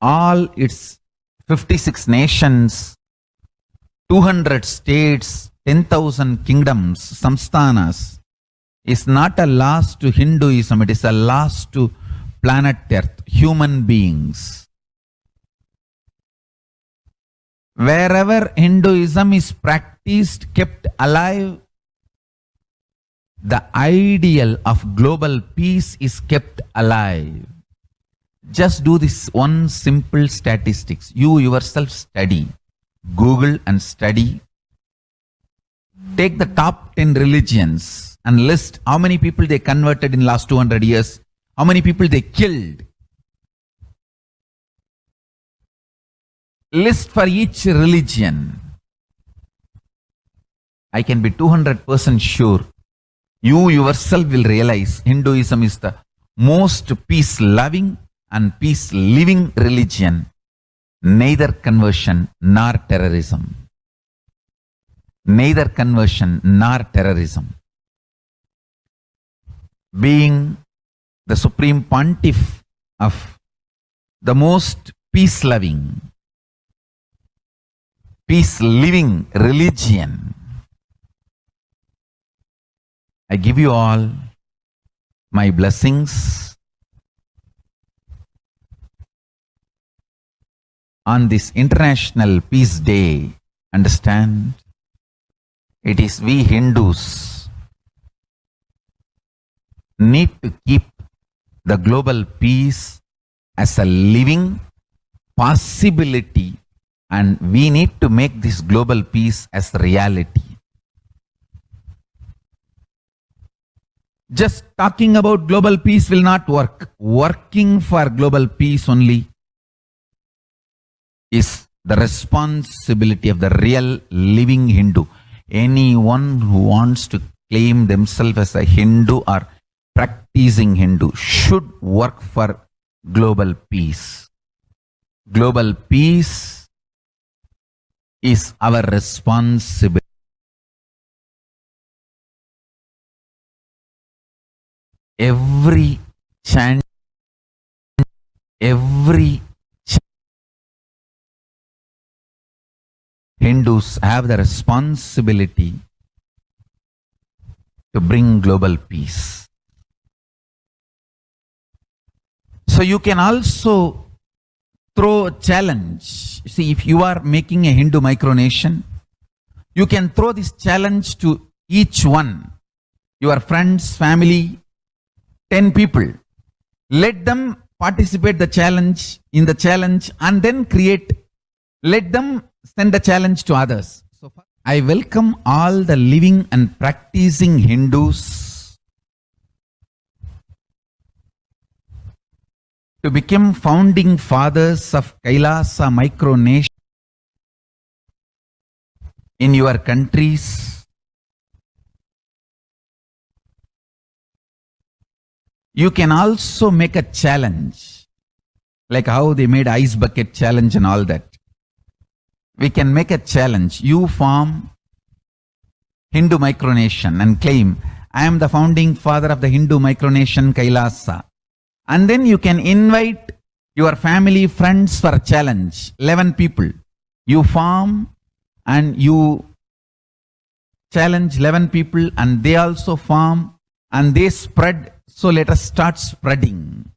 all its 56 nations, 200 states, 10,000 kingdoms, samsthanas, is not a loss to Hinduism, it is a loss to planet Earth, human beings. Wherever Hinduism is practiced, kept alive, the ideal of global peace is kept alive. Just do this one simple statistics. You yourself study. Google and study. Take the top 10 religions and list how many people they converted in last 200 years, how many people they killed. List for each religion. I can be 200% sure you yourself will realize Hinduism is the most peace-loving and peace-living religion, neither conversion nor terrorism. Neither conversion nor terrorism. Being the supreme pontiff of the most peace-loving, peace-living religion, I give you all my blessings on this International Peace Day. Understand? It is we Hindus need to keep the global peace as a living possibility, and we need to make this global peace as reality. Just talking about global peace will not work. Working for global peace only is the responsibility of the real living Hindu. Anyone who wants to claim themselves as a Hindu or practicing Hindu should work for global peace. Global peace is our responsibility. Every chant, every Hindus have the responsibility to bring global peace. So you can also throw a challenge. See, if you are making a Hindu micronation, you can throw this challenge to each one, your friends, family, 10 people. Let them participate in the challenge and then let them send the challenge to others. So I welcome all the living and practicing Hindus to become founding fathers of Kailasa micronation in your countries. You can also make a challenge, like how they made ice bucket challenge and all that. We can make a challenge. You form Hindu micronation and claim, I am the founding father of the Hindu micronation Kailasa. And then you can invite your family, friends for a challenge, 11 people. You form and you challenge 11 people and they also form and they spread. So let us start spreading.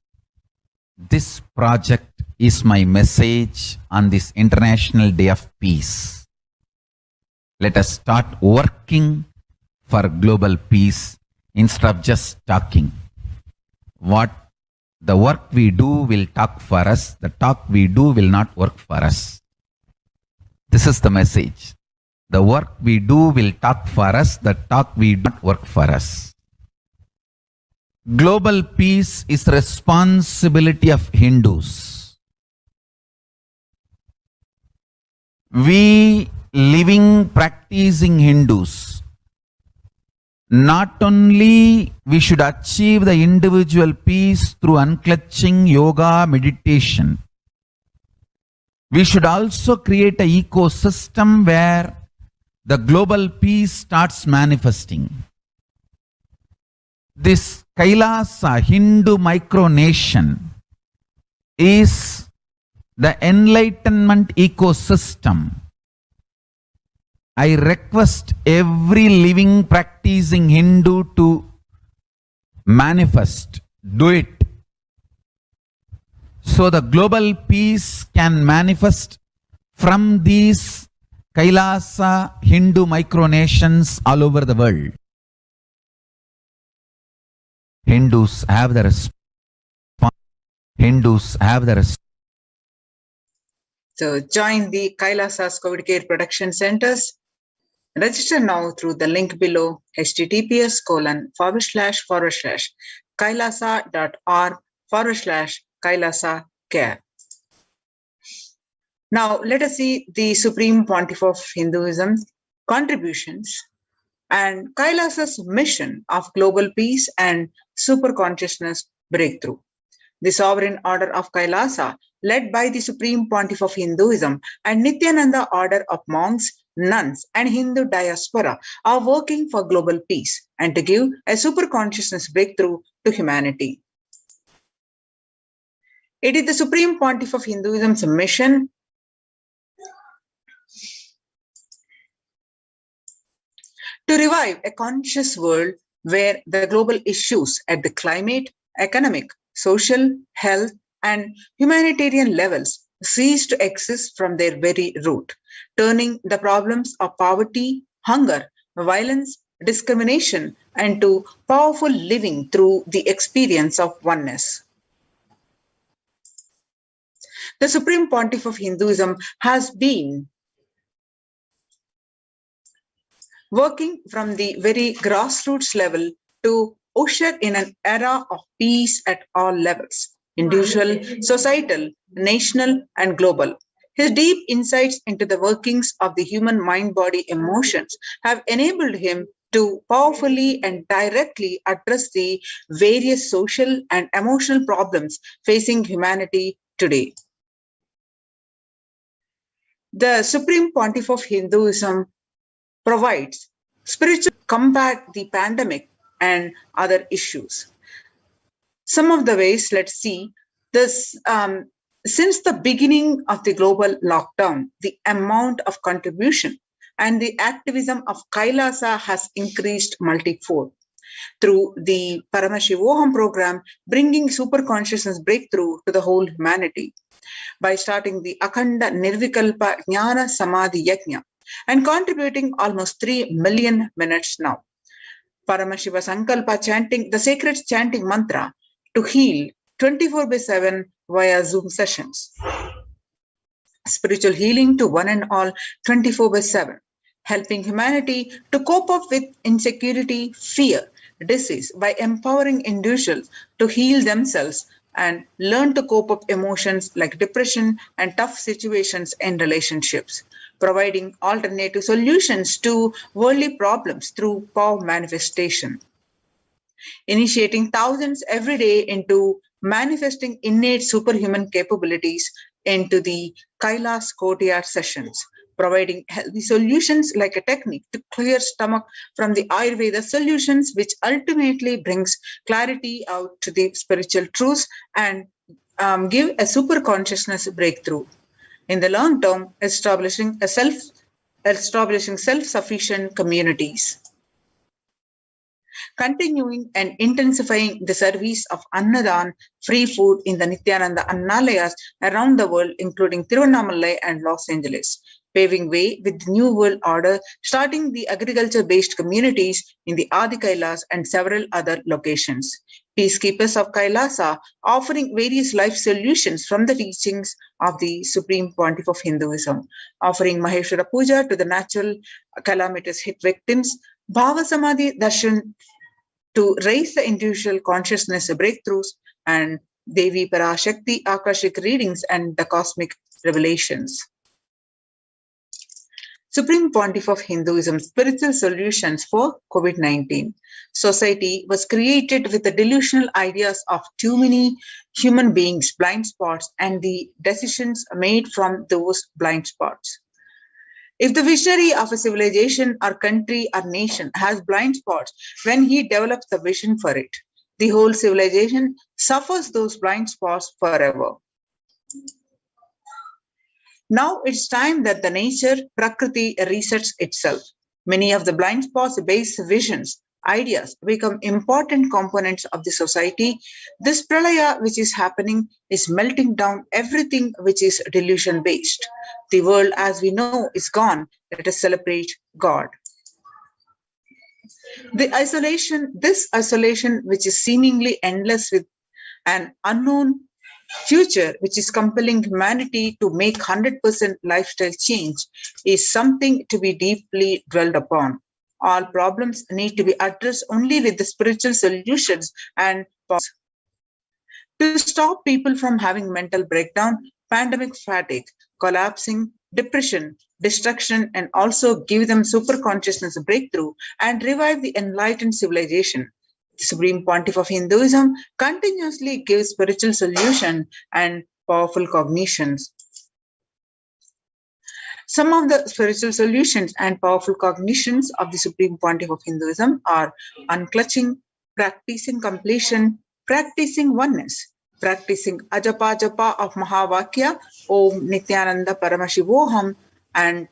This project is my message on this International Day of Peace. Let us start working for global peace instead of just talking. The work we do will talk for us. The talk we do will not work for us. This is the message. The work we do will talk for us. The talk we do not work for us. Global peace is the responsibility of Hindus. We living, practicing Hindus, not only we should achieve the individual peace through unclutching yoga, meditation, we should also create an ecosystem where the global peace starts manifesting. This Kailasa Hindu micronation is the enlightenment ecosystem. I request every living practicing Hindu to manifest, do it. So the global peace can manifest from these Kailasa Hindu micronations all over the world. Hindus have the responsibility. So join the Kailasa's COVID Care Production Centers. Register now through the link below, https://kailasa.org/Kailasa Care. Now let us see the Supreme Pontiff of Hinduism's contributions and Kailasa's mission of global peace and superconsciousness breakthrough. The Sovereign Order of Kailasa, led by the Supreme Pontiff of Hinduism and Nithyananda Order of monks, nuns, and Hindu diaspora, are working for global peace and to give a superconsciousness breakthrough to humanity. It is the Supreme Pontiff of Hinduism's mission to revive a conscious world where the global issues at the climate, economic, social, health, and humanitarian levels cease to exist from their very root, turning the problems of poverty, hunger, violence, discrimination into powerful living through the experience of oneness. The Supreme Pontiff of Hinduism has been working from the very grassroots level to usher in an era of peace at all levels, individual, societal, national, and global. His deep insights into the workings of the human mind, body, emotions have enabled him to powerfully and directly address the various social and emotional problems facing humanity today. The Supreme Pontiff of Hinduism provides spiritual combat the pandemic and other issues. Some of the ways, let's see, this Since the beginning of the global lockdown, the amount of contribution and the activism of Kailasa has increased multifold. Through the Paramashivoham program, bringing super consciousness breakthrough to the whole humanity. By starting the Akhanda Nirvikalpa Jnana Samadhi Yajna and contributing almost 3 million minutes now. Paramashiva Sankalpa chanting the sacred chanting mantra to heal 24/7 via Zoom sessions. Spiritual healing to one and all 24/7, helping humanity to cope up with insecurity, fear, disease by empowering individuals to heal themselves and learn to cope up emotions like depression and tough situations in relationships, providing alternative solutions to worldly problems through power manifestation. Initiating thousands every day into manifesting innate superhuman capabilities into the Kailas Courtyard sessions, providing healthy solutions like a technique to clear stomach from the Ayurveda solutions, which ultimately brings clarity out to the spiritual truths and give a super consciousness breakthrough. In the long term, establishing self-sufficient communities. Continuing and intensifying the service of Annadan, free food in the Nithyananda Annalayas around the world, including Tiruvannamalai and Los Angeles, paving way with the New World Order, starting the agriculture-based communities in the Adi Kailas and several other locations. Peacekeepers of Kailasa offering various life solutions from the teachings of the Supreme Pontiff of Hinduism, offering Maheshwara Puja to the natural calamitous hit victims, Bhava Samadhi Darshan to raise the individual consciousness breakthroughs, and Devi Parashakti Akashic readings and the cosmic revelations. Supreme Pontiff of Hinduism, spiritual solutions for COVID-19. Society was created with the delusional ideas of too many human beings, blind spots, and the decisions made from those blind spots. If the visionary of a civilization or country or nation has blind spots, when he develops the vision for it, the whole civilization suffers those blind spots forever. Now it's time that the nature, Prakriti, resets itself. Many of the blind spots based visions, ideas become important components of the society. This pralaya which is happening is melting down everything which is delusion based. The world as we know is gone. Let us celebrate God. This isolation which is seemingly endless with an unknown future which is compelling humanity to make 100% lifestyle change is something to be deeply dwelled upon. All problems need to be addressed only with the spiritual solutions and to stop people from having mental breakdown, pandemic fatigue, collapsing, depression, destruction, and also give them super consciousness breakthrough and revive the enlightened civilization. The Supreme Pontiff of Hinduism continuously gives spiritual solution and powerful cognitions. Some of the spiritual solutions and powerful cognitions of the Supreme Pontiff of Hinduism are unclutching, practicing completion, practicing oneness, practicing ajapa japa of Mahavakya, Om Nithyananda Paramashivoham, and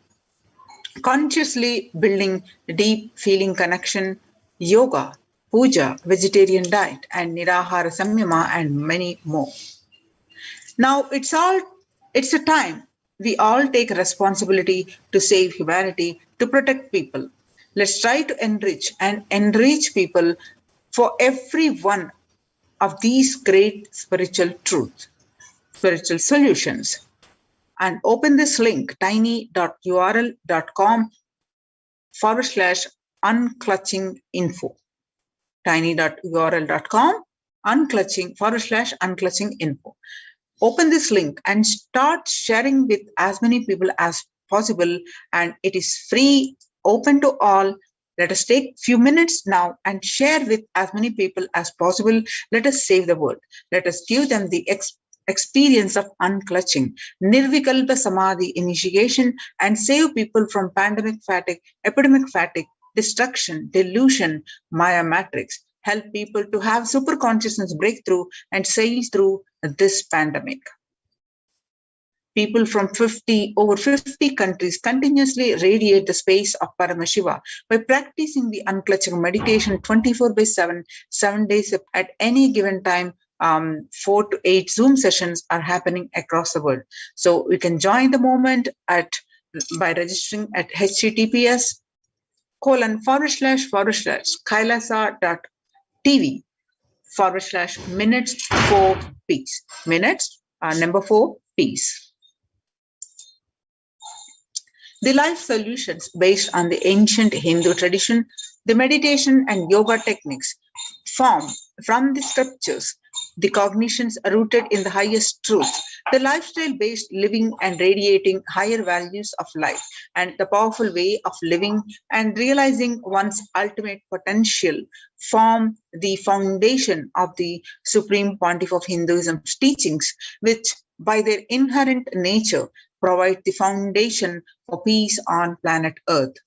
consciously building deep feeling connection, yoga, puja, vegetarian diet, and nirahara samyama, and many more. Now it's a time we all take responsibility to save humanity, to protect people. Let's try to enrich people for every one of these great spiritual truths, spiritual solutions. And open this link, tiny.url.com/unclutchinginfo. tiny.url.com/unclutching info. Open this link and start sharing with as many people as possible. And it is free, open to all. Let us take few minutes now and share with as many people as possible. Let us save the world. Let us give them the experience of unclutching, Nirvikalpa Samadhi initiation, and save people from pandemic fatigue, epidemic fatigue, destruction, delusion, Maya matrix. Help people to have super consciousness breakthrough and sail through this pandemic. People from over 50 countries continuously radiate the space of Paramashiva by practicing the unclutching meditation 24/7, 7 days at any given time. 4 to 8 Zoom sessions are happening across the world. So you can join the movement by registering at https://kailasa.tv/minutes 4 peace. Minutes are number 4 peace. The life solutions based on the ancient Hindu tradition, the meditation and yoga techniques form from the scriptures, the cognitions rooted in the highest truth, the lifestyle-based living and radiating higher values of life, and the powerful way of living and realizing one's ultimate potential form the foundation of the Supreme Pontiff of Hinduism's teachings, which by their inherent nature provide the foundation for peace on planet Earth.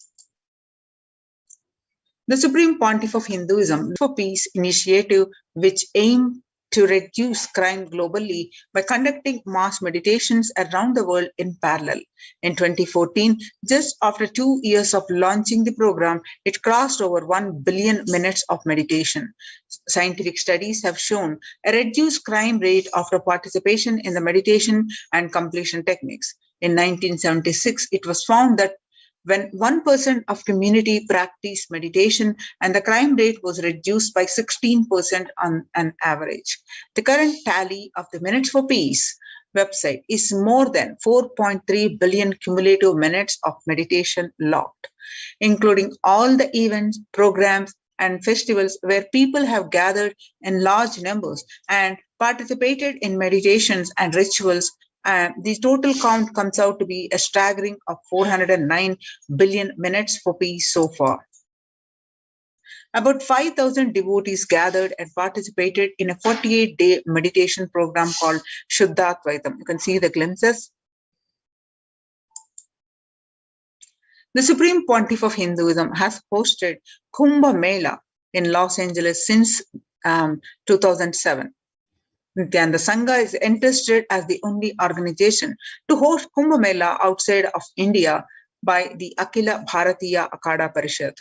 The Supreme Pontiff of Hinduism for Peace initiative, which aimed to reduce crime globally by conducting mass meditations around the world in parallel. In 2014, just after 2 years of launching the program, it crossed over 1 billion minutes of meditation. Scientific studies have shown a reduced crime rate after participation in the meditation and completion techniques. In 1976, it was found that when 1% of community practiced meditation and the crime rate was reduced by 16% on an average. The current tally of the Minutes for Peace website is more than 4.3 billion cumulative minutes of meditation logged, including all the events, programs, and festivals where people have gathered in large numbers and participated in meditations and rituals. The total count comes out to be a staggering of 409 billion minutes for peace so far. About 5,000 devotees gathered and participated in a 48-day meditation program called Shuddhatvaitam. You can see the glimpses. The Supreme Pontiff of Hinduism has hosted Kumbh Mela in Los Angeles since 2007. Nithyananda Sangha is entrusted as the only organization to host Kumbh Mela outside of India by the Akhila Bharatiya Akhada Parishad.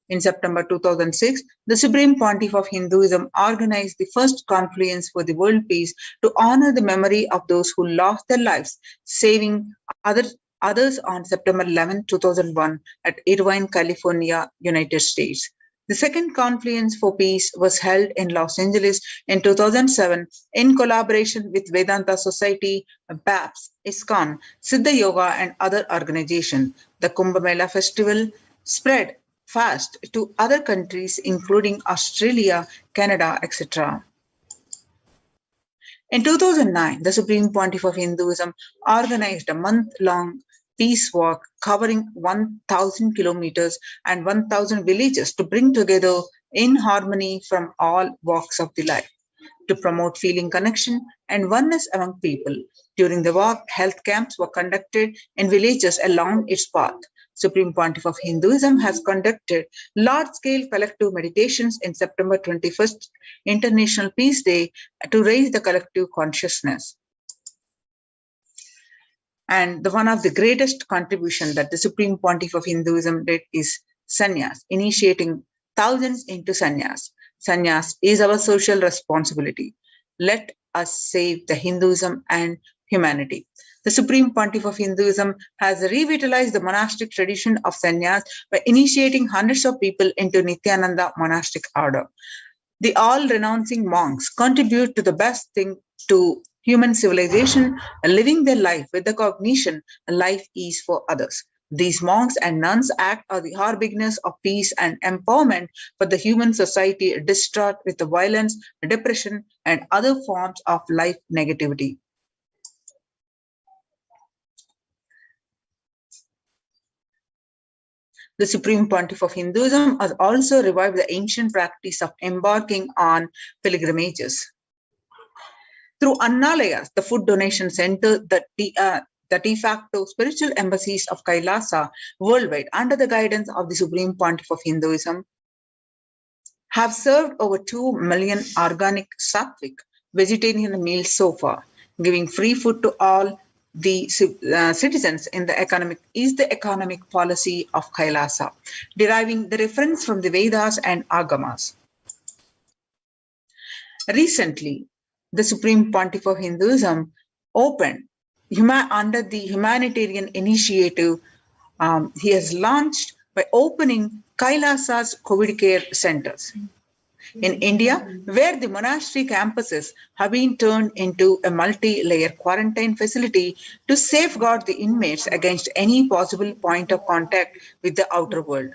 In September 2006, the Supreme Pontiff of Hinduism organized the first confluence for the world peace to honor the memory of those who lost their lives, saving others on September 11, 2001 at Irvine, California, United States. The second Confluence for Peace was held in Los Angeles in 2007 in collaboration with Vedanta Society, BAPS, ISKCON, Siddha Yoga, and other organizations. The Kumbh Mela festival spread fast to other countries, including Australia, Canada, etc. In 2009, the Supreme Pontiff of Hinduism organized a month-long peace walk covering 1,000 kilometers and 1,000 villages to bring together in harmony from all walks of the life, to promote feeling connection and oneness among people. During the walk, health camps were conducted in villages along its path. Supreme Pontiff of Hinduism has conducted large-scale collective meditations in September 21st, International Peace Day, to raise the collective consciousness. And one of the greatest contribution that the Supreme Pontiff of Hinduism did is sannyas, initiating thousands into sannyas. Sannyas is our social responsibility. Let us save the Hinduism and humanity. The Supreme Pontiff of Hinduism has revitalized the monastic tradition of sannyas by initiating hundreds of people into Nithyananda monastic order. The all-renouncing monks contribute to the best thing to human civilization, living their life with the cognition life is for others. These monks and nuns act as the harbingers of peace and empowerment for the human society distraught with the violence, depression, and other forms of life negativity. The Supreme Pontiff of Hinduism has also revived the ancient practice of embarking on pilgrimages. Through Annalayas, the food donation center, the de facto spiritual embassies of Kailasa worldwide, under the guidance of the Supreme Pontiff of Hinduism, have served over 2 million organic sattvic vegetarian meals so far, giving free food to all the citizens in the economic policy of Kailasa, deriving the reference from the Vedas and Agamas. Recently, the Supreme Pontiff of Hinduism opened under the humanitarian initiative he has launched by opening Kailasa's COVID care centers in India, where the monastery campuses have been turned into a multi-layer quarantine facility to safeguard the inmates against any possible point of contact with the outer world.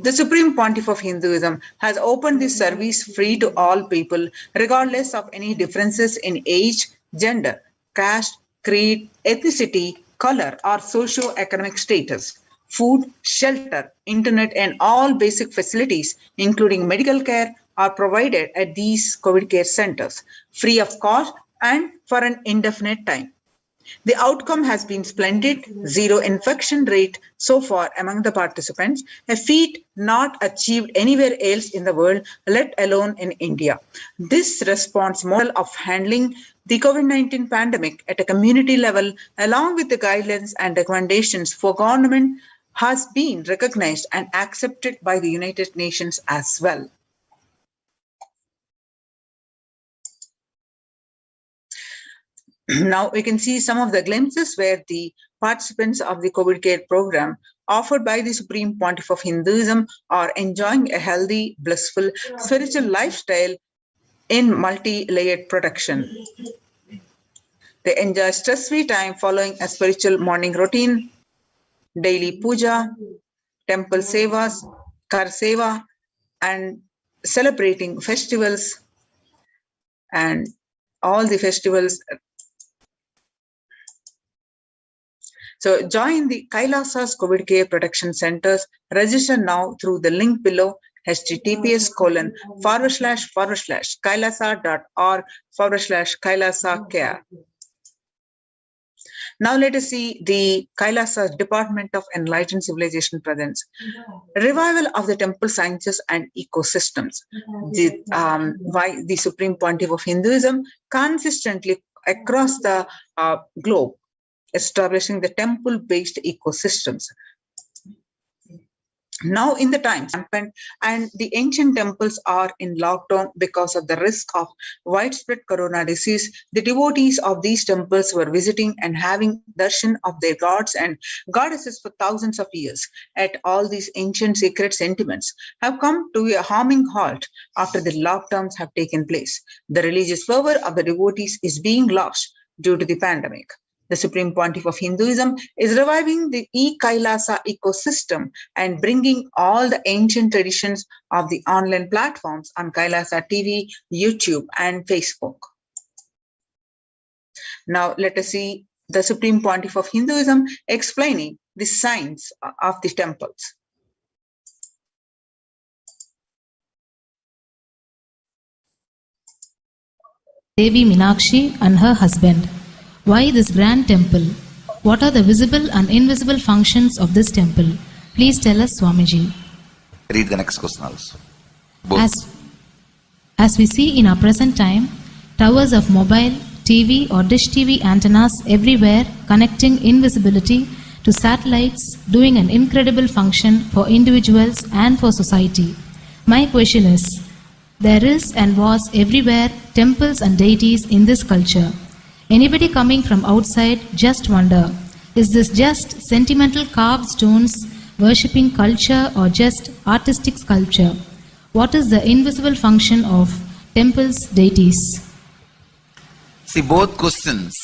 The Supreme Pontiff of Hinduism has opened this service free to all people, regardless of any differences in age, gender, caste, creed, ethnicity, color, or socio-economic status. Food, shelter, internet, and all basic facilities, including medical care, are provided at these COVID care centers, free of cost and for an indefinite time. The outcome has been splendid, zero infection rate so far among the participants, a feat not achieved anywhere else in the world, let alone in India. This response model of handling the COVID-19 pandemic at a community level, along with the guidelines and recommendations for government, has been recognized and accepted by the United Nations as well. Now we can see some of the glimpses where the participants of the COVID care program offered by the Supreme Pontiff of Hinduism are enjoying a healthy, blissful, spiritual lifestyle in multi-layered protection. They enjoy stress-free time following a spiritual morning routine, daily puja, temple sevas, kar seva, and celebrating festivals and all the festivals. So join the Kailasa's COVID care protection centers. Register now through the link below, https://kailasa.org/kailasa care. Now let us see the Kailasa Department of Enlightened Civilization presents. Revival of the temple sciences and ecosystems. Why the Supreme Pontiff of Hinduism consistently across the globe establishing the temple-based ecosystems. Now in the times, and the ancient temples are in lockdown because of the risk of widespread corona disease, the devotees of these temples were visiting and having darshan of their gods and goddesses for thousands of years. At all these ancient sacred sentiments have come to a harming halt after the lockdowns have taken place. The religious fervor of the devotees is being lost due to the pandemic. The Supreme Pontiff of Hinduism is reviving the e-Kailasa ecosystem and bringing all the ancient traditions of the online platforms on Kailasa TV, YouTube, and Facebook. Now let us see the Supreme Pontiff of Hinduism explaining the science of the temples. Devi Meenakshi and her husband. Why this grand temple? What are the visible and invisible functions of this temple? Please tell us, Swamiji. Read the next question also. As we see in our present time, towers of mobile, TV or dish TV antennas everywhere connecting invisibility to satellites, doing an incredible function for individuals and for society. My question is, there is and was everywhere temples and deities in this culture. Anybody coming from outside just wonder, is this just sentimental carved stones, worshipping culture or just artistic sculpture? What is the invisible function of temples, deities? See, both questions,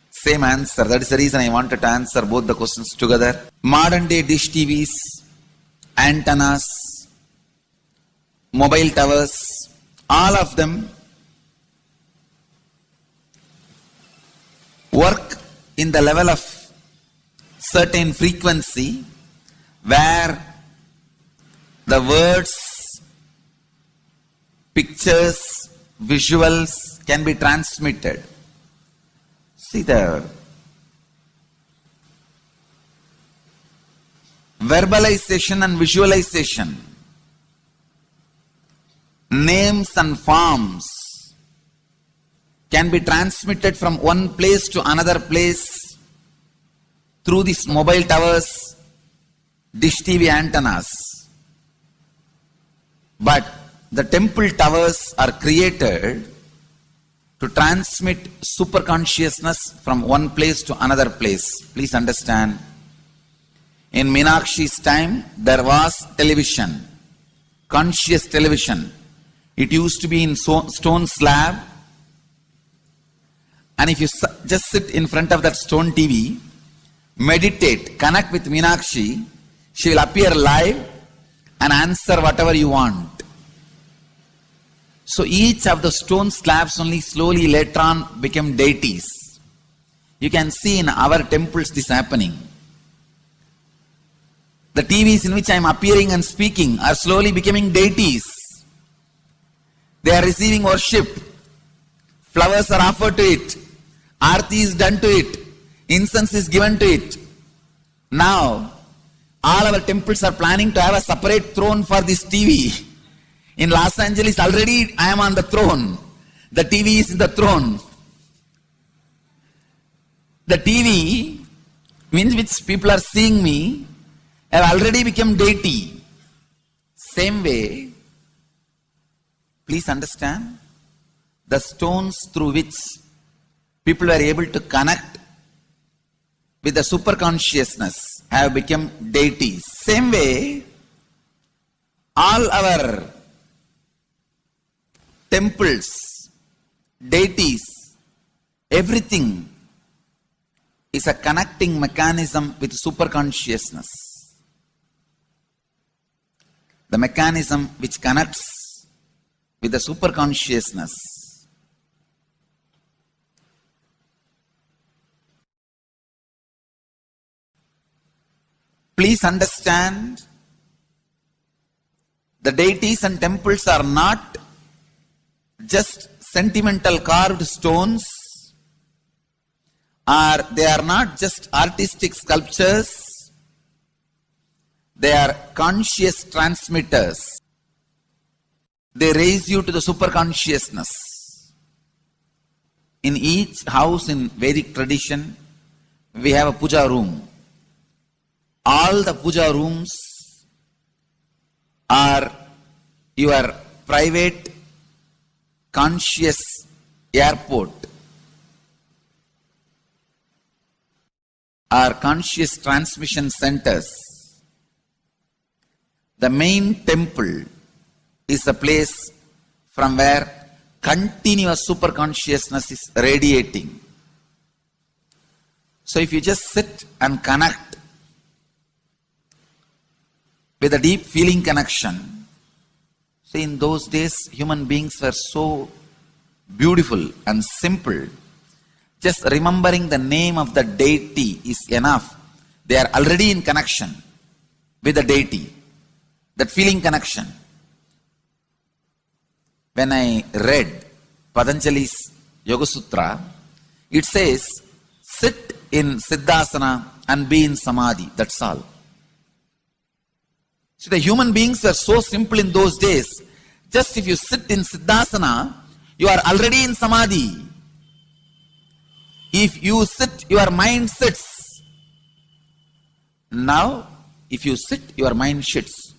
same answer. That is the reason I wanted to answer both the questions together. Modern day dish TVs, antennas, mobile towers, all of them work in the level of certain frequency where the words, pictures, visuals can be transmitted. See the verbalization and visualization, names and forms can be transmitted from one place to another place through these mobile towers, dish TV antennas. But the temple towers are created to transmit super consciousness from one place to another place. Please understand. In Meenakshi's time, there was television, conscious television. It used to be in stone slab. And if you just sit in front of that stone TV, meditate, connect with Meenakshi, she will appear live and answer whatever you want. So each of the stone slabs only slowly later on became deities. You can see in our temples this happening. The TVs in which I am appearing and speaking are slowly becoming deities. They are receiving worship. Flowers are offered to it. Aarti is done to it. Incense is given to it. Now, all our temples are planning to have a separate throne for this TV. In Los Angeles, already I am on the throne. The TV is in the throne. The TV, in which people are seeing me, have already become deity. Same way, please understand, the stones through which people were able to connect with the super consciousness have become deities. Same way, all our temples, deities, everything is a connecting mechanism with super consciousness. The mechanism which connects with the super consciousness. Please understand, the deities and temples are not just sentimental carved stones, or they are not just artistic sculptures, they are conscious transmitters. They raise you to the super consciousness. In each house in Vedic tradition, we have a puja room. All the puja rooms are your private conscious airport, are conscious transmission centers. The main temple is a place from where continuous super consciousness is radiating. So if you just sit and connect with a deep feeling connection, see, in those days, human beings were so beautiful and simple. Just remembering the name of the deity is enough. They are already in connection with the deity. That feeling connection. When I read Patanjali's Yoga Sutra, it says, sit in Siddhasana and be in Samadhi. That's all. So the human beings were so simple in those days. Just if you sit in Siddhasana, you are already in Samadhi. If you sit, your mind sits. Now, if you sit, your mind sits.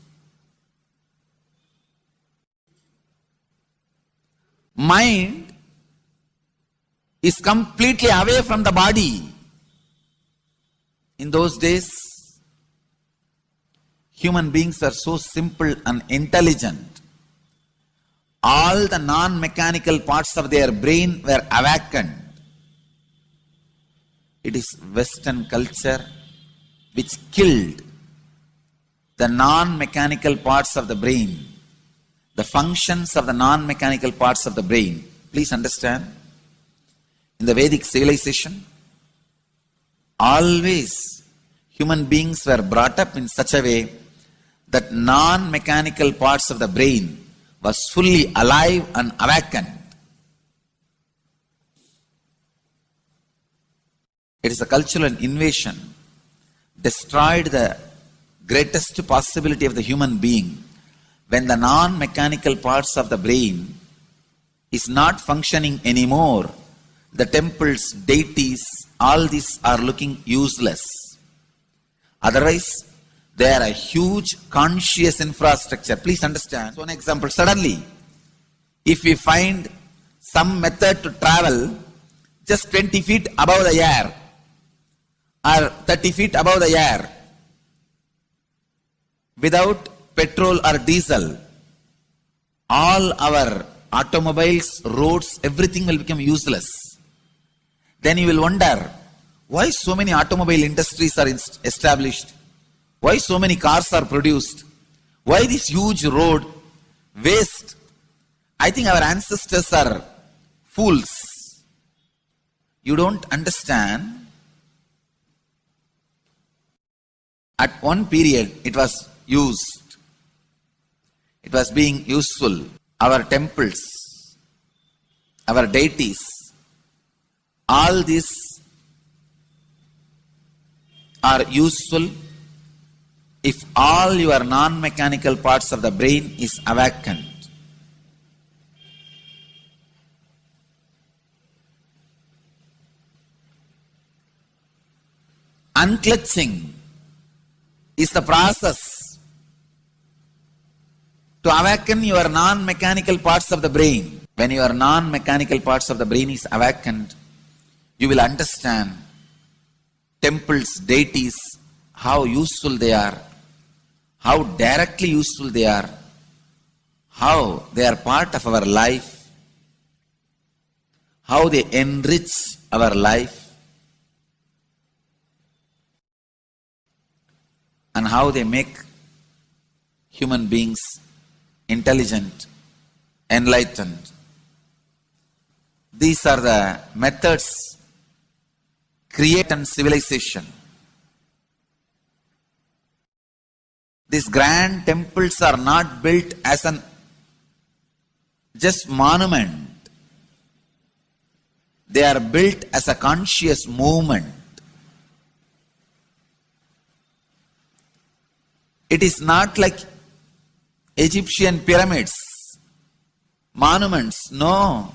Mind is completely away from the body. In those days, human beings are so simple and intelligent. All the non-mechanical parts of their brain were awakened. It is Western culture which killed the non-mechanical parts of the brain, the functions of the non-mechanical parts of the brain. Please understand, in the Vedic civilization, always human beings were brought up in such a way that non-mechanical parts of the brain was fully alive and awakened. It is a cultural invasion, destroyed the greatest possibility of the human being when the non-mechanical parts of the brain is not functioning anymore the temples, deities, all these are looking useless. Otherwise, they are a huge conscious infrastructure. Please understand. One example, suddenly, if we find some method to travel just 20 feet above the air or 30 feet above the air without petrol or diesel, all our automobiles, roads, everything will become useless. Then you will wonder, why so many automobile industries are established? Why so many cars are produced? Why this huge road waste? I think our ancestors are fools. You don't understand. At one period, it was used. It was being useful. Our temples, our deities, all these are useful if all your non-mechanical parts of the brain is awakened. Unclutching is the process to awaken your non-mechanical parts of the brain. When your non-mechanical parts of the brain is awakened, you will understand temples, deities, how useful they are, how directly useful they are, how they are part of our life, how they enrich our life, and how they make human beings intelligent, enlightened. These are the methods create and civilization. These grand temples are not built as an just monument. They are built as a conscious movement. It is not like Egyptian pyramids, monuments. No.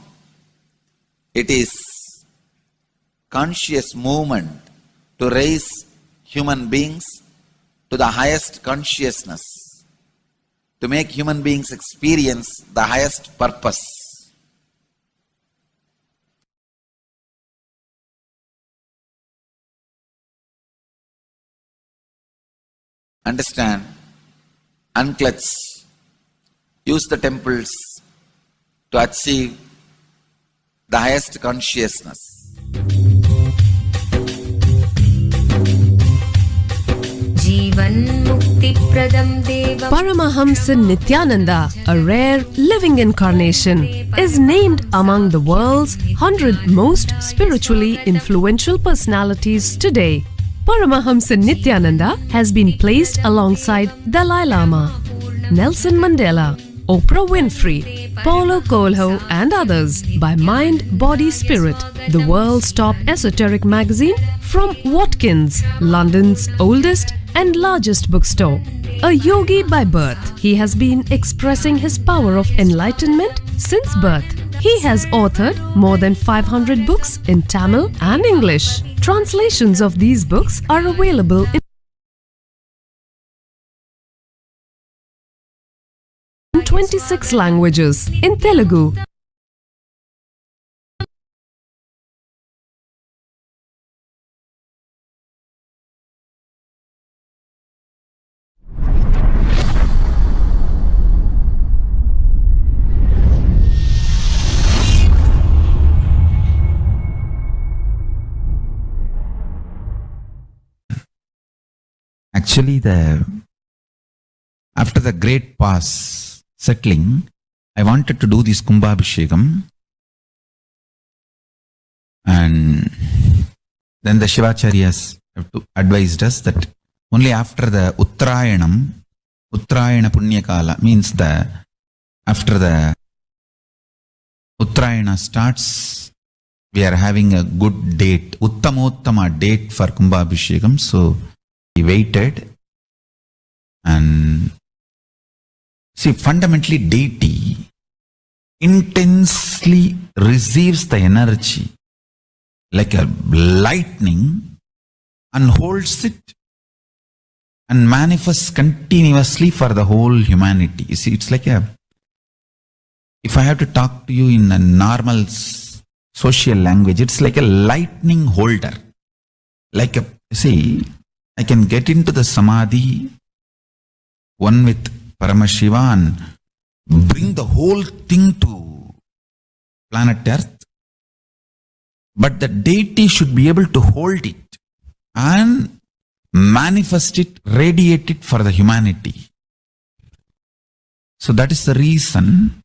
It is conscious movement to raise human beings to the highest consciousness, to make human beings experience the highest purpose. Understand, unclutch, use the temples to achieve the highest consciousness. Paramahamsa Nithyananda, a rare living incarnation, is named among the world's 100 most spiritually influential personalities today. Paramahamsa Nithyananda has been placed alongside Dalai Lama, Nelson Mandela, Oprah Winfrey, Paulo Coelho and others by Mind, Body, Spirit, the world's top esoteric magazine from Watkins, London's oldest and largest bookstore. A yogi by birth, he has been expressing his power of enlightenment since birth. He has authored more than 500 books in Tamil and English. Translations of these books are available in 26 languages. In Telugu, Actually, after the great pause settling, I wanted to do this Kumbhabhishekam, and then the Shivacharyas have advised us that only after the Uttrayanam, Uttrayana Punyakala, means after the Uttrayana starts, we are having a good date, Uttamottama date for Kumbhabhishekam. So we waited, and see, fundamentally deity intensely receives the energy like a lightning and holds it and manifests continuously for the whole humanity. You see, it's like if I have to talk to you in a normal social language, it's like a lightning holder. Like I can get into the samadhi, one with Paramashiva, and bring the whole thing to planet Earth. But the deity should be able to hold it and manifest it, radiate it for the humanity. So that is the reason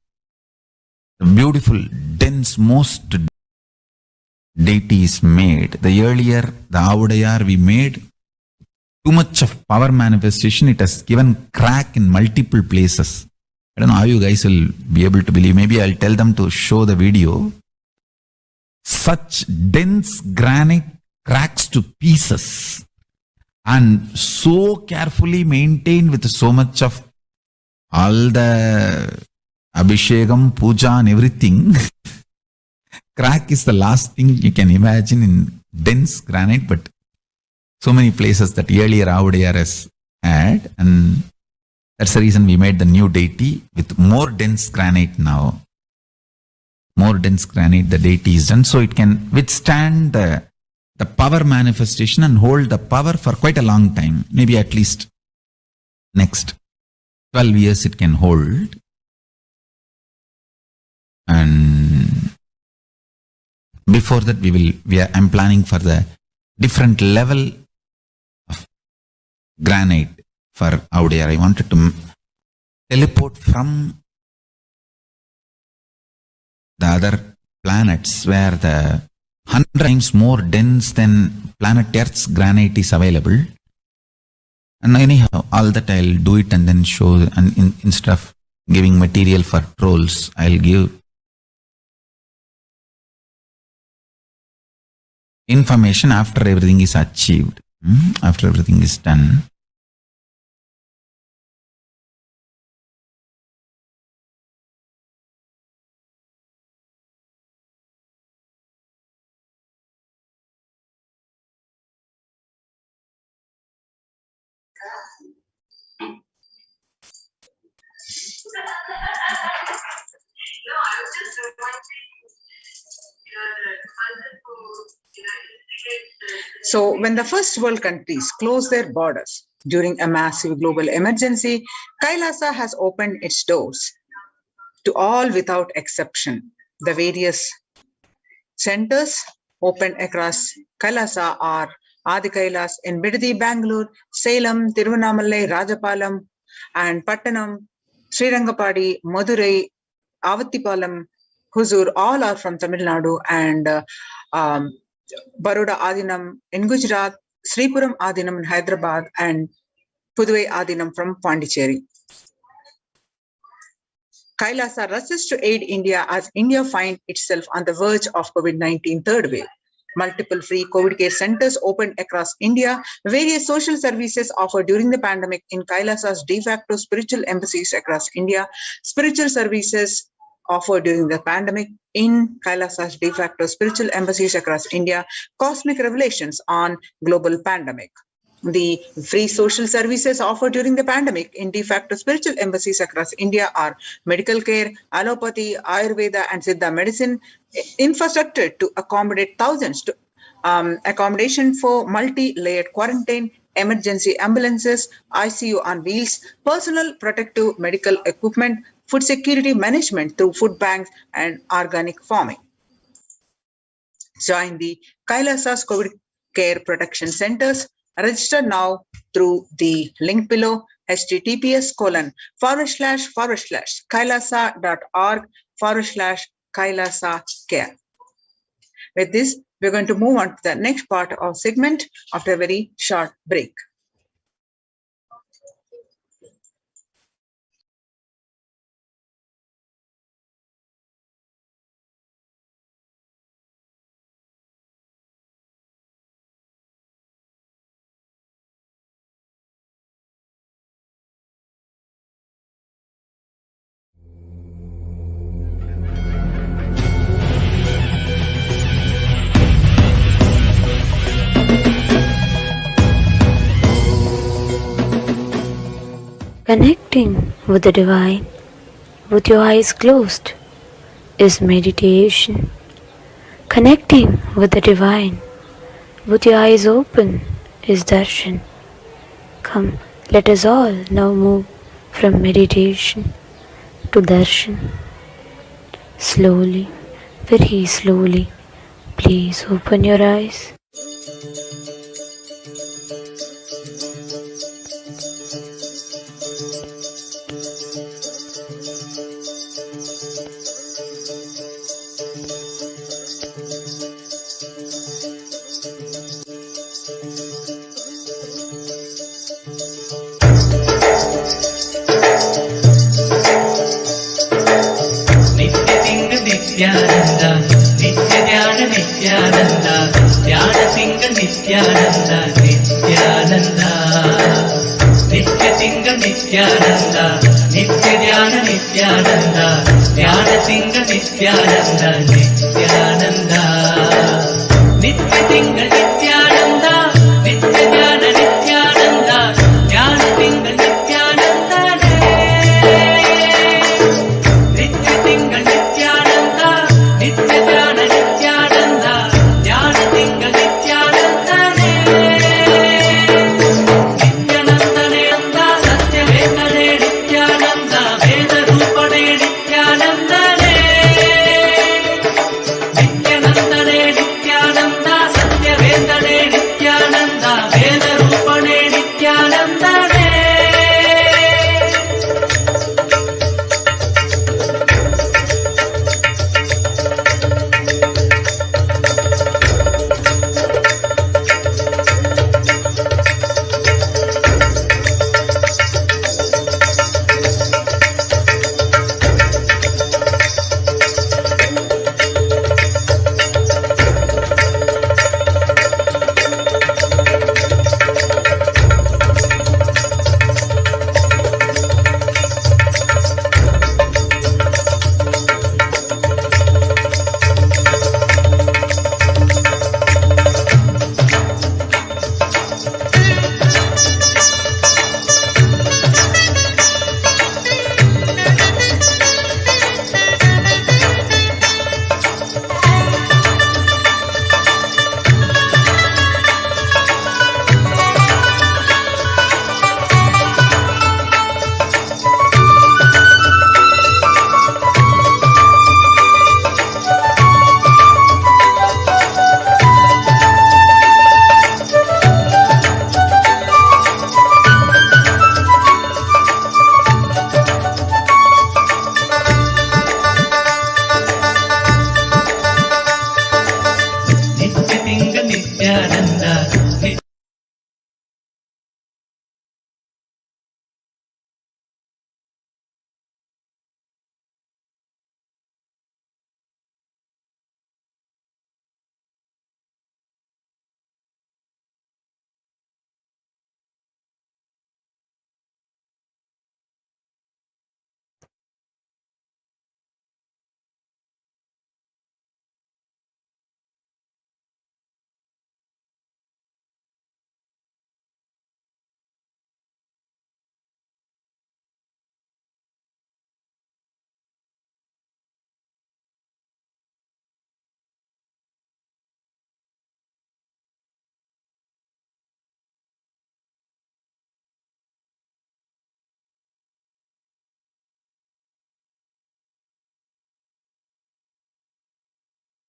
the beautiful, dense, most deity is made. The earlier, the Avudayar we made, too much of power manifestation, it has given crack in multiple places. I don't know how you guys will be able to believe. Maybe I'll tell them to show the video. Such dense granite cracks to pieces and so carefully maintained with so much of all the Abhishekam, Puja and everything. Crack is the last thing you can imagine in dense granite, but so many places that earlier Avudayar has had, and that's the reason we made the new deity with more dense granite now. More dense granite, the deity is done, so it can withstand the power manifestation and hold the power for quite a long time. Maybe at least next 12 years it can hold. And before that I'm planning for the different level of granite for Avudayar. I wanted to teleport from the other planets where the 100 times more dense than planet Earth's granite is available. And anyhow, all that I'll do it and then show, and instead of giving material for trolls, I'll give information after everything is achieved, after everything is done. So, when the first world countries closed their borders during a massive global emergency, Kailasa has opened its doors to all without exception. The various centers opened across Kailasa are Adi Kailas in Bidadi, Bangalore, Salem, Tiruvannamalai, Rajapalam, and Pattanam, Srirangapadi, Madurai, Avattipalam, Huzur, all are from Tamil Nadu, and Baroda Adinam in Gujarat, Sripuram Adinam in Hyderabad, and Puduvai Adinam from Pondicherry. Kailasa rushes to aid India as India finds itself on the verge of COVID-19 third wave. Multiple free COVID care centers opened across India. Various social services offered during the pandemic in Kailasa's de facto spiritual embassies across India. Spiritual services offered during the pandemic in Kailasa's de facto spiritual embassies across India. Cosmic revelations on global pandemic. The free social services offered during the pandemic in de facto spiritual embassies across India are medical care, allopathy, Ayurveda, and Siddha medicine, infrastructure to accommodate thousands, to accommodation for multi-layered quarantine, emergency ambulances, ICU on wheels, personal protective medical equipment, food security management through food banks, and organic farming. Join the Kailasa's COVID Care Protection Centers. Register now through the link below, https://kailasa.org/Kailasa care. With this, we're going to move on to the next part of segment after a very short break. Connecting with the divine with your eyes closed is meditation. Connecting with the divine with your eyes open is darshan. Come, let us all now move from meditation to darshan. Slowly, very slowly, please open your eyes. Nithyananda, Nithyajnana Nithyananda, Jnana Singa Nithyananda, Nithyananda. Nitya Singa Nithyananda, Nityajnana Nithyananda, Jnana Singa Nithyananda, Nithyananda. Nitya Singa Nithyananda, Nityajnana Nithyananda, Jnana Singa Nithyananda. Nitya Singa Nithyananda, Nityajnana Nithyananda, Jnana Singa Nithyananda. Nithyanandane Nanda, Satyavedane Nithyananda, Veda Rupane Nithyanandane. Nithyanandane Nithyananda, Satyavedane Nithyananda, Veda Rupane Nithyanandane. Nitya Singa Nithyananda.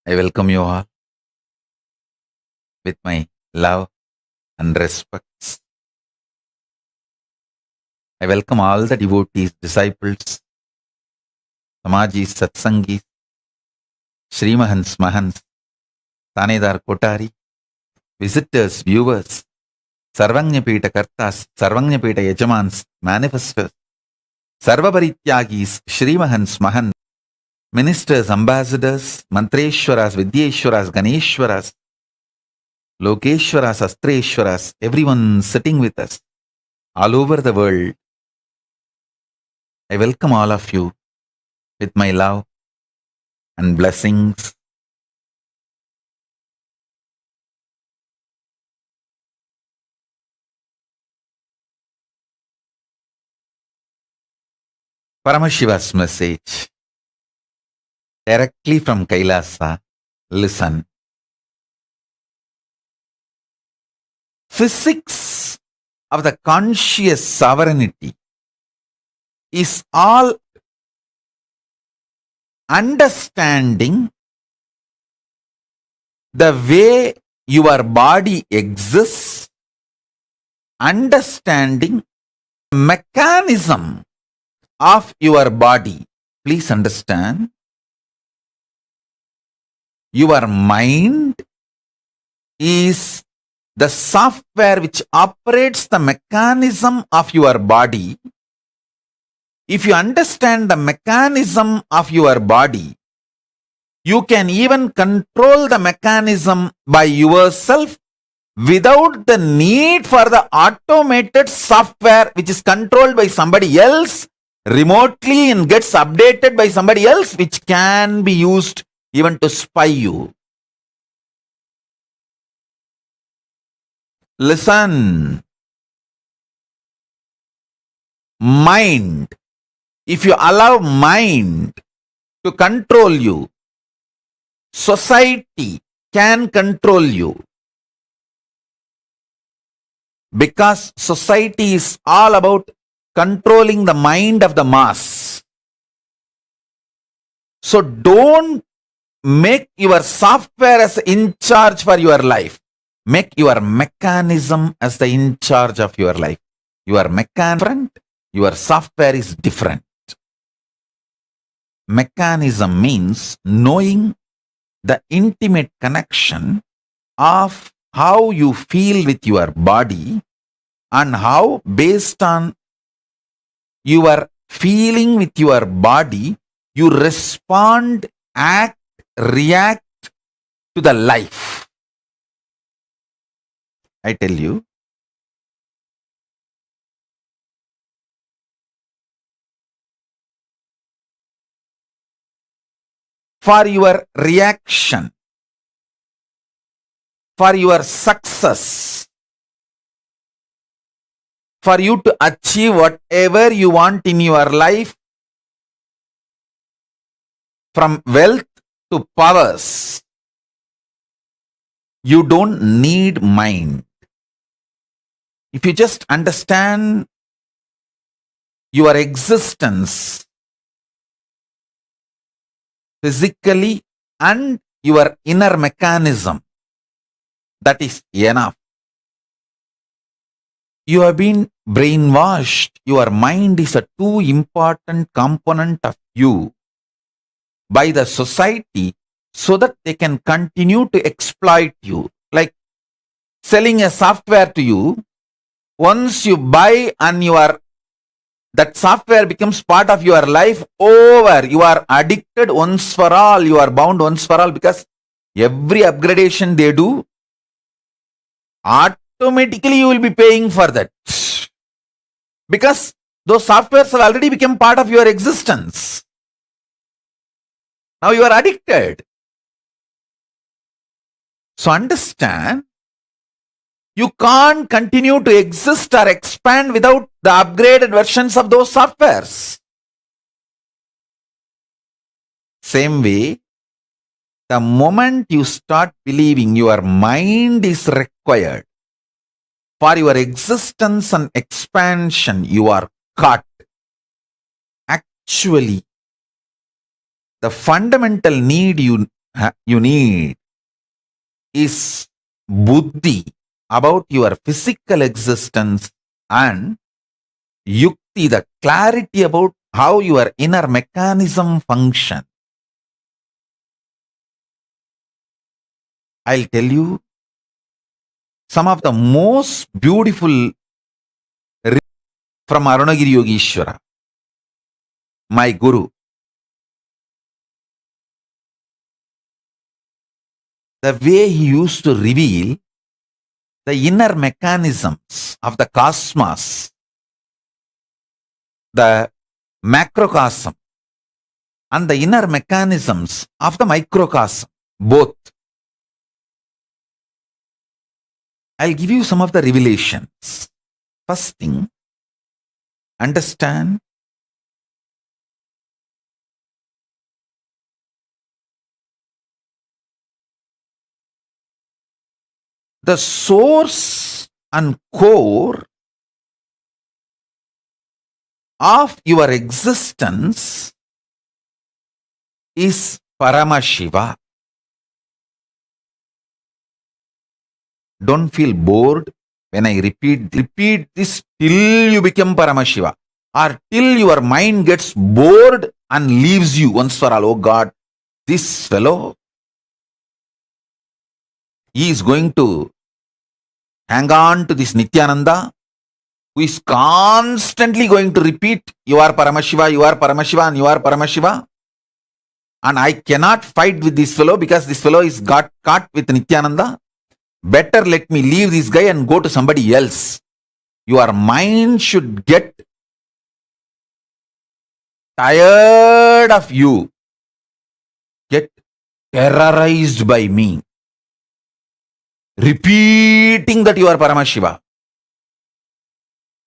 I welcome you all with my love and respects. I welcome all the devotees, disciples, Samajis, Satsangis, Srimahans, Mahans, Tanedar Kotari, visitors, viewers, Sarvanyapeta Kartas, Sarvanyapeta Yajamans, manifestors, Sarvaparityagis, Srimahans, Mahans, ministers, ambassadors, Mantreshwaras, Vidyeshwaras, Ganeshwaras, Lokeshwaras, Astreshwaras, everyone sitting with us all over the world. I welcome all of you with my love and blessings. Paramashiva's message directly from Kailasa. Listen. Physics of the conscious sovereignty is all understanding the way your body exists, understanding the mechanism of your body. Please understand, your mind is the software which operates the mechanism of your body. If you understand the mechanism of your body, you can even control the mechanism by yourself without the need for the automated software which is controlled by somebody else remotely and gets updated by somebody else, which can be used even to spy you. Listen. Mind. If you allow mind to control you, society can control you. Because society is all about controlling the mind of the mass. So don't make your software as in charge for your life. Make your mechanism as the in charge of your life. Your mechanism, your software is different. Mechanism means knowing the intimate connection of how you feel with your body and how, based on your feeling with your body, you respond, act, react to the life. I tell you, for your reaction, for your success, for you to achieve whatever you want in your life, from wealth to powers, you don't need mind. If you just understand your existence physically and your inner mechanism, that is enough. You have been brainwashed. Your mind is a too important component of you by the society so that they can continue to exploit you. Like selling a software to you, once you buy and that software becomes part of your life, over. You are addicted once for all. You are bound once for all, because every upgradation they do, automatically you will be paying for that. Because those softwares have already become part of your existence. Now you are addicted. So understand, you can't continue to exist or expand without the upgraded versions of those softwares. Same way, the moment you start believing your mind is required for your existence and expansion, you are caught. Actually, the fundamental need you need is buddhi about your physical existence, and yukti, the clarity about how your inner mechanism functions. I'll tell you some of the most beautiful from Arunagiri Yogeshwara, my guru. The way he used to reveal the inner mechanisms of the cosmos, the macrocosm, and the inner mechanisms of the microcosm, both. I'll give you some of the revelations. First thing, understand the source and core of your existence is Paramashiva. Don't feel bored when I repeat this till you become Paramashiva, or till your mind gets bored and leaves you once for all. Oh God, this fellow, he is going to hang on to this Nithyananda, who is constantly going to repeat, you are Paramashiva, you are Paramashiva, and you are Paramashiva. And I cannot fight with this fellow because this fellow is got caught with Nithyananda. Better let me leave this guy and go to somebody else. Your mind should get tired of you, get terrorized by me, repeating that you are Paramashiva,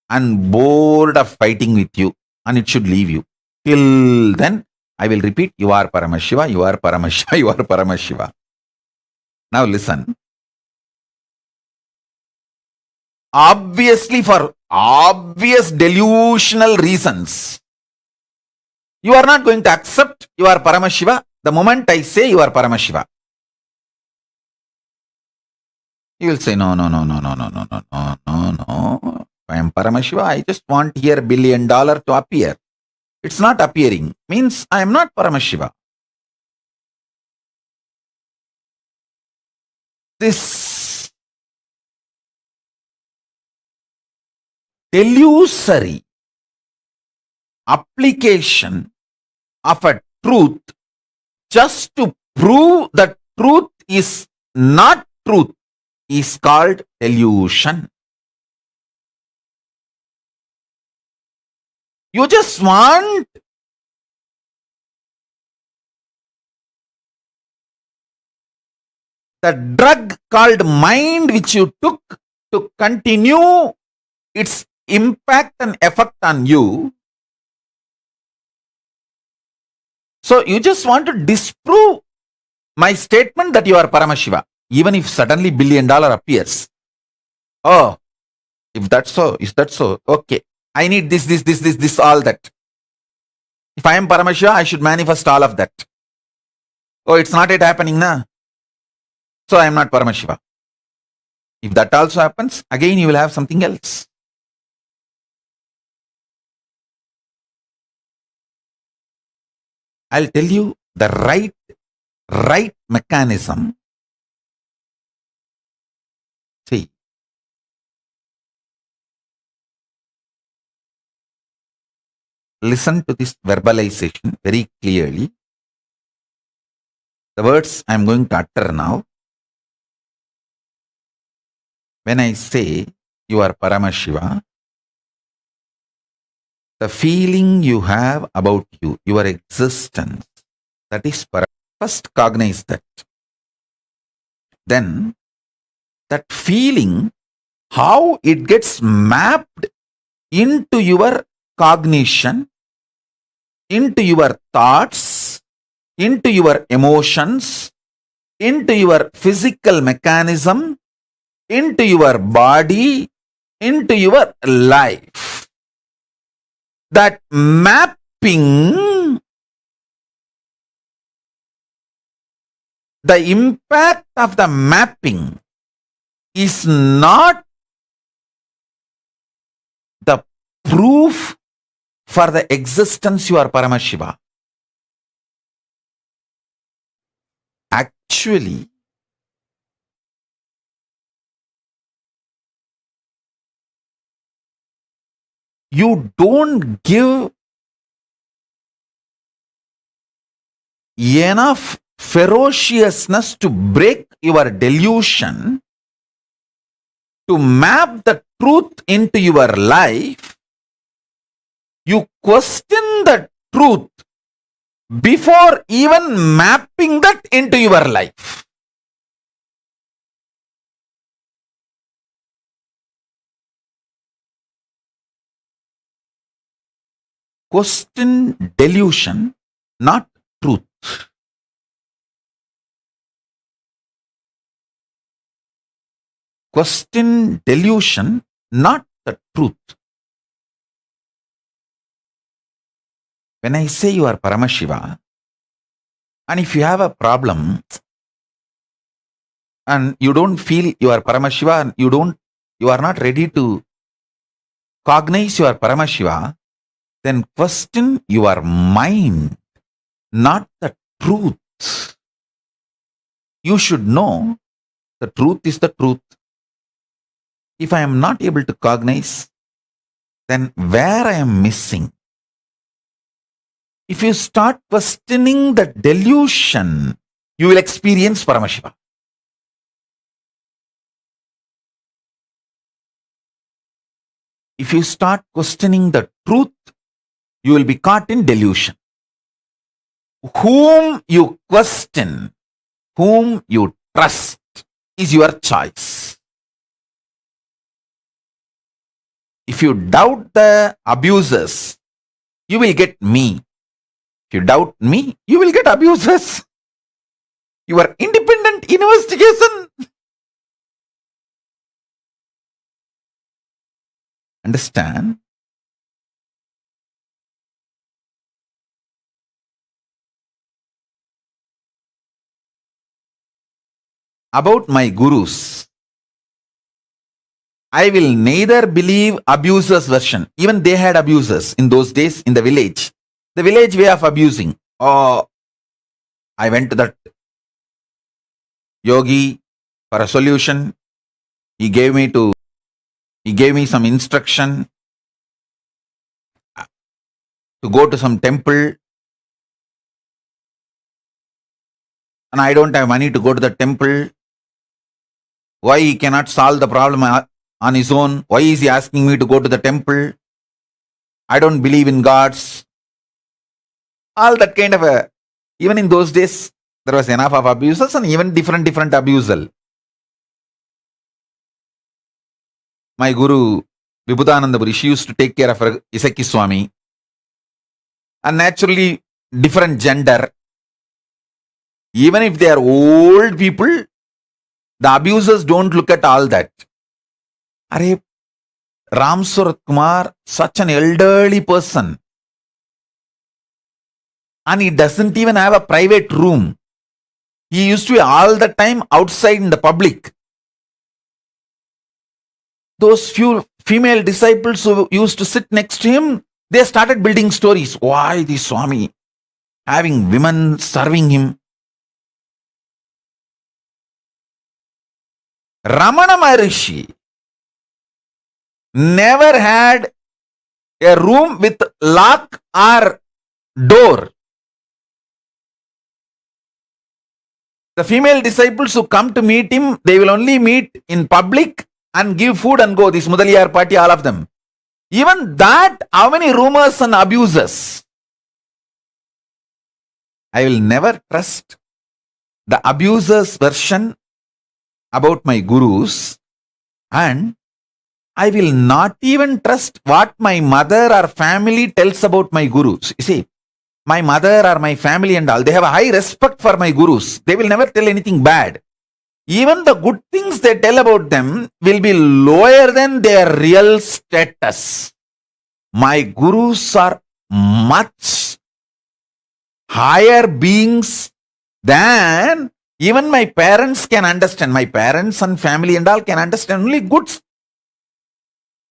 and bored of fighting with you, and it should leave you. Till then, I will repeat, you are Paramashiva, you are Paramashiva, you are Paramashiva. Now listen. Obviously, for obvious delusional reasons, you are not going to accept you are Paramashiva the moment I say you are Paramashiva. You will say, no. I am Paramashiva. I just want here $1 billion to appear. It's not appearing. Means I am not Paramashiva. This delusory application of a truth just to prove that truth is not truth is called delusion. You just want the drug called mind which you took to continue its impact and effect on you. So you just want to disprove my statement that you are Paramashiva, even if suddenly $1 billion appears. Oh, if that's so, is that so? Okay, I need this, all that. If I am Paramashiva, I should manifest all of that. Oh, it's not yet happening, na? So I am not Paramashiva. If that also happens, again you will have something else. I'll tell you the right mechanism. See, listen to this verbalization very clearly. The words I am going to utter now. When I say you are Paramashiva, the feeling you have about you, your existence, that is Paramashiva. First cognize that. Then that feeling, how it gets mapped into your cognition, into your thoughts, into your emotions, into your physical mechanism, into your body, into your life. That mapping, the impact of the mapping is not the proof for the existence you are Paramashiva. Actually, you don't give enough ferociousness to break your delusion, to map the truth into your life. You question the truth before even mapping that into your life. Question delusion, not truth. question delusion, not the truth. When I say you are Paramashiva, and if you have a problem and you don't feel you are Paramashiva and you are not ready to cognize you are Paramashiva, then question your mind, not the truth. You should know the truth is the truth. If I am not able to cognize, then where I am missing? If you start questioning the delusion, you will experience Paramashiva. If you start questioning the truth, you will be caught in delusion. Whom you question, whom you trust is your choice. If you doubt the abusers, you will get me. If you doubt me, you will get abusers. Your independent investigation. Understand? About my gurus, I will neither believe abusers' version. Even they had abusers in those days in the village. The village way of abusing. Oh, I went to that yogi for a solution. He gave me some instruction to go to some temple. And I don't have money to go to the temple. Why he cannot solve the problem on his own? Why is he asking me to go to the temple? I don't believe in gods. All that kind of even in those days, there was enough of abusers and even different abusal. My guru, Vibhudananda Puri, she used to take care of her Isaki Swami. And naturally, different gender. Even if they are old people, the abusers don't look at all that. Are Ram Surat Kumar, such an elderly person. And he doesn't even have a private room. He used to be all the time outside in the public. Those few female disciples who used to sit next to him, they started building stories. Why the Swami having women serving him? Ramana Maharishi never had a room with lock or door. The female disciples who come to meet him, they will only meet in public and give food and go. This Mudaliyar party, all of them. Even that, how many rumors and abuses? I will never trust the abuser's version about my gurus, and I will not even trust what my mother or family tells about my gurus. You see, my mother or my family and all, they have a high respect for my gurus. They will never tell anything bad. Even the good things they tell about them will be lower than their real status. My gurus are much higher beings than even my parents can understand. My parents and family and all can understand only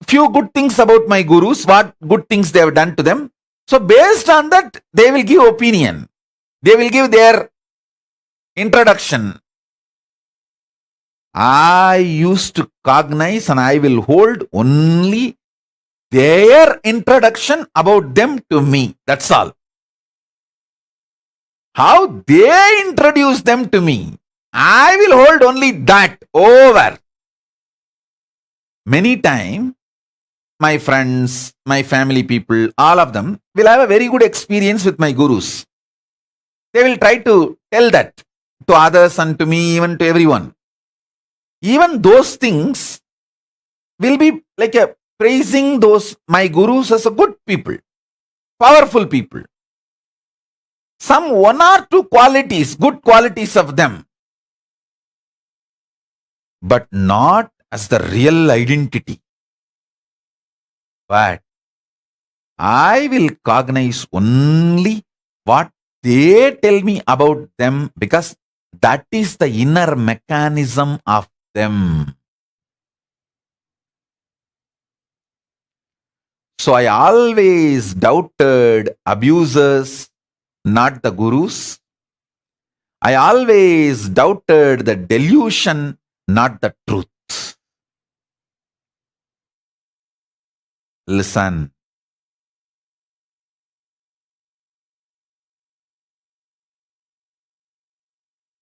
few good things about my gurus, what good things they have done to them. So based on that, they will give opinion. They will give their introduction. I used to cognize and I will hold only their introduction about them to me. That's all. How they introduce them to me, I will hold only that over. Many times, my friends, my family people, all of them will have a very good experience with my gurus. They will try to tell that to others and to me, even to everyone. Even those things will be like a praising those my gurus as a good people, powerful people. Some one or two qualities, good qualities of them, but not as the real identity. But I will cognize only what they tell me about them, because that is the inner mechanism of them. So I always doubted abusers, not the gurus. I always doubted the delusion, not the truth. Listen.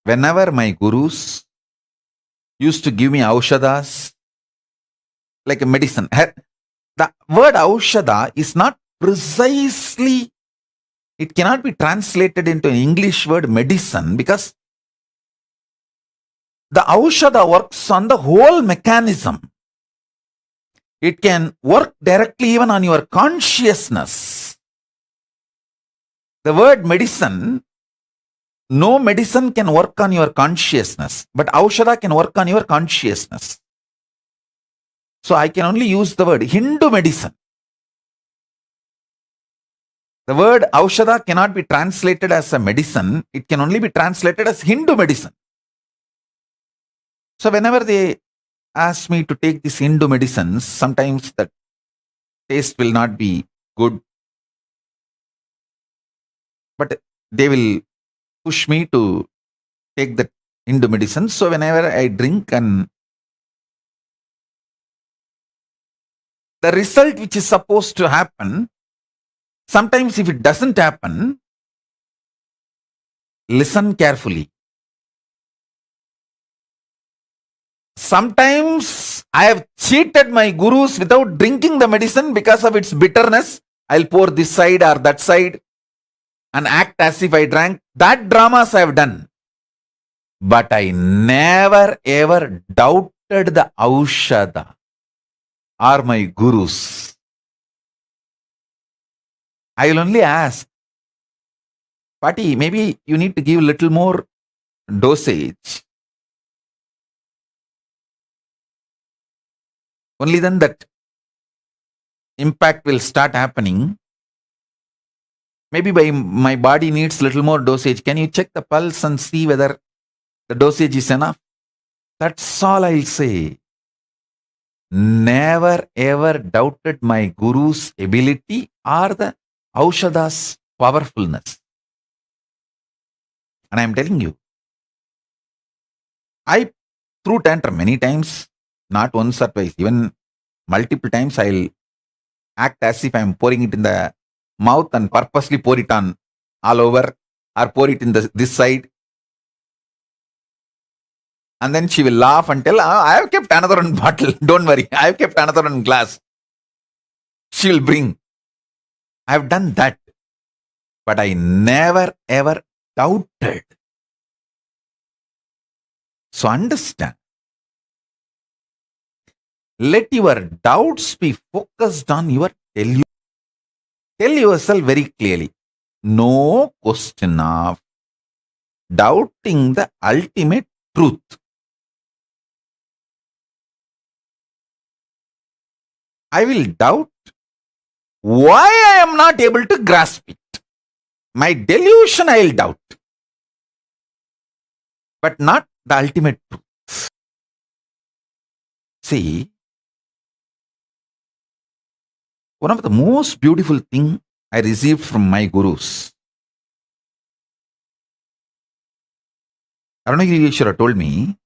Whenever my gurus used to give me aushadas, like a medicine, the word aushada is not precisely, it cannot be translated into an English word medicine, because the aushada works on the whole mechanism. It can work directly even on your consciousness. The word medicine, no medicine can work on your consciousness, but aushada can work on your consciousness. So I can only use the word Hindu medicine. The word aushada cannot be translated as a medicine. It can only be translated as Hindu medicine. So whenever they ask me to take these Hindu medicines, sometimes the taste will not be good, but they will push me to take the Hindu medicine. So whenever I drink, and the result which is supposed to happen, sometimes if it doesn't happen, listen carefully. Sometimes I have cheated my gurus without drinking the medicine because of its bitterness. I'll pour this side or that side and act as if I drank. That dramas I have done. But I never ever doubted the aushada or my gurus. I will only ask, Pati, maybe you need to give a little more dosage. Only then that impact will start happening. Maybe my body needs little more dosage. Can you check the pulse and see whether the dosage is enough? That's all I'll say. Never ever doubted my guru's ability or the aushada's powerfulness. And I'm telling you, I threw tantrum many times, not once or twice, even multiple times. I'll act as if I'm pouring it in the mouth and purposely pour it on all over, or pour it in this side. And then she will laugh and tell, I have kept another one bottle. Don't worry, I have kept another one glass. She will bring. I have done that. But I never ever doubted. So understand. Let your doubts be focused on your delusion. Tell yourself very clearly, no question of doubting the ultimate truth. I will doubt why I am not able to grasp it. My delusion I will doubt, but not the ultimate truth. See, one of the most beautiful things I received from my gurus, Arunagirishwara told me,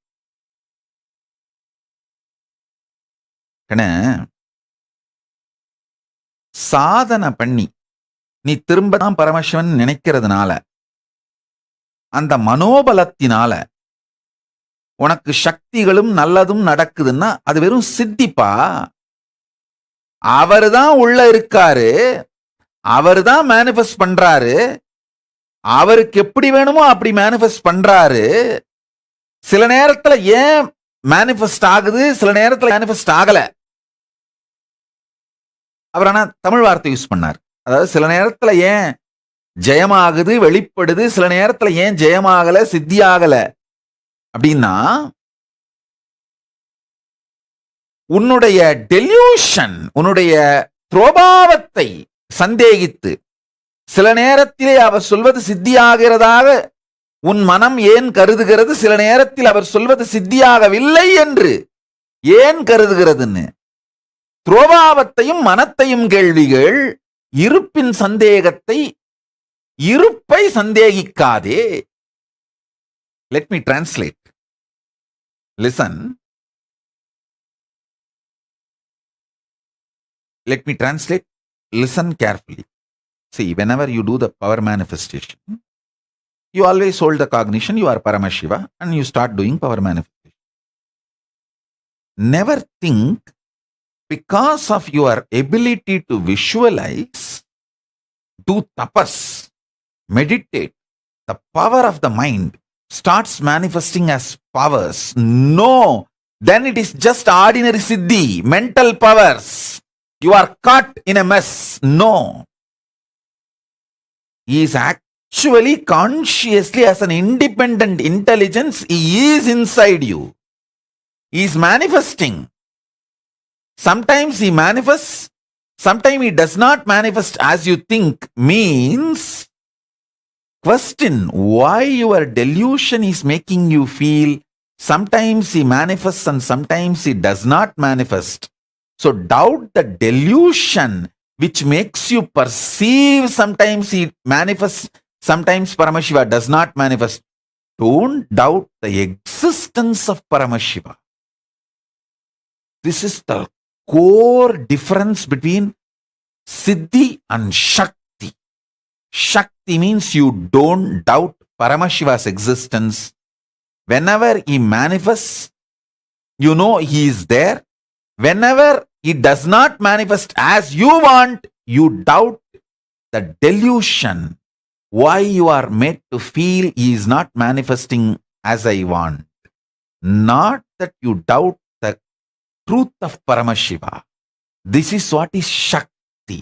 Kana, சாதனை பண்ணி நீ திரும்ப தான் பரமசிவன் நினைக்கிறதுனால, அந்த மனோபலத்தினால உனக்கு சக்திகளும் நல்லதும் நடக்குதுன்னா அது வெறும் சித்திப்பா. அவரு தான் உள்ள இருக்காரு, அவரு தான் மேனிஃபெஸ்ட் பண்றாரு, அவருக்கு எப்படி வேணுமோ அப்படி மேனிஃபெஸ்ட் பண்றாரு. சில நேரத்துல ஏன் மேனிஃபெஸ்ட் ஆகுது, சில நேரத்துல மேனிஃபெஸ்ட் ஆகல. அவர் ஆனா தமிழ் வார்த்தை யூஸ் பண்ணார். அதாவது சில நேரத்துல ஏன் ஜெயமாகுது, வெளிப்படுது, சில நேரத்துல ஏன் ஜெயமாகல, சித்தி ஆகல அப்படின்னா, உன்னுடைய டெல்யூஷன், உன்னுடைய துரோபாவத்தை சந்தேகித்து சில நேரத்திலே அவர் சொல்வது சித்தியாகிறதாக உன் மனம் ஏன் கருதுகிறது, சில நேரத்தில் அவர் சொல்வது சித்தியாகவில்லை என்று ஏன் கருதுகிறதுன்னு துரோபாவத்தையும் மனத்தையும் கேள்விகள். இருப்பின் சந்தேகத்தை, இருப்பை சந்தேகிக்காதே. Let me translate. Listen. Let me translate. Listen carefully. See, whenever you do the power manifestation, you always hold the cognition, you are Paramashiva, and you start doing power manifestation. Never think because of your ability to visualize, do tapas, meditate, the power of the mind starts manifesting as powers. No, then it is just ordinary siddhi, mental powers. You are caught in a mess. No. He is actually consciously as an independent intelligence. He is inside you. He is manifesting. Sometimes he manifests, sometimes he does not manifest as you think. Means, question why your delusion is making you feel sometimes he manifests and sometimes he does not manifest. So doubt the delusion which makes you perceive sometimes he manifests, sometimes Paramashiva does not manifest. Don't doubt the existence of Paramashiva. This is the core difference between Siddhi and Shakti. Shakti means you don't doubt Paramashiva's existence. Whenever he manifests, you know he is there. Whenever he does not manifest as you want, you doubt the delusion. Why you are made to feel he is not manifesting as I want. Not that you doubt the truth of Paramashiva. This is what is Shakti.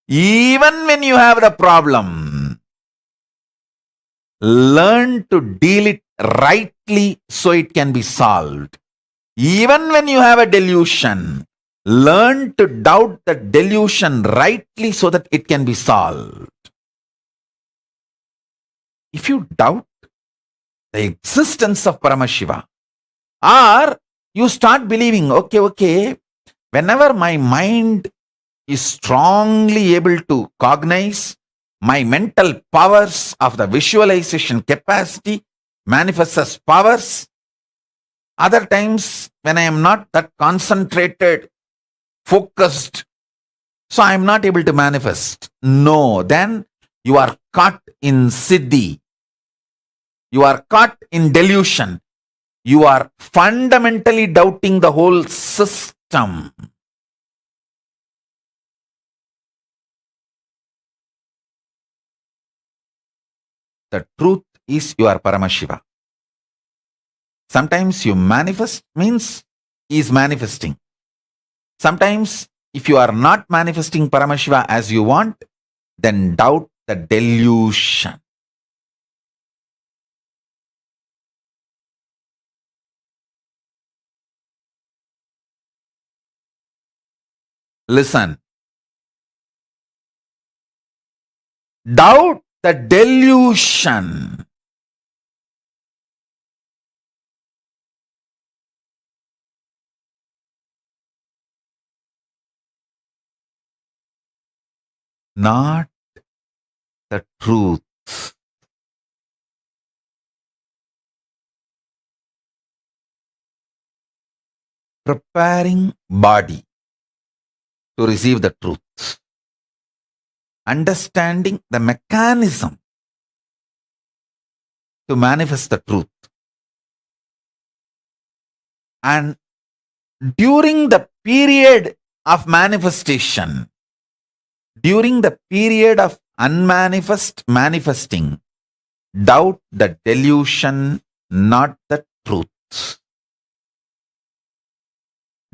Even when you have the problem, learn to deal it rightly so it can be solved. Even when you have a delusion, learn to doubt the delusion rightly so that it can be solved. If you doubt the existence of Paramashiva, or you start believing, okay, whenever my mind is strongly able to cognize, my mental powers of the visualization capacity manifests as powers. Other times, when I am not that concentrated, focused, so I am not able to manifest. No, then you are caught in siddhi. You are caught in delusion. You are fundamentally doubting the whole system. The truth is you are Paramashiva. Sometimes you manifest means he is manifesting. Sometimes if you are not manifesting Paramashiva as you want, then doubt the delusion. Listen. Doubt the delusion. Not the truth. Preparing body to receive the truth. Understanding the mechanism to manifest the truth. And during the period of manifestation, during the period of unmanifest manifesting, doubt the delusion, not the truth.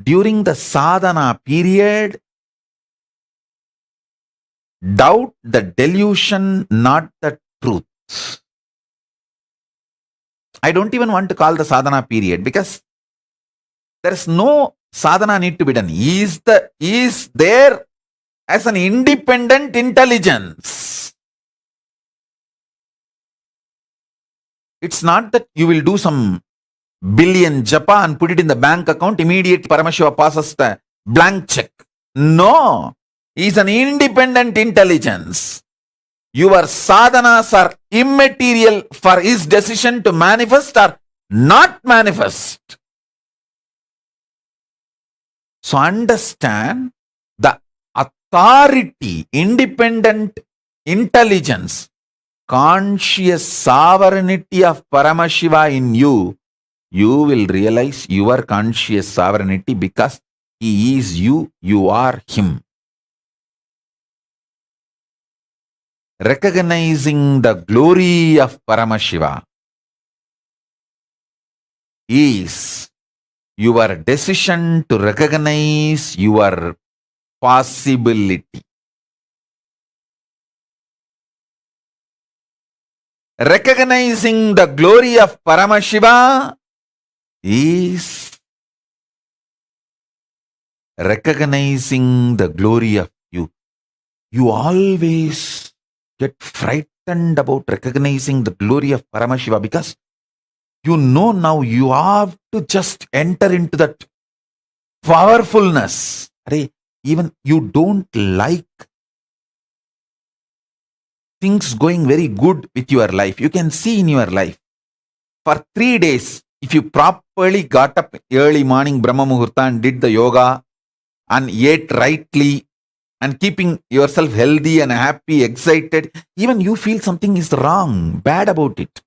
During the sadhana period, doubt the delusion, not the truth. I don't even want to call the sadhana period because there is no Sadhana need to be done. He is there as an independent intelligence. It's not that you will do some billion japa and put it in the bank account, immediately Paramashiva passes the blank check. No, he's an independent intelligence. Your sadhanas are immaterial for his decision to manifest or not manifest. So understand the authority, independent intelligence, conscious sovereignty of Paramashiva in you. You will realize your conscious sovereignty because he is you, you are him. Recognizing the glory of Paramashiva is your decision to recognize your possibility. Recognizing the glory of Paramashiva is recognizing the glory of you. You always get frightened about recognizing the glory of Paramashiva because you know now you have to just enter into that powerfulness. Even you don't like things going very good with your life. You can see in your life. For 3 days, if you properly got up early morning, Brahma Muhurta, and did the yoga and ate rightly and keeping yourself healthy and happy, excited, even you feel something is wrong, bad about it.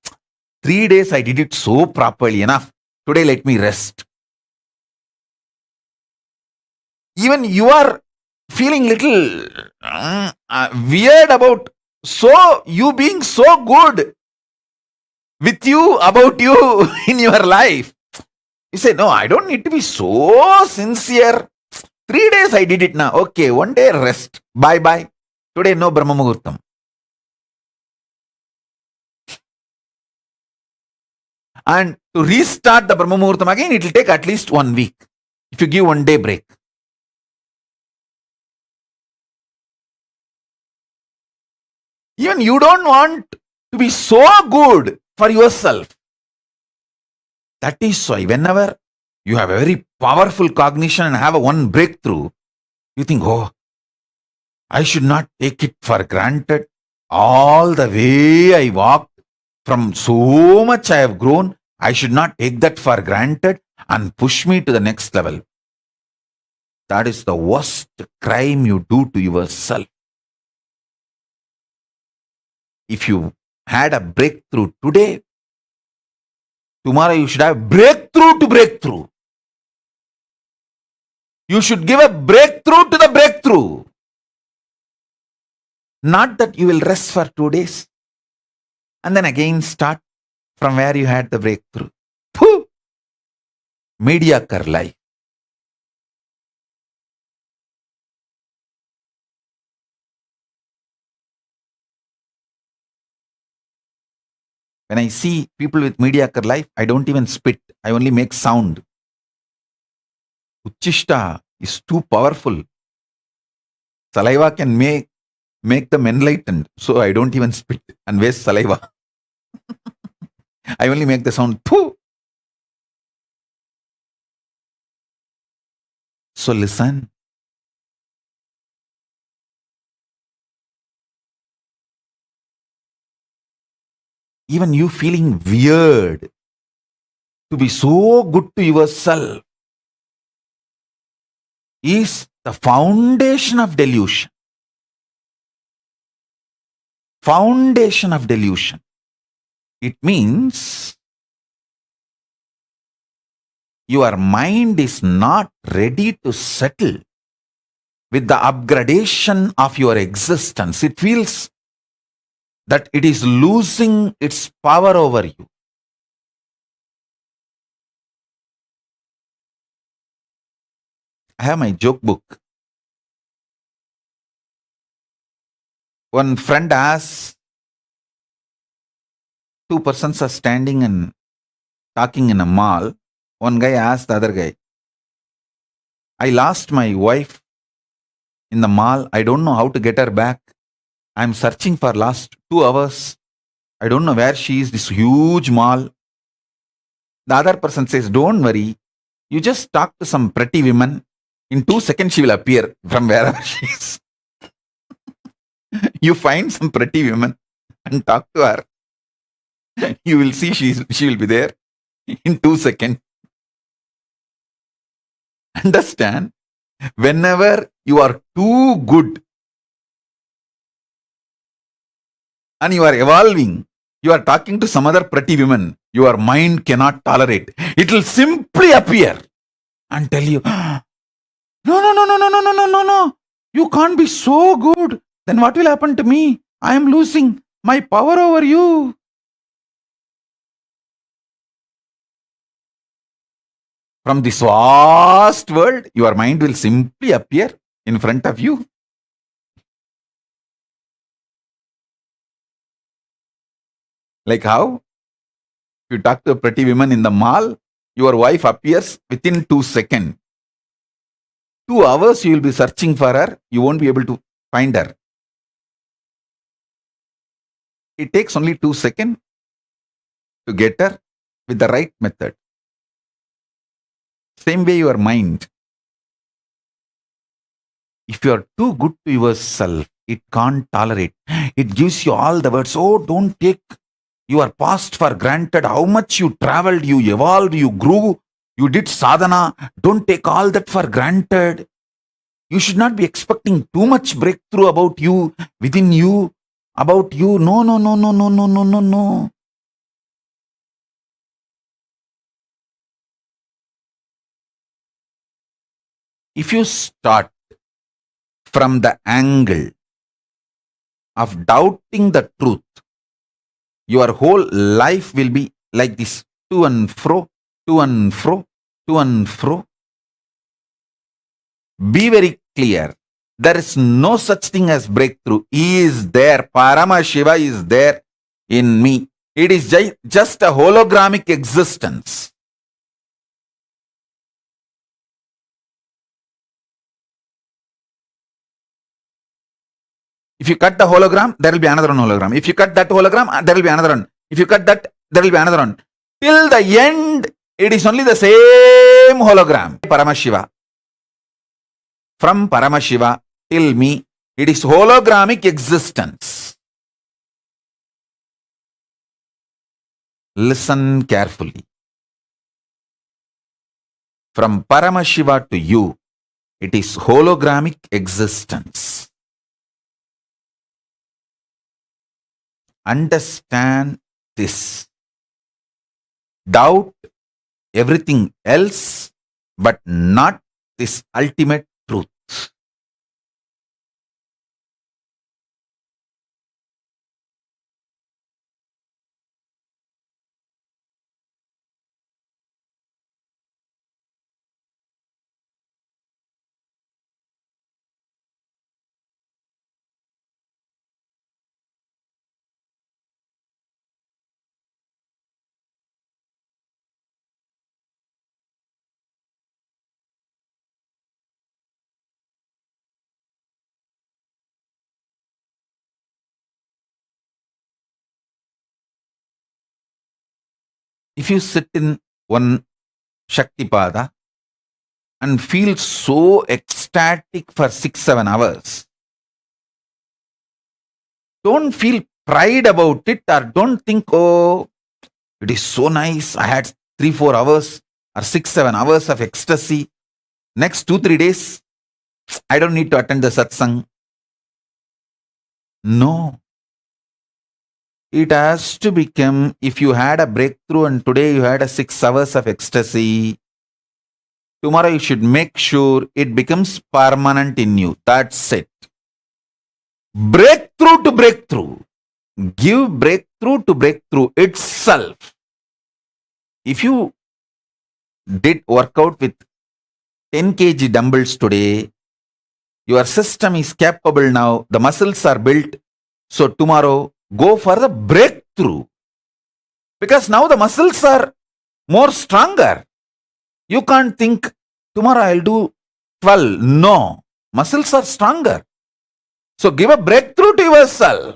3 days I did it so properly, enough. Today let me rest. Even you are feeling little weird about you being so good with you, about you in your life. You say, no, I don't need to be so sincere. 3 days I did it now. Okay, 1 day rest. Bye-bye. Today no Brahma Muhurtam. And to restart the Brahma Muhurtam again, it will take at least 1 week. If you give 1 day break. Even you don't want to be so good for yourself. That is why whenever you have a very powerful cognition and have one breakthrough, you think, oh, I should not take it for granted. All the way I walked, from so much I have grown, I should not take that for granted and push me to the next level. That is the worst crime you do to yourself. If you had a breakthrough today, tomorrow you should have breakthrough to breakthrough. You should give a breakthrough to the breakthrough. Not that you will rest for 2 days and then again start from where you had the breakthrough. Pooh! Mediocre life. When I see people with mediocre life, I don't even spit. I only make sound. Uchishta is too powerful. Saliva can make them enlightened. So I don't even spit and waste saliva. I only make the sound poo. So listen. Even you feeling weird to be so good to yourself is the foundation of delusion. Foundation of delusion. It means your mind is not ready to settle with the upgradation of your existence. It feels that it is losing its power over you. I have my joke book. One friend asks, 2 persons are standing and talking in a mall. One guy asks the other guy, I lost my wife in the mall. I don't know how to get her back. I'm searching for last 2 hours. I don't know where she is, this huge mall. The other person says, don't worry. You just talk to some pretty women. In 2 seconds, she will appear from wherever she is. You find some pretty women and talk to her. You will see she will be there in 2 seconds. Understand? Whenever you are too good and you are evolving, you are talking to some other pretty women, your mind cannot tolerate. It will simply appear and tell you, no. You can't be so good. Then what will happen to me? I am losing my power over you. From this vast world, your mind will simply appear in front of you. Like how? If you talk to a pretty woman in the mall, your wife appears within 2 seconds. 2 hours you will be searching for her, you won't be able to find her. It takes only 2 seconds to get her with the right method. Same way your mind. If you are too good to yourself, it can't tolerate. It gives you all the words. Oh, don't take your past for granted. How much you traveled, you evolved, you grew, you did sadhana. Don't take all that for granted. You should not be expecting too much breakthrough about you, within you, about you. No. If you start from the angle of doubting the truth, your whole life will be like this, to and fro, to and fro, to and fro. Be very clear. There is no such thing as breakthrough. He is there. Paramashiva is there in me. It is just a hologramic existence. If you cut the hologram, there will be another one hologram. If you cut that hologram, there will be another one. If you cut that, there will be another one. Till the end, it is only the same hologram. Paramashiva. From Paramashiva till me, it is hologramic existence. Listen carefully. From Paramashiva to you, it is hologramic existence. Understand this. Doubt everything else, but not this ultimate truth. If you sit in one Shaktipada and feel so ecstatic for 6-7 hours, don't feel pride about it, or don't think, oh, it is so nice. I had 3-4 hours or 6-7 hours of ecstasy. Next 2-3 days, I don't need to attend the satsang. No. It has to become, if you had a breakthrough and today you had a 6 hours of ecstasy, tomorrow you should make sure it becomes permanent in you. That's it. Breakthrough to breakthrough. Give breakthrough to breakthrough itself. If you did workout with 10 kg dumbbells today, your system is capable now, the muscles are built, so tomorrow go for the breakthrough. Because now the muscles are more stronger. You can't think, tomorrow I'll do 12. No. Muscles are stronger. So give a breakthrough to yourself.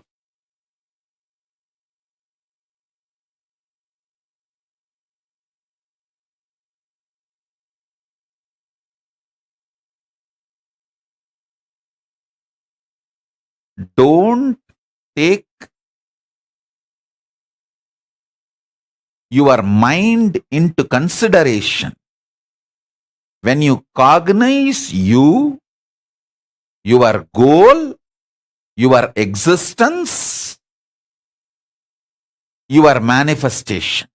Don't take your mind into consideration. When you cognize you, your goal, your existence, your manifestation.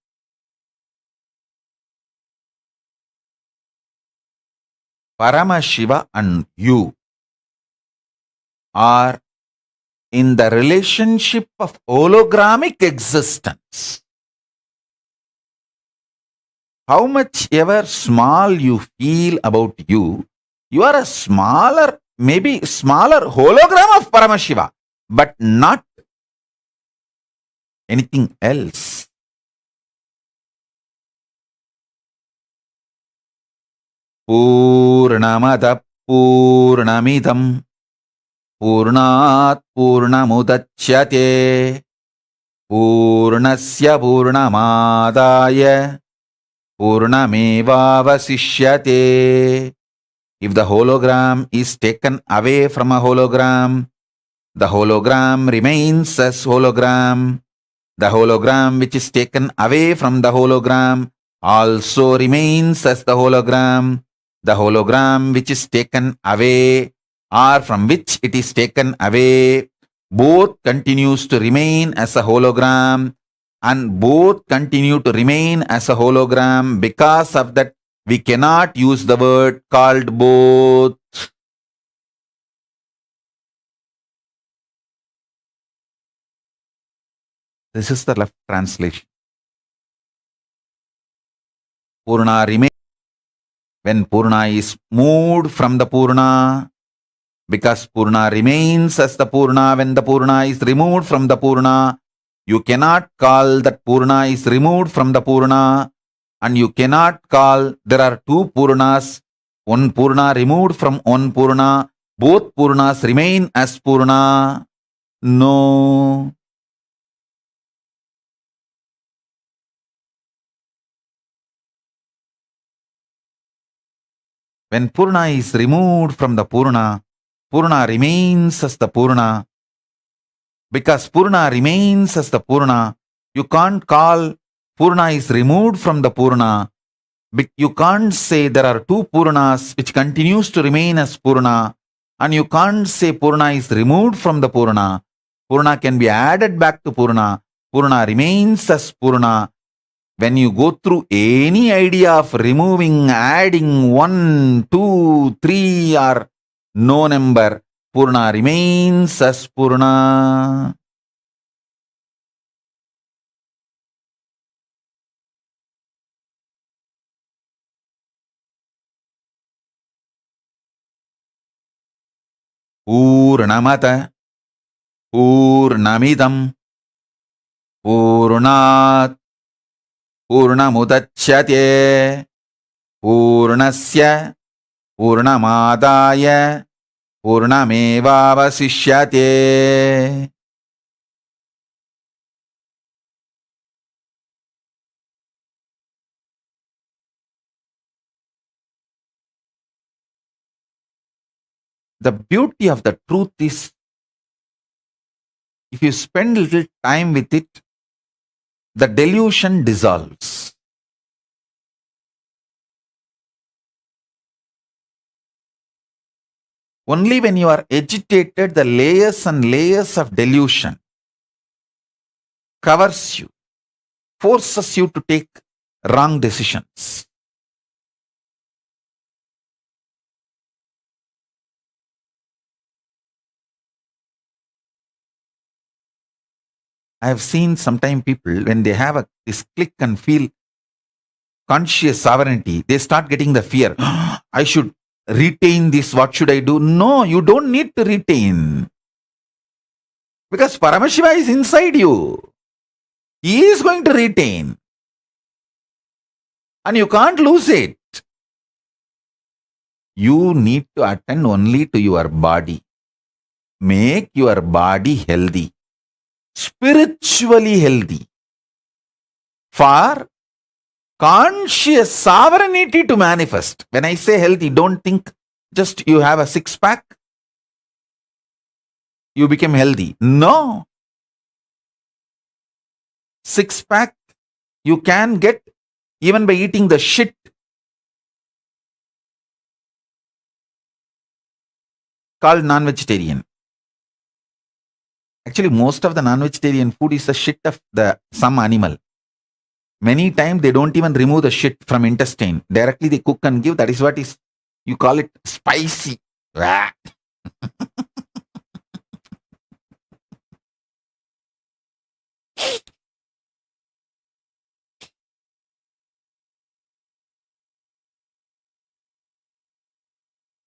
Paramashiva and you are in the relationship of hologramic existence. How much ever small you feel about you, you are a smaller, maybe smaller hologram of Paramashiva, but not anything else. Purnamada Purnamidam Purnat Purnamudachyate Purnasya Purnamadaya Purnamevavasishyate. If the hologram is taken away from a hologram, the hologram remains as hologram. The hologram which is taken away from the hologram also remains as the hologram. The hologram which is taken away or from which it is taken away, both continues to remain as a hologram, and both continue to remain as a hologram. Because of that, we cannot use the word called both. This is the left translation. Purna remains when Purna is moved from the Purna, because Purna remains as the Purna when the Purna is removed from the Purna. You cannot call that Purna is removed from the Purna, and you cannot call there are two Purnas, one Purna removed from one Purna, both Purnas remain as Purna. No. When Purna is removed from the Purna, Purna remains as the Purna. Because Purna remains as the Purna, you can't call Purna is removed from the Purna. You can't say there are two Purnas which continues to remain as Purna, and you can't say Purna is removed from the Purna. Purna can be added back to Purna. Purna remains as Purna. When you go through any idea of removing, adding 1, 2, 3 or no number, Purna remains as Purna. Purnamata Purnamidam Purnat Purnamudachyate Purnasya Purnamadaya Purnamevavasishyate. The beauty of the truth is, if you spend a little time with it, the delusion dissolves. Only when you are agitated, the layers and layers of delusion covers you, forces you to take wrong decisions. I have seen sometimes people, when they have this click and feel conscious sovereignty, they start getting the fear. I should retain this. What should I do? No, you don't need to retain. Because Paramashiva is inside you. He is going to retain. And you can't lose it. You need to attend only to your body. Make your body healthy, spiritually healthy, for conscious sovereignty to manifest. When I say healthy, don't think just you have a six-pack, you become healthy. No. Six-pack you can get even by eating the shit. Called non-vegetarian. Actually, most of the non-vegetarian food is the shit of some animal. Many times they don't even remove the shit from intestine. Directly they cook and give. That is what is, you call it spicy.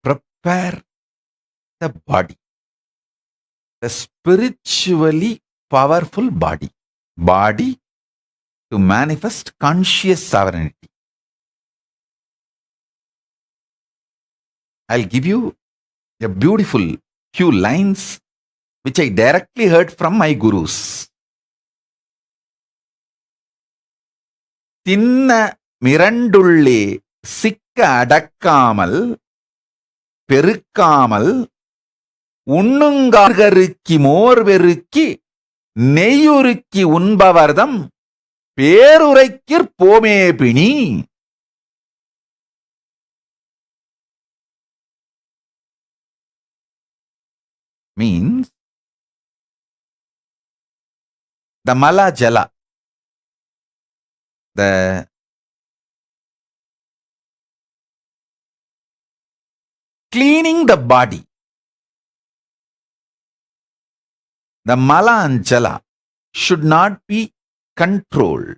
Prepare the body. The spiritually powerful body. Body to manifest conscious sovereignty. I'll give you a beautiful few lines which I directly heard from my gurus. Tinna mirandulle sikka adakkamal பெருக்காமல் உண்ணுங்கார்கருக்கி மோர்வெருக்கி நெய்யுருக்கி உண்பவர்தம் பேருரைக்கிற் போமே பிணி. Means the mala jala, the cleaning the body, the mala and jala should not be controlled.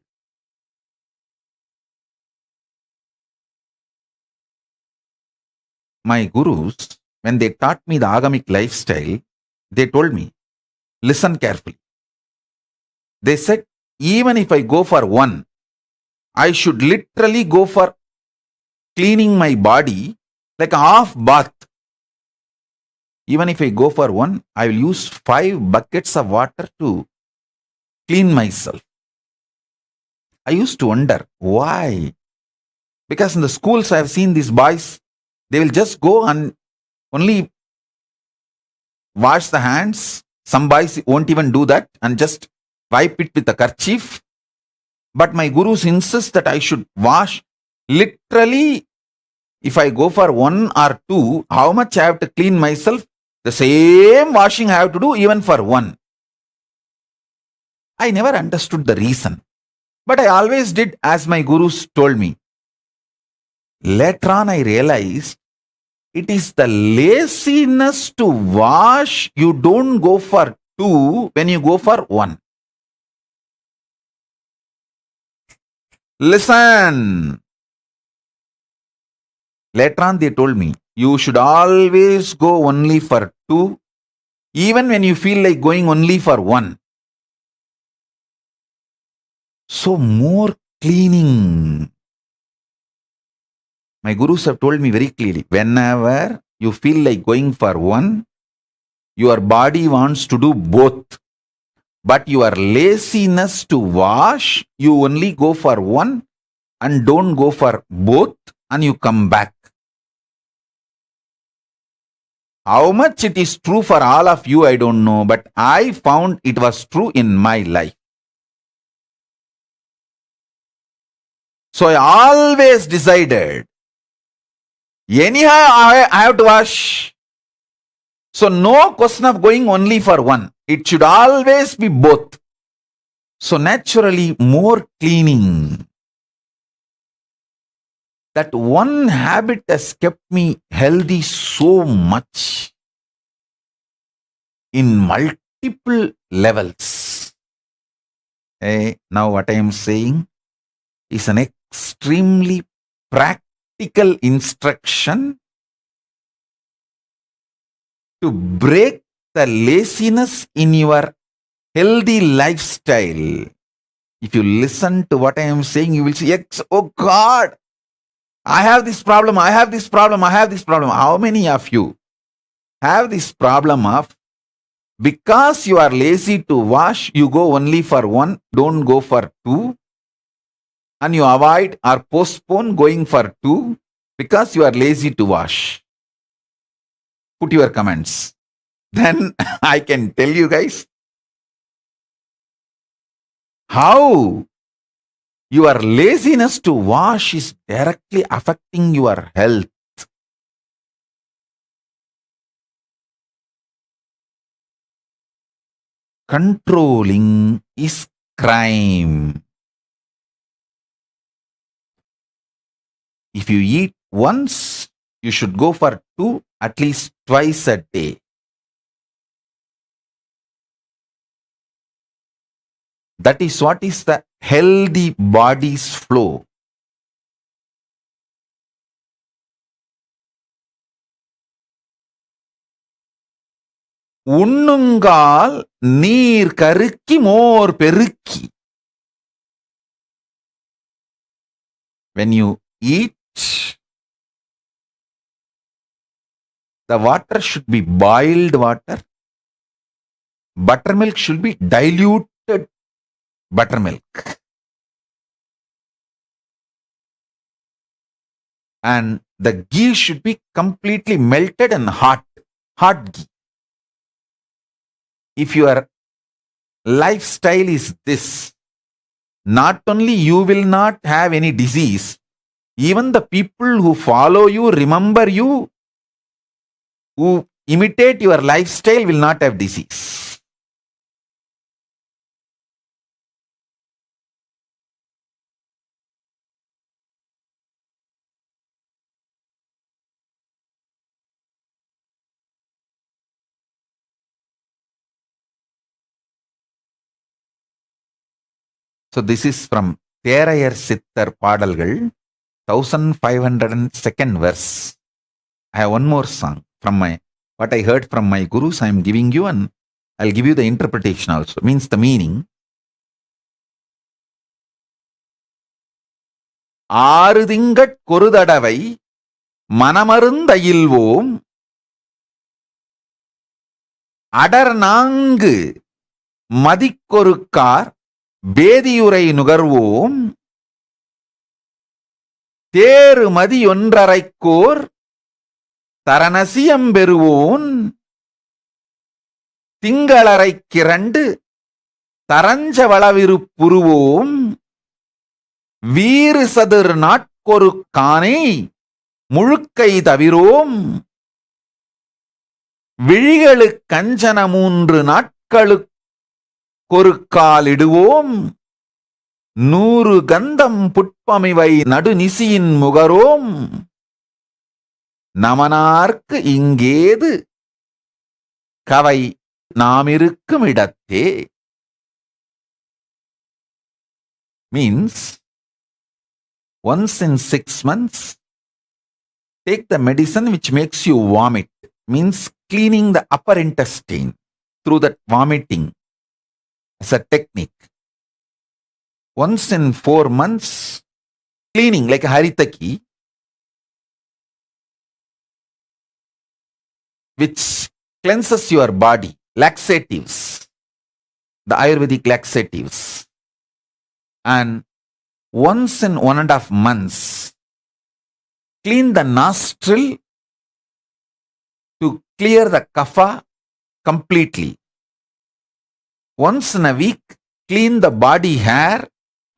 My gurus, when they taught me the agamic lifestyle, they told me, listen carefully. They said, even if I go for one, I should literally go for cleaning my body like a half bath. Even if I go for one, I will use 5 buckets of water to clean myself. I used to wonder, why? Because in the schools I have seen these boys, they will just go and only wash the hands. Some boys won't even do that and just wipe it with a kerchief. But my gurus insist that I should wash literally. If I go for 1 or 2, how much I have to clean myself? The same washing I have to do even for 1. I never understood the reason. But I always did as my gurus told me. Later on I realized it is the laziness to wash. You don't go for 2 when you go for 1. Listen. Later on they told me, you should always go only for 2, even when you feel like going only for 1. So more cleaning. My gurus have told me very clearly, whenever you feel like going for 1, your body wants to do both. But your laziness to wash, you only go for 1 and don't go for both and you come back. How much it is true for all of you, I don't know, but I found it was true in my life. So I always decided, anyhow I have to wash. So no question of going only for 1. It should always be both. So naturally more cleaning. That one habit has kept me healthy so much in multiple levels. Now what I am saying is an extremely practical instruction to break the laziness in your healthy lifestyle. If you listen to what I am saying, you will say, oh God, I have this problem, I have this problem, I have this problem. How many of you have this problem of because you are lazy to wash, you go only for one, don't go for two, and you avoid or postpone going for two because you are lazy to wash? Put your comments. Then I can tell you guys how your laziness to wash is directly affecting your health. Controlling is crime. If you eat once, you should go for two, at least twice a day. That is what is the healthy body's flow. உண்ணுங்கால் நீர் கருக்கி மோர் பெருக்கி. When you eat, the water should be boiled water. Buttermilk should be diluted buttermilk. And the ghee should be completely melted and hot ghee. If your lifestyle is this, not only you will not have any disease, even the people who follow you, remember you, who imitate your lifestyle will not have disease. So this is from Therayar Sittar Padalgal, 1502nd verse. I have one more song from what I heard from my gurus. I am giving you, and I'll give you the interpretation also. Means the meaning. ஆறு திங்கட் கொருதடவை மனமருந்தையில்வோம் அடர் நான்கு மதிக்கொருக்கார் வேதியுரை நுகர்வோம் தேறு மதியொன்றரைக்கோர் தரணசியம் பெறுவோன் திங்களரைக்கிரண்டு தரஞ்ச வளவிருப்புருவோம் வீறு சதுர் நாட்கொரு கானை முழுக்கை தவிரோம் விழிகளு கஞ்சன 3 நாட்களுக்கொரு காலிடுவோம் 100 கந்தம் புட்பமிவை நடுநிசியின் முகரோம் நமனார்க்கு இங்கேது கவை நாமிருக்கும் இடத்தே. Means, once in 6 months, take the medicine which makes you vomit. Means cleaning the upper intestine through that vomiting as a technique. Once in 4 months, cleaning like a haritaki, which cleanses your body, laxatives, the Ayurvedic laxatives. And once in 1.5 months, clean the nostril to clear the kapha completely. Once in a week, clean the body hair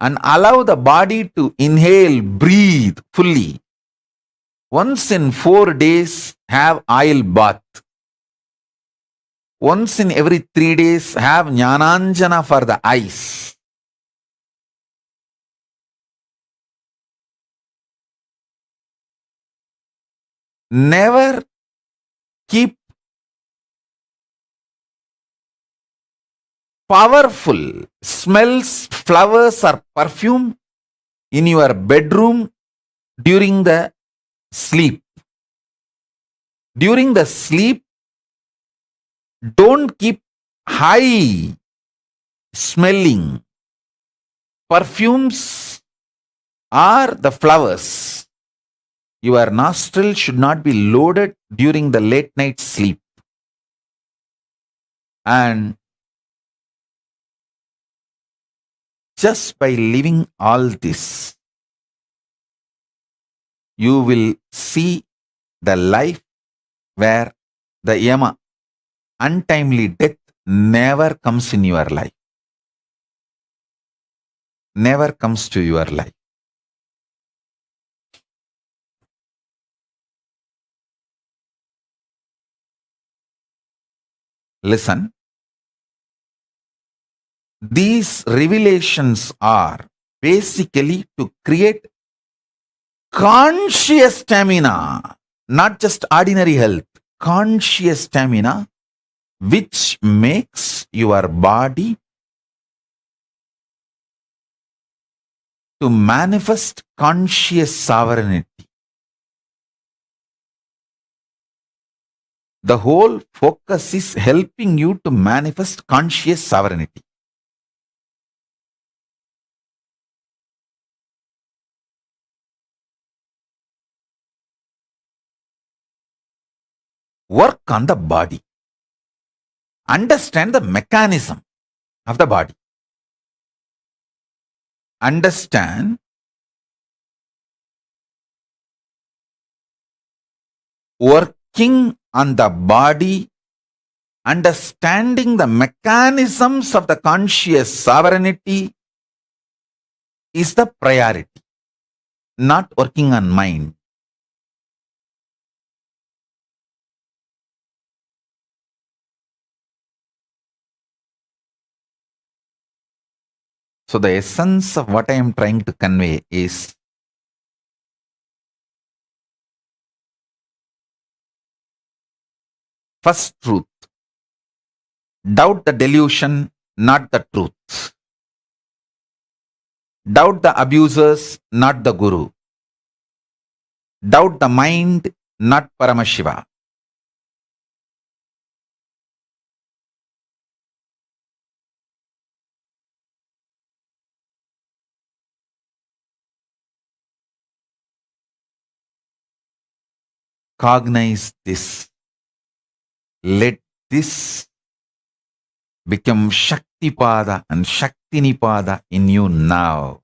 and allow the body to inhale, breathe fully. Once in 4 days, have oil bath. Once in every 3 days, have Jnananjana for the eyes. Never keep powerful smells, flowers or perfume in your bedroom during the sleep. During the sleep, don't keep high smelling perfumes or the flowers. Your nostril should not be loaded during the late night sleep. And just by living all this, you will see the life where the yama, untimely death, never comes in your life. Never comes to your life. Listen. These revelations are basically to create conscious stamina, not just ordinary health, conscious stamina, which makes your body to manifest conscious sovereignty. The whole focus is helping you to manifest conscious sovereignty. Work on the body. Understand the mechanism of the body. Understand working on the body, understanding the mechanisms of the conscious sovereignty is the priority, not working on mind. So the essence of what I am trying to convey is first truth. Doubt the delusion, not the truth. Doubt the abusers, not the guru. Doubt the mind, not Paramashiva. Cognize this. Let this become Shaktipada and Shaktinipada in you now.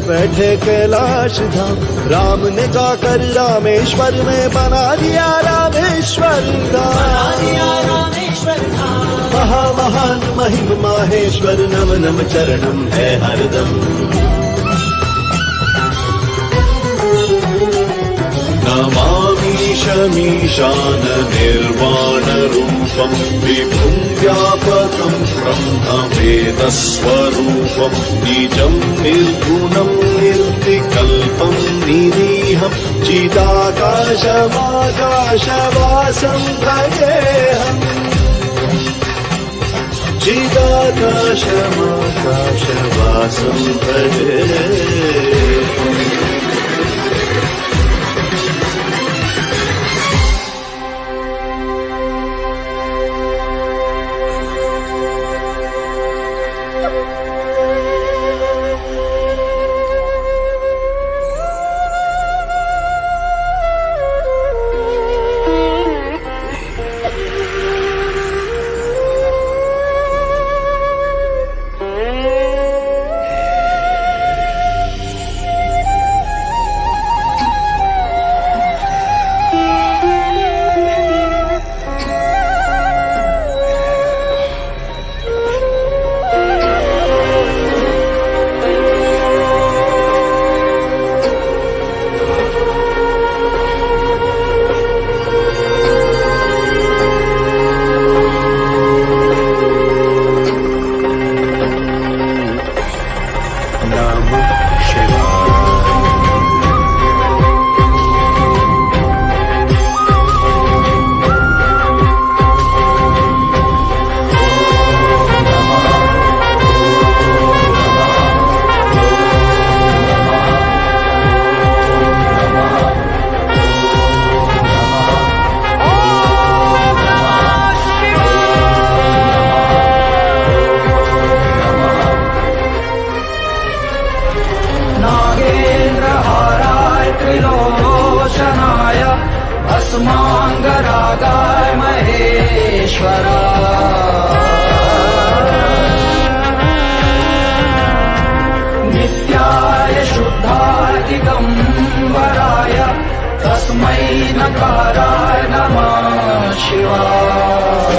बैठे कैलाश धाम, राम ने जाकर रामेश्वर में बना दिया रामेश्वर धाम। महान महिम माहेश्वर, नम नम चरणम है हरदम। नमामि शमीशान निर्वाण रूपम, विभुं व्यापकं ब्रह्मवेदस्वरूपं, निजं निर्गुणं निर्विकल्पं निरीहं, चिदाकाशमाकाशवासं भजेऽहम्। चिदाकाशमाकाशवासं भजेऽहम्। भस्माङ्गरागाय महेश्वरा नित्याय शुद्धाय दिगम्बराय तस्मै नकाराय नमः शिवाय।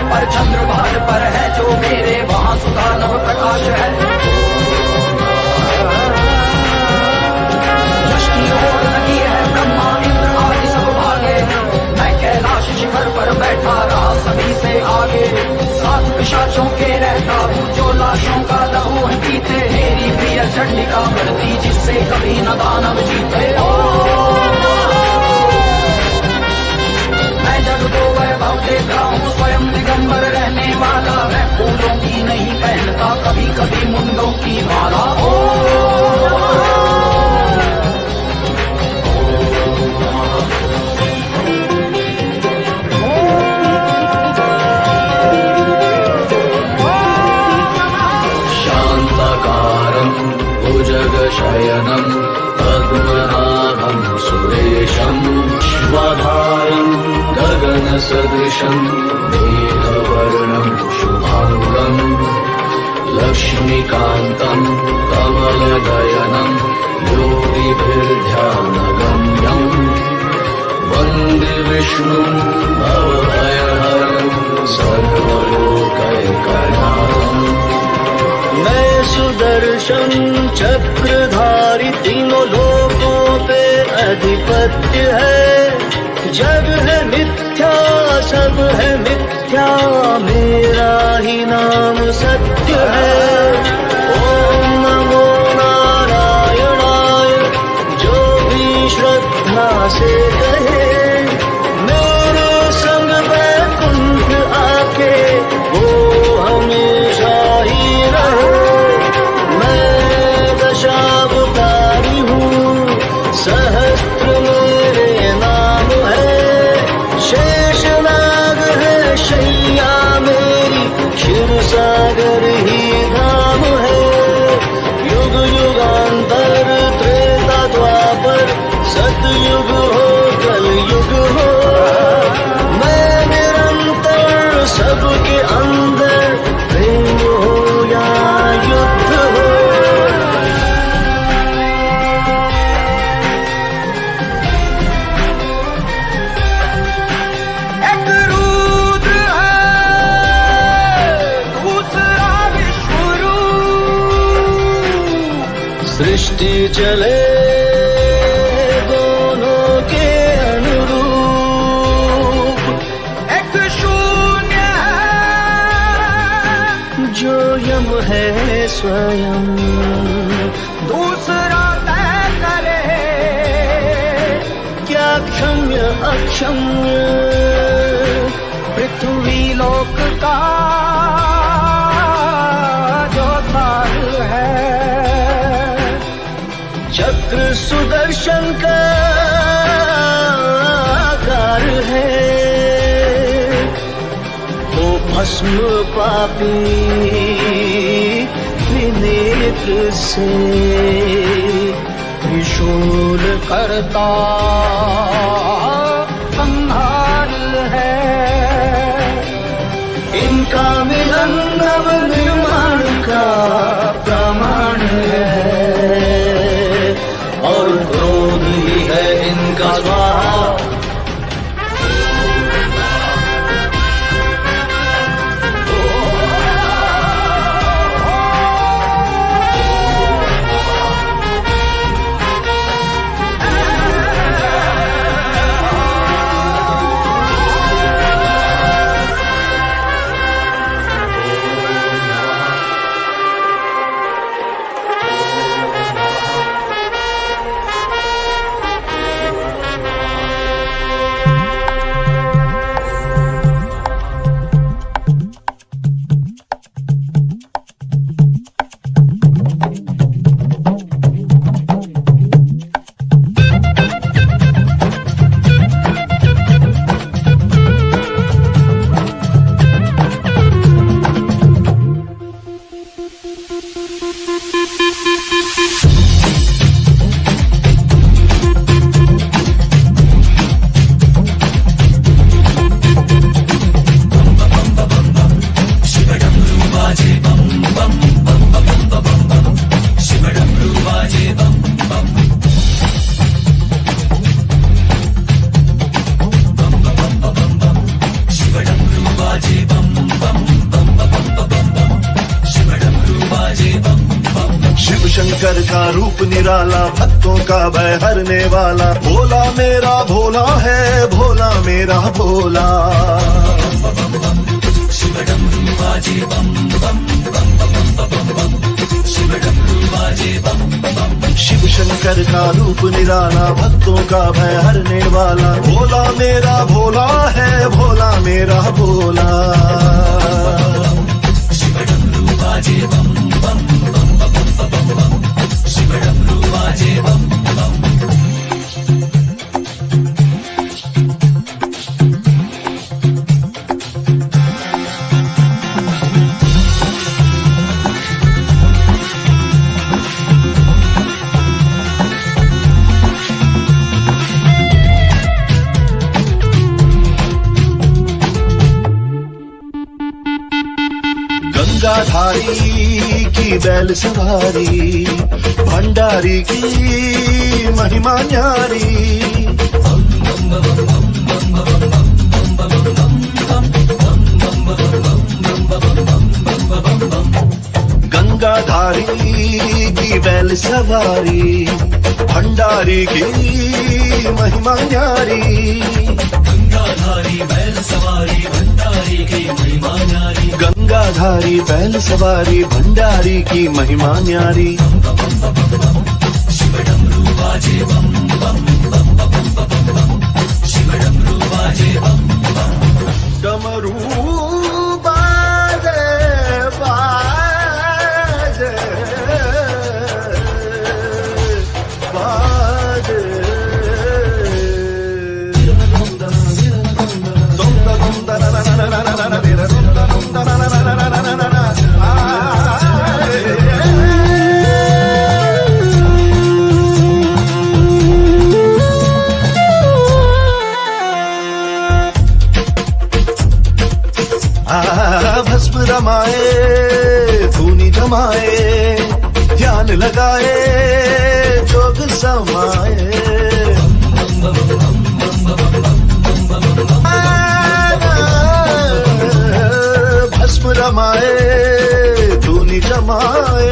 पर चंद्रभान पर है जो मेरे वहाँ सुधा नव प्रकाश है। दृष्टि और लगी है ब्रह्मा इंद्र आदि सब भागे, मैं कैलाश शिखर पर बैठा रहा सभी से आगे। सात पिशाचों के रहता हूँ जो लाशों का लहू है पीते, मेरी प्रिय चंडिका करती जिससे कभी न दानव जीते। मैं जग को वैभव देता हूँ स्वयं दिगंबर रहने वाला, मैं फूलों की नहीं पहनता कभी कभी मुंडों की माला। शांताकारं भुजगशयनं पद्मनाभं सुरेशं श्वधारं गगनसदृशं मेघवर्णं शुभाङ्गं लक्ष्मीकान्तं कमलदयनं योगिभिर्ध्यानगम्यं वन्दे विष्णुं भवभयहरं सर्वलोकैकनाथम्। मैं सुदर्शन चक्रधारी तीनों लोकों पे अधिपत्य है। जग है मिथ्या सब है मिथ्या, मेरा ही नाम सत्य है। ओम नमो नारायणाय जो भी श्रद्धा से कहे, मेरे संग वैकुंठ आके वो हमेशा ही रहे। मैं दशावतारी हूँ, सहस्त्र मेरे नाम है। शेषनाग है शैया मेरी, क्षीर सागर ही धाम है। युग युगांतर त्रेता द्वापर, सतयुग हो कलयुग हो। मैं निरंतर सबके अंदर, प्रेम हो या युद्ध हो। एक रुद्र है दूसरा विश्वरूप, सृष्टि चले दोनों के अनुरूप। एक शून्य है जो यम है स्वयं, दूसरा तय करे क्या क्षम्य अक्षम्य। पृथ्वी लोक का जो सार है, चक्र सुदर्शन का आकार है। वो भस्म पापी त्रिनेत्र से त्रिशूल करता संहार है। इनका मिलन नव निर्माण का प्रमाण है, और क्रोध ही है इनका स्वाहा। शिव शंकर का रूप निराला, भक्तों का भय हरने वाला, भोला मेरा भोला है, भोला मेरा भोला। शिव शंकर का रूप निराला, भक्तों का भय हरने वाला, भोला मेरा भोला है, भोला मेरा भोला। गंगाधारी की बैल सवारी, भंडारी की महिमा न्यारी। गंगाधारी की बैल सवारी, भंडारी की महिमा न्यारी। गंगाधारी बैल सवारी, भंडारी की महिमा न्यारी। गंगाधारी बैल सवारी, भंडारी की महिमा न्यारी। शिव डमरू बाजे बम बम बम बम बम बम, शिव डमरू बाजे बम बम। डमरू बाजे बाजे बाजे। भस्म रमाए, धूनी जमाए, ध्यान लगाए, जोग समाए। भस्म रमाए, धूनी जमाए,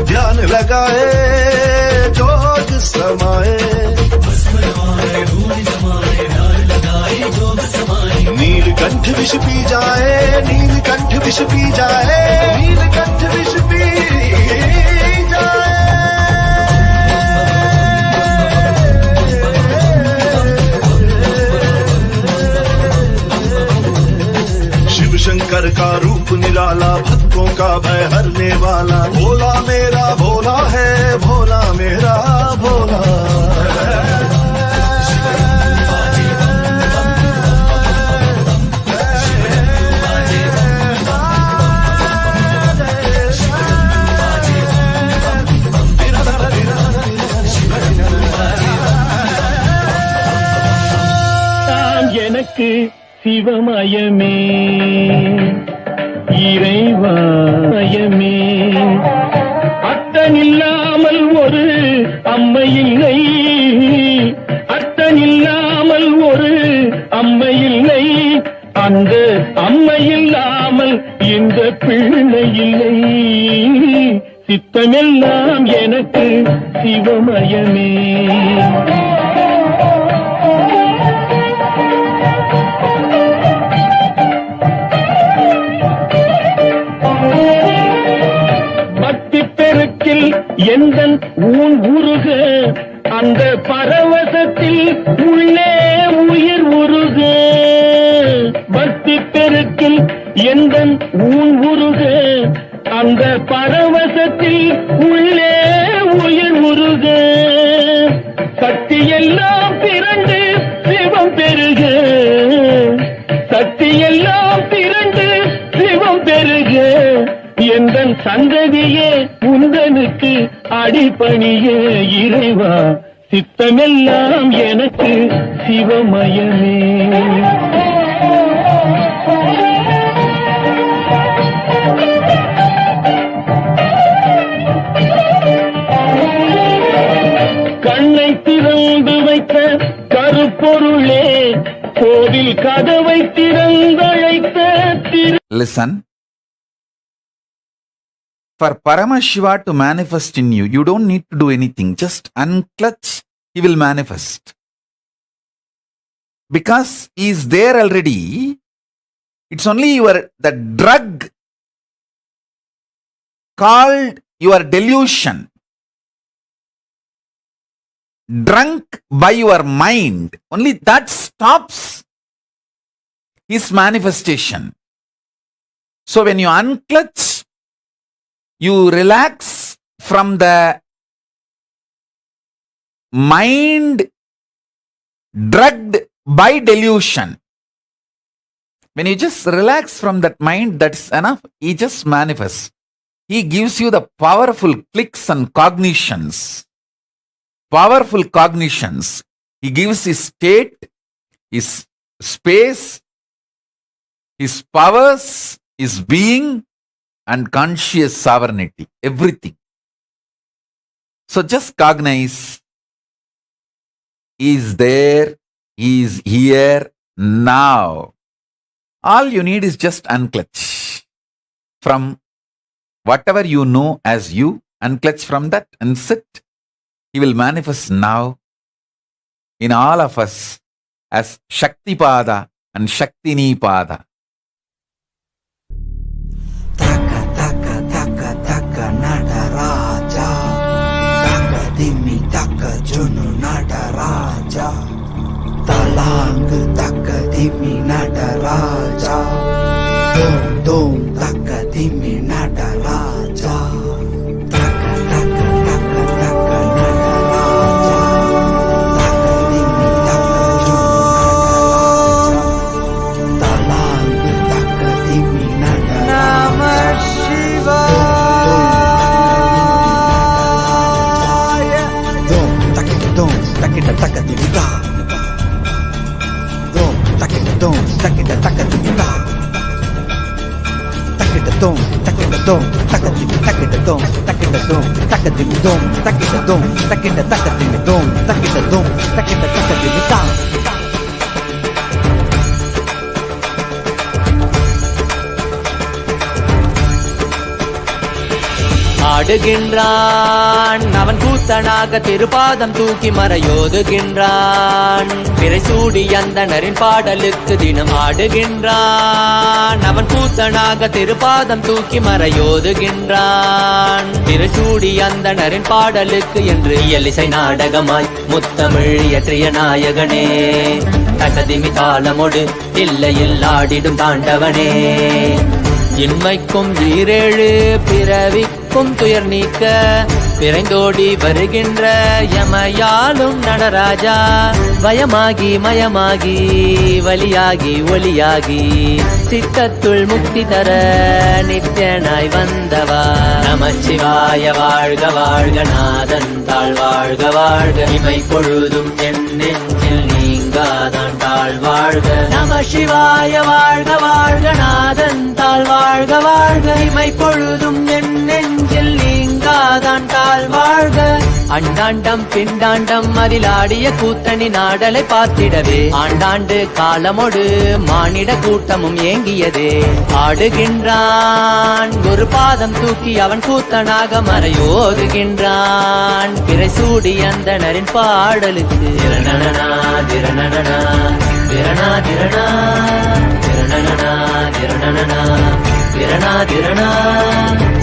ध्यान लगाए, जोग समाए। नीलकंठ विष पी जाए, नीलकंठ विष पी जाए, नीलकंठ विष पी जाए। शिव शंकर का रूप निराला, भक्तों का भय हरने वाला, भोला मेरा भोला है, भोला मेरा भोला। எனக்கு சிவமயமே, இறைவாயமே, அத்தனில்லாமல் ஒரு அம்மையில்லை, அத்தனில்லாமல் ஒரு அம்மையில்லை, அந்த அம்மையில்லாமல் இந்த பிள்ளை இல்லை. சித்தமெல்லாம் எனக்கு சிவமயமே. எந்தன் ஊன் உருக, அந்த பரவசத்தில் உள்ளே உயிர் உருக. பக்தி பெருக்கில் எந்தன் ஊன் உருக, அந்த பரவசத்தில் உள்ளே உயிர் உருக. சக்தி எல்லாம் திரண்டு சிவம் பெருக, சக்தி எல்லாம் திரண்டு சிவம் பெருக. எந்தன் சந்ததியே உந்தனுக்கு அடிபணிய இறைவா, சித்தமெல்லாம் எனக்கு சிவமயமே. கண்ணை திறந்து வைத்த கருப்பொருளே, கோவில் கதவை திறந்தழைத்த Listen. For Paramashiva to manifest in you, you don't need to do anything. Just unclutch, he will manifest. Because he is there already. It's only the drug called your delusion, drunk by your mind, only that stops his manifestation. So when you unclutch, you relax from the mind drugged by delusion. When you just relax from that mind, that's enough. He just manifests. He gives you the powerful clicks and cognitions. Powerful cognitions. He gives his state, his space, his powers, his being, and conscious sovereignty. Everything. So just cognize. He is there. He is here now. All you need is just unclutch from whatever you know as you, unclutch from that and sit. He will manifest now in all of us as Shakti Pada and Shaktini Pada. Taka taka taka taka Nadaraja, taka dimi taka junu Nadaraja, talang taka dimi Nadaraja, dum dum taka dimi Nadaraja, taka taka taka taka Nadaraja, taka dimi taka junu Nadaraja, talang taka dimi Nadaraja. Namah Shivaya. Dum takita dum takita takadimita. Dum takita dum takita takadimita. Takita dum takita dum takadimi takita dum takita dum takadimi dum takita dum takita takadimi dum takita dum takita takadimita. ஆடுகின்றான் அவன் கூத்தனாக திருப்பாதம் தூக்கி மறையோதுகின்றான் பிறை சூடி அந்தணரின் பாடலுக்கு தினம் ஆடுகின்றான் அவன் கூத்தனாக திருப்பாதம் தூக்கி மறையோதுகின்றான் பிறை சூடி அந்தணரின் பாடலுக்கு என்று இயலிசை நாடகமாய் முத்தமிழ் இயற்றிய நாயகனே தகதிமி தாளமொடு இல்லையில் ஆடிடும் தாண்டவனே இன்மைக்கும் ஈரேழு பிறவிக்கும் துயர் நீக்க பிறைந்தோடி வருகின்ற யமையாலும் நடராஜா பயமாகி மயமாகி வலியாகி ஒளியாகி சித்தத்துள் முக்தி தர நித்யனாய் வந்தவா நமச்சிவாய வாழ்க வாழ்க நாதன் தாழ் வாழ்க வாழ்க இமை பொழுதும் என் நெஞ்சில் நீங்காதான் தாழ் வாழ்க நமசிவாய வாழ்க வாழ்க நாதன் தாழ் வாழ்க வாழ்க இமை பொழுதும் என் நெஞ்சில் நீங்காதான் தாழ் வாழ்க அண்டாண்டம் பிண்டாண்டம் அதிலாடிய கூத்தணி நாடலை பார்த்திடவே ஆண்டாண்டு காலமோடு மானிட கூட்டமும் ஏங்கியதே ஆடுகின்றான் ஒரு பாதம் தூக்கி அவன் கூத்தனாக மறையோதுகின்றான் பிறை சூடி அந்தணரின் பாடலுக்கு திரணனா திரணனா திரணா திரணா திரணனா திரணனா திரணா திரணா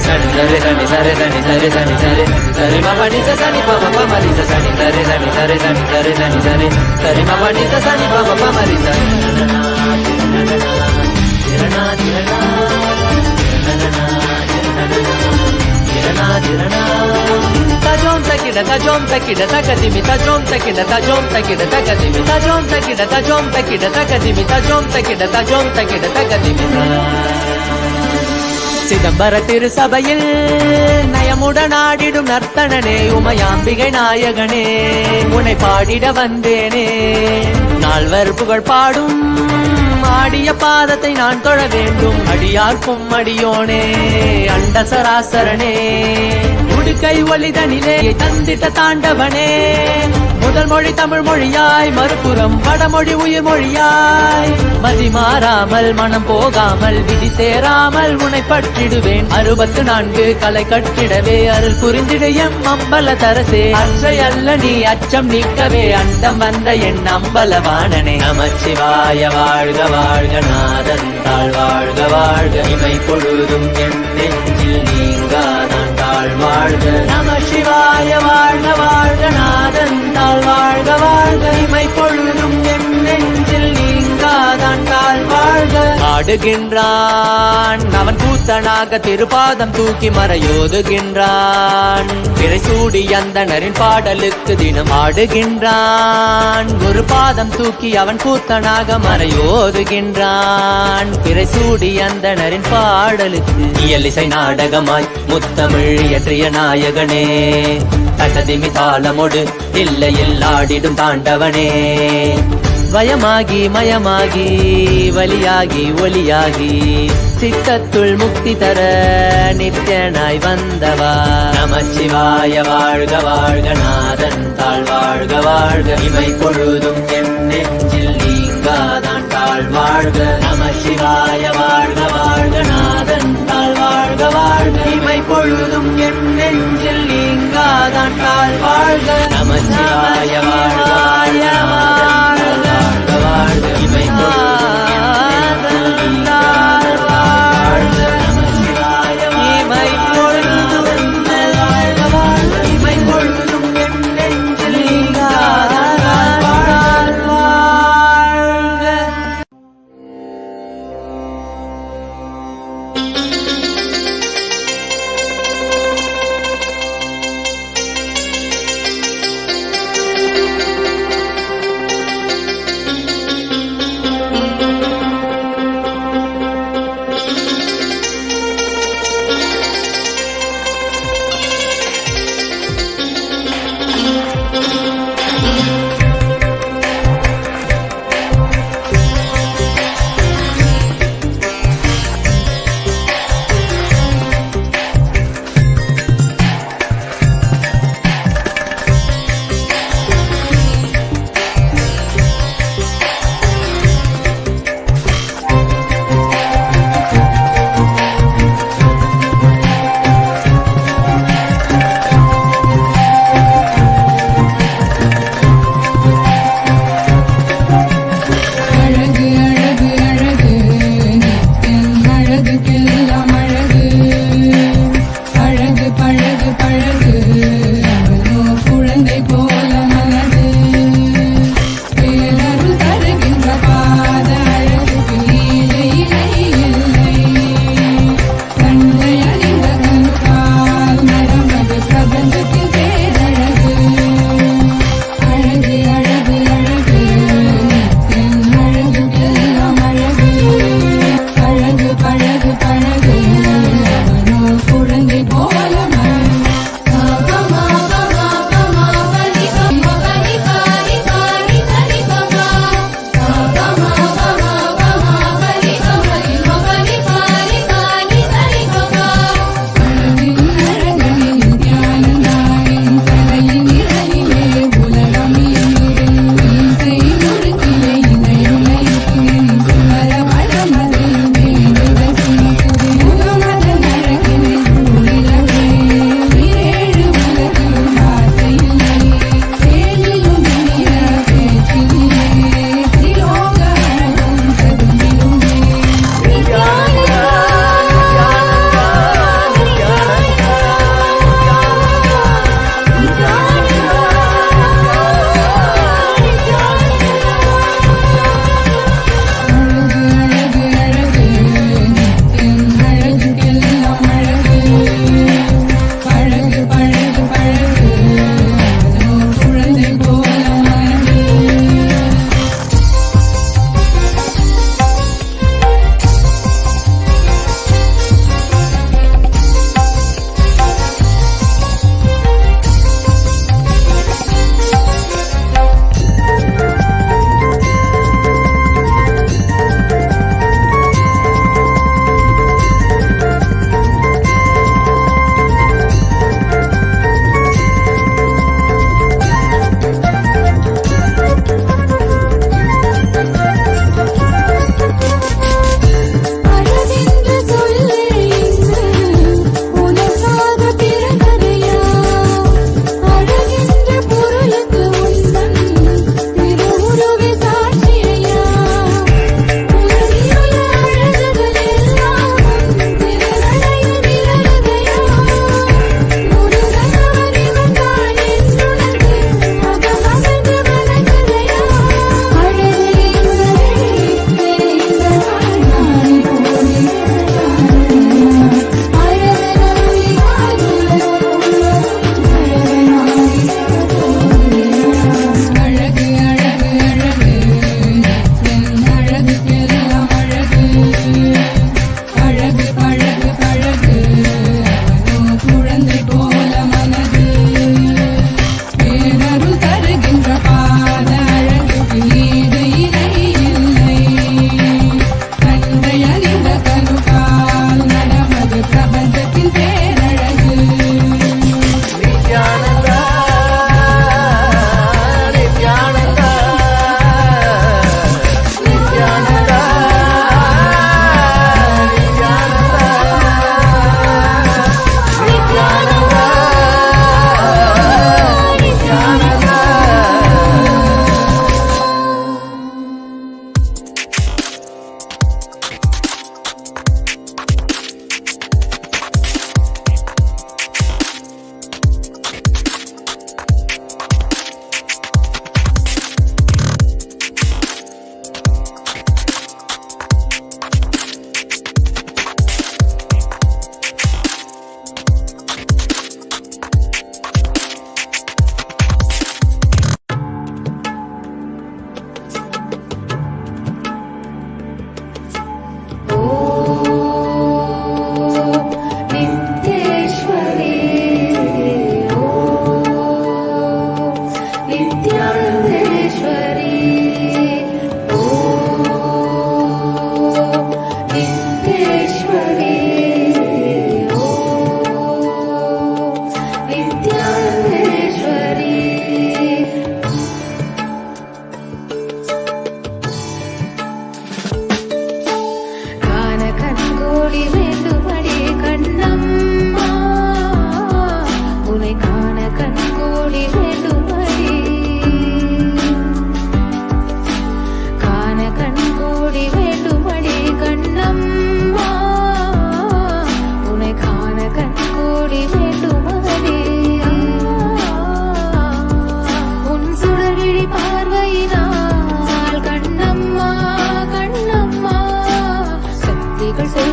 சனி சரி சனி சரி சனி சரி சனி சரி சரி மபனி சனி பம பமரி சனி சரி சனி சரி சனி சரி சனி சரி சரி மபனி சனி பம பமரி சனி திரணா திரணா திரணா திரணா tajom takida takadimi tajom takida takadimi tajom takida takadimi tajom takida takadimi சிதம்பர திரு சபையில் நயமுடன் ஆடிடும் நர்த்தனனே உமையாம்பிகை நாயகனே உன்னை பாடிட வந்தேனே நால்வர் புகழ் பாடும் ஆடிய பாதத்தை நான் தொழ வேண்டும் அடியார்க்கும் அடியோனே அண்ட சராசரனே உடுக்கை ஒளிதனிலே தந்திட்ட தாண்டவனே முதல் மொழி தமிழ் மொழியாய், மறுபுறம் வடமொழி உயிர் மொழியாய். மதி மாறாமல் மனம் போகாமல் விதி சேராமல் உனை பற்றிடுவேன். 64 கலை கட்டிடவே அருள் புரிந்திடு எம் அம்பல தரசே. அச்சை அல்ல நீ அச்சம் நீக்கவே அண்டம் வந்த என் அம்பலவாணனே. நமச்சிவாய வாழ்க வாழ்க நாதன் தாழ் வாழ்க வாழ்க. இமை பொழுதும் என் நெஞ்சில் நீங்காதான் தாழ் வாழ்க. நமசிவாய வாழ்க வாழ்க நாதன் தாழ் வாழ்க வாழ்க. இமை பொழுதும் என் நெஞ்சில் நீங்காதான் தாழ் வாழ்க. ஆடுகின்றான் அவன் கூத்தனாக திருப்பாதம் தூக்கி மறையோதுகின்றான். பிறை சூடி அந்தணரின் பாடலுக்கு தினம் ஆடுகின்றான். ஒரு பாதம் தூக்கி அவன் கூத்தனாக மறையோதுகின்றான். பிறை சூடி அந்தணரின் பாடலுக்கு இயலிசை நாடகமாய் முத்தமிழ் இயற்றிய நாயகனே. தட்டதிமி தாளமொடு இல்லையில் ஆடிடும் தாண்டவனே. வயமாகி மயமாகி வலியாகி ஒலியாகி சித்தத்துள் முக்தி தர நித்யனாய் வந்தவா. நமச்சிவாய வாழ்க வாழ்க நாதன் தாழ் வாழ்க வாழ்க. இமை பொழுதும் என் நெஞ்சில் நீங்காதான் தாழ் வாழ்க. நமசிவாய வாழ்க வாழ்க நாதன் தாழ் வாழ்க வாழ்க. இமை பொழுதும் என் நெஞ்சில் நீங்காதான் தாழ் வாழ்க. நமசிவாய வாழ்க வாழ்க வாழ்க. இமை பொழுதும் தாழ் வாழ்க. நமசிவாய இமை பொழுதும் வாழ்க வாழ்க. இமை பொழுதும் என் நெஞ்சில் நீங்காதான் தாழ் வாழ்க.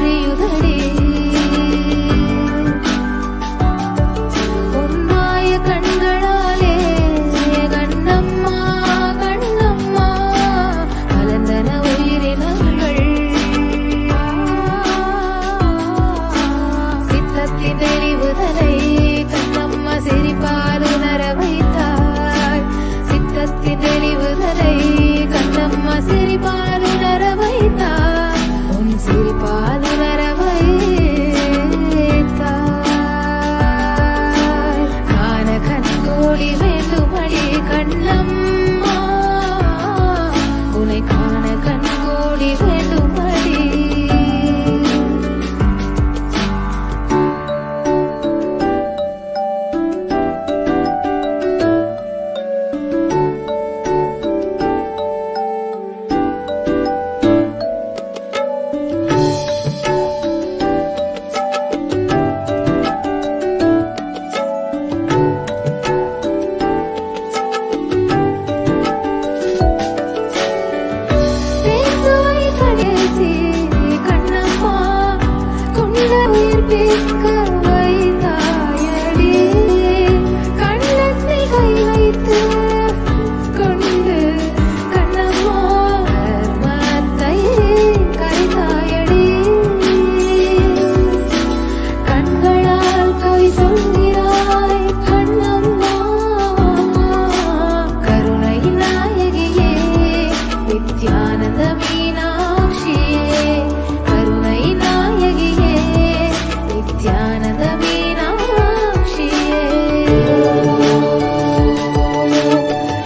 தெரியுதடி உன்மாய கண்களாலே கண்ணம்மா கண்ணம்மா கலந்தன உயிரினங்கள் சித்தத்தின் தெரிவுதலை கண்ணம்மா சிரிப்பால் உணர வைத்தாய் சித்தத்தின் தெரிவுதலை கண்ணம்மா சிரிப்பால் உணர வைத்தாய் உன் சிரிப்பால் உணர வைத்தாய் காண கண்கோடி வேண்டுமடி கண்ணம்மா உன்னை காண கண்கோடி வேண்டுமடி பேசுவை கடைசி கண்ணம்மா கொண்ட உயிர் பேக்க வைத்தாயடி கண்ணத்தை கை வைத்து கொண்டு கண்ணம்மா கர்மத்தை கரைத்தாயடி கண்களால் கவி சொல்கிறாய் கண்ணம்மா கருணை நாயகியே நித்யானந்த மீனாட்சியே கருணை நாயகியே நித்யானந்த மீனாட்சியே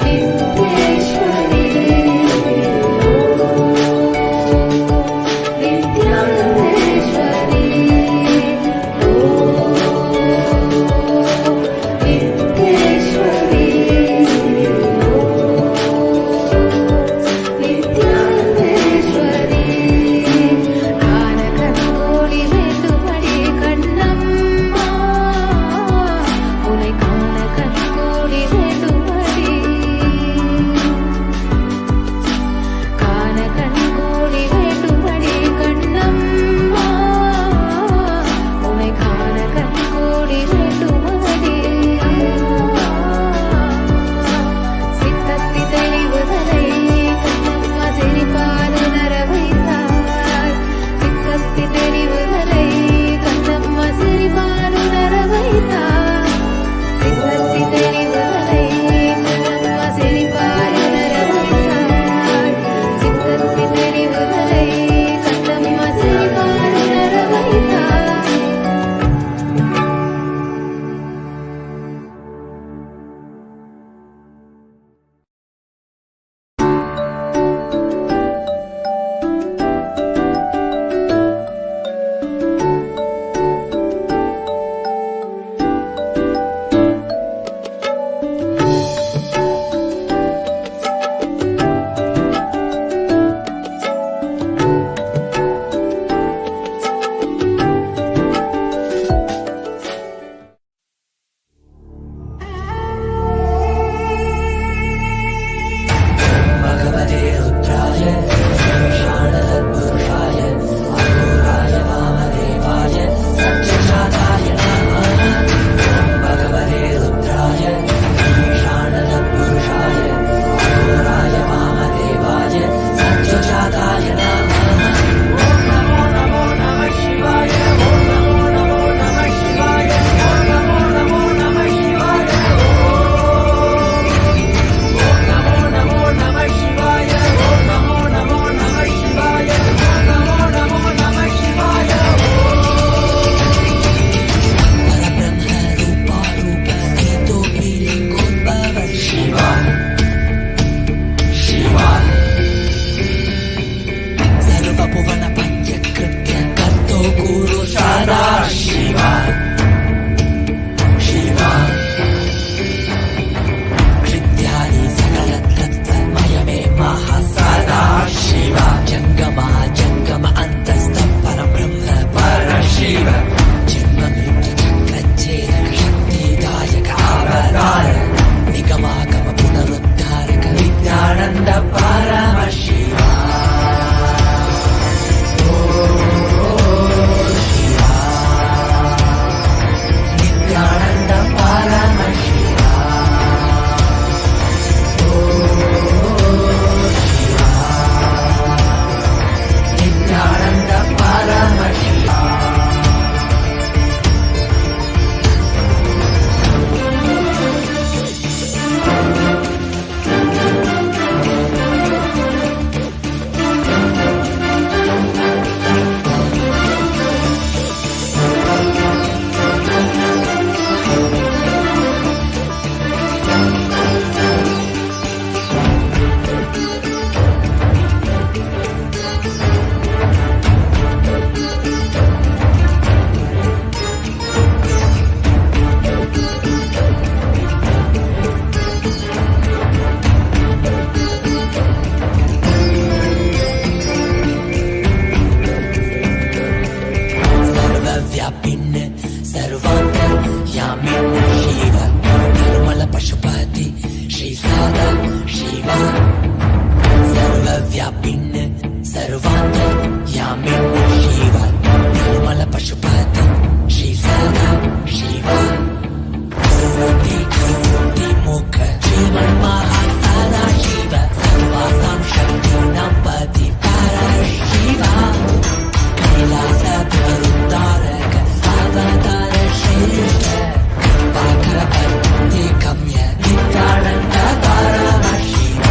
நித்யேஸ்வரி நித்யானந்தேஸ்வரி நித்யேஸ்வரி நித்யானந்தேஸ்வரி காண கண்கோடி வேண்டுமடி கண்ணம்மா உன்னை காண கண்கோடி வேண்டுமடி காண கண்கோடி வேண்டுமடி கண்ணம்மா உன்னை காண கண்கோடி வேண்டுமடி சித்தத்தி தெளிவுதலை கண்ணம்மா சிரிப்பால் உணர வைத்தாய் சித்தத்தி தெளிவுதலை கண்ணம்மா சிரிப்பால் உணர வைத்தாய் சித்தத்தி தெளிவுதலை கண்ணம்மா சிரிப்பால் உணர வைத்தாய் சித்தத்தி தெளிவுதலை கண்ணம்மா சிரிப்பால் உணர வைத்தாய் भगवते रुद्राय ईशानतत्पुरुषाय अघोराय वामदेवाय सत्यजाताय नमः भगवते रुद्राय ईशानतत्पुरुषाय अघोराय वामदेवाय सत्यजाताय नमः ॐ नमो नमो नमः शिवाय ॐ नमो नमो नमः शिवाय ॐ नमो नमो नमः शिवाय ॐ नमो नमो नमः शिवाय ॐ नमो नमो नमः शिवाय ॐ नमो नमो नमः शिवाय परब्रह्म रूपारूप हेतोऽपि लिङ्गोद्भव शिवा शिवा सर्वभुवन पञ्चकृत्य कर्तो गुरु सदा शिवा शिवा कृत्यानि सकलतत्त्वमयमे महासदा शिवा जङ्गमा जङ्गम अन्तस्थ परब्रह्म परशिव जन्म मृत्युचक्रच्छेदक शक्तिदायक अवतार निगमागम पुनरुद्धारक नित्यानन्द परमशिवा सर्वव्यापिन् सर्वान्तर्यामिन् शिव निर्मल पशुपति श्री सदा शिवा सर्वव्यापिन् सर्वान्तर्यामिन् शिव निर्मल पशुपति श्री सदा शिवा मुख जीवन महासदा शिव सर्वासां शक्तीनां पति परशिवा कैलास पुरुद्धारक अवतार श्रेष्ठ कृपाकर भक्ति गम्य नित्यानंद परमशिवा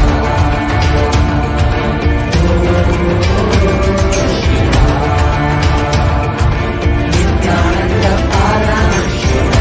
नित्यानंद परमशिवा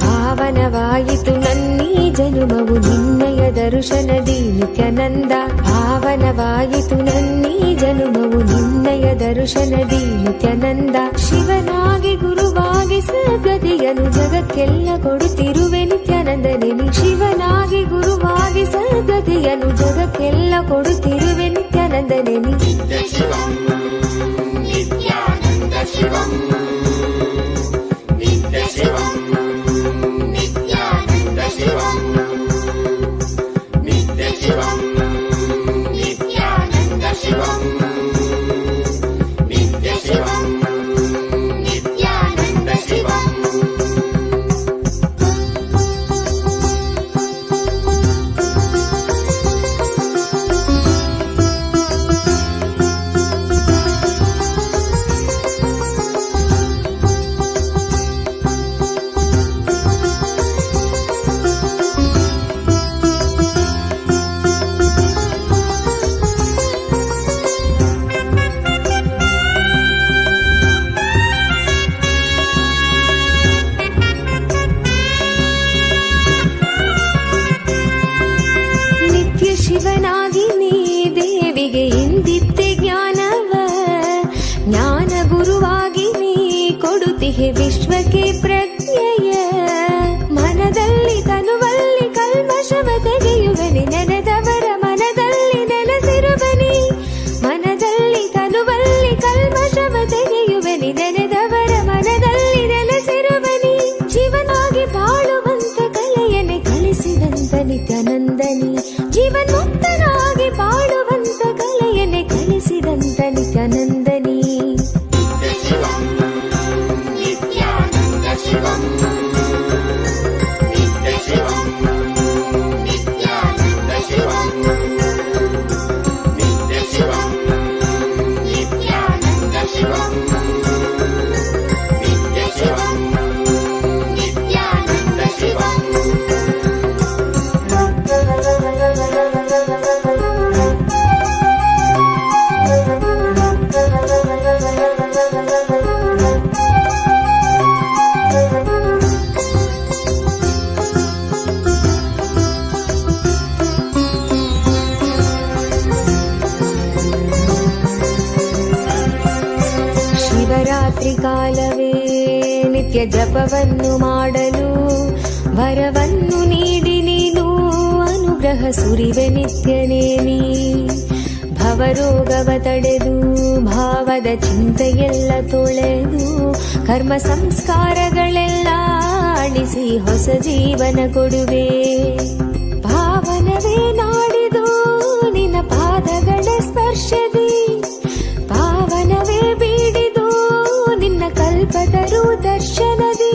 ಪಾವನವಾಯಿತು ನನ್ನೀ ಜನುಮವು ನಿನ್ನಯ ದರ್ಶನದಿ ನಿತ್ಯಾನಂದ ಪಾವನವಾಯಿತು ನನ್ನೀ ಜನುಮವು ನಿನ್ನಯ ದರ್ಶನದಿ ನಿತ್ಯಾನಂದ ಶಿವನಾಗಿ ಗುರುವಾಗಿ ಸದ್ಗತಿಯನ್ನು ಜಗಕ್ಕೆಲ್ಲ ಕೊಡುತ್ತಿರುವೆ ನಿತ್ಯಾನಂದನೇ ನೀ ಶಿವನಾಗಿ ಗುರುವಾಗಿ ಸದ್ಗತಿಯನ್ನು ಜಗಕ್ಕೆಲ್ಲ ಕೊಡುತ್ತಿರುವೆ ನಿತ್ಯಾನಂದನೇ ನೀ ನಿತ್ಯ ಶಿವಂ ನಿತ್ಯಾನಂದ ಶಿವಂ ನಿತ್ಯ ಶಿವಂ ನಿತ್ಯಾನಂದ ಶಿವಂ ನಿತ್ಯ ಶಿವಂ ನಿತ್ಯಾನಂದ ಶಿವಂ ನಿತ್ಯ ಶಿವಂ ನಿತ್ಯಾನಂದ ಶಿವಂ ಶಿವನಾಗಿ ನೀ ದೇವಿಗೆ ಇಂದಿದ್ದೆ ಜ್ಞಾನವ ಜ್ಞಾನ ಗುರುವಾಗಿ ನೀ ಕೊಡುತ್ತಿಹೆ ವಿಶ್ವಕ್ಕೆ ಪ್ರಜ್ಞೆಯ ಮನದಲ್ಲಿ ತನುವಲ್ಲಿ ಕಲ್ಮಶವ ತೆಗೆಯುವನಿ ನೆನೆದವರ ಮನದಲ್ಲಿ ನೆಲೆಸಿರುವನಿ ಮನದಲ್ಲಿ ತನುವಲ್ಲಿ ಕಲ್ಮಶವ ತೆಗೆಯುವನಿ ನೆನೆದವರ ಮನದಲ್ಲಿ ಕಾಲವೇ ನಿತ್ಯ ಜಪವನ್ನು ಮಾಡಲು ವರವನ್ನು ನೀಡಿ ನೀನು ಅನುಗ್ರಹ ಸುರಿವೆ ನಿತ್ಯನೇನಿ. ಭವರೋಗವ ತಡೆದು ಭಾವದ ಚಿಂತೆಯೆಲ್ಲ ತೊಳೆದು ಕರ್ಮ ಸಂಸ್ಕಾರಗಳೆಲ್ಲ ಅಳಿಸಿ ಹೊಸ ಜೀವನ ಕೊಡುವೆ. ಪಾವನವೇ ನಾಡಿದು ನಿನ್ನ ಪಾದಗಳ ಸ್ಪರ್ಶದಿ, ಪಾವನವೇ ಬೀಡಿದು ನಿನ್ನ ಕಲ್ಪತರು ದರ್ಶನದಿ.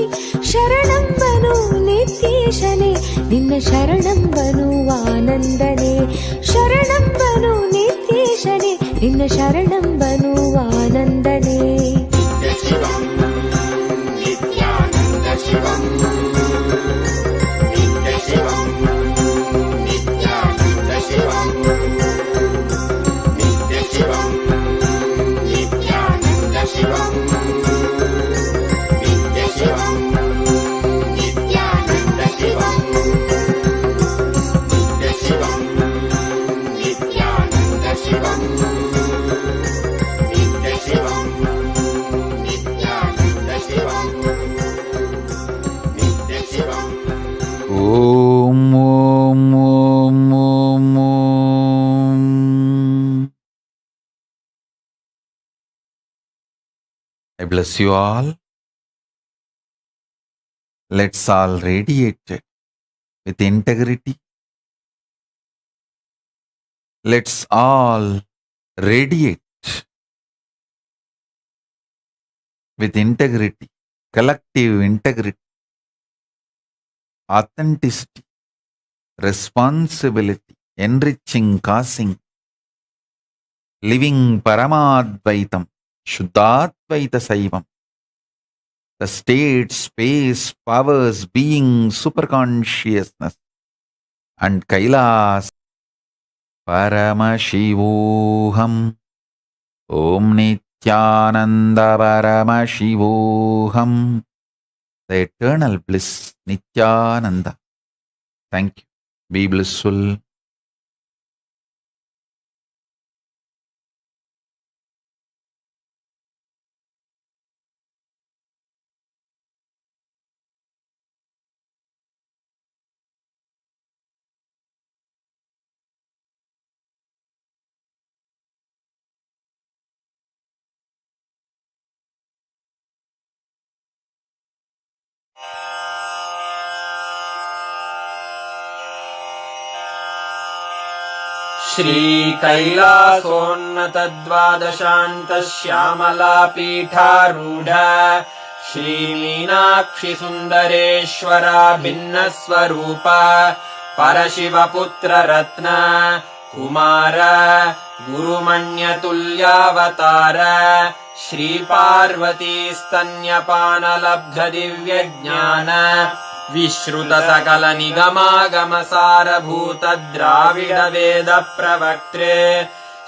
ಶರಣಂಬನು ನಿತ್ಯೇಶನೇ ನಿನ್ನ ಶರಣಂಬನು ಆನಂದನೇ, ಶರಣಂಬನು ನಿತ್ಯೇಶನೇ ನಿನ್ನ ಶರಣಂಬನು ಆನಂದನೇ. Om Om Om Om Om. I bless you all. Let's all radiate it with integrity. Let's all radiate with integrity, collective integrity, authenticity, responsibility, enriching, causing, living Paramadvaitam, Shuddhadvaita Saivam, the state, space, powers, being, superconsciousness, and Kailas. Paramashivoham. Om Nithyananda Paramashivoham. The eternal bliss, Nithyananda. Thank you. Be blissful. श्रीकैलासोन्नतद्वादशान्तश्यामलापीठारूढ श्रीमीनाक्षिसुन्दरेश्वरा भिन्नस्वरूप परशिवपुत्ररत्न Kumar गुरुमण्यतुल्यावतार श्रीपार्वतीस्तन्यपानलब्धदिव्यज्ञान विश्रुतसकलनिगमागमसारभूत Dravid Veda प्रवक्त्रे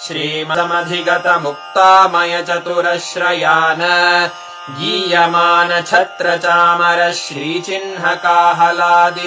श्रीमदमधिगतमुक्तामय चतुरश्रयान गीयमान छत्रचामर श्रीचिह्नकाहलादि